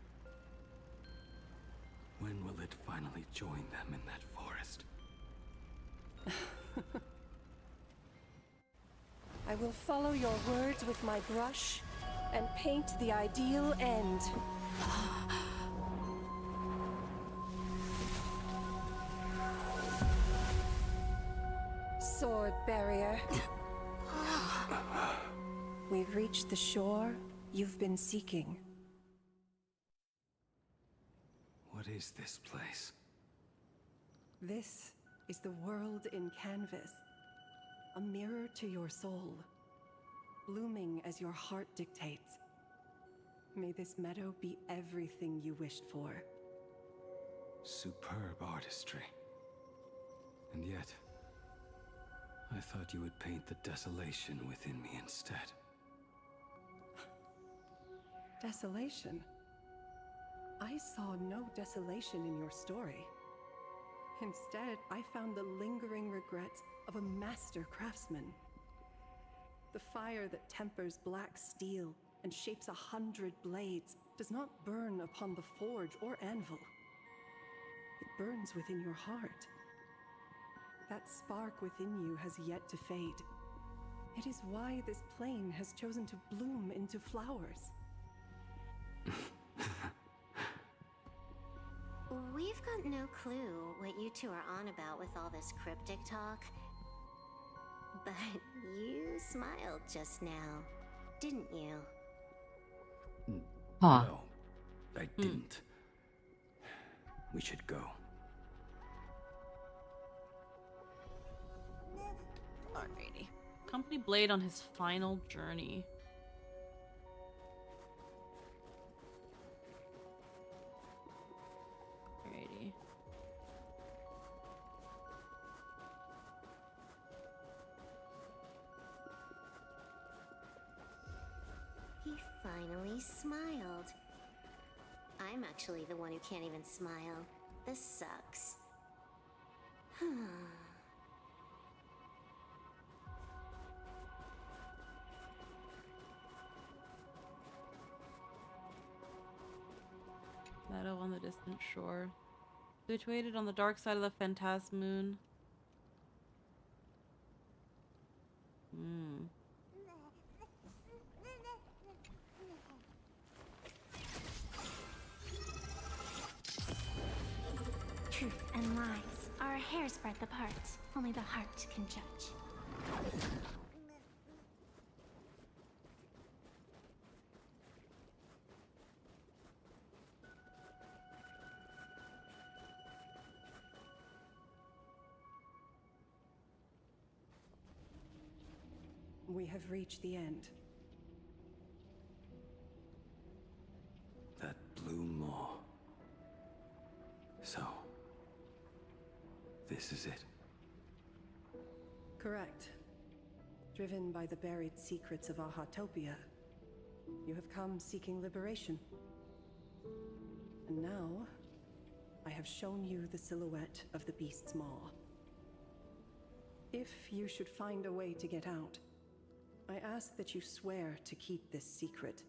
When will it finally join them in that forest? I will follow your words with my brush and paint the ideal end. Sword barrier. We've reached the shore you've been seeking. What is this place? This is the world in canvas. A mirror to your soul, blooming as your heart dictates. May this meadow be everything you wished for. Superb artistry. And yet, I thought you would paint the desolation within me instead. Desolation? I saw no desolation in your story. Instead, I found the lingering regrets of a master craftsman. The fire that tempers black steel and shapes 100 blades does not burn upon the forge or anvil. It burns within your heart. That spark within you has yet to fade. It is why this plane has chosen to bloom into flowers. We've got no clue what you two are on about with all this cryptic talk. But you smiled just now, didn't you? No, I didn't. We should go. Alrighty. Company Blade on his final journey. Alrighty. He finally smiled. I'm actually the one who can't even smile. This sucks. Meadow on the distant shore. Situated on the dark side of the Phantasmoon. Truth and lies are a hair's breadth apart. Only the heart can judge. We have reached the end. That blue maw. So, this is it. Correct. Driven by the buried secrets of Ahatopia, you have come seeking liberation. And now, I have shown you the silhouette of the beast's maw. If you should find a way to get out, I ask that you swear to keep this secret.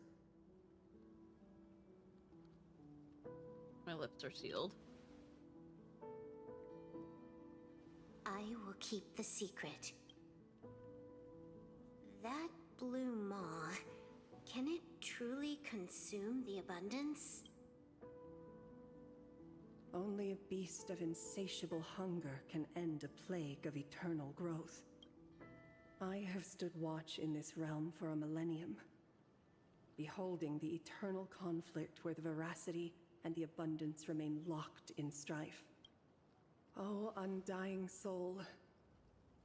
My lips are sealed. I will keep the secret. blue maw, can it truly consume the abundance? Only a beast of insatiable hunger can end a plague of eternal growth. I have stood watch in this realm for a millennium, beholding the eternal conflict where the veracity and the abundance remain locked in strife. Oh, undying soul,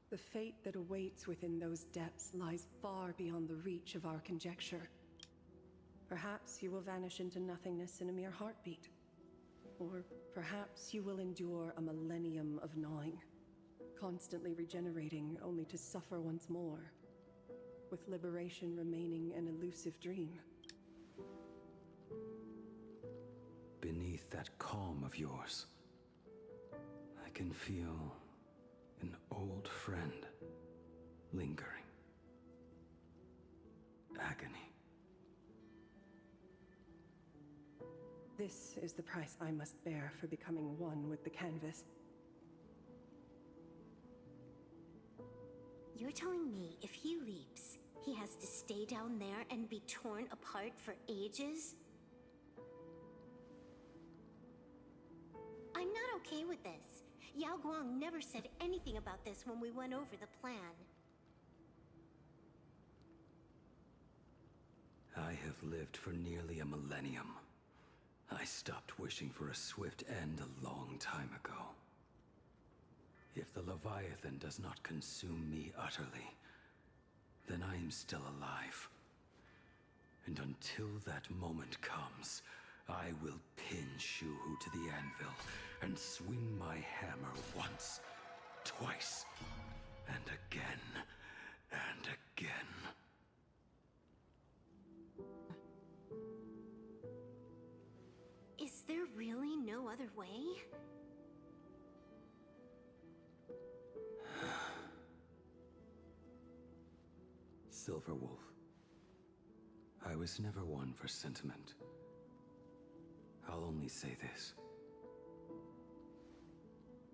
the fate that awaits within those depths lies far beyond the reach of our conjecture. Perhaps you will vanish into nothingness in a mere heartbeat. Or perhaps you will endure a millennium of gnawing, constantly regenerating only to suffer once more, with liberation remaining an elusive dream. Beneath that calm of yours, I can feel an old friend lingering. Agony. This is the price I must bear for becoming one with the canvas. You're telling me if he leaps, he has to stay down there and be torn apart for ages? I'm not okay with this. Yao Guang never said anything about this when we went over the plan. I have lived for nearly a millennium. I stopped wishing for a swift end a long time ago. If the Leviathan does not consume me utterly, then I am still alive. And until that moment comes, I will pin Shuhu to the anvil and swing my hammer once, twice, and again, and again. Is there really no other way? Silverwolf, I was never one for sentiment. I'll only say this.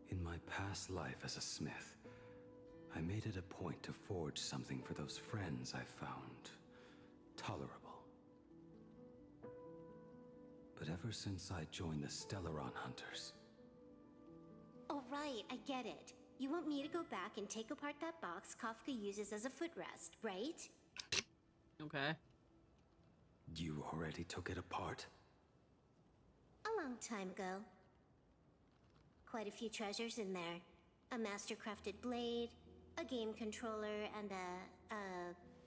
In my past life as a smith, I made it a point to forge something for those friends I found tolerable. But ever since I joined the Stellaron Hunters... Oh right, I get it. You want me to go back and take apart that box Kafka uses as a footrest, right? Okay. You already took it apart? A long time ago. Quite a few treasures in there. A master-crafted blade, a game controller, and a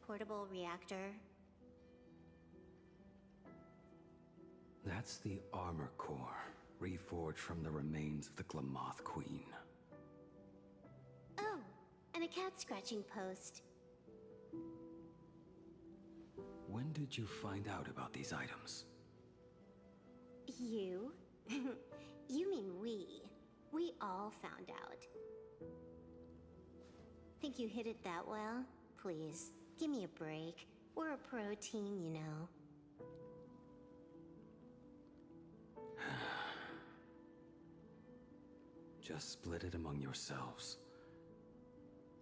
portable reactor. That's the armor core, reforged from the remains of the Glamoth Queen. Oh, and a cat scratching post. When did you find out about these items? You? You mean we. We all found out. Think you hid it that well? Please, give me a break. We're a pro team, you know. Just split it among yourselves.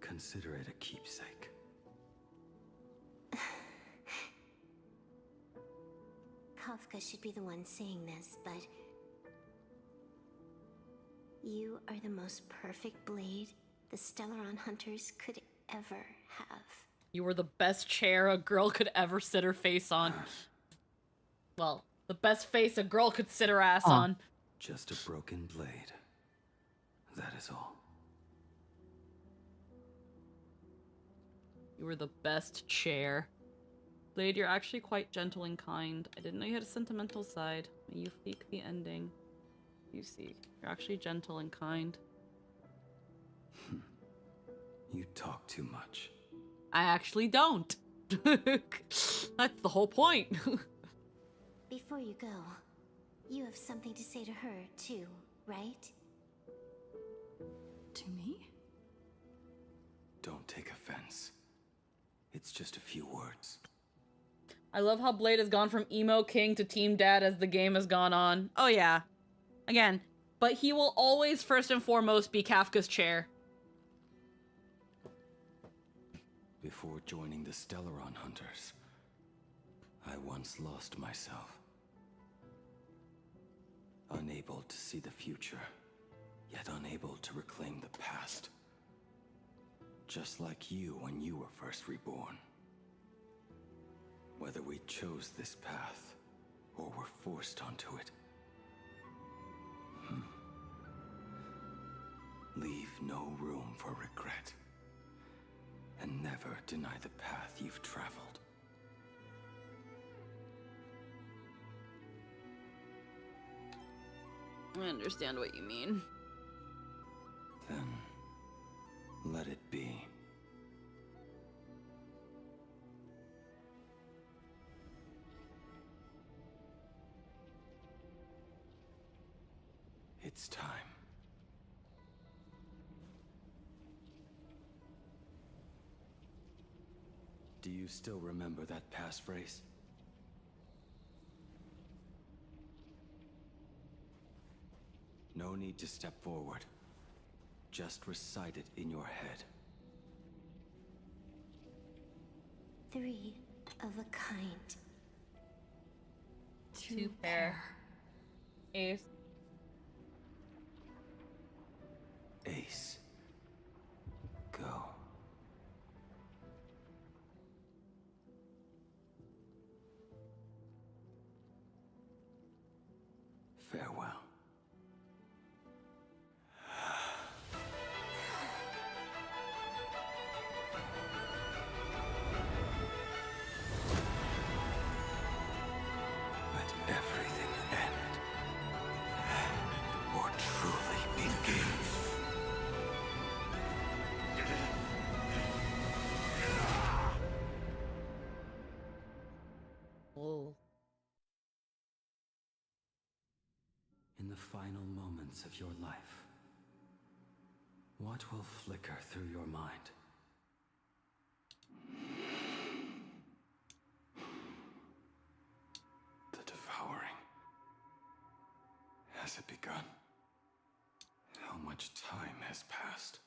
Consider it a keepsake. Kafka should be the one saying this, but... You are the most perfect blade the Stellaron Hunters could ever have. You were the best chair a girl could ever sit her face on. Well, the best face a girl could sit her ass on. Just a broken blade. That is all. You were the best chair. Blade, you're actually quite gentle and kind. I didn't know you had a sentimental side. You fake the ending. You see, you're actually gentle and kind. You talk too much. I actually don't. That's the whole point. Before you go, you have something to say to her, too, right? To me? Don't take offense. It's just a few words. I love how Blade has gone from emo king to team dad as the game has gone on. Oh yeah. Again, but he will always first and foremost be Kafka's chair. Before joining the Stellaron Hunters, I once lost myself. Unable to see the future, yet unable to reclaim the past. Just like you when you were first reborn. Whether we chose this path, or were forced onto it. Leave no room for regret. And never deny the path you've traveled. I understand what you mean. Then, let it be. It's time. Do you still remember that passphrase? No need to step forward. Just recite it in your head. 3 of a kind. Two pair. Ace. Ace. Go. Farewell. Let everything end. Or truly begin. Oh. In the final moments of your life, what will flicker through your mind? The devouring. Has it begun? How much time has passed?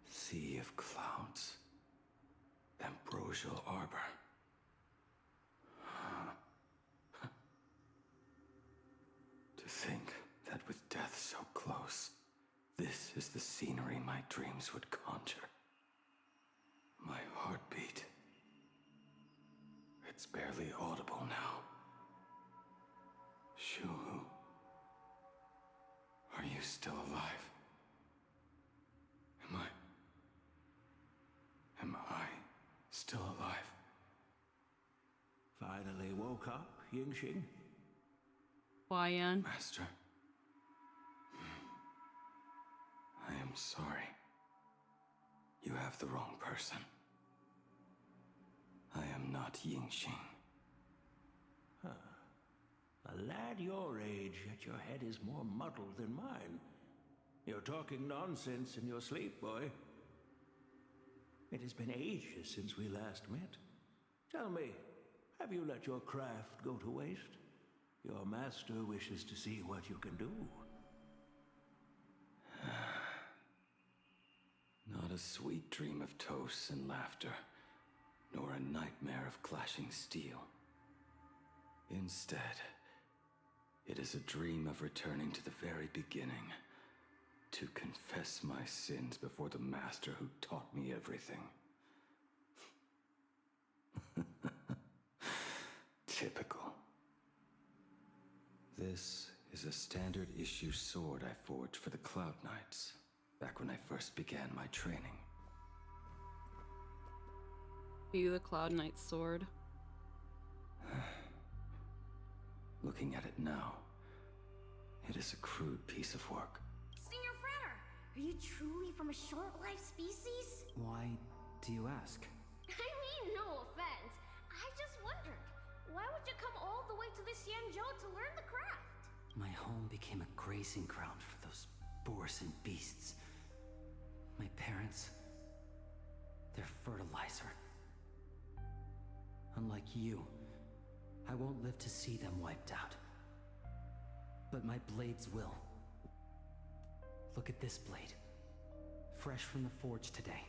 Sea of clouds. Ambrosial arbor. To think that with death so close, this is the scenery my dreams would conjure. My heartbeat. It's barely audible now. Shuhu. Are you still alive? Am I still alive? Finally woke up, Yingxing? Huayan. Master. I am sorry. You have the wrong person. I am not Yingxing. Huh. A lad your age, yet your head is more muddled than mine. You're talking nonsense in your sleep, boy. It has been ages since we last met. Tell me, have you let your craft go to waste? Your master wishes to see what you can do. Not a sweet dream of toasts and laughter, nor a nightmare of clashing steel. Instead, it is a dream of returning to the very beginning, to confess my sins before the master who taught me everything. Typical. This is a standard issue sword I forged for the Cloud Knights, back when I first began my training. View the Cloud Knight's sword. Looking at it now, it is a crude piece of work. Senior Frater, are you truly from a short-lived species? Why do you ask? I mean, no offense. I just wondered, why would you come all the way to this Yanzhou to learn the craft? My home became a grazing ground for those boars and beasts. My parents, they're fertilizer. Unlike you, I won't live to see them wiped out. But my blades will. Look at this blade. Fresh from the forge today.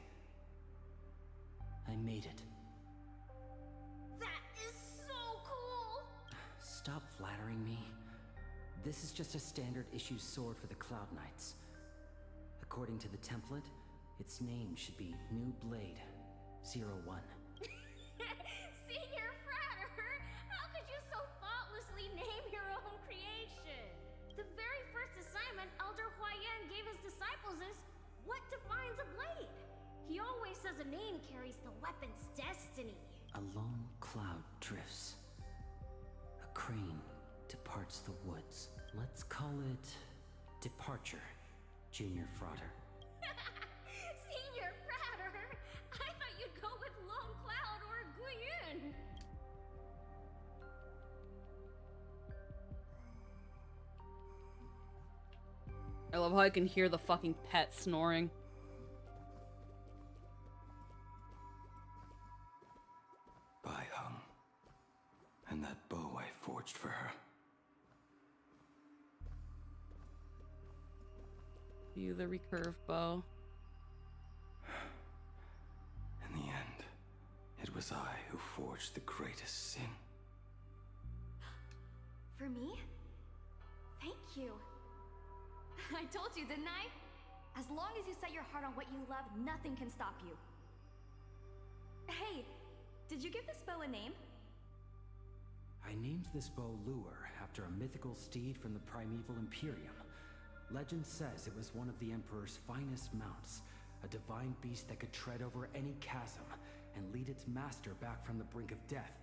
I made it. That is so cool! Stop flattering me. This is just a standard issue sword for the Cloud Knights. According to the template, its name should be New Blade 01. Senior Frater! How could you so thoughtlessly name your own creation? The very first assignment Elder Huayan gave his disciples is what defines a blade? He always says a name carries the weapon's destiny. A lone cloud drifts. A crane departs the woods. Let's call it Departure, Junior Frater. Senior Frater! I thought you'd go with Lone Cloud or Guiyun! I love how I can hear the fucking pet snoring. Bai Hung. And that bow I forged for her. You the recurve bow. In the end, it was I who forged the greatest sin. For me? Thank you. I told you, didn't I? As long as you set your heart on what you love, nothing can stop you. Hey, did you give this bow a name? I named this bow Lure after a mythical steed from the primeval Imperium. Legend says it was one of the Emperor's finest mounts, a divine beast that could tread over any chasm and lead its master back from the brink of death.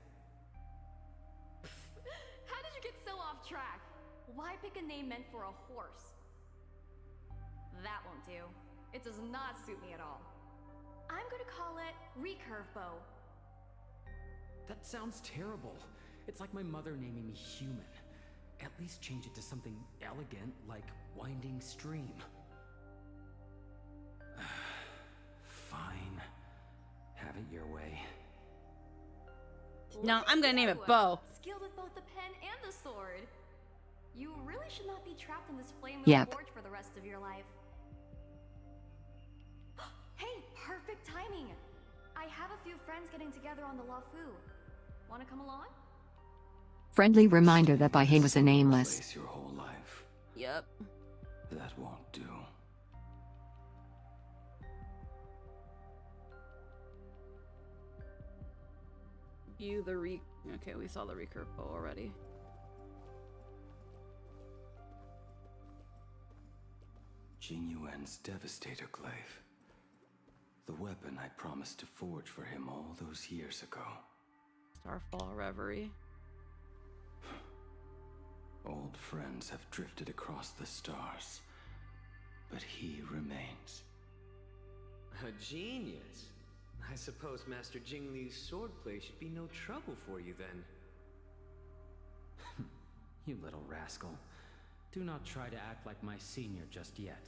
How did you get so off track? Why pick a name meant for a horse? That won't do. It does not suit me at all. I'm gonna call it Recurve Bow. That sounds terrible. It's like my mother naming me Human. At least change it to something elegant, like Winding Stream. Fine. Have it your way. No, I'm gonna name it Bo. Skilled with both the pen and the sword. You really should not be trapped in this flame-lit Yep. forge for the rest of your life. Hey, perfect timing! I have a few friends getting together on the Lafu. Wanna come along? Friendly reminder that Bai was a nameless. Place your whole life. Yep. That won't do. You the Okay, we saw the recurve bow already. Jing Yuan's Devastator Glaive. The weapon I promised to forge for him all those years ago. Starfall Reverie. Old friends have drifted across the stars, but he remains. A genius. I suppose Master Jing Liu's swordplay should be no trouble for you then. You little rascal. Do not try to act like my senior just yet.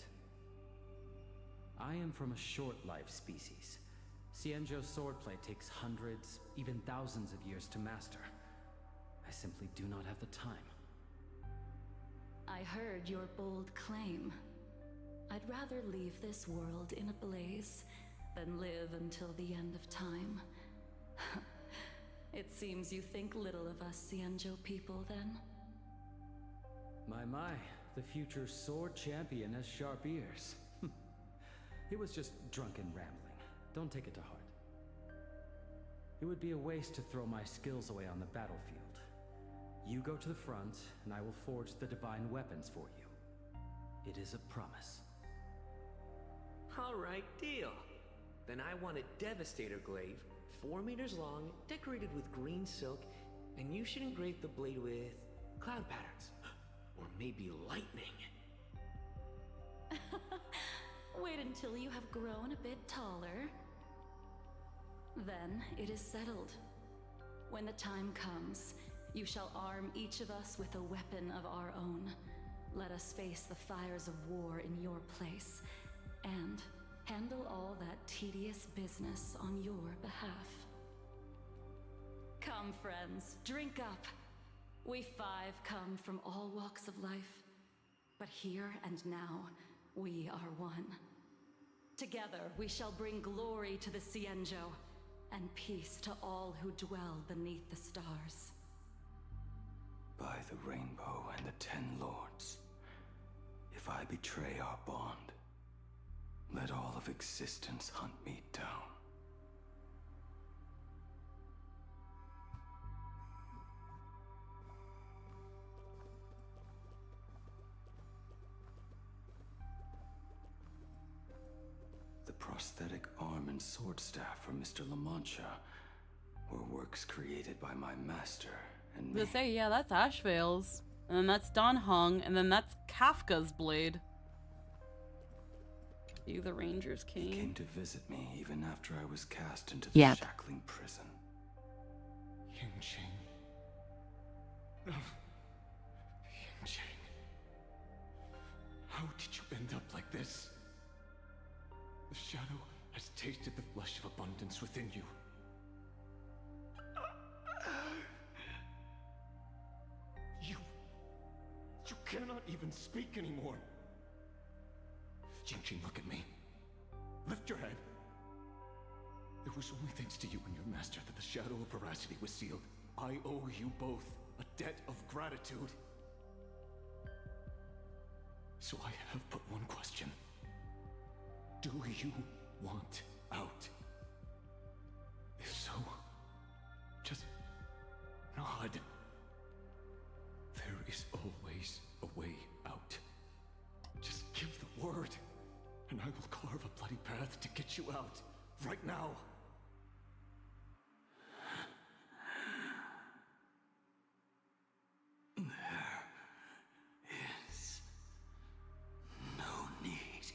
I am from a short-life species. Xianzhou's swordplay takes hundreds, even thousands of years to master. I simply do not have the time. I heard your bold claim. I'd rather leave this world in a blaze than live until the end of time. It seems you think little of us Xianzhou people, then? My, the future sword champion has sharp ears. It was just drunken rambling. Don't take it to heart. It would be a waste to throw my skills away on the battlefield. You go to the front, and I will forge the divine weapons for you. It is a promise. Alright, deal. Then I want a Devastator Glaive, 4 meters long, decorated with green silk, and you should engrave the blade with cloud patterns. Or maybe lightning. Wait until you have grown a bit taller. Then it is settled. When the time comes, you shall arm each of us with a weapon of our own. Let us face the fires of war in your place, and handle all that tedious business on your behalf. Come, Come, friends, drink up. We five come from all walks of life, but here and now, we are one. Together, we shall bring glory to the Cienjo, and peace to all who dwell beneath the stars. By the rainbow and the 10 lords, if I betray our bond, let all of existence hunt me down. The prosthetic arm and sword staff for Mr. La Mancha were works created by my master and me. They say, yeah, that's Ashvale's. And then that's Don Hung, and then that's Kafka's blade. You, the Ranger's King. He came to visit me even after I was cast into the shackling prison. Ying-Ching. No. Ying-Ching. How did you end up like this? The shadow has tasted the flesh of abundance within you. You cannot even speak anymore. Ying-Ching, look at me. Lift your head. It was only thanks to you and your master that the shadow of veracity was sealed. I owe you both a debt of gratitude. So I have but one question. Do you want out? If so, just nod. There is always a way out. Just give the word, and I will carve a bloody path to get you out, right now. There is no need.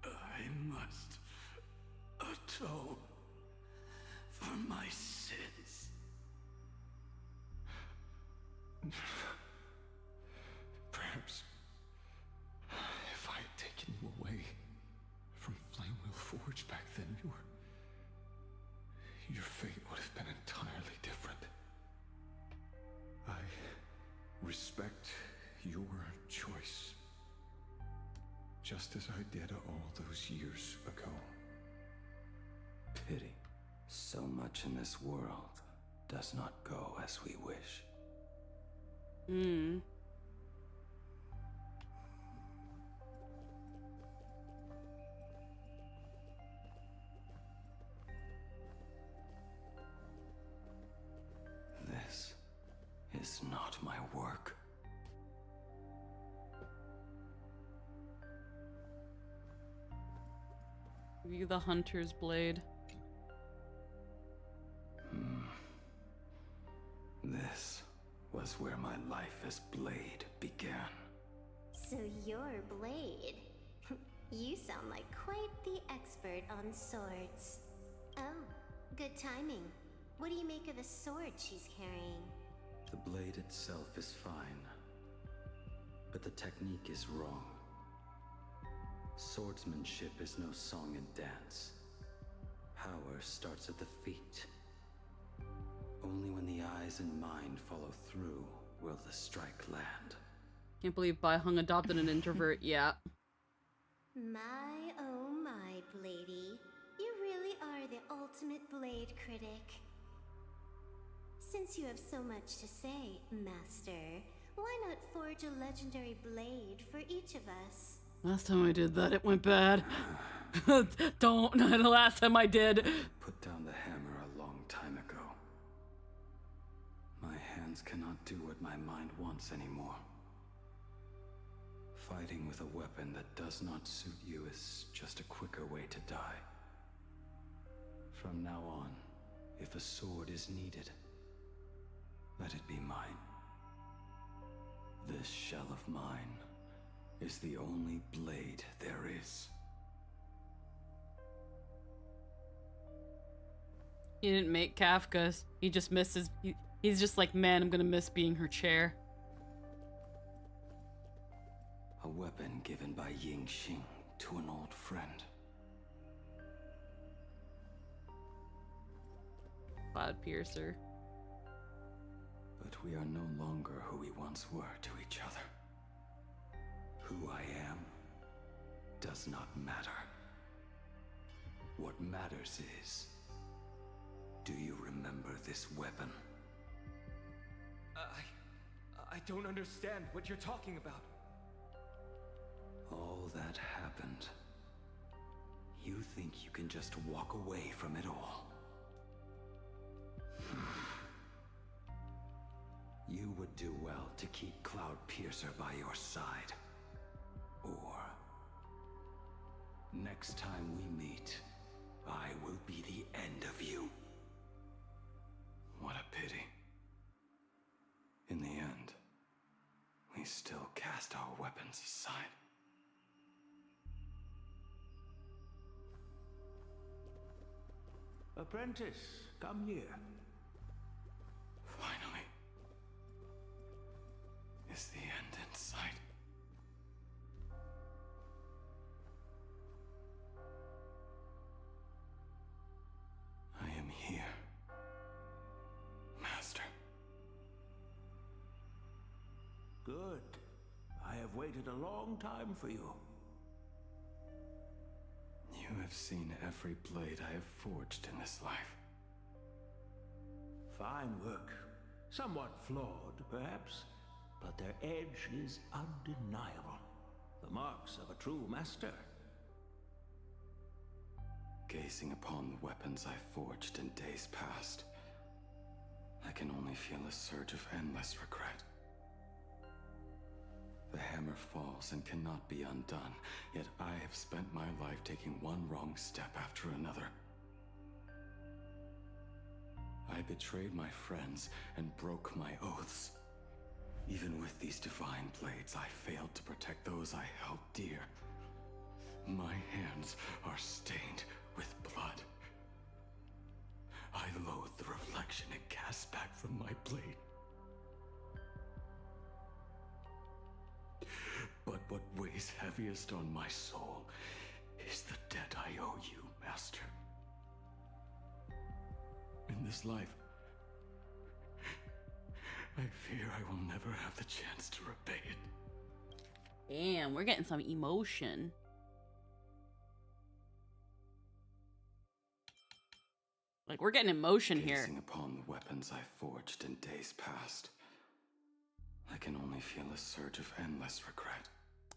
I must atone for my sins. Perhaps if I had taken you away from Flamewheel Forge back then, your fate would have been entirely different. I respect your choice, just as I did all those years ago. Pity. So much in this world does not go as we wish. This is not my work. You, the Hunter's blade. This was where my life as Blade began. So you're Blade. You sound like quite the expert on swords. Oh, good timing. What do you make of the sword she's carrying? The blade itself is fine, but the technique is wrong. Swordsmanship is no song and dance. Power starts at the feet. Only when the eyes and mind follow through will the strike land. Can't believe Bai Hung adopted an introvert. Yeah. My oh my, Bladey. You really are the ultimate blade critic. Since you have so much to say, Master, why not forge a legendary blade for each of us? Last time I did that, it went bad. Don't. The last time I did. Put down the hammer a long time ago. My hands cannot do what my mind wants anymore. Fighting with a weapon that does not suit you is just a quicker way to die. From now on, if a sword is needed, let it be mine. This shell of mine is the only blade there is. He didn't make Kafka's. He just misses. He's just like, man, I'm gonna miss being her chair. A weapon given by Ying-Ching to an old friend. Cloudpiercer. But we are no longer who we once were to each other. Who I am does not matter. What matters is, do you remember this weapon? I don't understand what you're talking about. All that happened. You think you can just walk away from it all? You would do well to keep Cloudpiercer by your side. Or, next time we meet, I will be the end of you. What a pity. In the end, we still cast our weapons aside. Apprentice, come here. Finally. Is the end in sight? I am here, Master. Good. I have waited a long time for you. You have seen every blade I have forged in this life. Fine work. Somewhat flawed, perhaps, but their edge is undeniable. The marks of a true master. Gazing upon the weapons I forged in days past, I can only feel a surge of endless regret. The hammer falls and cannot be undone, yet I have spent my life taking one wrong step after another. I betrayed my friends and broke my oaths. Even with these divine blades, I failed to protect those I held dear. My hands are stained with blood. I loathe the reflection it casts back from my blade. But what weighs heaviest on my soul is the debt I owe you, Master. In this life, I fear I will never have the chance to repay it. Damn, we're getting some emotion. Like, we're getting emotion here. Gazing upon the weapons I forged in days past, I can only feel a surge of endless regret.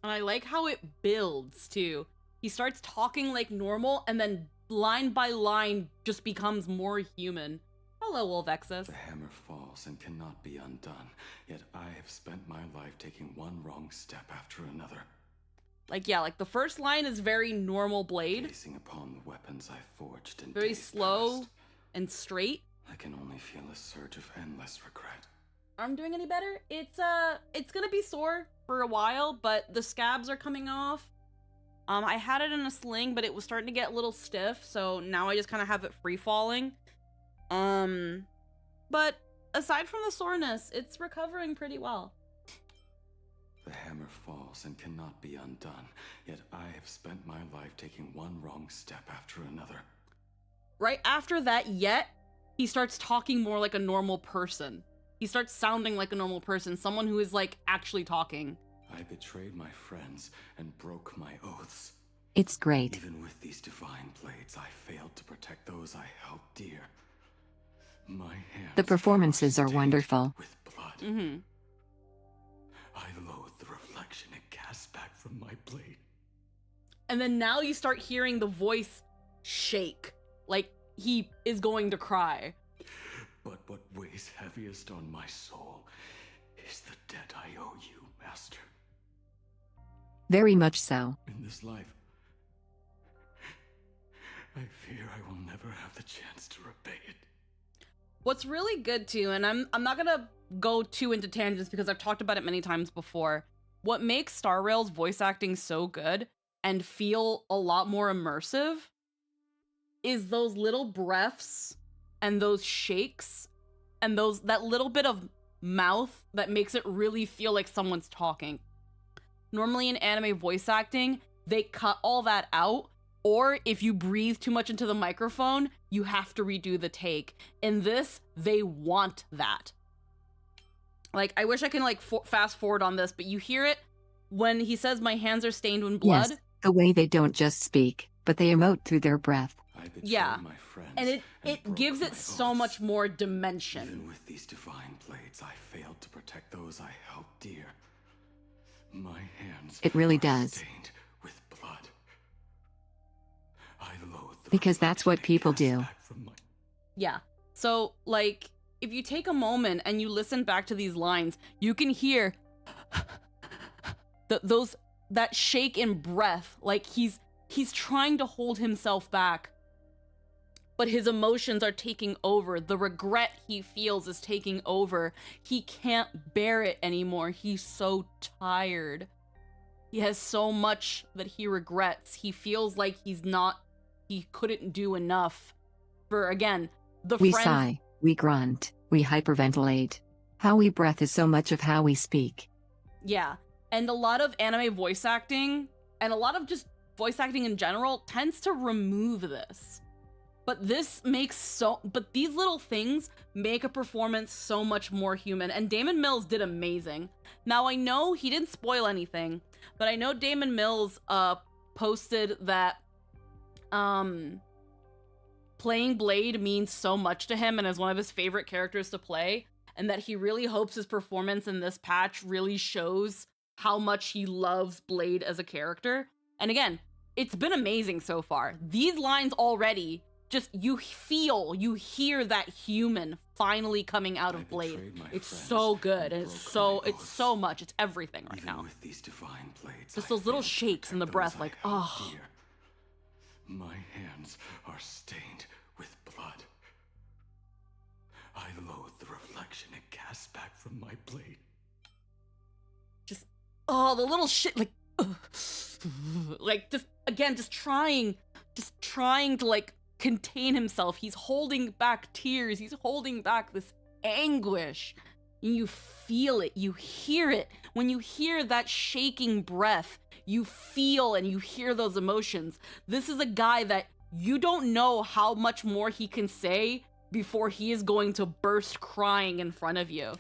And I like how it builds, too. He starts talking like normal, and then line by line just becomes more human. Hello, Wolvexus. The hammer falls and cannot be undone, yet I have spent my life taking one wrong step after another. Like, yeah, like the first line is very normal blade. Gazing upon the weapons I forged in very days slow past, and straight. I can only feel a surge of endless regret. I'm doing any better? It's gonna be sore for a while, but the scabs are coming off. I had it in a sling, but it was starting to get a little stiff, so now I just kind of have it free falling. But aside from the soreness, it's recovering pretty well. The hammer falls and cannot be undone, yet I have spent my life taking one wrong step after another. Right after that, he starts talking more like a normal person. He starts sounding like a normal person, someone who is, like, actually talking. I betrayed my friends and broke my oaths. It's great. Even with these divine blades, I failed to protect those I held dear. My hands The performances are wonderful. with blood. Mm-hmm. I loathe the reflection it casts back from my blade. And then now you start hearing the voice shake, like he is going to cry. But what weighs heaviest on my soul is the debt I owe you, Master. Very much so. In this life, I fear I will never have the chance to repay it. What's really good too, and I'm not gonna go too into tangents because I've talked about it many times before. What makes Star Rail's voice acting so good and feel a lot more immersive is those little breaths and those shakes and that little bit of mouth that makes it really feel like someone's talking. Normally in anime voice acting, they cut all that out or if you breathe too much into the microphone, you have to redo the take. In this, they want that. Like, I wish I can like fast forward on this, but you hear it when he says, "My hands are stained with blood." Yes, the way they don't just speak, but they emote through their breath. Yeah, and it gives it so much more dimension. Even with these divine blades, I failed to protect those I held dear. My hands It really are does. stained with blood. I loathe the Because that's what people do. Yeah. So, like, if you take a moment and you listen back to these lines, you can hear that shake in breath. Like he's trying to hold himself back, but his emotions are taking over. The regret he feels is taking over. He can't bear it anymore. He's so tired. He has so much that he regrets. He feels like he couldn't do enough for, again, We sigh, we grunt, we hyperventilate. How we breath is so much of how we speak. Yeah. And a lot of anime voice acting, and a lot of just voice acting in general, tends to remove this. But these little things make a performance so much more human, and Damon Mills did amazing. Now, I know he didn't spoil anything, but I know Damon Mills posted that playing Blade means so much to him and is one of his favorite characters to play, and that he really hopes his performance in this patch really shows how much he loves Blade as a character. And again, it's been amazing so far. These lines already, just you hear that human finally coming out of Blade. It's so good, and it's so much. It's everything right now. With these divine blades, Just those little shakes in the breath, like, oh. My hands are stained with blood. I loathe the reflection it casts back from my blade. Just, oh, the little shit, like, like, just, again, just trying to, like, contain himself. He's holding back tears. He's holding back this anguish. And you feel it. You hear it. When you hear that shaking breath, you feel and you hear those emotions. This is a guy that you don't know how much more he can say before he is going to burst crying in front of you.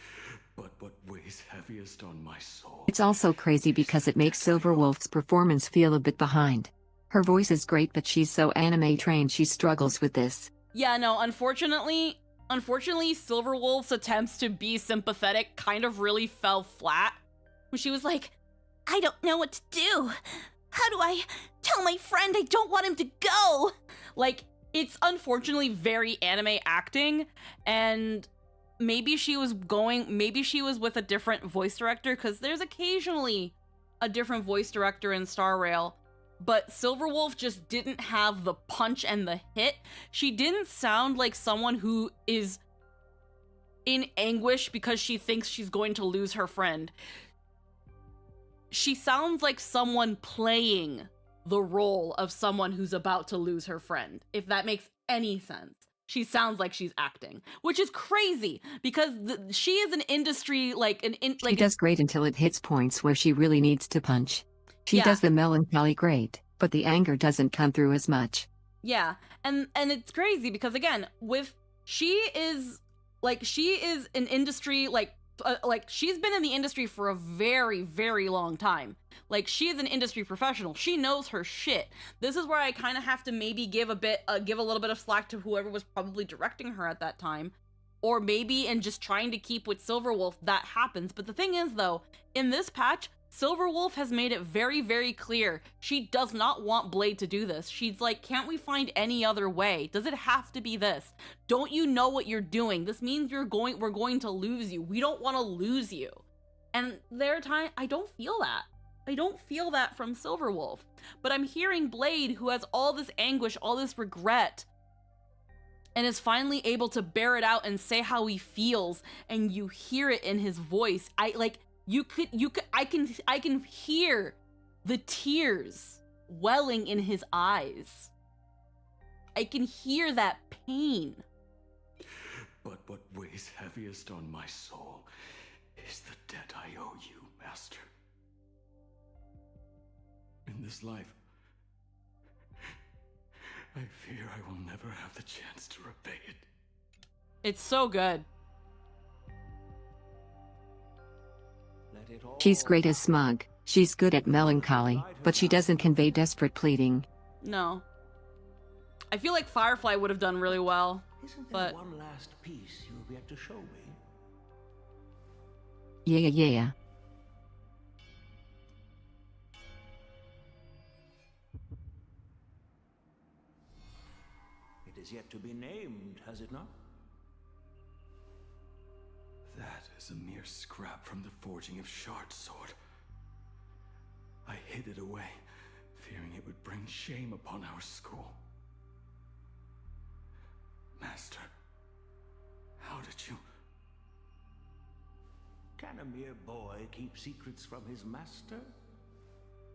But what weighs heaviest on my soul? It's also crazy because it makes Silverwolf's performance feel a bit behind. Her voice is great, but she's so anime trained she struggles with this. Yeah, no, unfortunately, Silverwolf's attempts to be sympathetic kind of really fell flat. When she was like, "I don't know what to do. How do I tell my friend I don't want him to go?" Like, it's unfortunately very anime acting, and maybe she was with a different voice director, because there's occasionally a different voice director in Star Rail, but Silverwolf just didn't have the punch and the hit. She didn't sound like someone who is in anguish because she thinks she's going to lose her friend. She sounds like someone playing the role of someone who's about to lose her friend, if that makes any sense. She sounds like she's acting, which is crazy because she is an industry, she does great until it hits points where she really needs to punch. She Yeah. does the melancholy great, but the anger doesn't come through as much. Yeah, and it's crazy because, again, she is an industry, she's been in the industry for a very, very long time. Like, she is an industry professional. She knows her shit. This is where I kind of have to maybe give a little bit of slack to whoever was probably directing her at that time. Or maybe in just trying to keep with Silverwolf, that happens. But the thing is, though, in this patch, Silverwolf has made it very, very clear she does not want Blade to do this. She's like, can't we find any other way? Does it have to be this? Don't you know what you're doing? This means we're going to lose you. We don't want to lose you. And I don't feel that. I don't feel that from Silverwolf. But I'm hearing Blade, who has all this anguish, all this regret, and is finally able to bear it out and say how he feels, and you hear it in his voice. I can hear the tears welling in his eyes. I can hear that pain. But what weighs heaviest on my soul is the debt I owe you, Master. In this life, I fear I will never have the chance to repay it. It's so good. She's great as smug. She's good at melancholy, but she doesn't convey desperate pleading. No. I feel like Firefly would have done really well, Isn't but there one last piece you've yet to show me? Yeah. It is yet to be named, has it not? That is a mere scrap from the forging of Shard's sword. I hid it away, fearing it would bring shame upon our school. Master, how did you... Can a mere boy keep secrets from his master?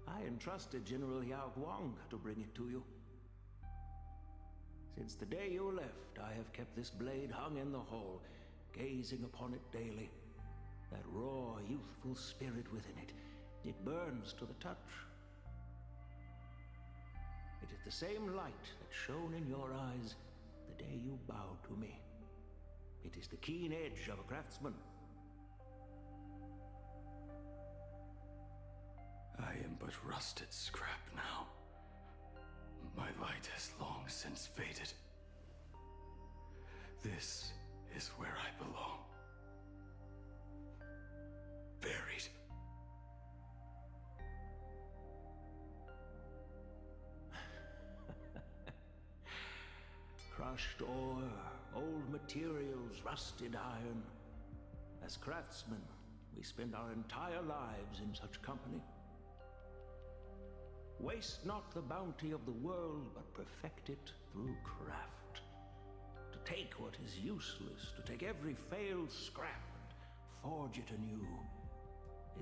I entrusted General Yao Guang to bring it to you. Since the day you left, I have kept this blade hung in the hall, gazing upon it daily. That raw, youthful spirit within it, it burns to the touch. It is the same light that shone in your eyes the day you bowed to me. It is the keen edge of a craftsman. I am but rusted scrap now. My light has long since faded. This is where I belong. Buried. Crushed ore, old materials, rusted iron. As craftsmen, we spend our entire lives in such company. Waste not the bounty of the world, but perfect it through craft. To take what is useless, to take every failed scrap and forge it anew.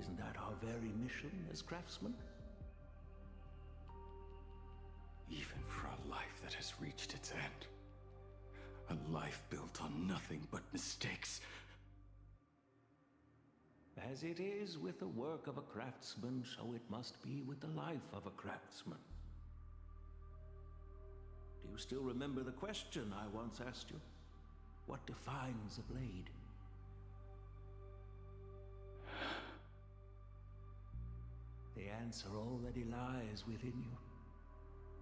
Isn't that our very mission as craftsmen? Even for a life that has reached its end. A life built on nothing but mistakes. As it is with the work of a craftsman, so it must be with the life of a craftsman. Do you still remember the question I once asked you? What defines a blade? The answer already lies within you.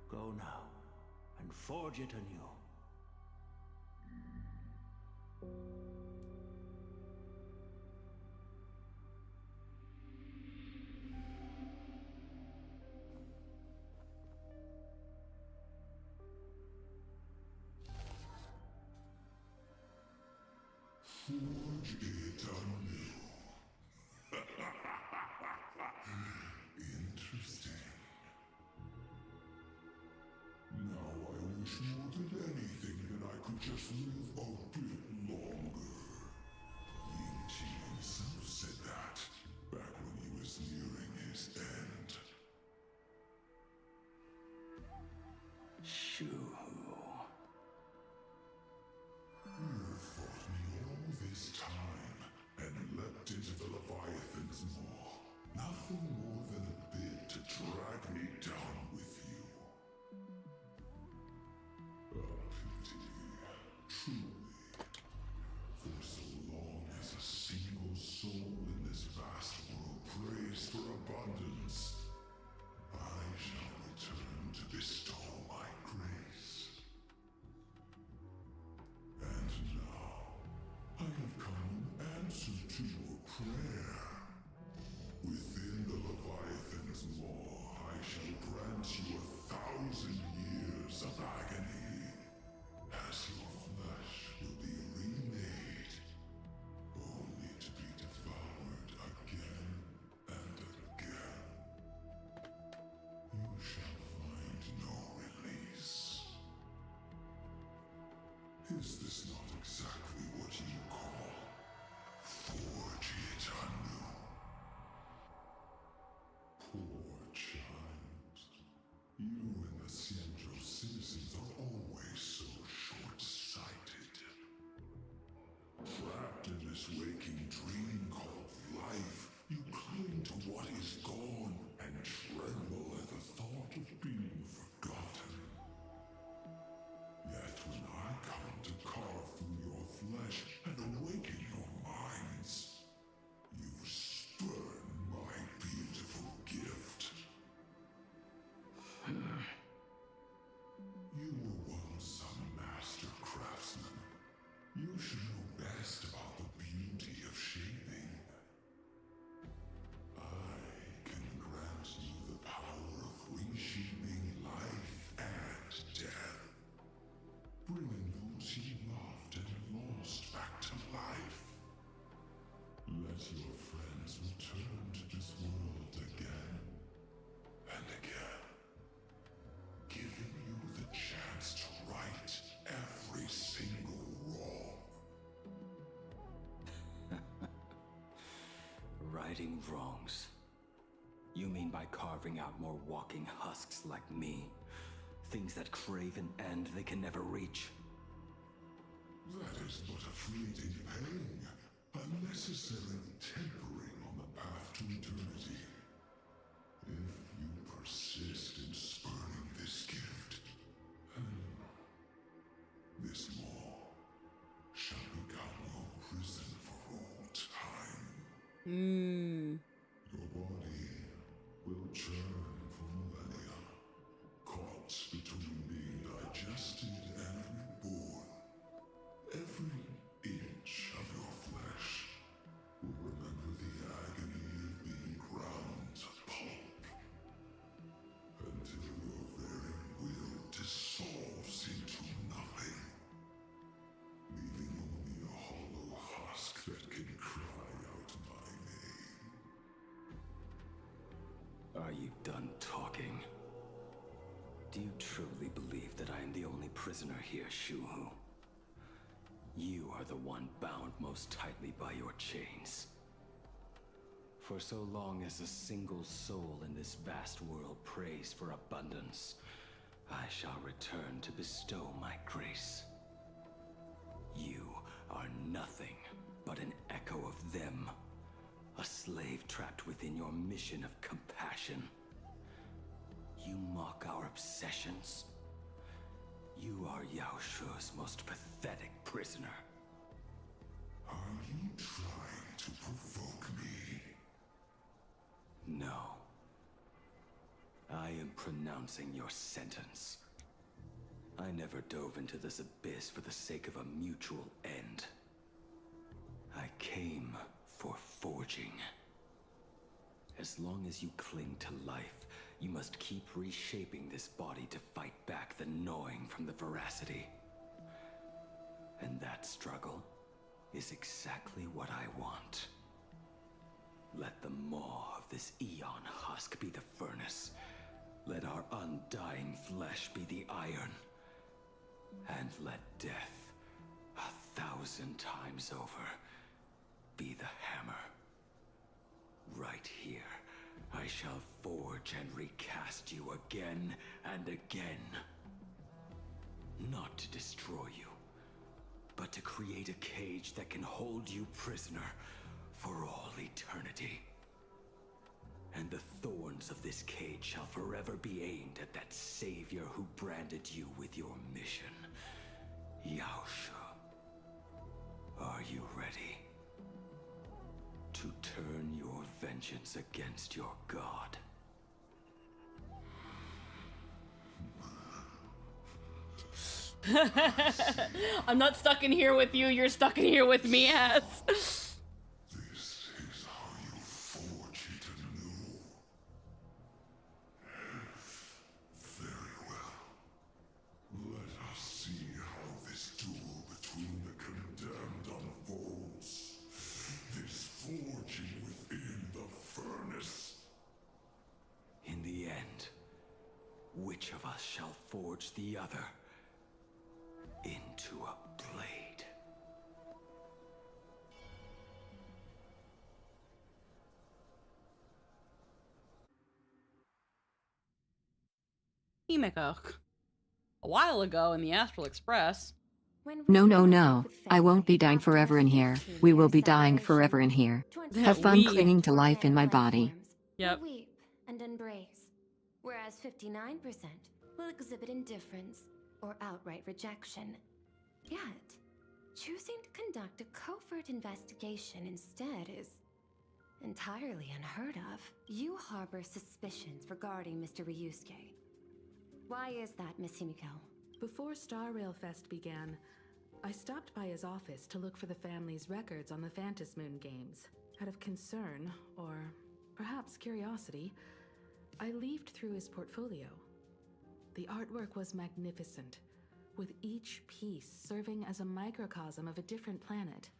Go now, and forge it anew. Forge it anew. Interesting. Now I wish more than anything that I could just live a bit longer. Ying Qi himself said that back when he was nearing his end. Shoo. You fought me all this time and leapt into the Leviathan's maw. Nothing more than a bid to drag me down with you. A pity, truly. For so long as a single soul in this vast world prays for abundance, I shall return to bestow my grace. And now, I have come in answer to your prayer. Within the Leviathan's maw, I shall grant you 1,000 years of agony, as your flesh will be remade, only to be devoured again and again. You shall find no release. Is this not exactly what you call forge it anew? Poor child. You and the Xianzhou citizens are always so short-sighted. Trapped in this waking dream called life, you cling to what is gone and tremble at the thought of being forgotten. should know best about the beauty of shaping. I can grant you the power of reshaping life and death, bringing those you loved and lost back to life. Let your friends return to this world again and again, giving you the chance to right every single wrong. Righting wrongs. You mean by carving out more walking husks like me? Things that crave an end they can never reach? That is but a fleeting pang, a necessary tempering on the path to eternity. If you persist in spurning this gift, this law shall become your prison for all time. Your body will churn for millennia, caught between being digested and reborn. Every inch of your flesh will remember the agony of being ground to pulp, until your very will dissolves into nothing, leaving only a hollow husk that can cry out my name. Are you done talking? Do you truly believe that I am the only prisoner here, Shuhu? You are the one bound most tightly by your chains. For so long as a single soul in this vast world prays for abundance, I shall return to bestow my grace. You are nothing but an echo of them, a slave trapped within your mission of compassion. You mock our obsessions. You are Yao Shu's most pathetic prisoner. Are you trying to provoke me? No. I am pronouncing your sentence. I never dove into this abyss for the sake of a mutual end. I came for forging. As long as you cling to life, you must keep reshaping this body to fight back the gnawing from the veracity. And that struggle is exactly what I want. Let the maw of this Eon husk be the furnace. Let our undying flesh be the iron. And let death, 1,000 times over, be the hammer. Right here, I shall forge and recast you again and again. Not to destroy you, but to create a cage that can hold you prisoner for all eternity. And the thorns of this cage shall forever be aimed at that savior who branded you with your mission, Yao Shu. Are you ready to turn your vengeance against your god? I'm not stuck in here with you, you're stuck in here with me, ass. This is how you forge it anew. Very well. Let us see how this duel between the condemned unfolds. This forging within the furnace. In the end, which of us shall forge the other into a blade? Himeko. A while ago in the Astral Express. No, no, no. I won't be dying forever in here. We will be dying forever in here. Have fun clinging to life in my body. Yep. Will weep and embrace, whereas 59% will exhibit indifference or outright rejection. Yet, choosing to conduct a covert investigation instead is entirely unheard of. You harbor suspicions regarding Mr. Ryusuke. Why is that, Miss Himiko? Before Star Rail Fest began, I stopped by his office to look for the family's records on the Phantom Moon games. Out of concern, or perhaps curiosity, I leafed through his portfolio. The artwork was magnificent, with each piece serving as a microcosm of a different planet.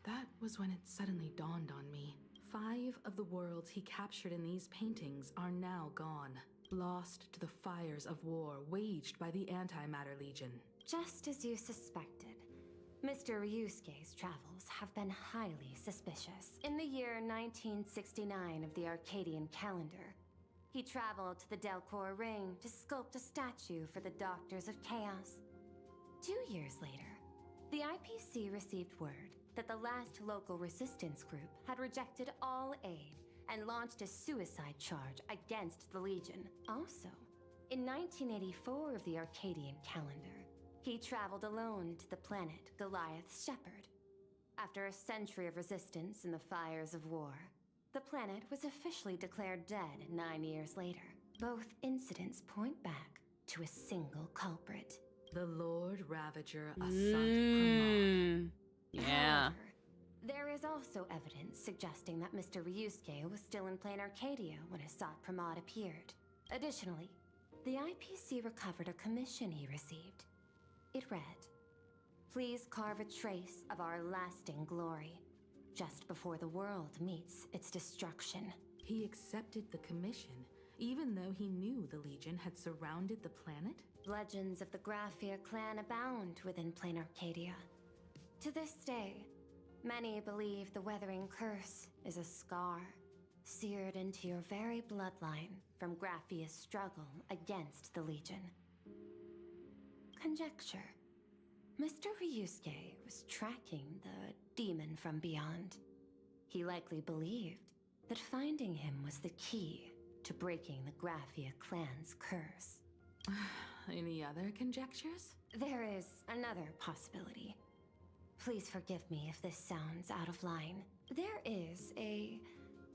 That was when it suddenly dawned on me. 5 of the worlds he captured in these paintings are now gone, lost to the fires of war waged by the Antimatter Legion. Just as you suspected, Mr. Ryusuke's travels have been highly suspicious. In the year 1969 of the Arcadian calendar, he traveled to the Delcor Ring to sculpt a statue for the Doctors of Chaos. 2 years later, the IPC received word that the last local resistance group had rejected all aid and launched a suicide charge against the Legion. Also, in 1984 of the Arcadian calendar, he traveled alone to the planet Goliath's Shepherd. After a century of resistance in the fires of war, the planet was officially declared dead 9 years later. Both incidents point back to a single culprit. The Lord Ravager Assad Yeah. However, there is also evidence suggesting that Mr. Ryusuke was still in plain Arcadia when Assad Pramod appeared. Additionally, the IPC recovered a commission he received. It read, "Please carve a trace of our lasting glory, just before the world meets its destruction." He accepted the commission, even though he knew the Legion had surrounded the planet? Legends of the Graphia clan abound within plain Arcadia. To this day, many believe the Weathering Curse is a scar seared into your very bloodline from Graphia's struggle against the Legion. Conjecture. Mr. Ryusuke was tracking the demon from beyond. He likely believed that finding him was the key to breaking the Graphia clan's curse. Any other conjectures? There is another possibility. Please forgive me if this sounds out of line. There is a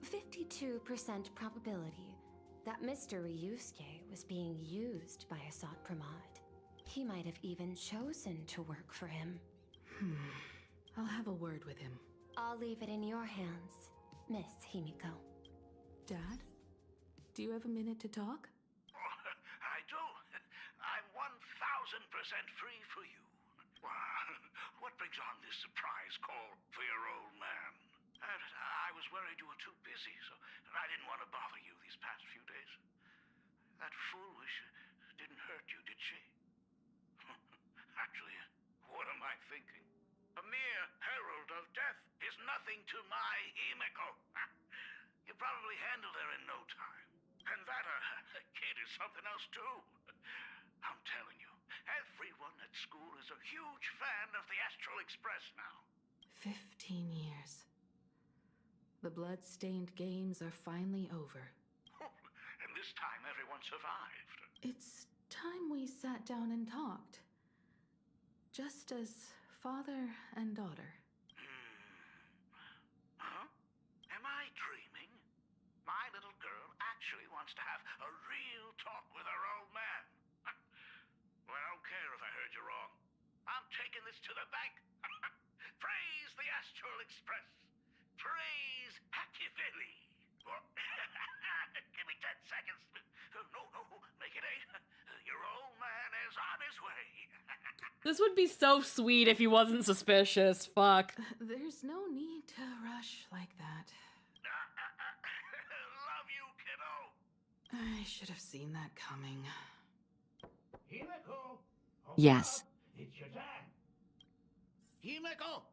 52% probability that Mr. Ryusuke was being used by Assad Pramod. He might have even chosen to work for him. I'll have a word with him. I'll leave it in your hands, Miss Himiko. Dad, do you have a minute to talk? I do. I'm 1000% free for you. What brings on this surprise call for your old man? I was worried you were too busy, so I didn't want to bother you these past few days. That foolish didn't hurt you, did she? Actually, what am I thinking? A mere herald of death is nothing to my Himiko. You probably handled her in no time. And that kid is something else too. I'm telling you, everyone at school is a huge fan of the Astral Express now. 15 years. The blood-stained games are finally over. And this time everyone survived. It's time we sat down and talked. Just as father and daughter. Huh? Am I dreaming? My little girl actually wants to have a real talk with her old man. Well, I don't care if I heard you wrong. I'm taking this to the bank. Praise the Astral Express. Praise Hachivelli. Give me 10 seconds. No, make it 8. Your old man is on his way. This would be so sweet if he wasn't suspicious. Fuck. There's no need to rush like that. Love you, kiddo. I should have seen that coming. Himiko. Yes. It's your dad. Himiko,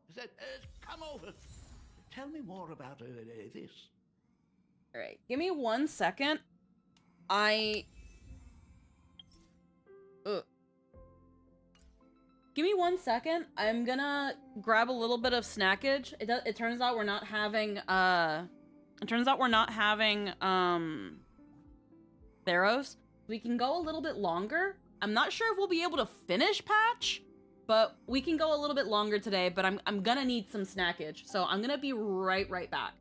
come over. Tell me more about this. All right, give me 1 second. Give me 1 second. I'm gonna grab a little bit of snackage. It turns out we're not having Theros. We can go a little bit longer. I'm not sure if we'll be able to finish patch, but we can go a little bit longer today, but I'm gonna need some snackage. So I'm gonna be right back.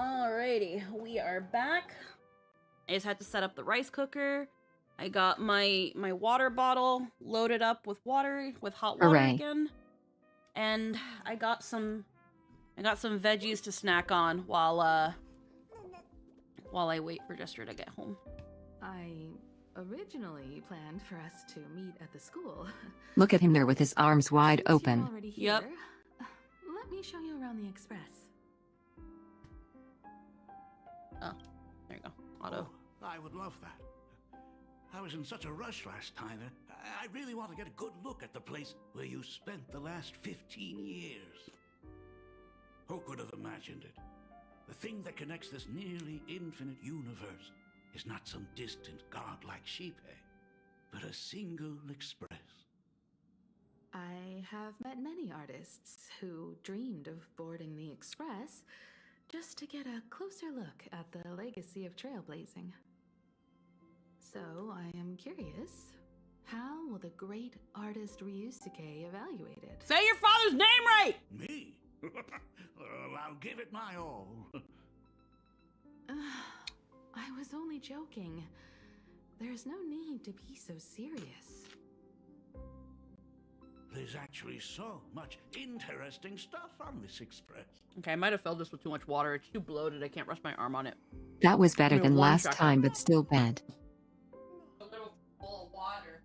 Alrighty, we are back. I just had to set up the rice cooker. I got my water bottle loaded up with water, with hot water Hooray. again. And I got some veggies to snack on while I wait for Jester to get home. I originally planned for us to meet at the school. Look at him there with his arms wide Since you're open. already here, Yep. Let me show you around the express. Oh, there you go. Auto. Oh, I would love that. I was in such a rush last time. I really want to get a good look at the place where you spent the last 15 years. Who could have imagined it? The thing that connects this nearly infinite universe is not some distant godlike sheep, but a single express. I have met many artists who dreamed of boarding the express just to get a closer look at the legacy of trailblazing. So I am curious, how will the great artist Ryusuke evaluate it? Say your father's name right! Me? Well, I'll give it my all. I was only joking. There's no need to be so serious. There's actually so much interesting stuff on this express. Okay, I might have filled this with too much water. It's too bloated. I can't rest my arm on it. That was better Give me than one last second. time, but still bad. A little full of water.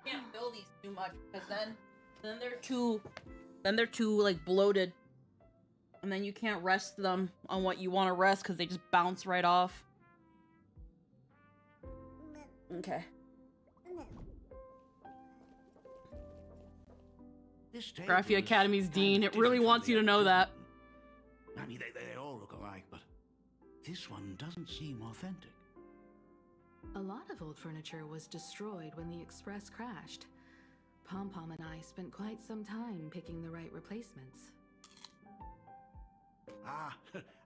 Can't fill these too much because then they're too like bloated, and then you can't rest them on what you want to rest because they just bounce right off. Okay. Graphia Academy's dean. It really wants you to know that. I mean, they all look alike, but this one doesn't seem authentic. A lot of old furniture was destroyed when the express crashed. Pom Pom and I spent quite some time picking the right replacements. Ah,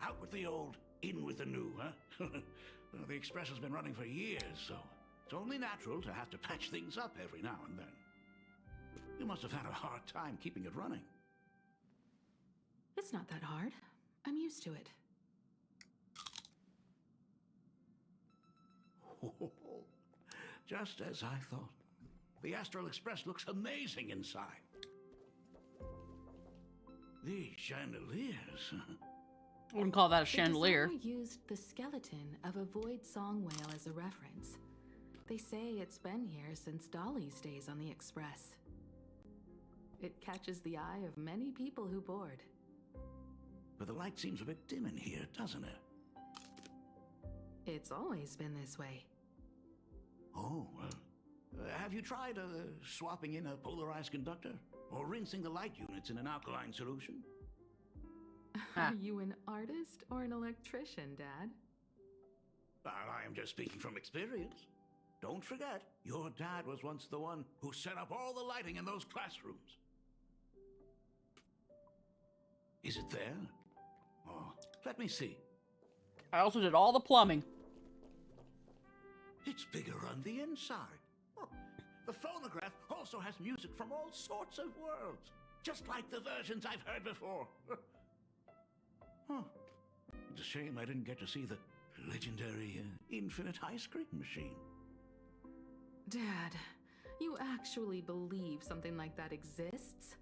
out with the old, in with the new, huh? Well, the express has been running for years, so it's only natural to have to patch things up every now and then. You must have had a hard time keeping it running. It's not that hard. I'm used to it. Just as I thought. The Astral Express looks amazing inside. These chandeliers. I wouldn't call that a chandelier. The designer used the skeleton of a void song whale as a reference. They say it's been here since Dolly's days on the Express. It catches the eye of many people who board. But the light seems a bit dim in here, doesn't it? It's always been this way. Oh, well. Have you tried swapping in a polarized conductor? Or rinsing the light units in an alkaline solution? Are you an artist or an electrician, Dad? I am just speaking from experience. Don't forget, your dad was once the one who set up all the lighting in those classrooms. Is it there? Oh, let me see. I also did all the plumbing. It's bigger on the inside. Oh, the phonograph also has music from all sorts of worlds, just like the versions I've heard before. Oh, it's a shame I didn't get to see the legendary infinite ice cream machine. Dad, you actually believe something like that exists?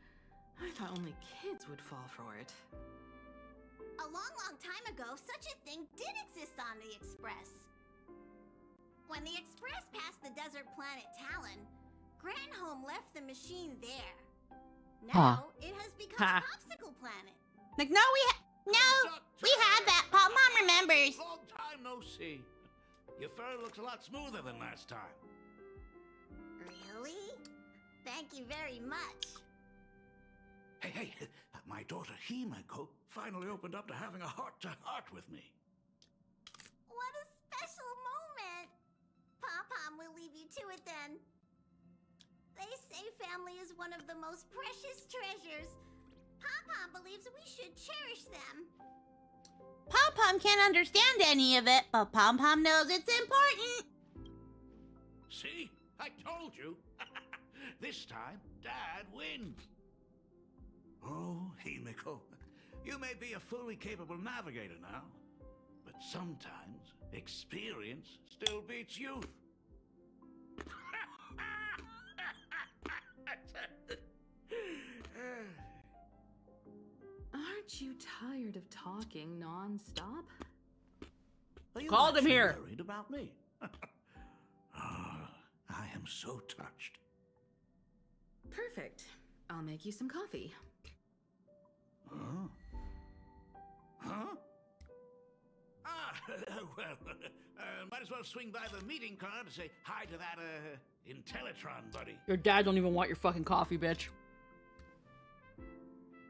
I thought only kids would fall for it. A long, long time ago, such a thing did exist on the Express. When the Express passed the desert planet Talon, Granholm left the machine there. Now, it has become a popsicle planet. Like, no, we had that. Pop Mom remembers. Long time no see. Your fur looks a lot smoother than last time. Really? Thank you very much. Hey, my daughter Himeko finally opened up to having a heart-to-heart with me. What a special moment! Pom-Pom will leave you to it then. They say family is one of the most precious treasures. Pom-Pom believes we should cherish them. Pom-Pom can't understand any of it, but Pom-Pom knows it's important. See? I told you. This time, Dad wins. Oh, Himiko, you may be a fully capable navigator now, but sometimes experience still beats youth. Aren't you tired of talking non-stop? Are you Called him actually here. worried about me? I am so touched. Perfect. I'll make you some coffee. Huh? Huh? Well, might as well swing by the meeting car to say hi to that, Intellitron buddy. Your dad don't even want your fucking coffee, bitch.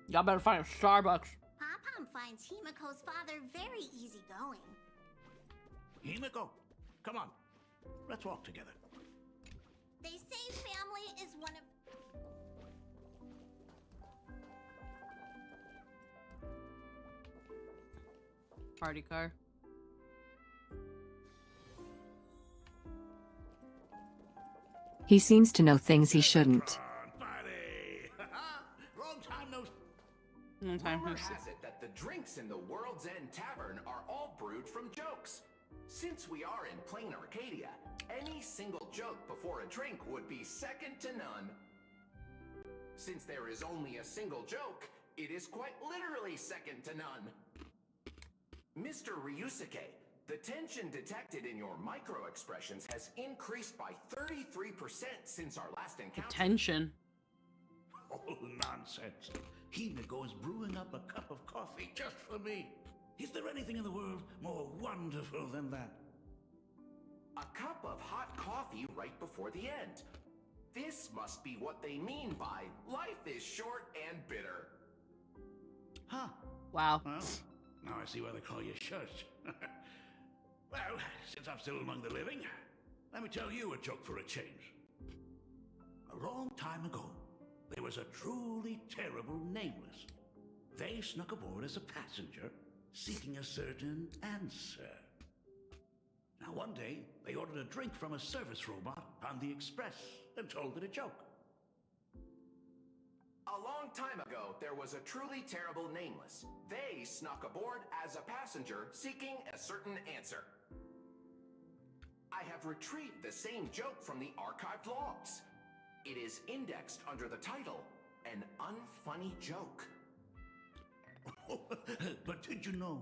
Y'all better find a Starbucks. Pom-Pom finds Himiko's father very easygoing. Himiko, come on. Let's walk together. They say family is one of... Party car. He seems to know things he shouldn't. Long time no... Rumor has it that the drinks in the World's End Tavern are all brewed from jokes. Since we are in plain Arcadia, any single joke before a drink would be second to none. Since there is only a single joke, it is quite literally second to none. Mr. Ryusuke, the tension detected in your micro-expressions has increased by 33% since our last encounter. Tension. Oh, nonsense. Himiko is brewing up a cup of coffee just for me. Is there anything in the world more wonderful than that? A cup of hot coffee right before the end. This must be what they mean by life is short and bitter. Huh. Wow. Well, now I see why they call you Shush. Well, since I'm still among the living, let me tell you a joke for a change. A long time ago, there was a truly terrible nameless. They snuck aboard as a passenger, seeking a certain answer. Now one day, they ordered a drink from a service robot on the express and told it a joke. A long time ago, there was a truly terrible nameless. They snuck aboard as a passenger seeking a certain answer. I have retrieved the same joke from the archived logs. It is indexed under the title, An Unfunny Joke. But did you know,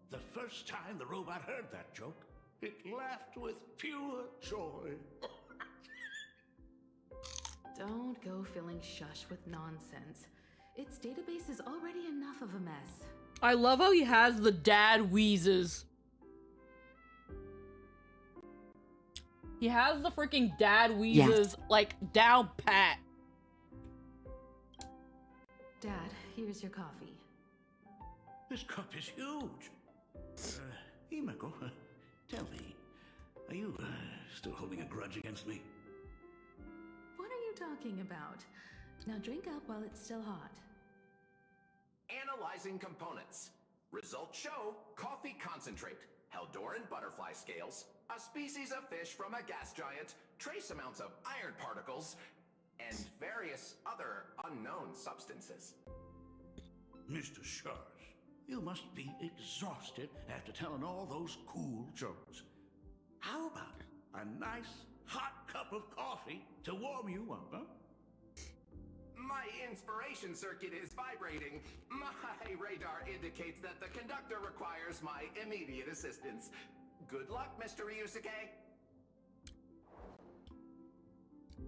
the first time the robot heard that joke, it laughed with pure joy. Don't go filling Shush with nonsense. Its database is already enough of a mess. I love how he has the dad wheezes. He has the freaking dad wheezes, like, down pat. Dad, here's your coffee. This cup is huge. Himiko, tell me, are you still holding a grudge against me? What are you talking about? Now drink up while it's still hot. Analyzing components. Results show coffee concentrate, Heldoran butterfly scales, a species of fish from a gas giant, trace amounts of iron particles, and various other unknown substances. Mr. Shars, you must be exhausted after telling all those cool jokes. How about a nice hot cup of coffee to warm you up, huh? My inspiration circuit is vibrating. My radar indicates that the conductor requires my immediate assistance. Good luck, Mr. Ryusuke.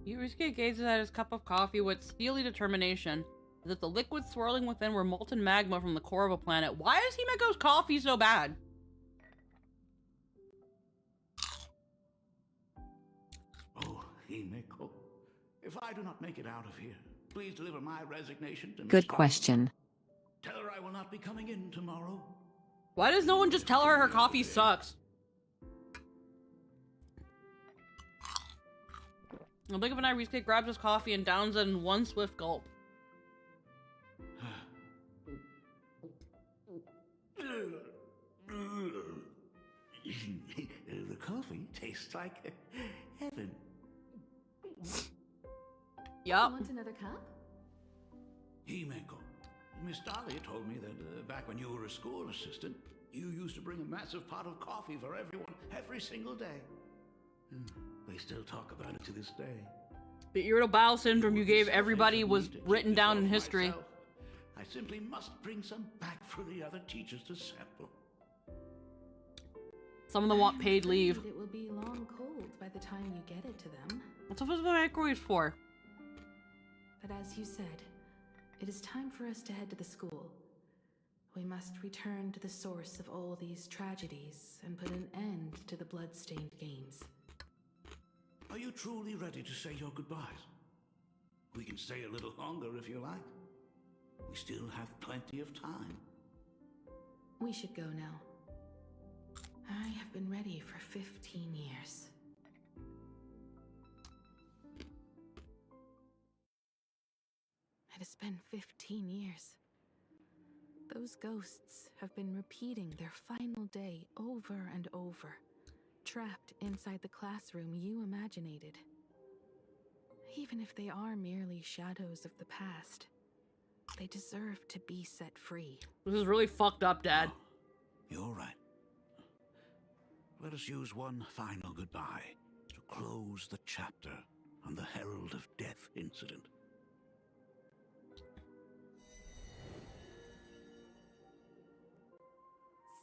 Ryusuke gazes at his cup of coffee with steely determination, as if the liquid swirling within were molten magma from the core of a planet. Why is Himiko's coffee so bad? Oh, Himiko, if I do not make it out of here, please deliver my resignation to Miss Good Collins. question. Tell her I will not be coming in tomorrow. Why does no one just tell her her coffee sucks? I think of an Ryusuke grabs his coffee and downs it in one swift gulp. The coffee tastes like heaven. Yup. Want another cup? Himeko, Miss Dahlia told me that back when you were a school assistant, you used to bring a massive pot of coffee for everyone every single day. They still talk about it to this day. The irritable bowel syndrome you gave everybody was written down in history. Myself, I simply must bring some back for the other teachers to sample. Some of them want paid leave. It will be long cold by the time you get it to them. What's the microwave for? But as you said, it is time for us to head to the school. We must return to the source of all these tragedies and put an end to the blood-stained games. Are you truly ready to say your goodbyes? We can stay a little longer if you like. We still have plenty of time. We should go now. I have been ready for 15 years. It has been 15 years. Those ghosts have been repeating their final day over and over, trapped inside the classroom you imaginated. Even if they are merely shadows of the past, they deserve to be set free. This is really fucked up, Dad. Oh, you're right. Let us use one final goodbye to close the chapter on the Herald of Death incident.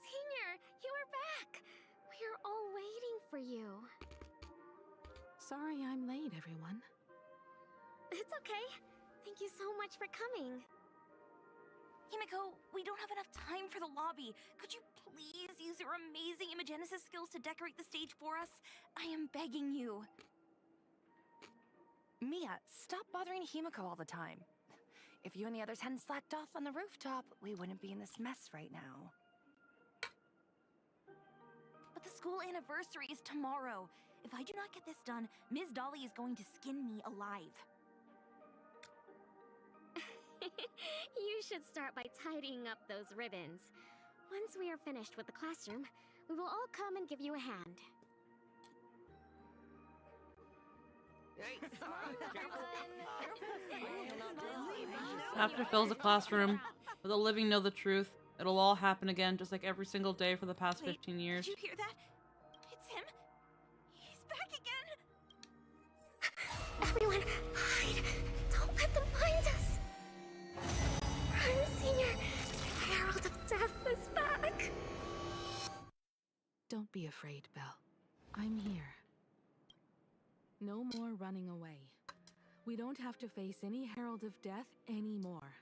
Senior, you are back! We're all waiting for you. Sorry I'm late, everyone. It's okay. Thank you so much for coming. Himeko, we don't have enough time for the lobby. Could you please use your amazing Imagenesis skills to decorate the stage for us? I am begging you. Mia, stop bothering Himeko all the time. If you and the others hadn't slacked off on the rooftop, we wouldn't be in this mess right now. But the school anniversary is tomorrow. If I do not get this done, Ms. Dolly is going to skin me alive. You should start by tidying up those ribbons. Once we are finished with the classroom, we will all come and give you a hand. After fills the classroom with the living know the truth. It'll all happen again, just like every single day for the past 15 years. Did you hear that? It's him. He's back again. Everyone, hide! Don't let them find us! Run, Senior! The Herald of Death is back! Don't be afraid, Belle. I'm here. No more running away. We don't have to face any Herald of Death anymore.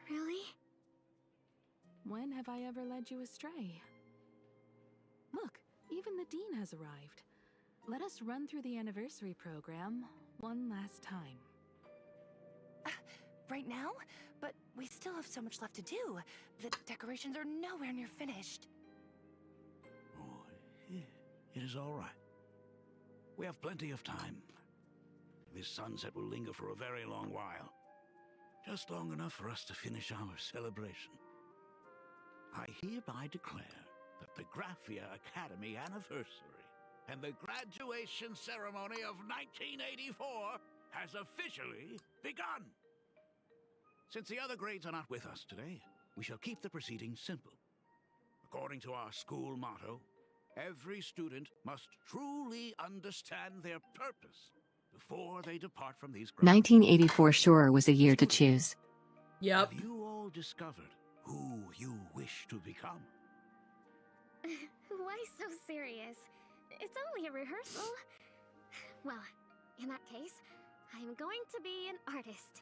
Really? When have I ever led you astray? Look, even the Dean has arrived. Let us run through the anniversary program one last time. Right now? But we still have so much left to do. The decorations are nowhere near finished. Oh, it is all right. We have plenty of time. This sunset will linger for a very long while. Just long enough for us to finish our celebration. I hereby declare that the Graphia Academy anniversary and the graduation ceremony of 1984 has officially begun. Since the other grades are not with us today, we shall keep the proceedings simple. According to our school motto, every student must truly understand their purpose before they depart from these grounds. 1984 sure was a year to choose. Yep. Have you all discovered who you wish to become? Why so serious? It's only a rehearsal. Well, in that case, I'm going to be an artist.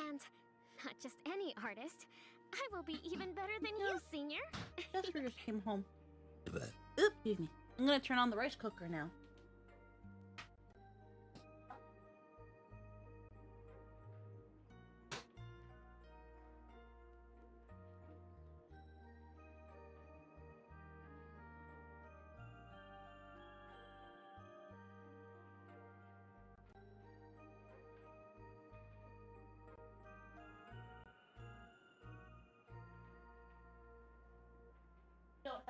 And not just any artist. I will be even better than you, Senior. Jasper just came home. Oops, excuse me. I'm gonna turn on the rice cooker now.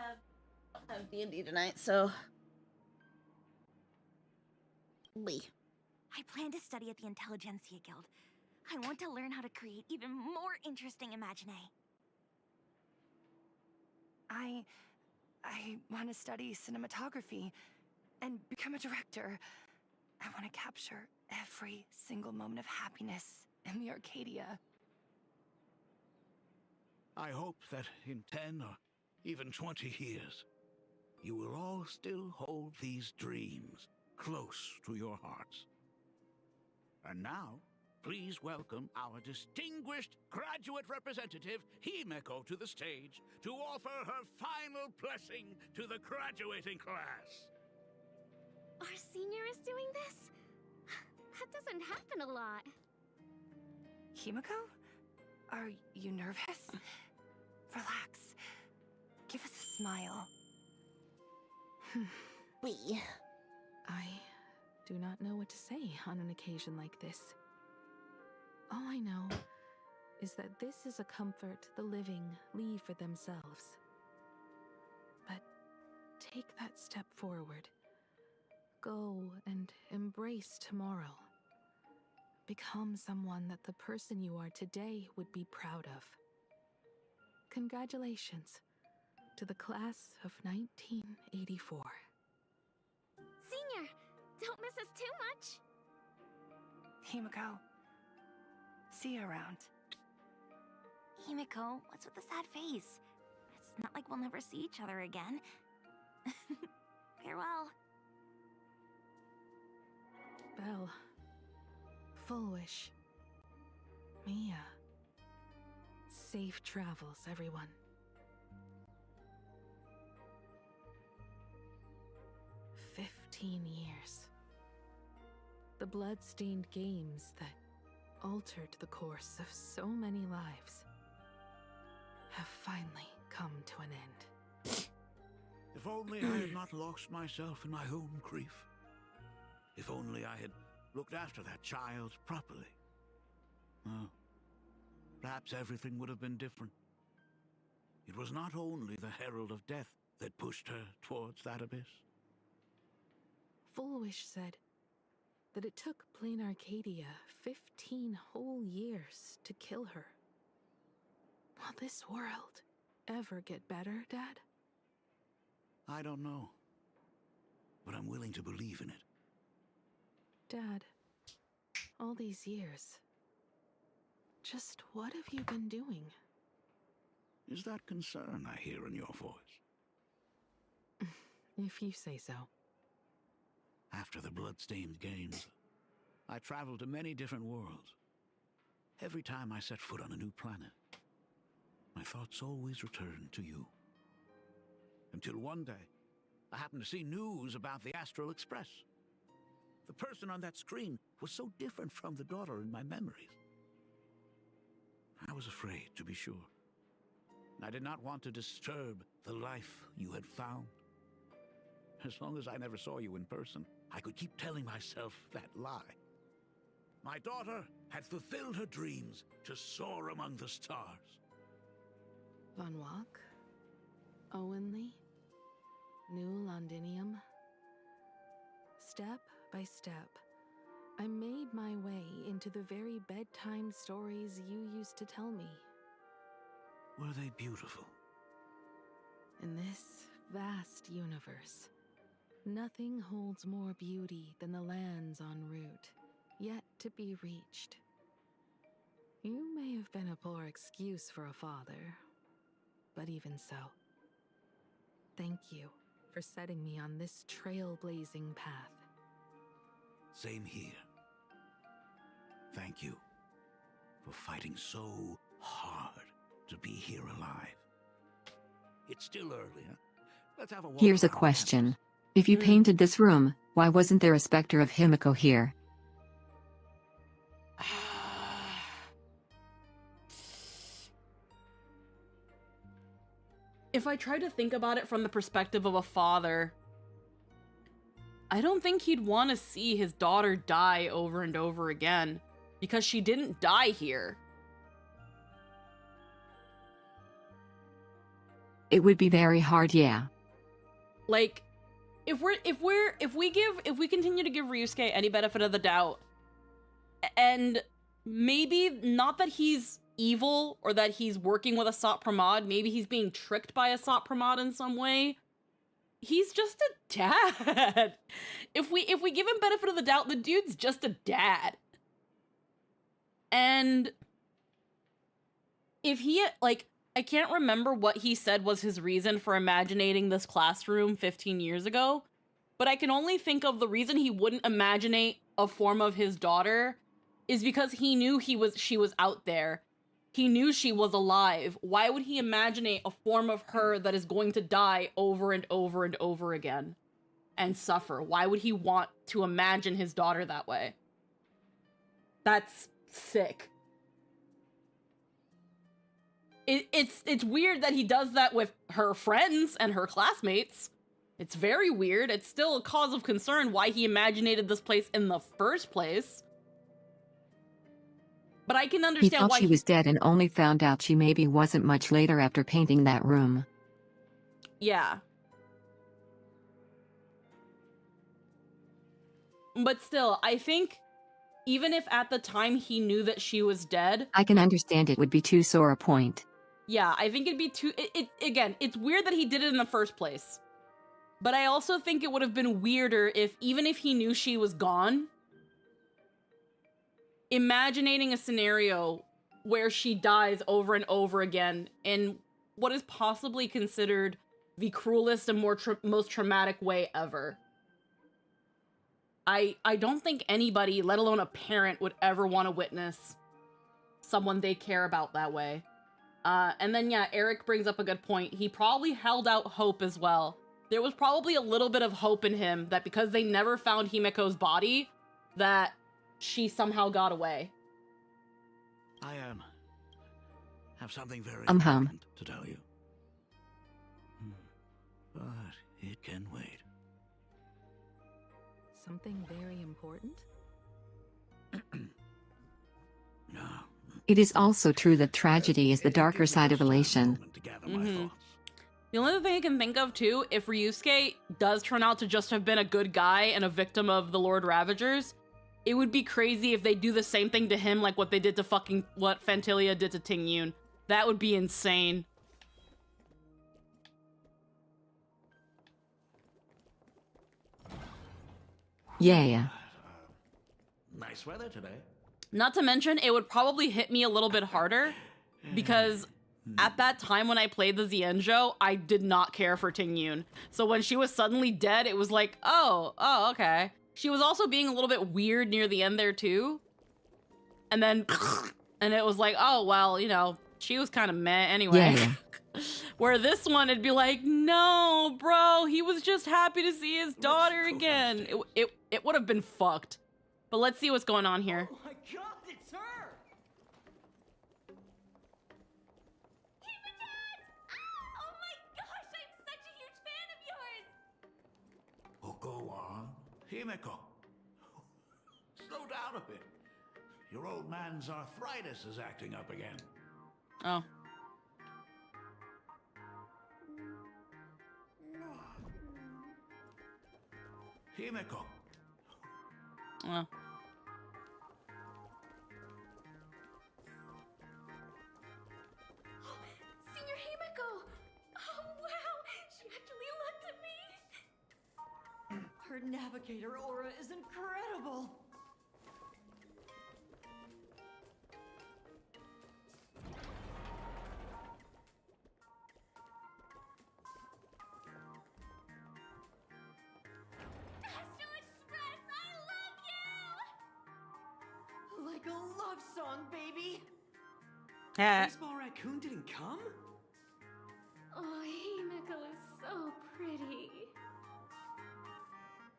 have D&D tonight, so... I plan to study at the Intelligentsia Guild. I want to learn how to create even more interesting imaginae. I want to study cinematography and become a director. I want to capture every single moment of happiness in the Arcadia. I hope that in 10 or even 20 years, you will all still hold these dreams close to your hearts. And now, please welcome our distinguished graduate representative, Himeko, to the stage to offer her final blessing to the graduating class. Our senior is doing this? That doesn't happen a lot. Himeko? Are you nervous? Relax. Give us a smile. I do not know what to say on an occasion like this. All I know is that this is a comfort the living leave for themselves. But take that step forward. Go and embrace tomorrow. Become someone that the person you are today would be proud of. Congratulations to the class of 1984. Senior, don't miss us too much. Himeko. See you around. Himeko, what's with the sad face? It's not like we'll never see each other again. Farewell. Belle. Full Wish. Mia. Safe travels, everyone. 15 years. The blood-stained games that altered the course of so many lives have finally come to an end. If only I had not lost myself in my own grief. If only I had looked after that child properly. Well, perhaps everything would have been different. It was not only the herald of death that pushed her towards that abyss. Full Wish said that it took Plain Arcadia 15 whole years to kill her. Will this world ever get better, Dad? I don't know, but I'm willing to believe in it. Dad, all these years, just what have you been doing? Is that concern I hear in your voice? If you say so. After the blood-stained games, I traveled to many different worlds. Every time I set foot on a new planet, my thoughts always returned to you. Until one day, I happened to see news about the Astral Express. The person on that screen was so different from the daughter in my memories. I was afraid, to be sure. I did not want to disturb the life you had found. As long as I never saw you in person, I could keep telling myself that lie. My daughter had fulfilled her dreams to soar among the stars. Von Walk? Owenly? New Londinium? Step by step, I made my way into the very bedtime stories you used to tell me. Were they beautiful? In this vast universe, nothing holds more beauty than the lands en route, yet to be reached. You may have been a poor excuse for a father, but even so, thank you for setting me on this trailblazing path. Same here. Thank you for fighting so hard to be here alive. It's still early, huh? Let's have a walk. Here's a question. If you painted this room, why wasn't there a specter of Himeko here? If I try to think about it from the perspective of a father, I don't think he'd want to see his daughter die over and over again, because she didn't die here. It would be very hard, yeah. Like, if we continue to give Ryusuke any benefit of the doubt, and maybe not that he's evil or that he's working with a Sot Pramod, maybe he's being tricked by a Sot Pramod in some way. He's just a dad. If we give him benefit of the doubt, the dude's just a dad. And if he, like, I can't remember what he said was his reason for imagining this classroom 15 years ago, but I can only think of the reason he wouldn't imaginate a form of his daughter is because he knew she was out there. He knew she was alive. Why would he imaginate a form of her that is going to die over and over and over again and suffer? Why would he want to imagine his daughter that way? That's sick. It's weird that he does that with her friends and her classmates. It's very weird. It's still a cause of concern why he imaginated this place in the first place. But I can understand he thought why she was dead and only found out she maybe wasn't much later after painting that room. Yeah. But still, I think even if at the time he knew that she was dead, I can understand it would be too sore a point. yeah, I think it'd be too... Again, it's weird that he did it in the first place. But I also think it would have been weirder if, even if he knew she was gone, imagining a scenario where she dies over and over again in what is possibly considered the cruelest and most traumatic way ever. I don't think anybody, let alone a parent, would ever want to witness someone they care about that way. And then, yeah, Eric brings up a good point. He probably held out hope as well. There was probably a little bit of hope in him that because they never found Himeko's body, that she somehow got away. I have something very important to tell you. But it can wait. Something very important? No. It is also true that tragedy is the darker side of elation. The only other thing I can think of, too, if Ryusuke does turn out to just have been a good guy and a victim of the Lord Ravagers, it would be crazy if they do the same thing to him like what they did to what Phantilia did to Ting Yun. That would be insane. Yeah. Nice weather today. Not to mention, it would probably hit me a little bit harder because at that time when I played the Xianzhou, I did not care for Ting Yun. So when she was suddenly dead, it was like, oh, okay. She was also being a little bit weird near the end there too. And then, and it was like, oh, well, you know, she was kind of meh anyway. Yeah. Where this one, it'd be like, no, bro, he was just happy to see his daughter again. It would have been fucked. But let's see what's going on here. Oh my god, it's her! Oh my gosh, I'm such a huge fan of yours! Oh, go on. Himeko. Slow down a bit. Your old man's arthritis is acting up again. Oh. Himeko. Oh. Senior Himeko! Oh wow, she actually looked at me! Her navigator aura is incredible! Like a love song, baby! Baseball Raccoon didn't come? Oh, Himeko is so pretty.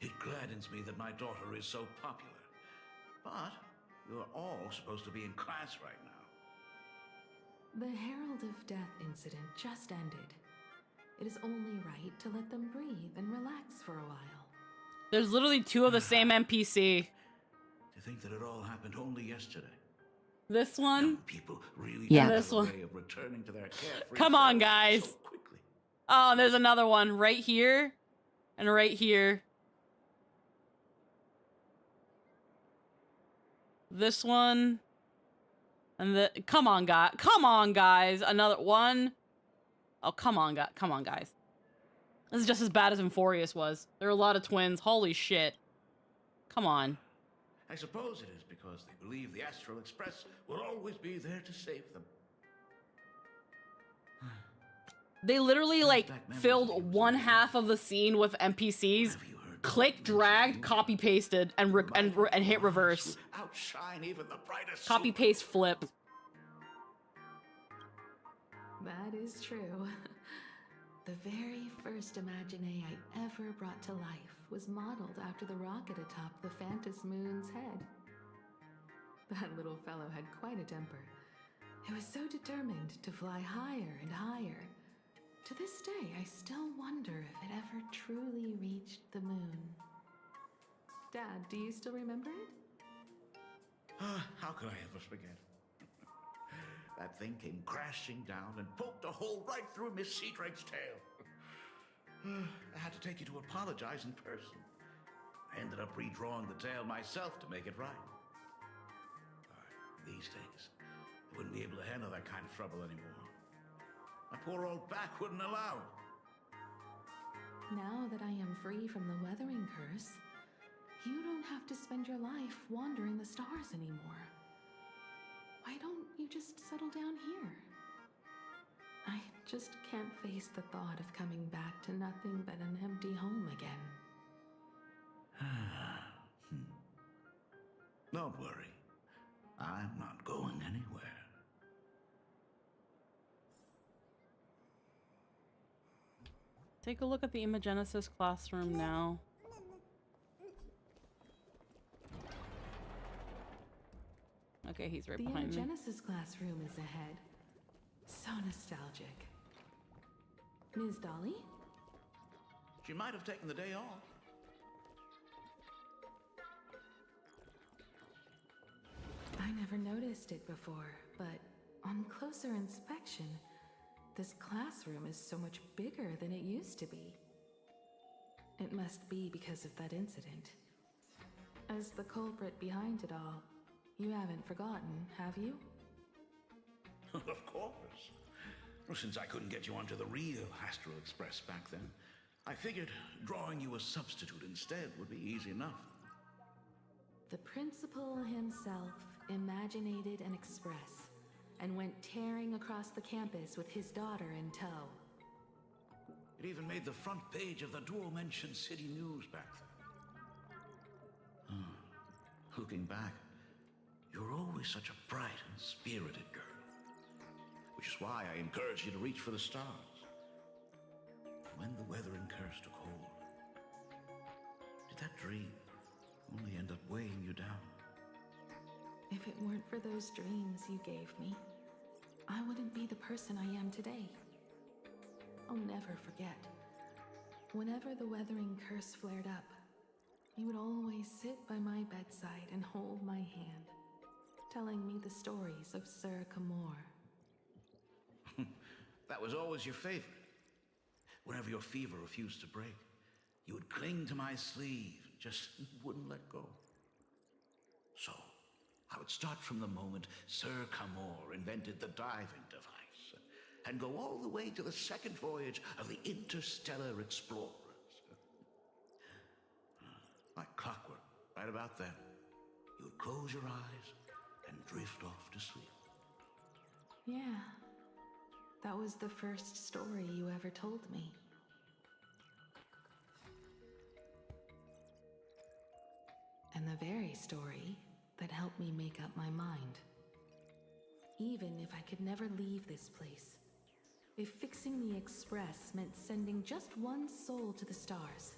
It gladdens me that my daughter is so popular. But you're all supposed to be in class right now. The Herald of Death incident just ended. It is only right to let them breathe and relax for a while. There's literally two of the same NPC. To think that it all happened only yesterday. This one? People really Yeah. do This have a one. way of returning to their carefree Come on, selves guys. so quickly. Oh, there's another one right here and right here. This one. And the come on, guys. Another one. Oh, come on, guys. This is just as bad as Emphorius was. There are a lot of twins. Holy shit. Come on. I suppose it is because they believe the Astral Express will always be there to save them. They literally, like, filled one half of the scene with NPCs, click, dragged, copy pasted, and hit reverse. Outshine even the brightest. Copy paste flip. That is true. The very first Imagine I ever brought to life was modeled after the rocket atop the Phantom Moon's head. That little fellow had quite a temper. It was so determined to fly higher and higher. To this day, I still wonder if it ever truly reached the moon. Dad, do you still remember it? How could I ever forget? That thing came crashing down and poked a hole right through Miss Seadrake's tail. I had to take you to apologize in person. I ended up redrawing the tail myself to make it right. These days, I wouldn't be able to handle that kind of trouble anymore. My poor old back wouldn't allow it. Now that I am free from the weathering curse, you don't have to spend your life wandering the stars anymore. Why don't you just settle down here? I just can't face the thought of coming back to nothing but an empty home again. Don't worry. I'm not going anywhere. Take a look at the Imagenesis classroom now. Okay, he's right behind me. The Imagenesis classroom is ahead. So nostalgic. Ms. Dolly? She might have taken the day off. I never noticed it before, but on closer inspection, this classroom is so much bigger than it used to be. It must be because of that incident. As the culprit behind it all, you haven't forgotten, have you? Of course. Well, since I couldn't get you onto the real Astral Express back then, I figured drawing you a substitute instead would be easy enough. The principal himself imaginated an express and went tearing across the campus with his daughter in tow. It even made the front page of the Dual-Mention City News back then. Looking back, you're always such a bright and spirited girl. Which is why I encourage you to reach for the stars. When the weathering curse took hold, did that dream only end up weighing you down? If it weren't for those dreams you gave me, I wouldn't be the person I am today. I'll never forget. Whenever the weathering curse flared up, you would always sit by my bedside and hold my hand, telling me the stories of Sir Camor. That was always your favorite. Whenever your fever refused to break, you would cling to my sleeve and just wouldn't let go. So, I would start from the moment Sir Camor invented the diving device and go all the way to the second voyage of the Interstellar Explorers. Like clockwork, right about then, you would close your eyes and drift off to sleep. Yeah, that was the first story you ever told me. And the very story that helped me make up my mind. Even if I could never leave this place, if fixing the Express meant sending just one soul to the stars,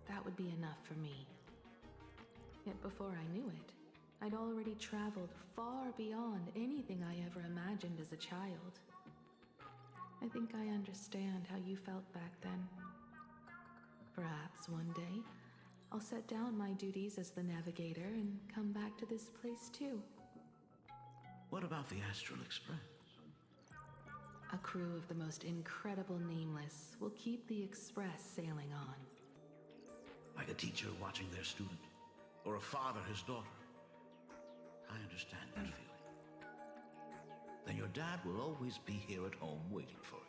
that would be enough for me. Yet before I knew it, I'd already traveled far beyond anything I ever imagined as a child. I think I understand how you felt back then. Perhaps one day, I'll set down my duties as the navigator and come back to this place too. What about the Astral Express? A crew of the most incredible nameless will keep the Express sailing on. Like a teacher watching their student, or a father his daughter. I understand that feeling. Then your dad will always be here at home waiting for you.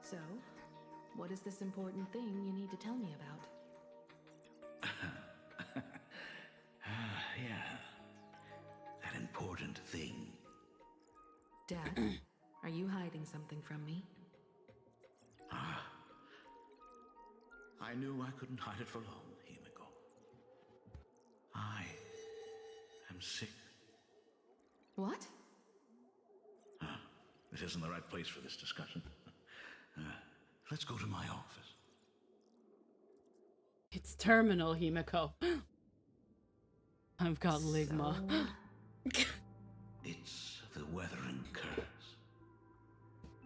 So, what is this important thing you need to tell me about? Yeah. That important thing. Dad, are you hiding something from me? I knew I couldn't hide it for long, Himiko. I am sick. What? This isn't the right place for this discussion. Let's go to my office. It's terminal, Himiko. I've got Ligma. It's the weathering curse.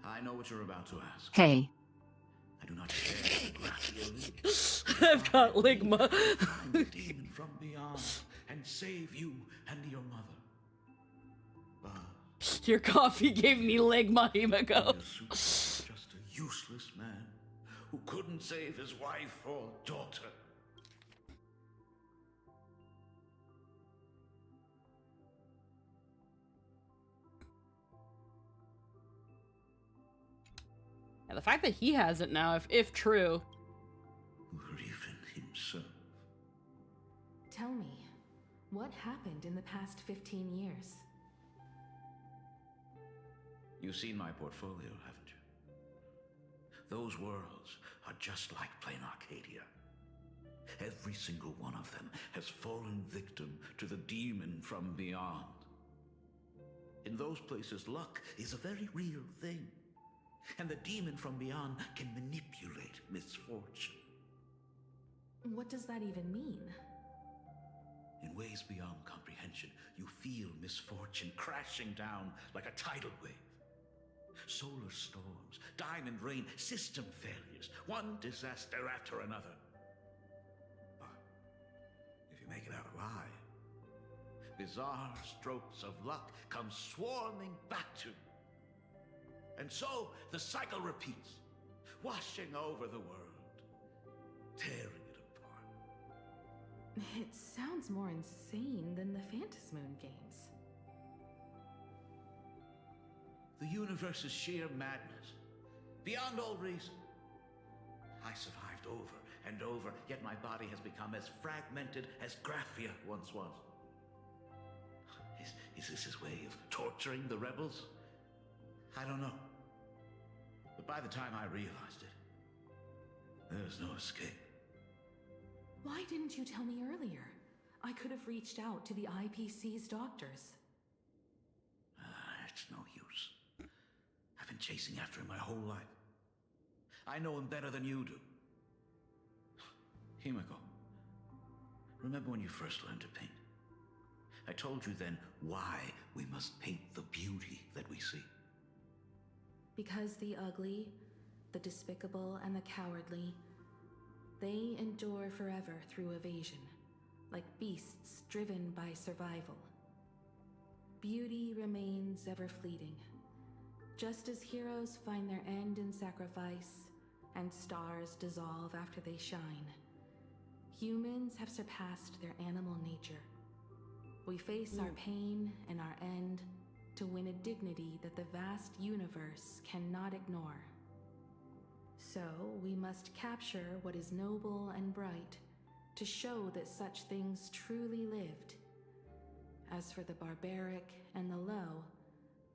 I know what you're about to ask. Hey. I do not share the graphia. I've got Ligma. Find the demon from beyond and save you and your mother. Your coffee gave me Ligma, Himiko. Just a useless man who couldn't save his wife or daughter. Yeah, the fact that he has it now, if true. Griffin himself. Tell me, what happened in the past 15 years? You've seen my portfolio, haven't you? Those worlds are just like plain Arcadia. Every single one of them has fallen victim to the demon from beyond. In those places, luck is a very real thing. And the demon from beyond can manipulate misfortune. What does that even mean? In ways beyond comprehension, you feel misfortune crashing down like a tidal wave. Solar storms, diamond rain, system failures, one disaster after another. But if you make it out alive, bizarre strokes of luck come swarming back to you. And so the cycle repeats, washing over the world, tearing it apart. It sounds more insane than the Phantasmoon games. The universe is sheer madness, beyond all reason. I survived over and over, yet my body has become as fragmented as Graphia once was. Is this his way of torturing the rebels? I don't know. But by the time I realized it, there was no escape. Why didn't you tell me earlier? I could have reached out to the IPC's doctors. It's no use. I've been chasing after him my whole life. I know him better than you do. Himiko, remember when you first learned to paint? I told you then why we must paint the beauty that we see. Because the ugly, the despicable, and the cowardly, they endure forever through evasion, like beasts driven by survival. Beauty remains ever fleeting, just as heroes find their end in sacrifice, and stars dissolve after they shine. Humans have surpassed their animal nature. We face our pain and our end to win a dignity that the vast universe cannot ignore. So we must capture what is noble and bright to show that such things truly lived. As for the barbaric and the low,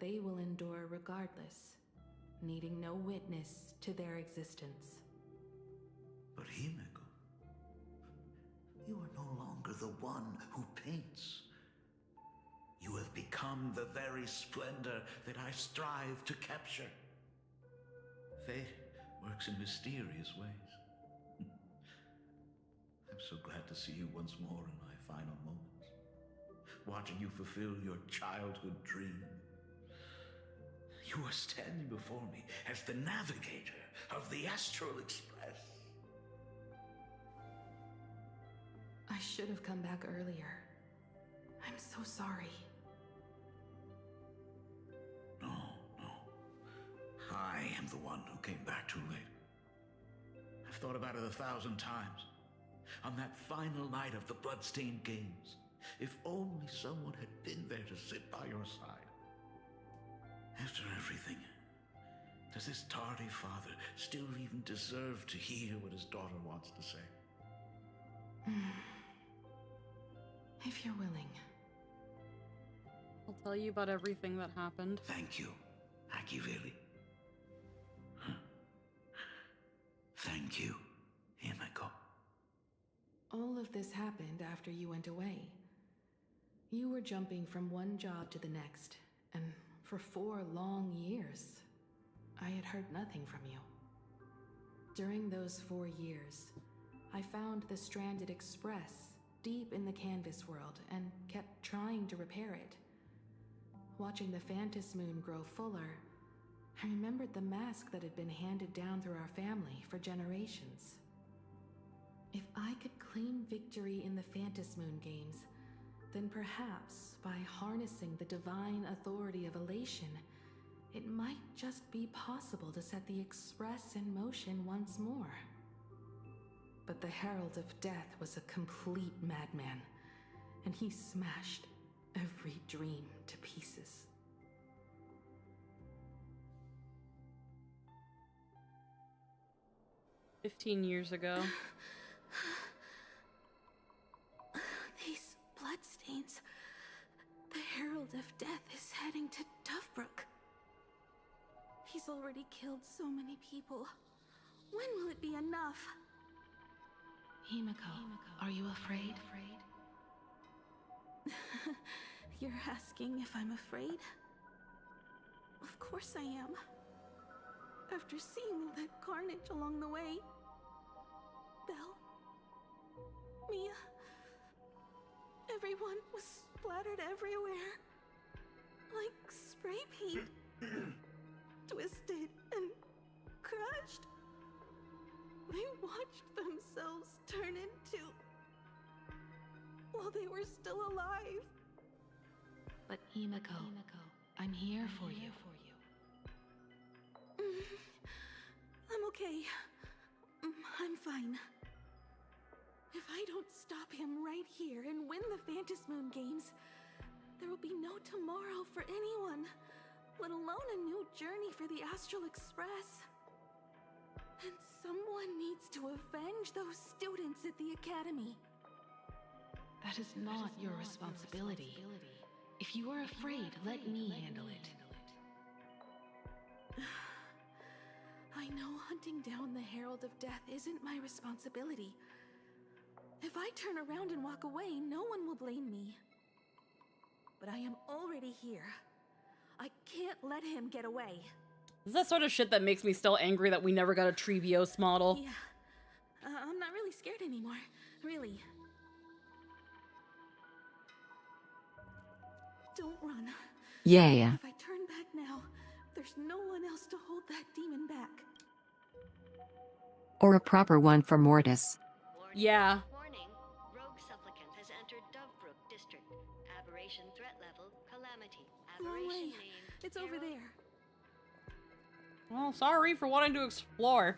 they will endure regardless, needing no witness to their existence. But Himiko, you are no longer the one who paints. You have become the very splendor that I strive to capture. Fate works in mysterious ways. I'm so glad to see you once more in my final moments, watching you fulfill your childhood dream. You are standing before me as the navigator of the Astral Express. I should have come back earlier. I'm so sorry. No. am the one who came back too late. I've thought about it 1,000 times. On that final night of the Bloodstained Games, if only someone had been there to sit by your side. After everything, does this tardy father still even deserve to hear what his daughter wants to say? If you're willing. I'll tell you about everything that happened. Thank you, Akiveli. Thank you, Himeko. All of this happened after you went away. You were jumping from one job to the next, and for 4 long years, I had heard nothing from you. During those 4 years, I found the stranded express deep in the canvas world and kept trying to repair it. Watching the Phantom Moon grow fuller, I remembered the mask that had been handed down through our family for generations. If I could claim victory in the Phantom Moon games, then perhaps by harnessing the divine authority of elation, it might just be possible to set the Express in motion once more. But the Herald of Death was a complete madman, and he smashed every dream to pieces. $15 ago. These bloodstains. The Herald of Death is heading to Dovebrook. He's already killed so many people. When will it be enough? Himeko, are you afraid? You're asking if I'm afraid? Of course I am. After seeing all that carnage along the way. Belle, Mia, everyone was splattered everywhere. Like spray paint. Twisted and crushed. They watched themselves turn into... while they were still alive. But Himeko, I'm here for you. I'm okay. I'm fine. If I don't stop him right here and win the Phantom Moon games, there will be no tomorrow for anyone, let alone a new journey for the Astral Express. And someone needs to avenge those students at the Academy. That is not your responsibility. If you are afraid, let me handle it. I know hunting down the Herald of Death isn't my responsibility. If I turn around and walk away, no one will blame me. But I am already here. I can't let him get away. This is that sort of shit that makes me still angry that we never got a Treebios model. Yeah. I'm not really scared anymore. Really. Don't run. Yeah. If I turn back now, there's no one else to hold that demon back. Or a proper one for Mortis. Yeah. Warning. Rogue supplicant has entered Dovebrook district. Aberration threat level, calamity. Aberration name. It's over there. Well, sorry for wanting to explore.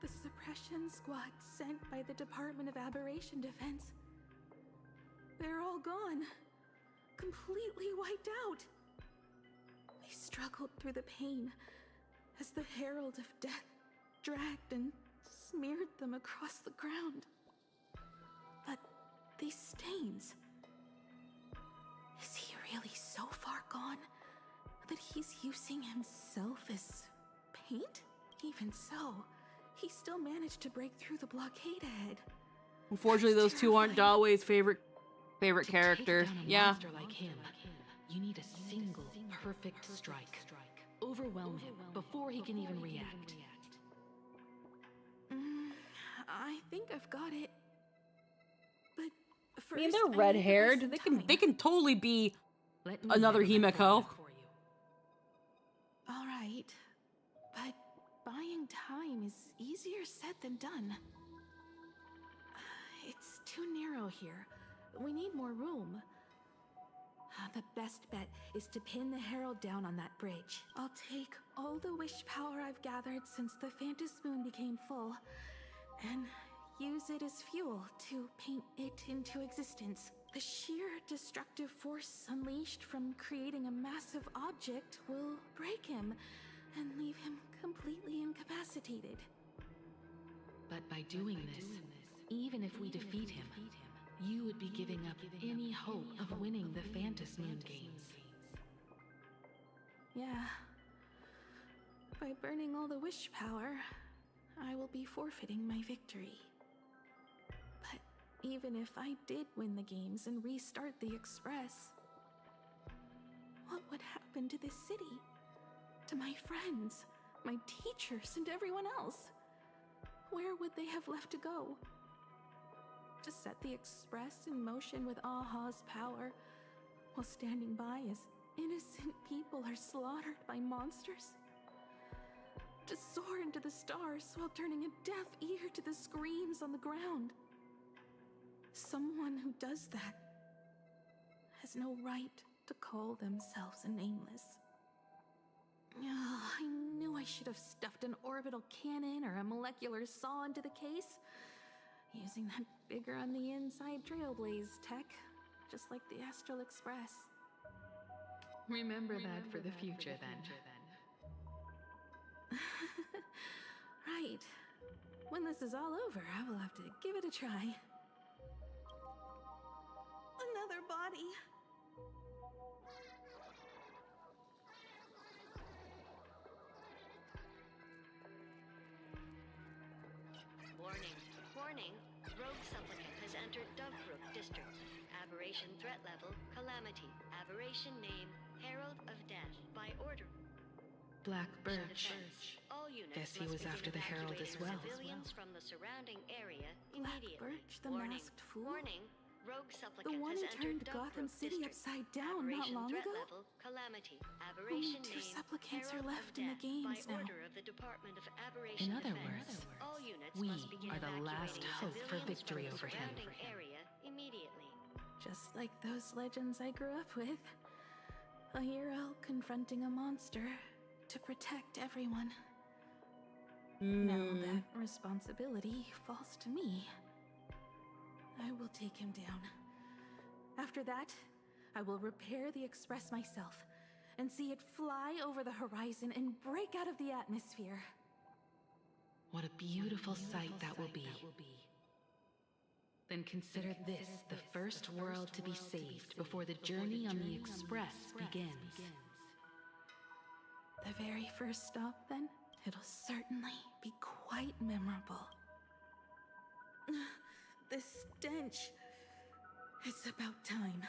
The suppression squad sent by the Department of Aberration Defense. They're all gone. Completely wiped out. They struggled through the pain as the Herald of Death dragged and smeared them across the ground. But these stains... Is he really so far gone that he's using himself as paint? Even so, he still managed to break through the blockade ahead. Unfortunately, those two aren't Dawei's favorite character. Yeah. Like him, you need a single perfect strike. Overwhelm him before he can even react. I think I've got it. But I mean, they're red-haired. They can totally be another Himeko. All right, but buying time is easier said than done. It's too narrow here. We need more room. The best bet is to pin the Herald down on that bridge. I'll take all the wish power I've gathered since the Phantom Moon became full, and use it as fuel to paint it into existence. The sheer destructive force unleashed from creating a massive object will break him and leave him completely incapacitated. But by doing this, even if we defeat him, you would be giving up any hope of winning the Phantom Moon games. Yeah. By burning all the wish power, I will be forfeiting my victory. But even if I did win the games and restart the Express, what would happen to this city? To my friends, my teachers, and everyone else? Where would they have left to go? To set the Express in motion with Aha's power, while standing by as innocent people are slaughtered by monsters? To soar into the stars while turning a deaf ear to the screams on the ground? Someone who does that has no right to call themselves a nameless. I knew I should have stuffed an orbital cannon or a molecular saw into the case, using that bigger on the inside Trailblaze tech, just like the Astral Express. Remember that for the future, then. Right. When this is all over, I will have to give it a try. Another body. Warning. Warning. Rogue Supplicant has entered Dovebrook District. Aberration threat level, Calamity. Aberration name, Herald of Death. By order. Black Birch. Defense. All units Guess he must was after the Herald as evacuating well. Civilians from the surrounding area Black immediately. Birch, the Warning. masked fool? Warning. Rogue The Supplicant one has who entered turned Gotham Dovebrook City District. upside down not Aberration long threat ago? level, Calamity. Only Aberration 2 name, supplicants are Herald of left in the Death. games By now. order of the Department of Aberration In other Defense. words, All units we must begin are the last evacuating hope for civilians victory from the over him. surrounding area immediately. Just like those legends I grew up with. A hero confronting a monster to protect everyone. Now that responsibility falls to me. I will take him down. After that, I will repair the Express myself and see it fly over the horizon and break out of the atmosphere. What a beautiful sight that will be. Then consider this the first world to be saved before the journey on the Express begins. The very first stop, then? It'll certainly be quite memorable. The stench. It's about time.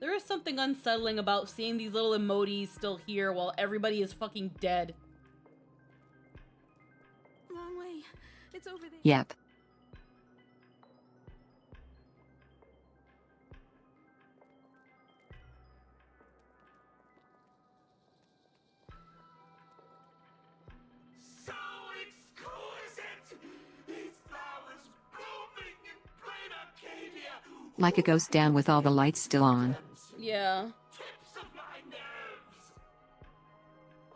There is something unsettling about seeing these little emojis still here while everybody is fucking dead. Long way. It's over there. Yep. So exquisite! These flowers blooming in plain Arcadia. Like a ghost down with all the lights still on. Yeah. Tips of my nerves.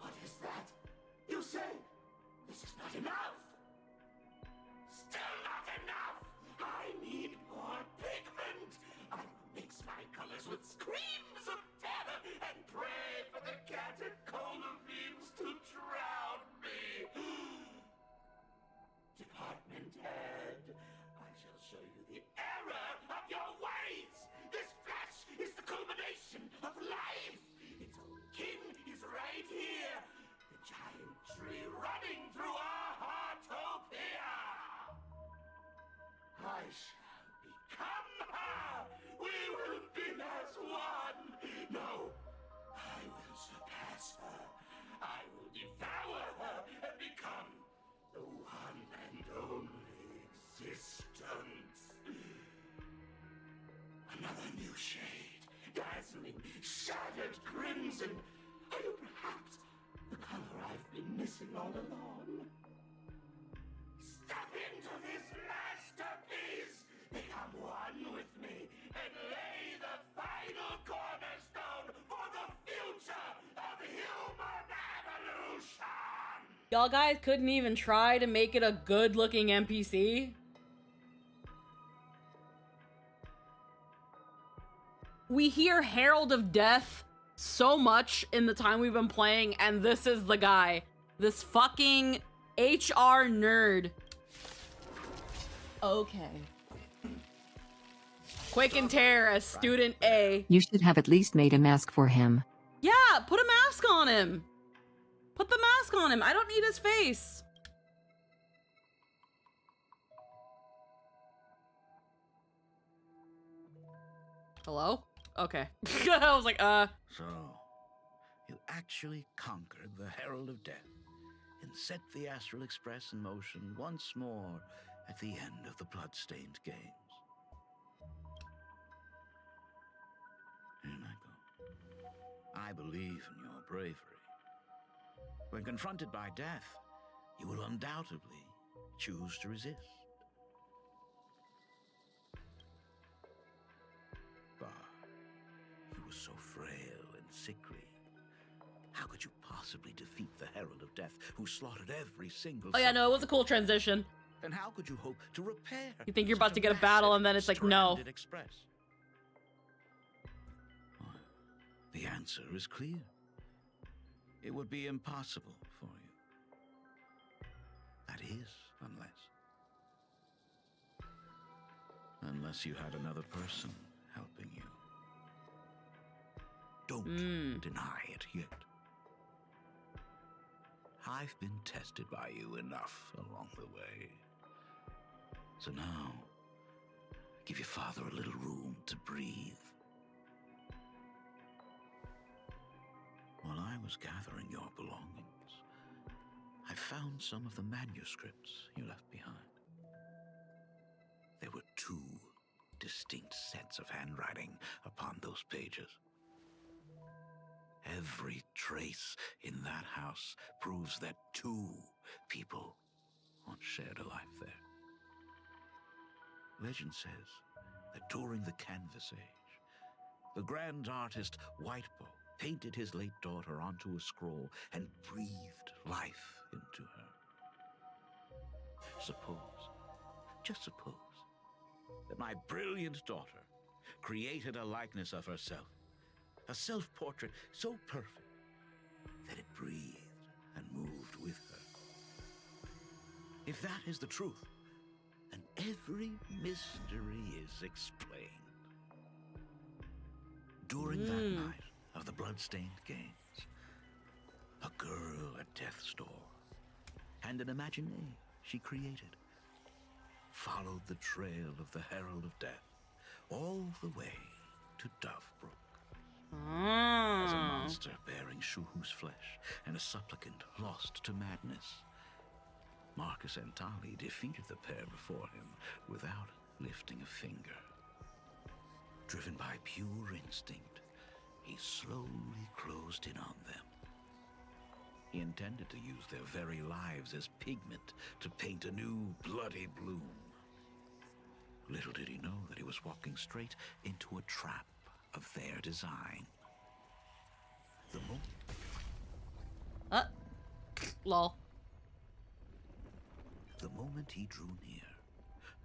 What is that? You say this is not enough. Still not enough. I need more pigment. I mix my colors with screams of terror and pray for the catecholamines to drown me. Department head, I shall show you the error of your ways. This flesh is the culmination of life. Its own kin is right here. The giant tree running through our heartopia. I shall become her. We will be as one. No, I will surpass her. I will devour her and become the one and only existence. Another new new shade, dazzling, shattered crimson. Are you perhaps the color I've been missing all along? Step into this masterpiece! Become one with me and lay the final cornerstone for the future of human evolution! Y'all guys couldn't even try to make it a good-looking NPC? We hear Herald of Death so much in the time we've been playing, and this is the guy. This fucking HR nerd. Okay. Quick and Tear as Student A. You should have at least made a mask for him. Yeah, put a mask on him. Put the mask on him. I don't need his face. Hello? Okay. I was like, So, you actually conquered the Herald of Death and set the Astral Express in motion once more at the end of the Bloodstained Games. Here, Michael. I believe in your bravery. When confronted by death, you will undoubtedly choose to resist. But you were so frail and sickly. How could you possibly defeat the Herald of Death, who slaughtered every single... oh yeah, no, it was a cool transition. And how could you hope to repair... You think you're about to get a battle and then it's like, no. Express? Well, the answer is clear. It would be impossible for you. That is, unless you had another person helping you. Don't deny it yet. I've been tested by you enough along the way. So now, give your father a little room to breathe. While I was gathering your belongings, I found some of the manuscripts you left behind. There were 2 distinct sets of handwriting upon those pages. Every trace in that house proves that 2 people once shared a life there. Legend says that during the Canvas Age, the grand artist Whitebow painted his late daughter onto a scroll and breathed life into her. Just suppose, that my brilliant daughter created a likeness of herself, a self-portrait so perfect that it breathed and moved with her. If that is the truth, then every mystery is explained. During that night of the Bloodstained Games, a girl at death's door and an imagination she created followed the trail of the Herald of Death all the way to Dovebrook. As a monster bearing Shuhu's flesh and a supplicant lost to madness, Marcus Antali defeated the pair before him without lifting a finger. Driven by pure instinct, he slowly closed in on them. He intended to use their very lives as pigment to paint a new bloody bloom. Little did he know that he was walking straight into a trap of their design. Lol. The moment he drew near,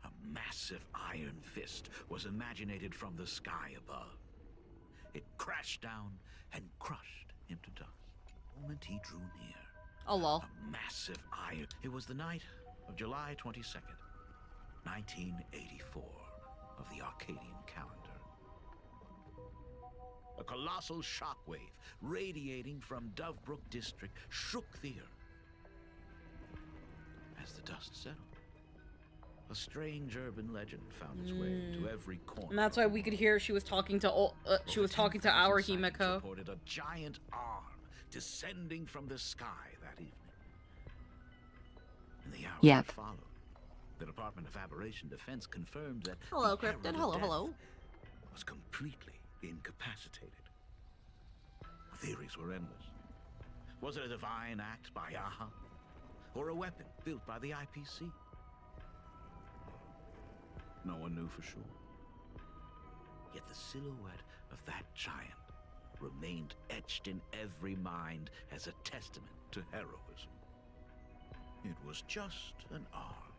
a massive iron fist was imaginated from the sky above. It crashed down and crushed him to dust. The moment he drew near, oh lol, a massive iron... It was the night of July 22nd, 1984, of the Arcadian calendar. A colossal shockwave radiating from Dovebrook district shook the earth. As the dust settled, a strange urban legend found its way into every corner. And that's why we could hear she was talking to our Himeko. Reported a giant arm descending from the sky that evening. In the hours that followed, the Department of Aberration Defense confirmed that hello, Cryptid. Hello, hello. was completely incapacitated. The theories were endless. Was it a divine act by Aha? Or a weapon built by the IPC? No one knew for sure. Yet the silhouette of that giant remained etched in every mind as a testament to heroism. It was just an arm.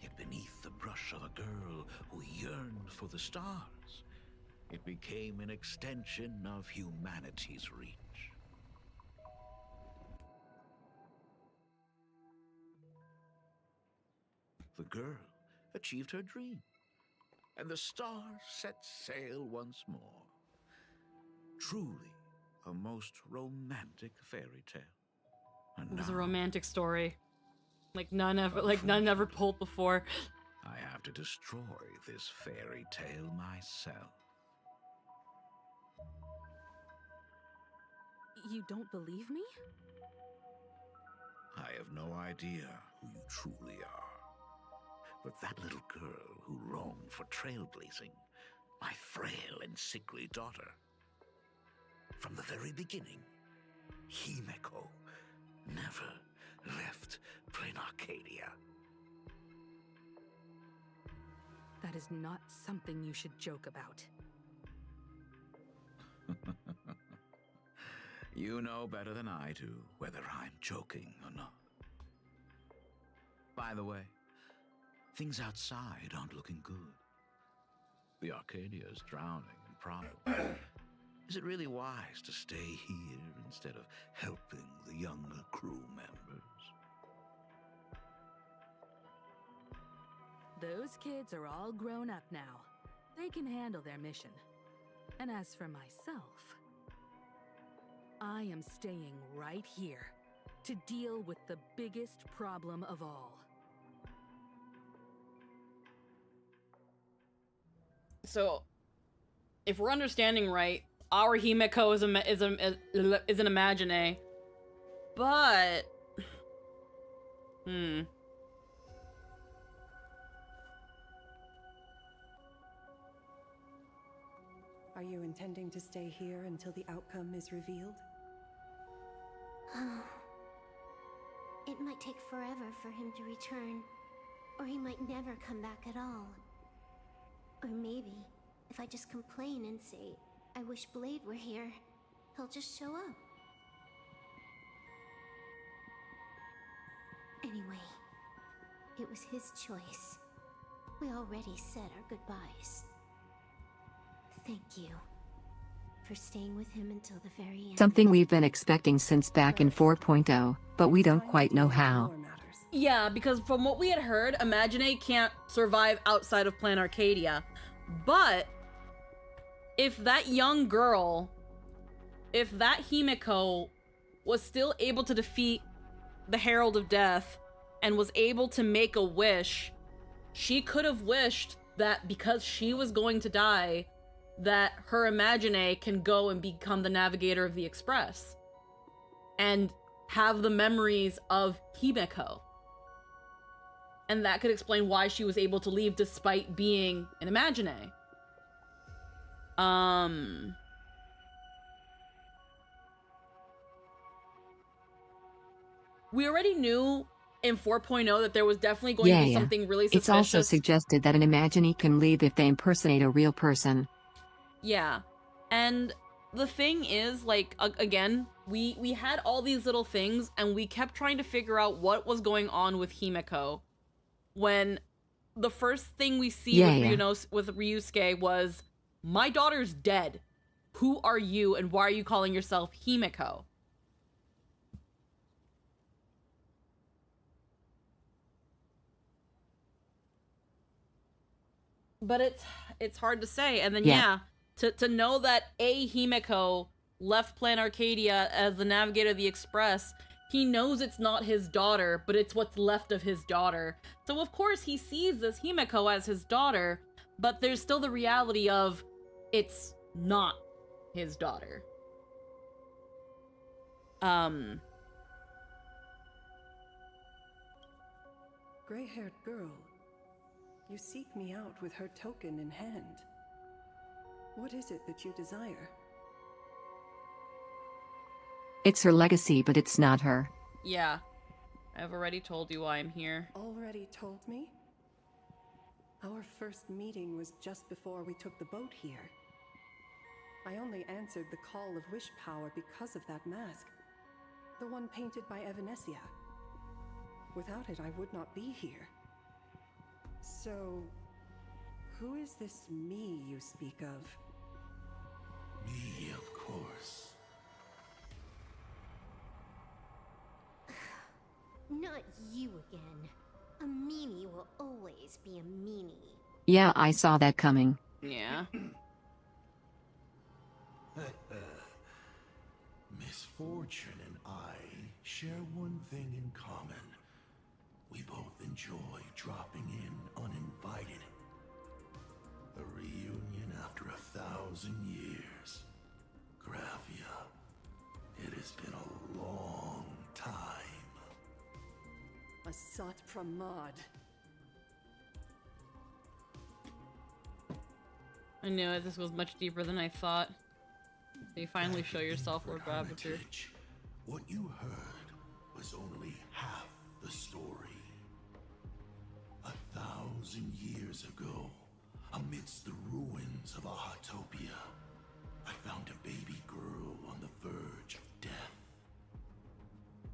Yet beneath the brush of a girl who yearned for the stars, it became an extension of humanity's reach. The girl achieved her dream, and the stars set sail once more. Truly a most romantic fairy tale. And It was a now romantic story. Like none ever pulled before. I have to destroy this fairy tale myself. You don't believe me? I have no idea who you truly are. But that little girl who roamed for trailblazing, my frail and sickly daughter. From the very beginning, Himeko never left Plain Arcadia. That is not something you should joke about. You know better than I do whether I'm joking or not. By the way, things outside aren't looking good. The Arcadia is drowning in problems. Is it really wise to stay here instead of helping the younger crew members? Those kids are all grown up now. They can handle their mission. And as for myself, I am staying right here to deal with the biggest problem of all. So, if we're understanding right, our Himeko is an Imagine, but Are you intending to stay here until the outcome is revealed? It might take forever for him to return, or he might never come back at all. Or maybe, if I just complain and say, I wish Blade were here, he'll just show up. Anyway, it was his choice. We already said our goodbyes. Thank you for staying with him until the very end. Something we've been expecting since back in 4.0, but we don't quite know how. yeah, because from what we had heard, Imagine can't survive outside of Plan Arcadia. But if that young girl, if that Himeko was still able to defeat the Herald of Death and was able to make a wish, she could have wished that because she was going to die, that her Imagine can go and become the navigator of the Express and have the memories of Himeko. And that could explain why she was able to leave despite being an Imagine. We already knew in 4.0 that there was definitely going to be something really suspicious. It's also suggested that an Imagine can leave if they impersonate a real person. Yeah. And the thing is, like, again, we had all these little things and we kept trying to figure out what was going on with Himeko. When the first thing we see with Ryusuke was, my daughter's dead. Who are you and why are you calling yourself Himeko? But it's hard to say. And then to know that a Himeko left Plan Arcadia as the navigator of the Express, he knows it's not his daughter, but it's what's left of his daughter. So of course he sees this Himeko as his daughter, but there's still the reality of it's not his daughter. Gray-haired girl, you seek me out with her token in hand. What is it that you desire? It's her legacy, but it's not her. Yeah. I've already told you why I'm here. Already told me? Our first meeting was just before we took the boat here. I only answered the call of wish power because of that mask. The one painted by Evanesia. Without it, I would not be here. So, who is this me you speak of? Me, of course. Not you again. A meanie will always be a meanie. Yeah, I saw that coming. Yeah. Misfortune and I share one thing in common. We both enjoy dropping in uninvited. A reunion after 1,000 years. Graphia, it has been a long time. Asat Pramad. I knew it. This was much deeper than I thought. So you finally show yourself, Lord Ravager. What you heard was only half the story. 1,000 years ago, amidst the ruins of Ahatopia, I found a baby girl on the verge of death.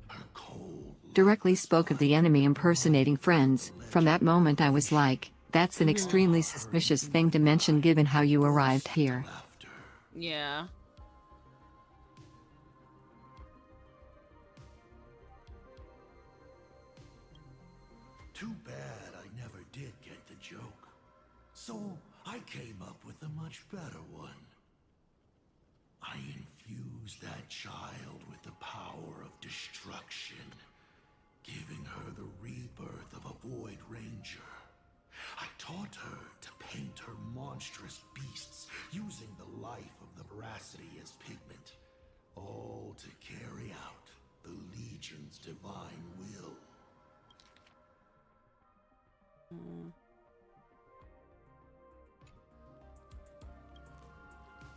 Her cold Directly spoke of the enemy impersonating friends. From that moment I was like, that's an extremely suspicious thing to mention given how you arrived here. Yeah. Too bad I never did get the joke. So I came up with a much better one. I infused that child with the power of destruction, giving her the rebirth of a Void Ranger. I taught her to paint her monstrous beasts using the life of the veracity as pigment, all to carry out the Legion's divine will.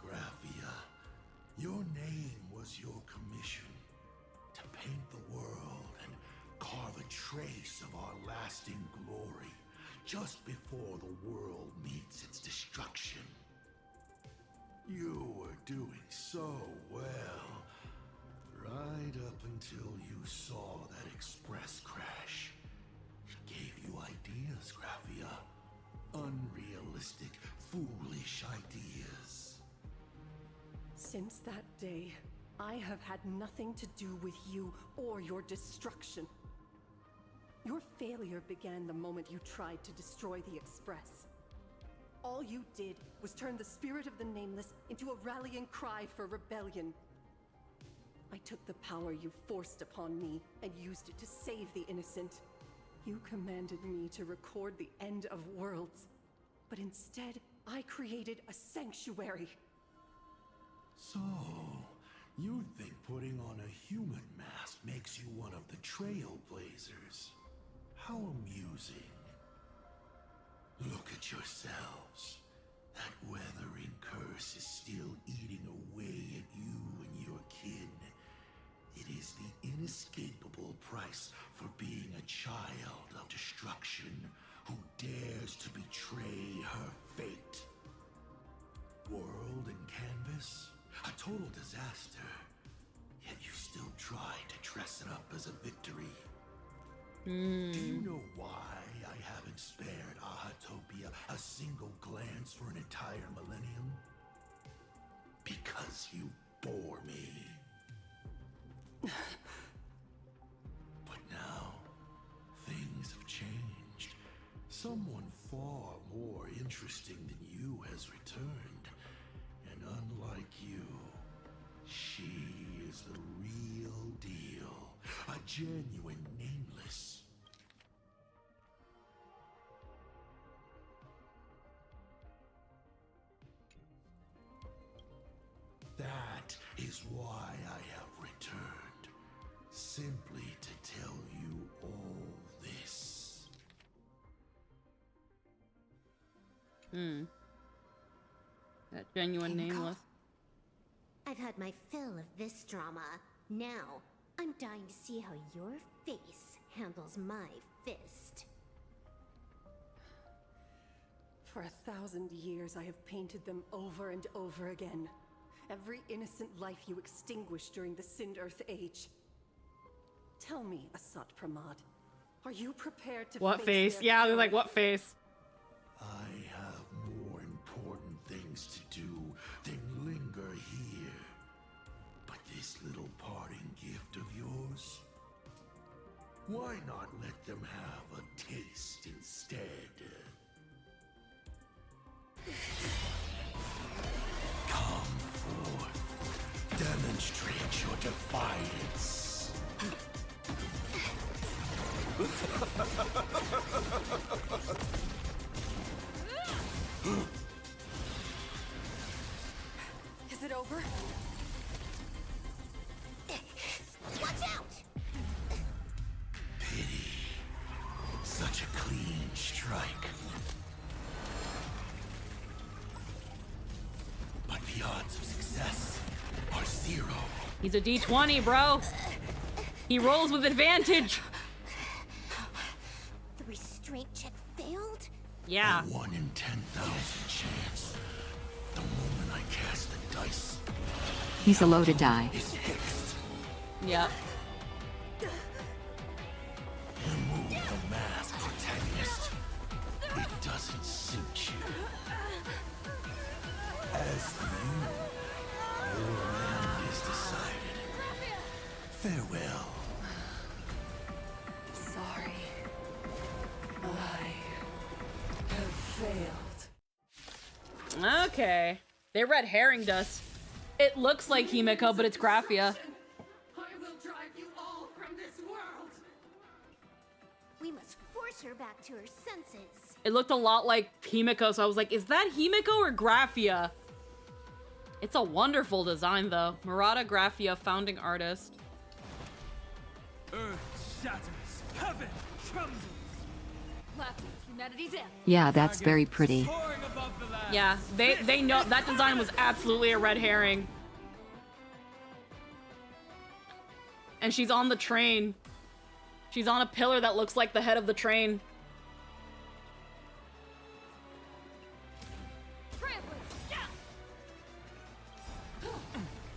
Graphia, your name was your commission, to paint the world and carve a trace of our lasting glory just before the world meets its destruction. You were doing so well, right up until you saw that express crash. It gave you ideas, Graphia. Unrealistic, foolish ideas. Since that day, I have had nothing to do with you or your destruction. Your failure began the moment you tried to destroy the Express. All you did was turn the spirit of the Nameless into a rallying cry for rebellion. I took the power you forced upon me and used it to save the innocent. You commanded me to record the end of worlds, but instead, I created a sanctuary. So, you think putting on a human mask makes you one of the Trailblazers? How amusing. Look at yourselves. That weathering curse is still eating away at you and your kin. It is the inescapable price for being a child of destruction who dares to betray her fate. World and canvas, a total disaster. Yet you still try to dress it up as a victory. Do you know why I haven't spared Ahatopia a single glance for an entire millennium? Because you bore me. But now, things have changed. Someone far more interesting than you has returned. And unlike you, she is the real deal. A genuine Nameless. That is why I have returned. Simply to tell you all this. That genuine nameless. I've had my fill of this drama. Now, I'm dying to see how your face handles my fist. For 1,000 years, I have painted them over and over again. Every innocent life you extinguished during the Sind Earth Age. Tell me, Asat Pramad, are you prepared to What face? their Yeah, they're fury? like, what face? I have more important things to do than linger here. But this little parting gift of yours, why not let them have a taste instead? Come forth. Demonstrate your defiance. Is it over? Watch out! Pity. Such a clean strike. But the odds of success are 0. He's a D20, bro. He rolls with advantage. The restraint check failed? Yeah. A 1 in 10,000 chance. The moment I cast the dice, He's a loaded die. is fixed. Yep. Remove the mask, protagonist. It doesn't suit you. As for you, your end is decided. Farewell. Sorry. I have failed. Okay. They red herringed us. It looks like Himiko, but it's Graphia. I will drive you all from this world. We must force her back to her senses. It looked a lot like Himiko, so I was like, is that Himiko or Graphia? It's a wonderful design, though. Murata Graphia, founding artist. Earth shatters, heaven trembles. Left, humanity's in. Yeah, that's very pretty. Yeah, they know that design was absolutely a red herring. And she's on the train. She's on a pillar that looks like the head of the train.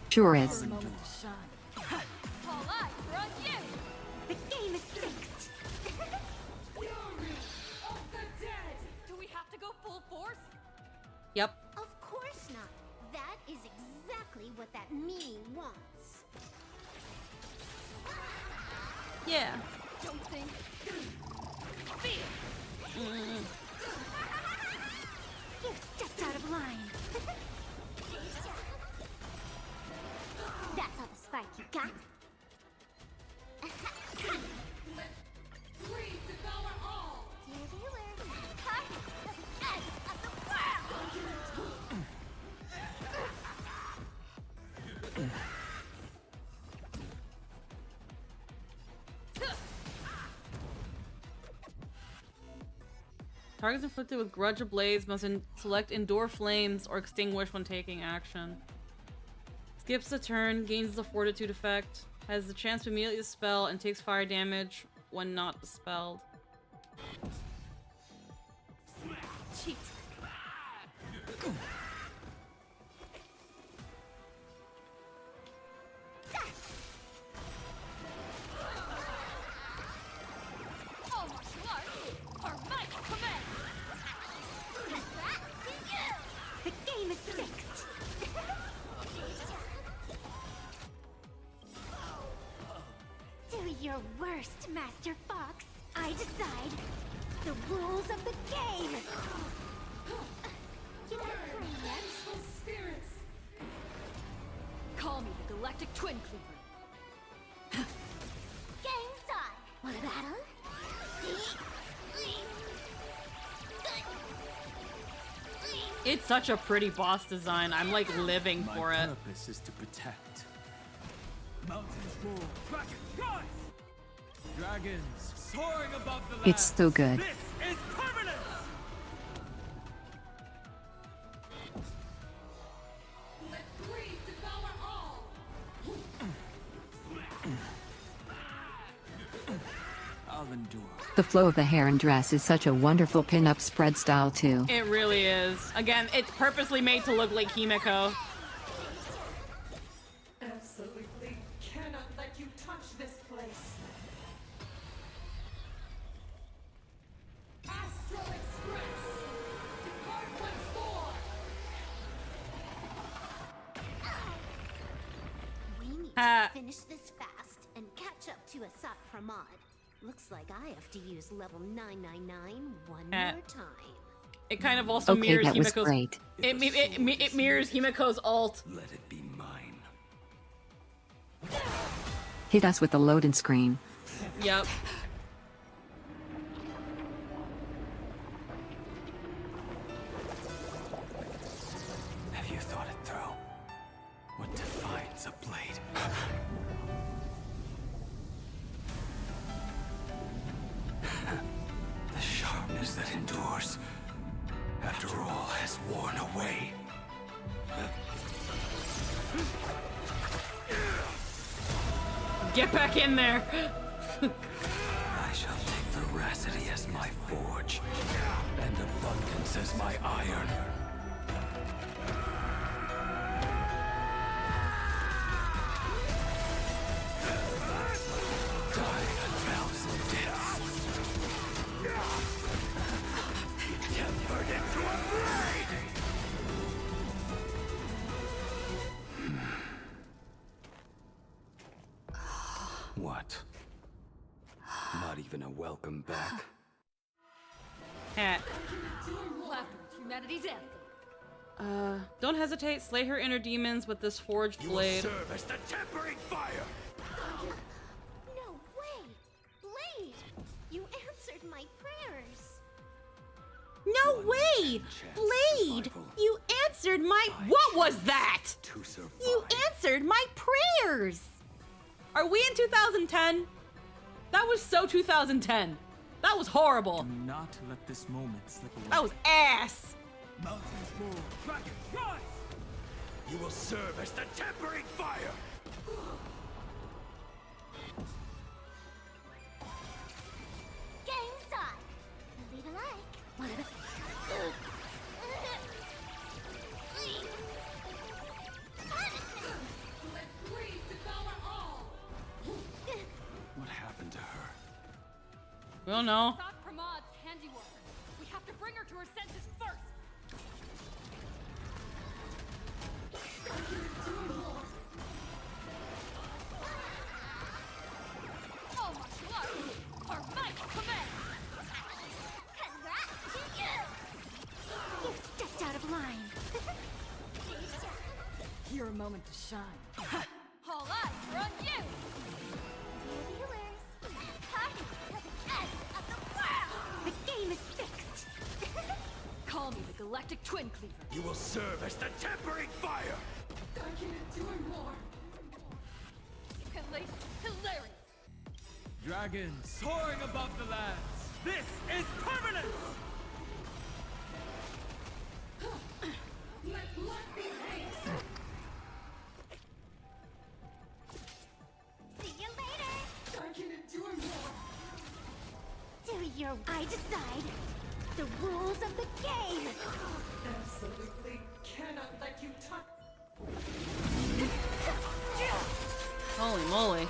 Sure is. All eyes are on you. The game is fixed. Fury of the dead. Do we have to go full force? Yep. Of course not. That is exactly what that meanie wants. Yeah. Don't think. You've stepped out of line. That's all the spark you got. Free to devour all. Dear viewer, part to the end of the world. Targets inflicted with Grudge Ablaze must select Endure Flames or Extinguish when taking action. Skips a turn, gains the Fortitude effect, has the chance to immediately dispel, and takes fire damage when not dispelled. Cheat. All martial arts are my command. The game is fixed. Do your worst, Master Fox. I decide the rules of the game. You not playing yet? Spirits. Call me the Galactic Twin Cleaver. Game's on. Want a battle? It's such a pretty boss design. I'm like living for it. My purpose is to protect. Mountains roar, dragons rise! Dragons soaring above the land. It's so good. This is permanent! The flow of the hair and dress is such a wonderful pin-up spread style too. It really is. Again, it's purposely made to look like Himiko. Absolutely cannot let you touch this place. Astral Express, Department 4. We need to finish this fast and catch up to Asat Pramod. Looks like I have to use level 999 one more time. It kind of also Okay, mirrors that was Himiko's. great. It mirrors Himiko's alt. Let it be mine. Hit us with the loading screen. Yep. Have you thought it through? What defines a blade? The sharpness that endures, after all has worn away. Get back in there. I shall take veracity as my forge, and abundance as my iron. Die a thousand deaths. Tempered into a blade! What? Not even a welcome back? Hat. Laughter with humanity's anthem. Don't hesitate. Slay her inner demons with this forged blade. Serve as the tempering fire! No way! Blade! You answered my prayers! No way! Blade! You answered my. What was that? You answered my prayers! Are we in 2010? That was so 2010. That was horrible. Do not let this moment slip away. That was ass. Mountains roar, dragons rise! You will serve as the tempering fire! Game time! Lead alike. What happened to her? We don't know. Asat Pramod's handiwork. We have to bring her to her senses first. So much love. Our might commands. Congrats to you! You stepped out of line. Your moment to shine. All eyes are on you. Viewers, party to the end of the world! The game is fixed. Call me the Galactic Twin Cleaver. You will serve as the tempering fire! I can endure more. Hilarious. Dragons soaring above the lands. This is permanent! Let blood be hate. See you later! I can endure more. Do your I decide the rules of the game! Absolutely cannot let you touch. Holy moly.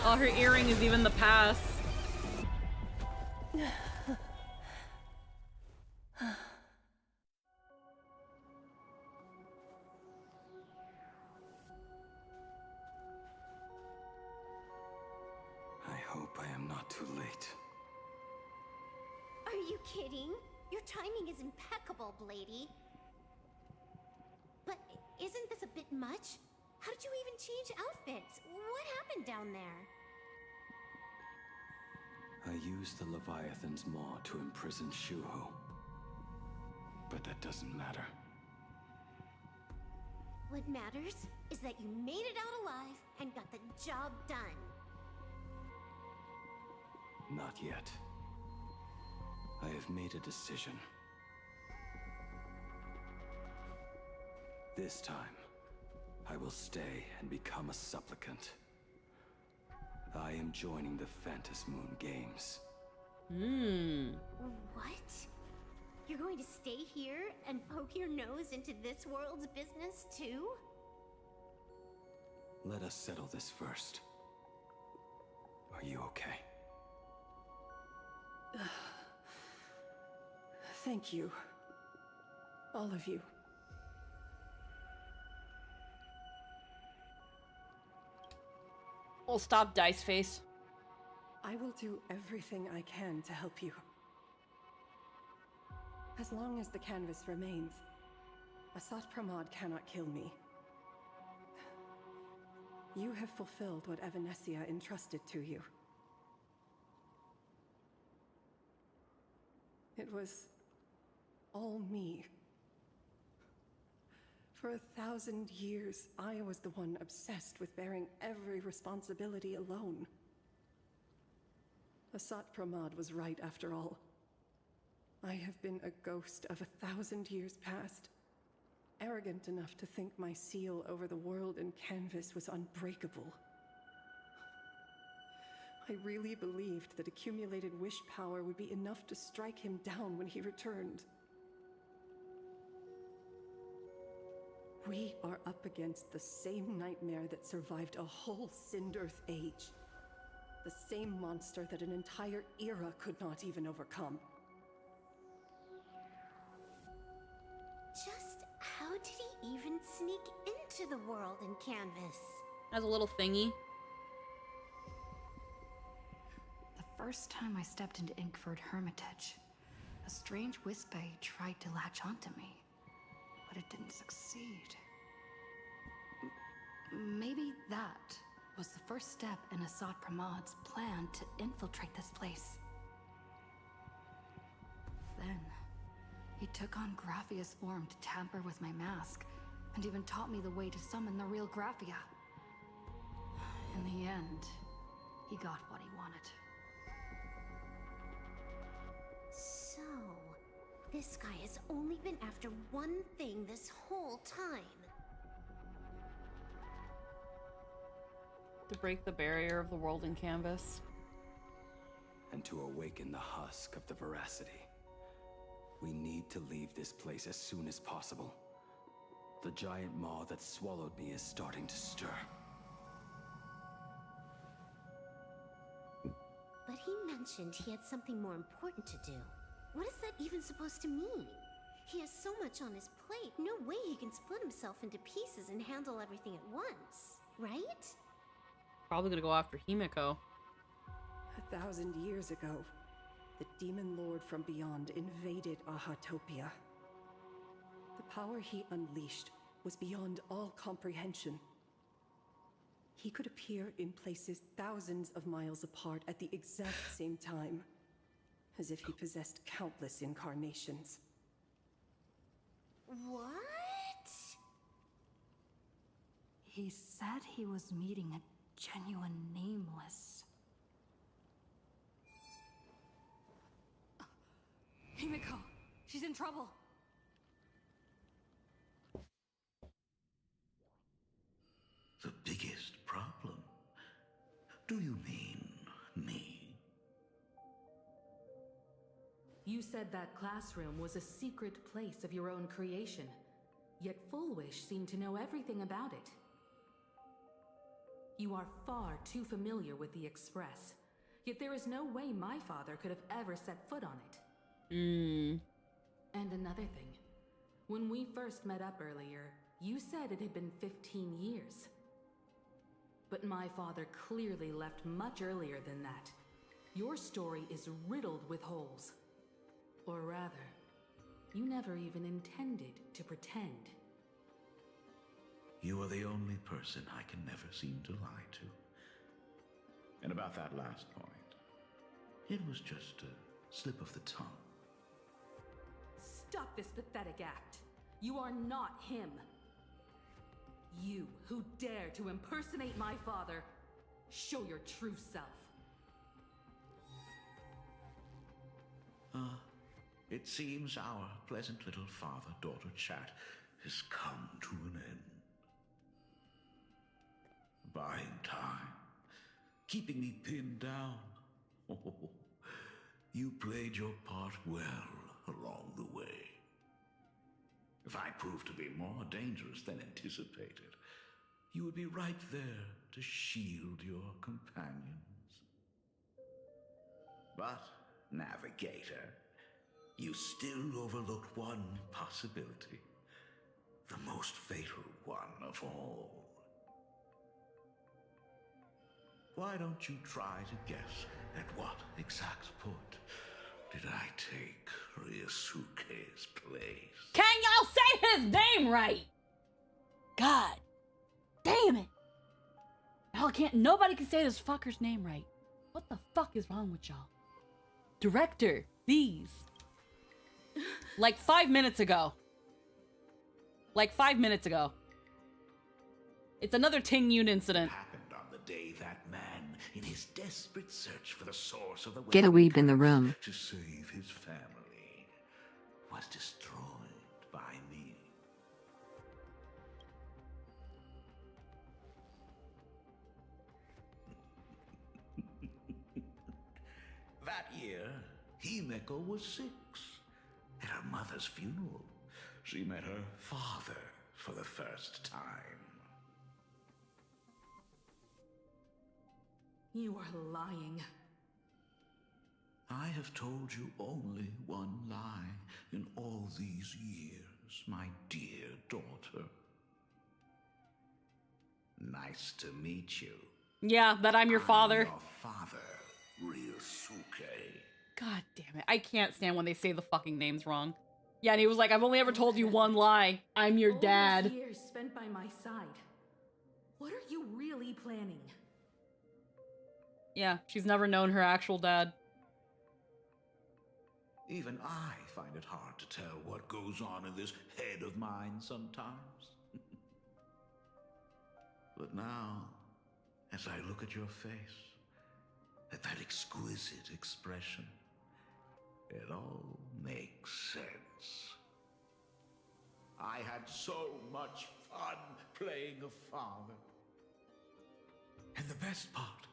Oh, her earring is even the pass. I hope I am not too late. Are you kidding? Your timing is impeccable, Blady. But isn't this a bit much? How did you even change outfits? What happened down there? I used the Leviathan's maw to imprison Shuho. But that doesn't matter. What matters is that you made it out alive and got the job done. Not yet. I have made a decision. This time, I will stay and become a supplicant. I am joining the Phantas Moon Games. What? You're going to stay here and poke your nose into this world's business too? Let us settle this first. Are you okay? Thank you. All of you. Oh, stop, Dice Face. I will do everything I can to help you. As long as the canvas remains, Asat Pramod cannot kill me. You have fulfilled what Evanescia entrusted to you. It was all me. For 1,000 years, I was the one obsessed with bearing every responsibility alone. Asat Pramod was right after all. I have been a ghost of 1,000 years past, arrogant enough to think my seal over the world and canvas was unbreakable. I really believed that accumulated wish power would be enough to strike him down when he returned. We are up against the same nightmare that survived a whole Sindearth age. The same monster that an entire era could not even overcome. Just how did he even sneak into the world in canvas? As a little thingy. The first time I stepped into Inkford Hermitage, a strange Wispay tried to latch onto me, but it didn't succeed. Maybe that was the first step in Asat Pramod's plan to infiltrate this place. Then, he took on Graphia's form to tamper with my mask, and even taught me the way to summon the real Graphia. In the end, he got what he wanted. So, this guy has only been after one thing this whole time. To break the barrier of the world in canvas. And to awaken the husk of the veracity. We need to leave this place as soon as possible. The giant maw that swallowed me is starting to stir. But he mentioned he had something more important to do. What is that even supposed to mean? He has so much on his plate, no way he can split himself into pieces and handle everything at once, right? Probably gonna go after Himiko. 1,000 years ago, the demon lord from beyond invaded Ahatopia. The power he unleashed was beyond all comprehension. He could appear in places thousands of miles apart at the exact same time, as if he possessed countless incarnations. What? He said he was meeting a genuine nameless. Himiko! She's in trouble! The biggest problem? Do you mean me? You said that classroom was a secret place of your own creation, yet Fullwish seemed to know everything about it. You are far too familiar with the Express, yet there is no way my father could have ever set foot on it. And another thing. When we first met up earlier, you said it had been 15 years. But my father clearly left much earlier than that. Your story is riddled with holes. Or rather, you never even intended to pretend. You are the only person I can never seem to lie to. And about that last point, it was just a slip of the tongue. Stop this pathetic act. You are not him. You who dare to impersonate my father, show your true self. It seems our pleasant little father-daughter chat has come to an end. Buying time, keeping me pinned down. Oh, you played your part well along the way. If I proved to be more dangerous than anticipated, you would be right there to shield your companions. But, Navigator, you still overlooked one possibility. The most fatal one of all. Why don't you try to guess at what exact port did I take Ryusuke's place? Can y'all say his name right? God damn it. Nobody can say this fucker's name right. What the fuck is wrong with y'all? Director, these. Like 5 minutes ago. It's another Ting Yun incident. Happened on the day that man, in his desperate search for the source of the Get a weapon weeb in the room. to save his family, was destroyed by me. That year, Himeko was 6. At her mother's funeral, she met her father for the first time. You are lying. I have told you only one lie in all these years, my dear daughter. Nice to meet you. Yeah, that I'm your father. Your father, Ryusuke. God damn it. I can't stand when they say the fucking names wrong. Yeah, and he was like, I've only ever told you one lie. I'm your All dad. those years spent by my side. What are you really planning? Yeah, she's never known her actual dad. Even I find it hard to tell what goes on in this head of mine sometimes. But now, as I look at your face, at that exquisite expression, it all makes sense. I had so much fun playing a father. And the best part,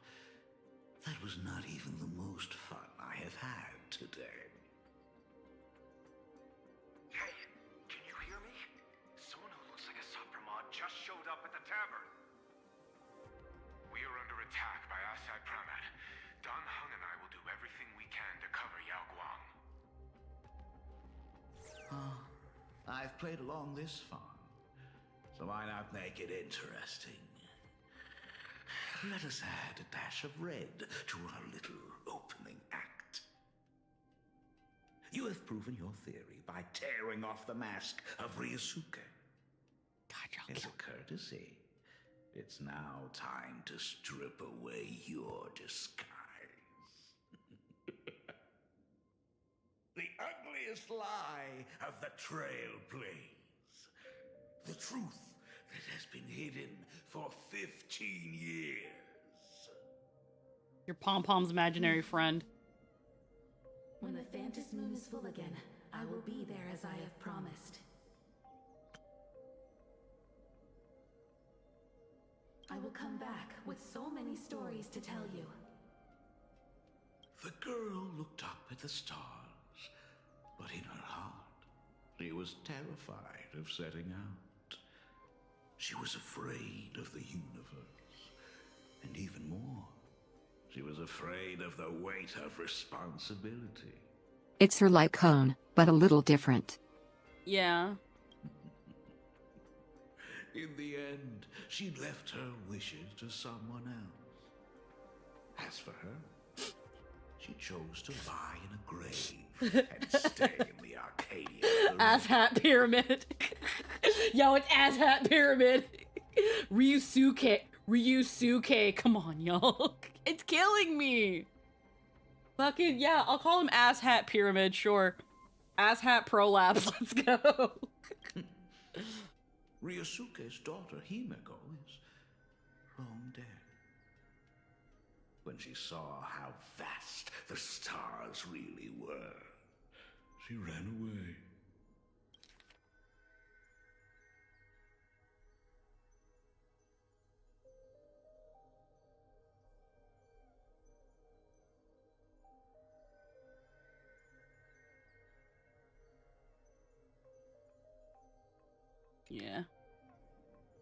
that was not even the most fun I have had today. Hey, can you hear me? Someone who looks like a Supremod just showed up at the tavern. We are under attack by Asai Pramad. Dan Heng and I will do everything we can to cover Yao Guang. I've played along this far, so why not make it interesting? Let us add a dash of red to our little opening act. You have proven your theory by tearing off the mask of Ryusuke. As a courtesy, it's now time to strip away your disguise. The ugliest lie of the Trailblaze. The truth that has been hidden for 15 years. Your pom-pom's imaginary friend. When the Phantom Moon is full again, I will be there as I have promised. I will come back with so many stories to tell you. The girl looked up at the stars, but in her heart, she was terrified of setting out. She was afraid of the universe, and even more, she was afraid of the weight of responsibility. It's her like cone, but a little different. Yeah. In the end, she'd left her wishes to someone else. As for her, she chose to lie in a grave and stay in the Arcadia. Asshat Pyramid. Yo, it's Asshat Pyramid. Ryusuke. Come on, y'all. It's killing me. Fucking, yeah, I'll call him Asshat Pyramid, sure. Asshat Prolapse, let's go. Ryusuke's daughter, Himeko, is long dead. When she saw how vast the stars really were, She ran away.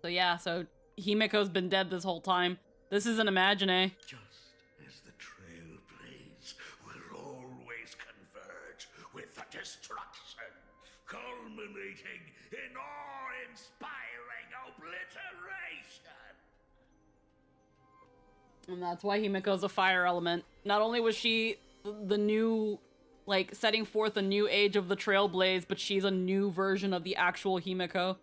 Yeah. So Himiko's been dead this whole time. This is an Imagine. Just as the trailblaze will always converge with the destruction, culminating in awe-inspiring obliteration. And that's why Himiko's a fire element. Not only was she the new, like, setting forth a new age of the trailblaze, but she's a new version of the actual Himiko.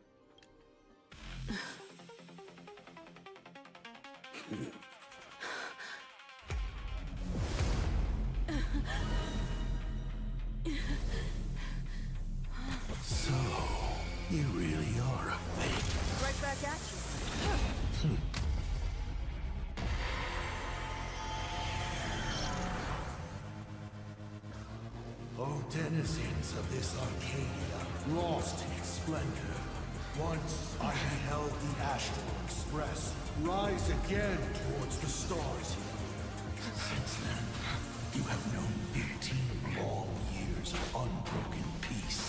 So, you really are a fake. Right back at you. O denizens of this Arcadia, lost in its splendor. Once I beheld the Astral Express rise again towards the stars. Since then, you have known 15 long years of unbroken peace.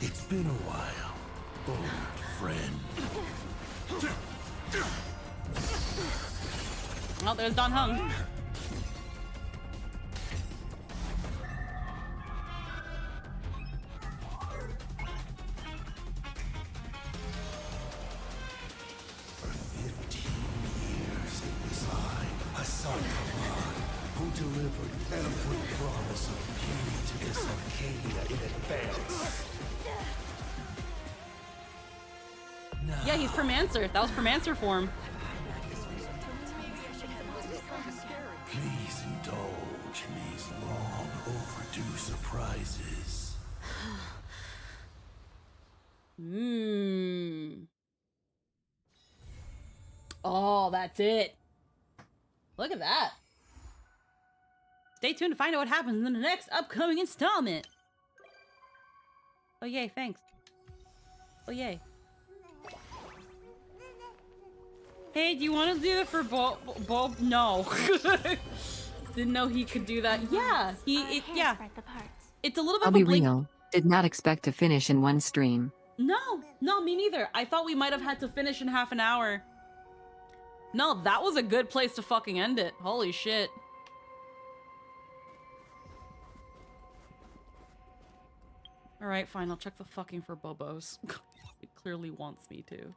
It's been a while, old friend. Oh, there's Don Hung. Who delivered every promise of beauty to this Arcadia in advance. Yeah, he's Permancer. That was Permancer form. Please indulge in these long overdue surprises. Oh, that's it. Look at that. Stay tuned to find out what happens in the next upcoming installment. Oh, yay, thanks. Oh, yay. Hey, do you want to do it for Bob? No. Didn't know he could do that. Yeah, yeah. It's a little bit I'll of be a blink. real. Did not expect to finish in one stream. No, me neither. I thought we might have had to finish in half an hour. No, that was a good place to fucking end it. Holy shit. Alright, fine. I'll check the fucking for Bobos. It clearly wants me to.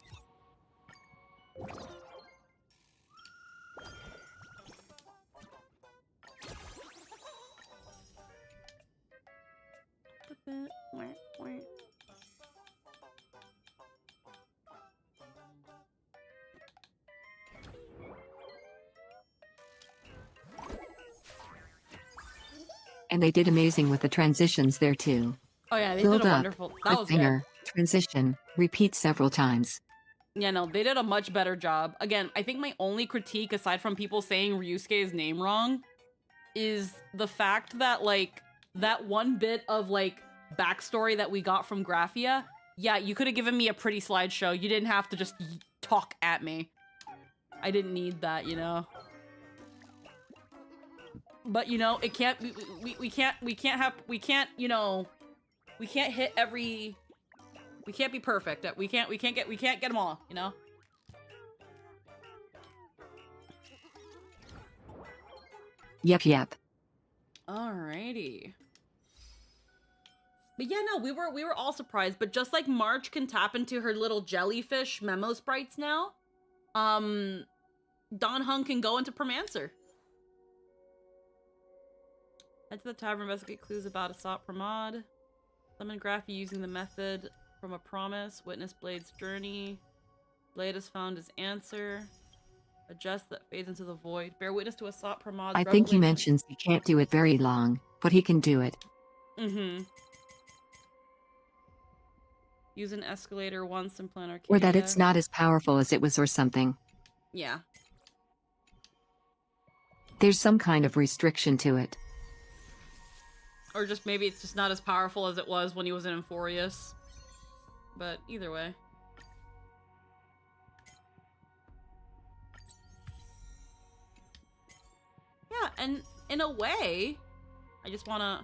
And they did amazing with the transitions there too. Oh yeah, they Build did a up, wonderful. That was good. cliffhanger, transition, repeat several times. Yeah, no, they did a much better job. Again, I think my only critique, aside from people saying Ryusuke's name wrong, is the fact that, like, that one bit of, like, backstory that we got from Graphia, yeah, you could have given me a pretty slideshow. You didn't have to just talk at me. I didn't need that, you know? But, you know, it can't, we can't, you know, we can't hit every... We can't be perfect. We can't get them all, you know? Yep. Alrighty. But yeah, no, we were all surprised, but just like March can tap into her little jellyfish memo sprites now, Don Hung can go into Permancer. Head to the tavern, investigate clues about Asat Pramod. Summon Graphy using the method from a promise. Witness Blade's journey. Blade has found his answer. Adjust that fades into the void. Bear witness to Asat Pramod's I think he mentions he can't do it very long, but he can do it. Mm-hmm. Use an escalator once and plan Arcadia. Or that it's not as powerful as it was or something. Yeah. There's some kind of restriction to it. Or just maybe it's just not as powerful as it was when he was in Euphorius. But either way. Yeah, and in a way, I just wanna...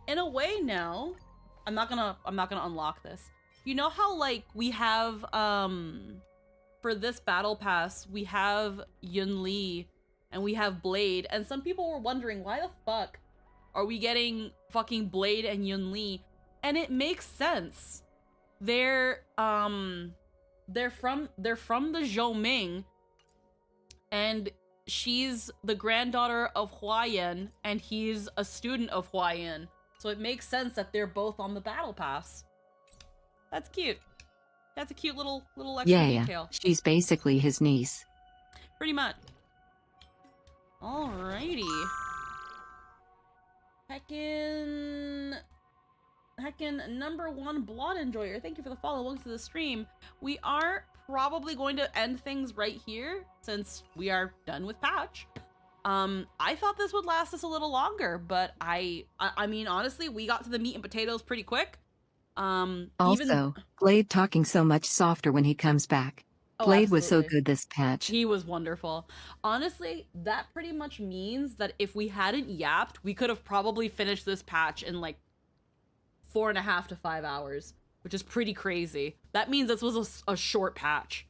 In a way now, I'm not gonna unlock this. You know how, like, we have, for this battle pass, we have Yun Li and we have Blade, and some people were wondering, why the fuck are we getting fucking Blade and Yun Li? And it makes sense. They're from the Zhou Ming, and she's the granddaughter of Huayan, and he's a student of Huayan. So it makes sense that they're both on the battle pass. That's cute. That's a cute little extra detail. She's basically his niece. Pretty much. Alrighty. Heckin' #1 Blood Enjoyer, thank you for the follow. Welcome to the stream. We are probably going to end things right here since we are done with patch. I thought this would last us a little longer, but I mean, honestly, we got to the meat and potatoes pretty quick. Also, Blade talking so much softer when he comes back. Blade was so good this patch. He was wonderful. Honestly, that pretty much means that if we hadn't yapped, we could have probably finished this patch in like 4.5 to 5 hours, which is pretty crazy. That means this was a short patch.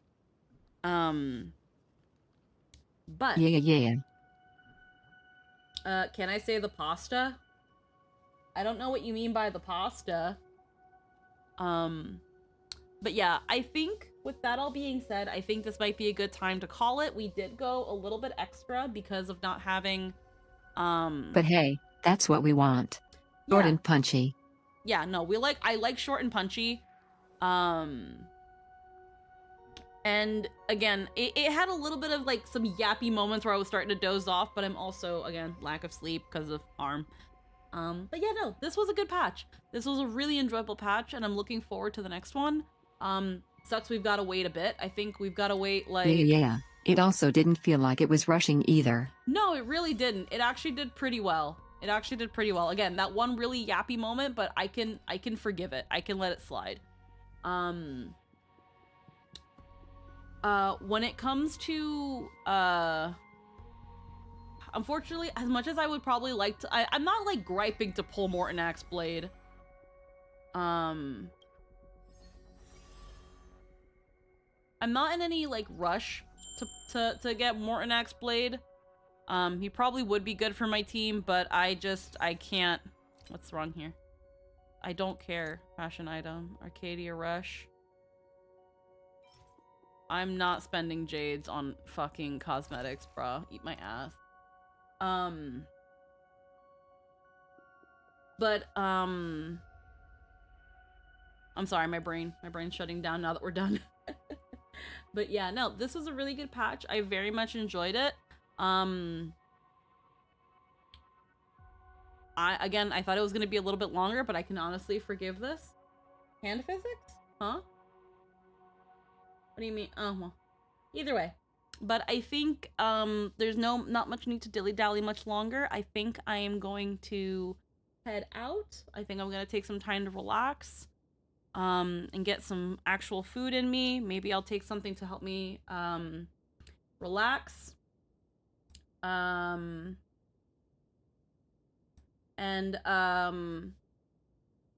But Yeah. Can I say the pasta? I don't know what you mean by the pasta. But yeah, I think with that all being said, I think this might be a good time to call it. We did go a little bit extra because of not having, But hey, that's what we want. Short and punchy. Yeah, no, I like short and punchy. And again, it had a little bit of like some yappy moments where I was starting to doze off, but I'm also, again, lack of sleep because of ARM. But yeah, no, this was a good patch. This was a really enjoyable patch, and I'm looking forward to the next one. Sucks we've got to wait a bit. I think we've got to wait like... Yeah. It also didn't feel like it was rushing either. No, it really didn't. It actually did pretty well. Again, that one really yappy moment, but I can forgive it. I can let it slide. When it comes to, unfortunately, as much as I would probably like to, I'm not like griping to pull Morton Axe Blade. I'm not in any like rush to get Morton Axe Blade. He probably would be good for my team, but I can't. What's wrong here? I don't care. Fashion item. Arcadia Rush. I'm not spending jades on fucking cosmetics, bruh. Eat my ass. I'm sorry, my brain's shutting down now that we're done. But yeah, no, this was a really good patch. I very much enjoyed it. I thought it was gonna be a little bit longer, but I can honestly forgive this. Hand physics? Huh? What do you mean? Oh, well, either way. But I think there's not much need to dilly-dally much longer. I think I am going to head out. I think I'm gonna take some time to relax and get some actual food in me. Maybe I'll take something to help me relax.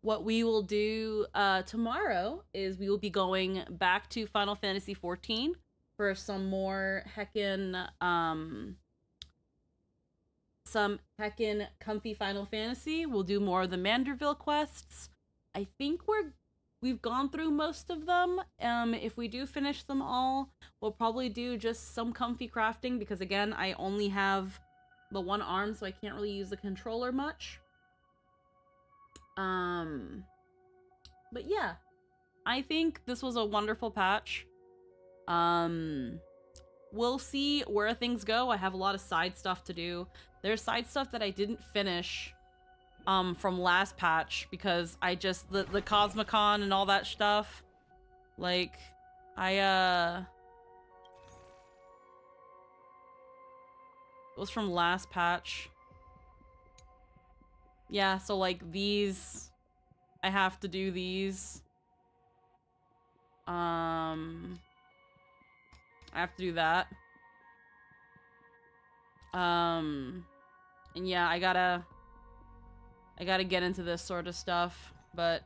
What we will do tomorrow is we will be going back to Final Fantasy XIV for some more heckin' comfy Final Fantasy. We'll do more of the Manderville quests. I think we've gone through most of them. If we do finish them all, we'll probably do just some comfy crafting because again, I only have the one arm, so I can't really use the controller much. But yeah, I think this was a wonderful patch. We'll see where things go. I have a lot of side stuff to do. There's side stuff that I didn't finish from last patch, because I just the Cosmicon and all that stuff, like it was from last patch. Yeah, so like these, I have to do these. I have to do that. And yeah, I gotta get into this sort of stuff, but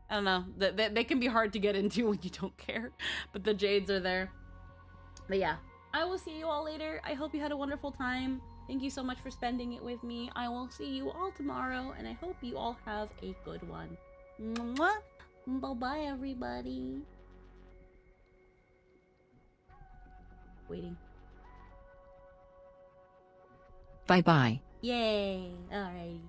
I don't know. They can be hard to get into when you don't care, but the jades are there. But yeah, I will see you all later. I hope you had a wonderful time. Thank you so much for spending it with me. I will see you all tomorrow, and I hope you all have a good one. Mwah! Bye-bye, everybody. Waiting. Bye-bye. Yay! Alrighty.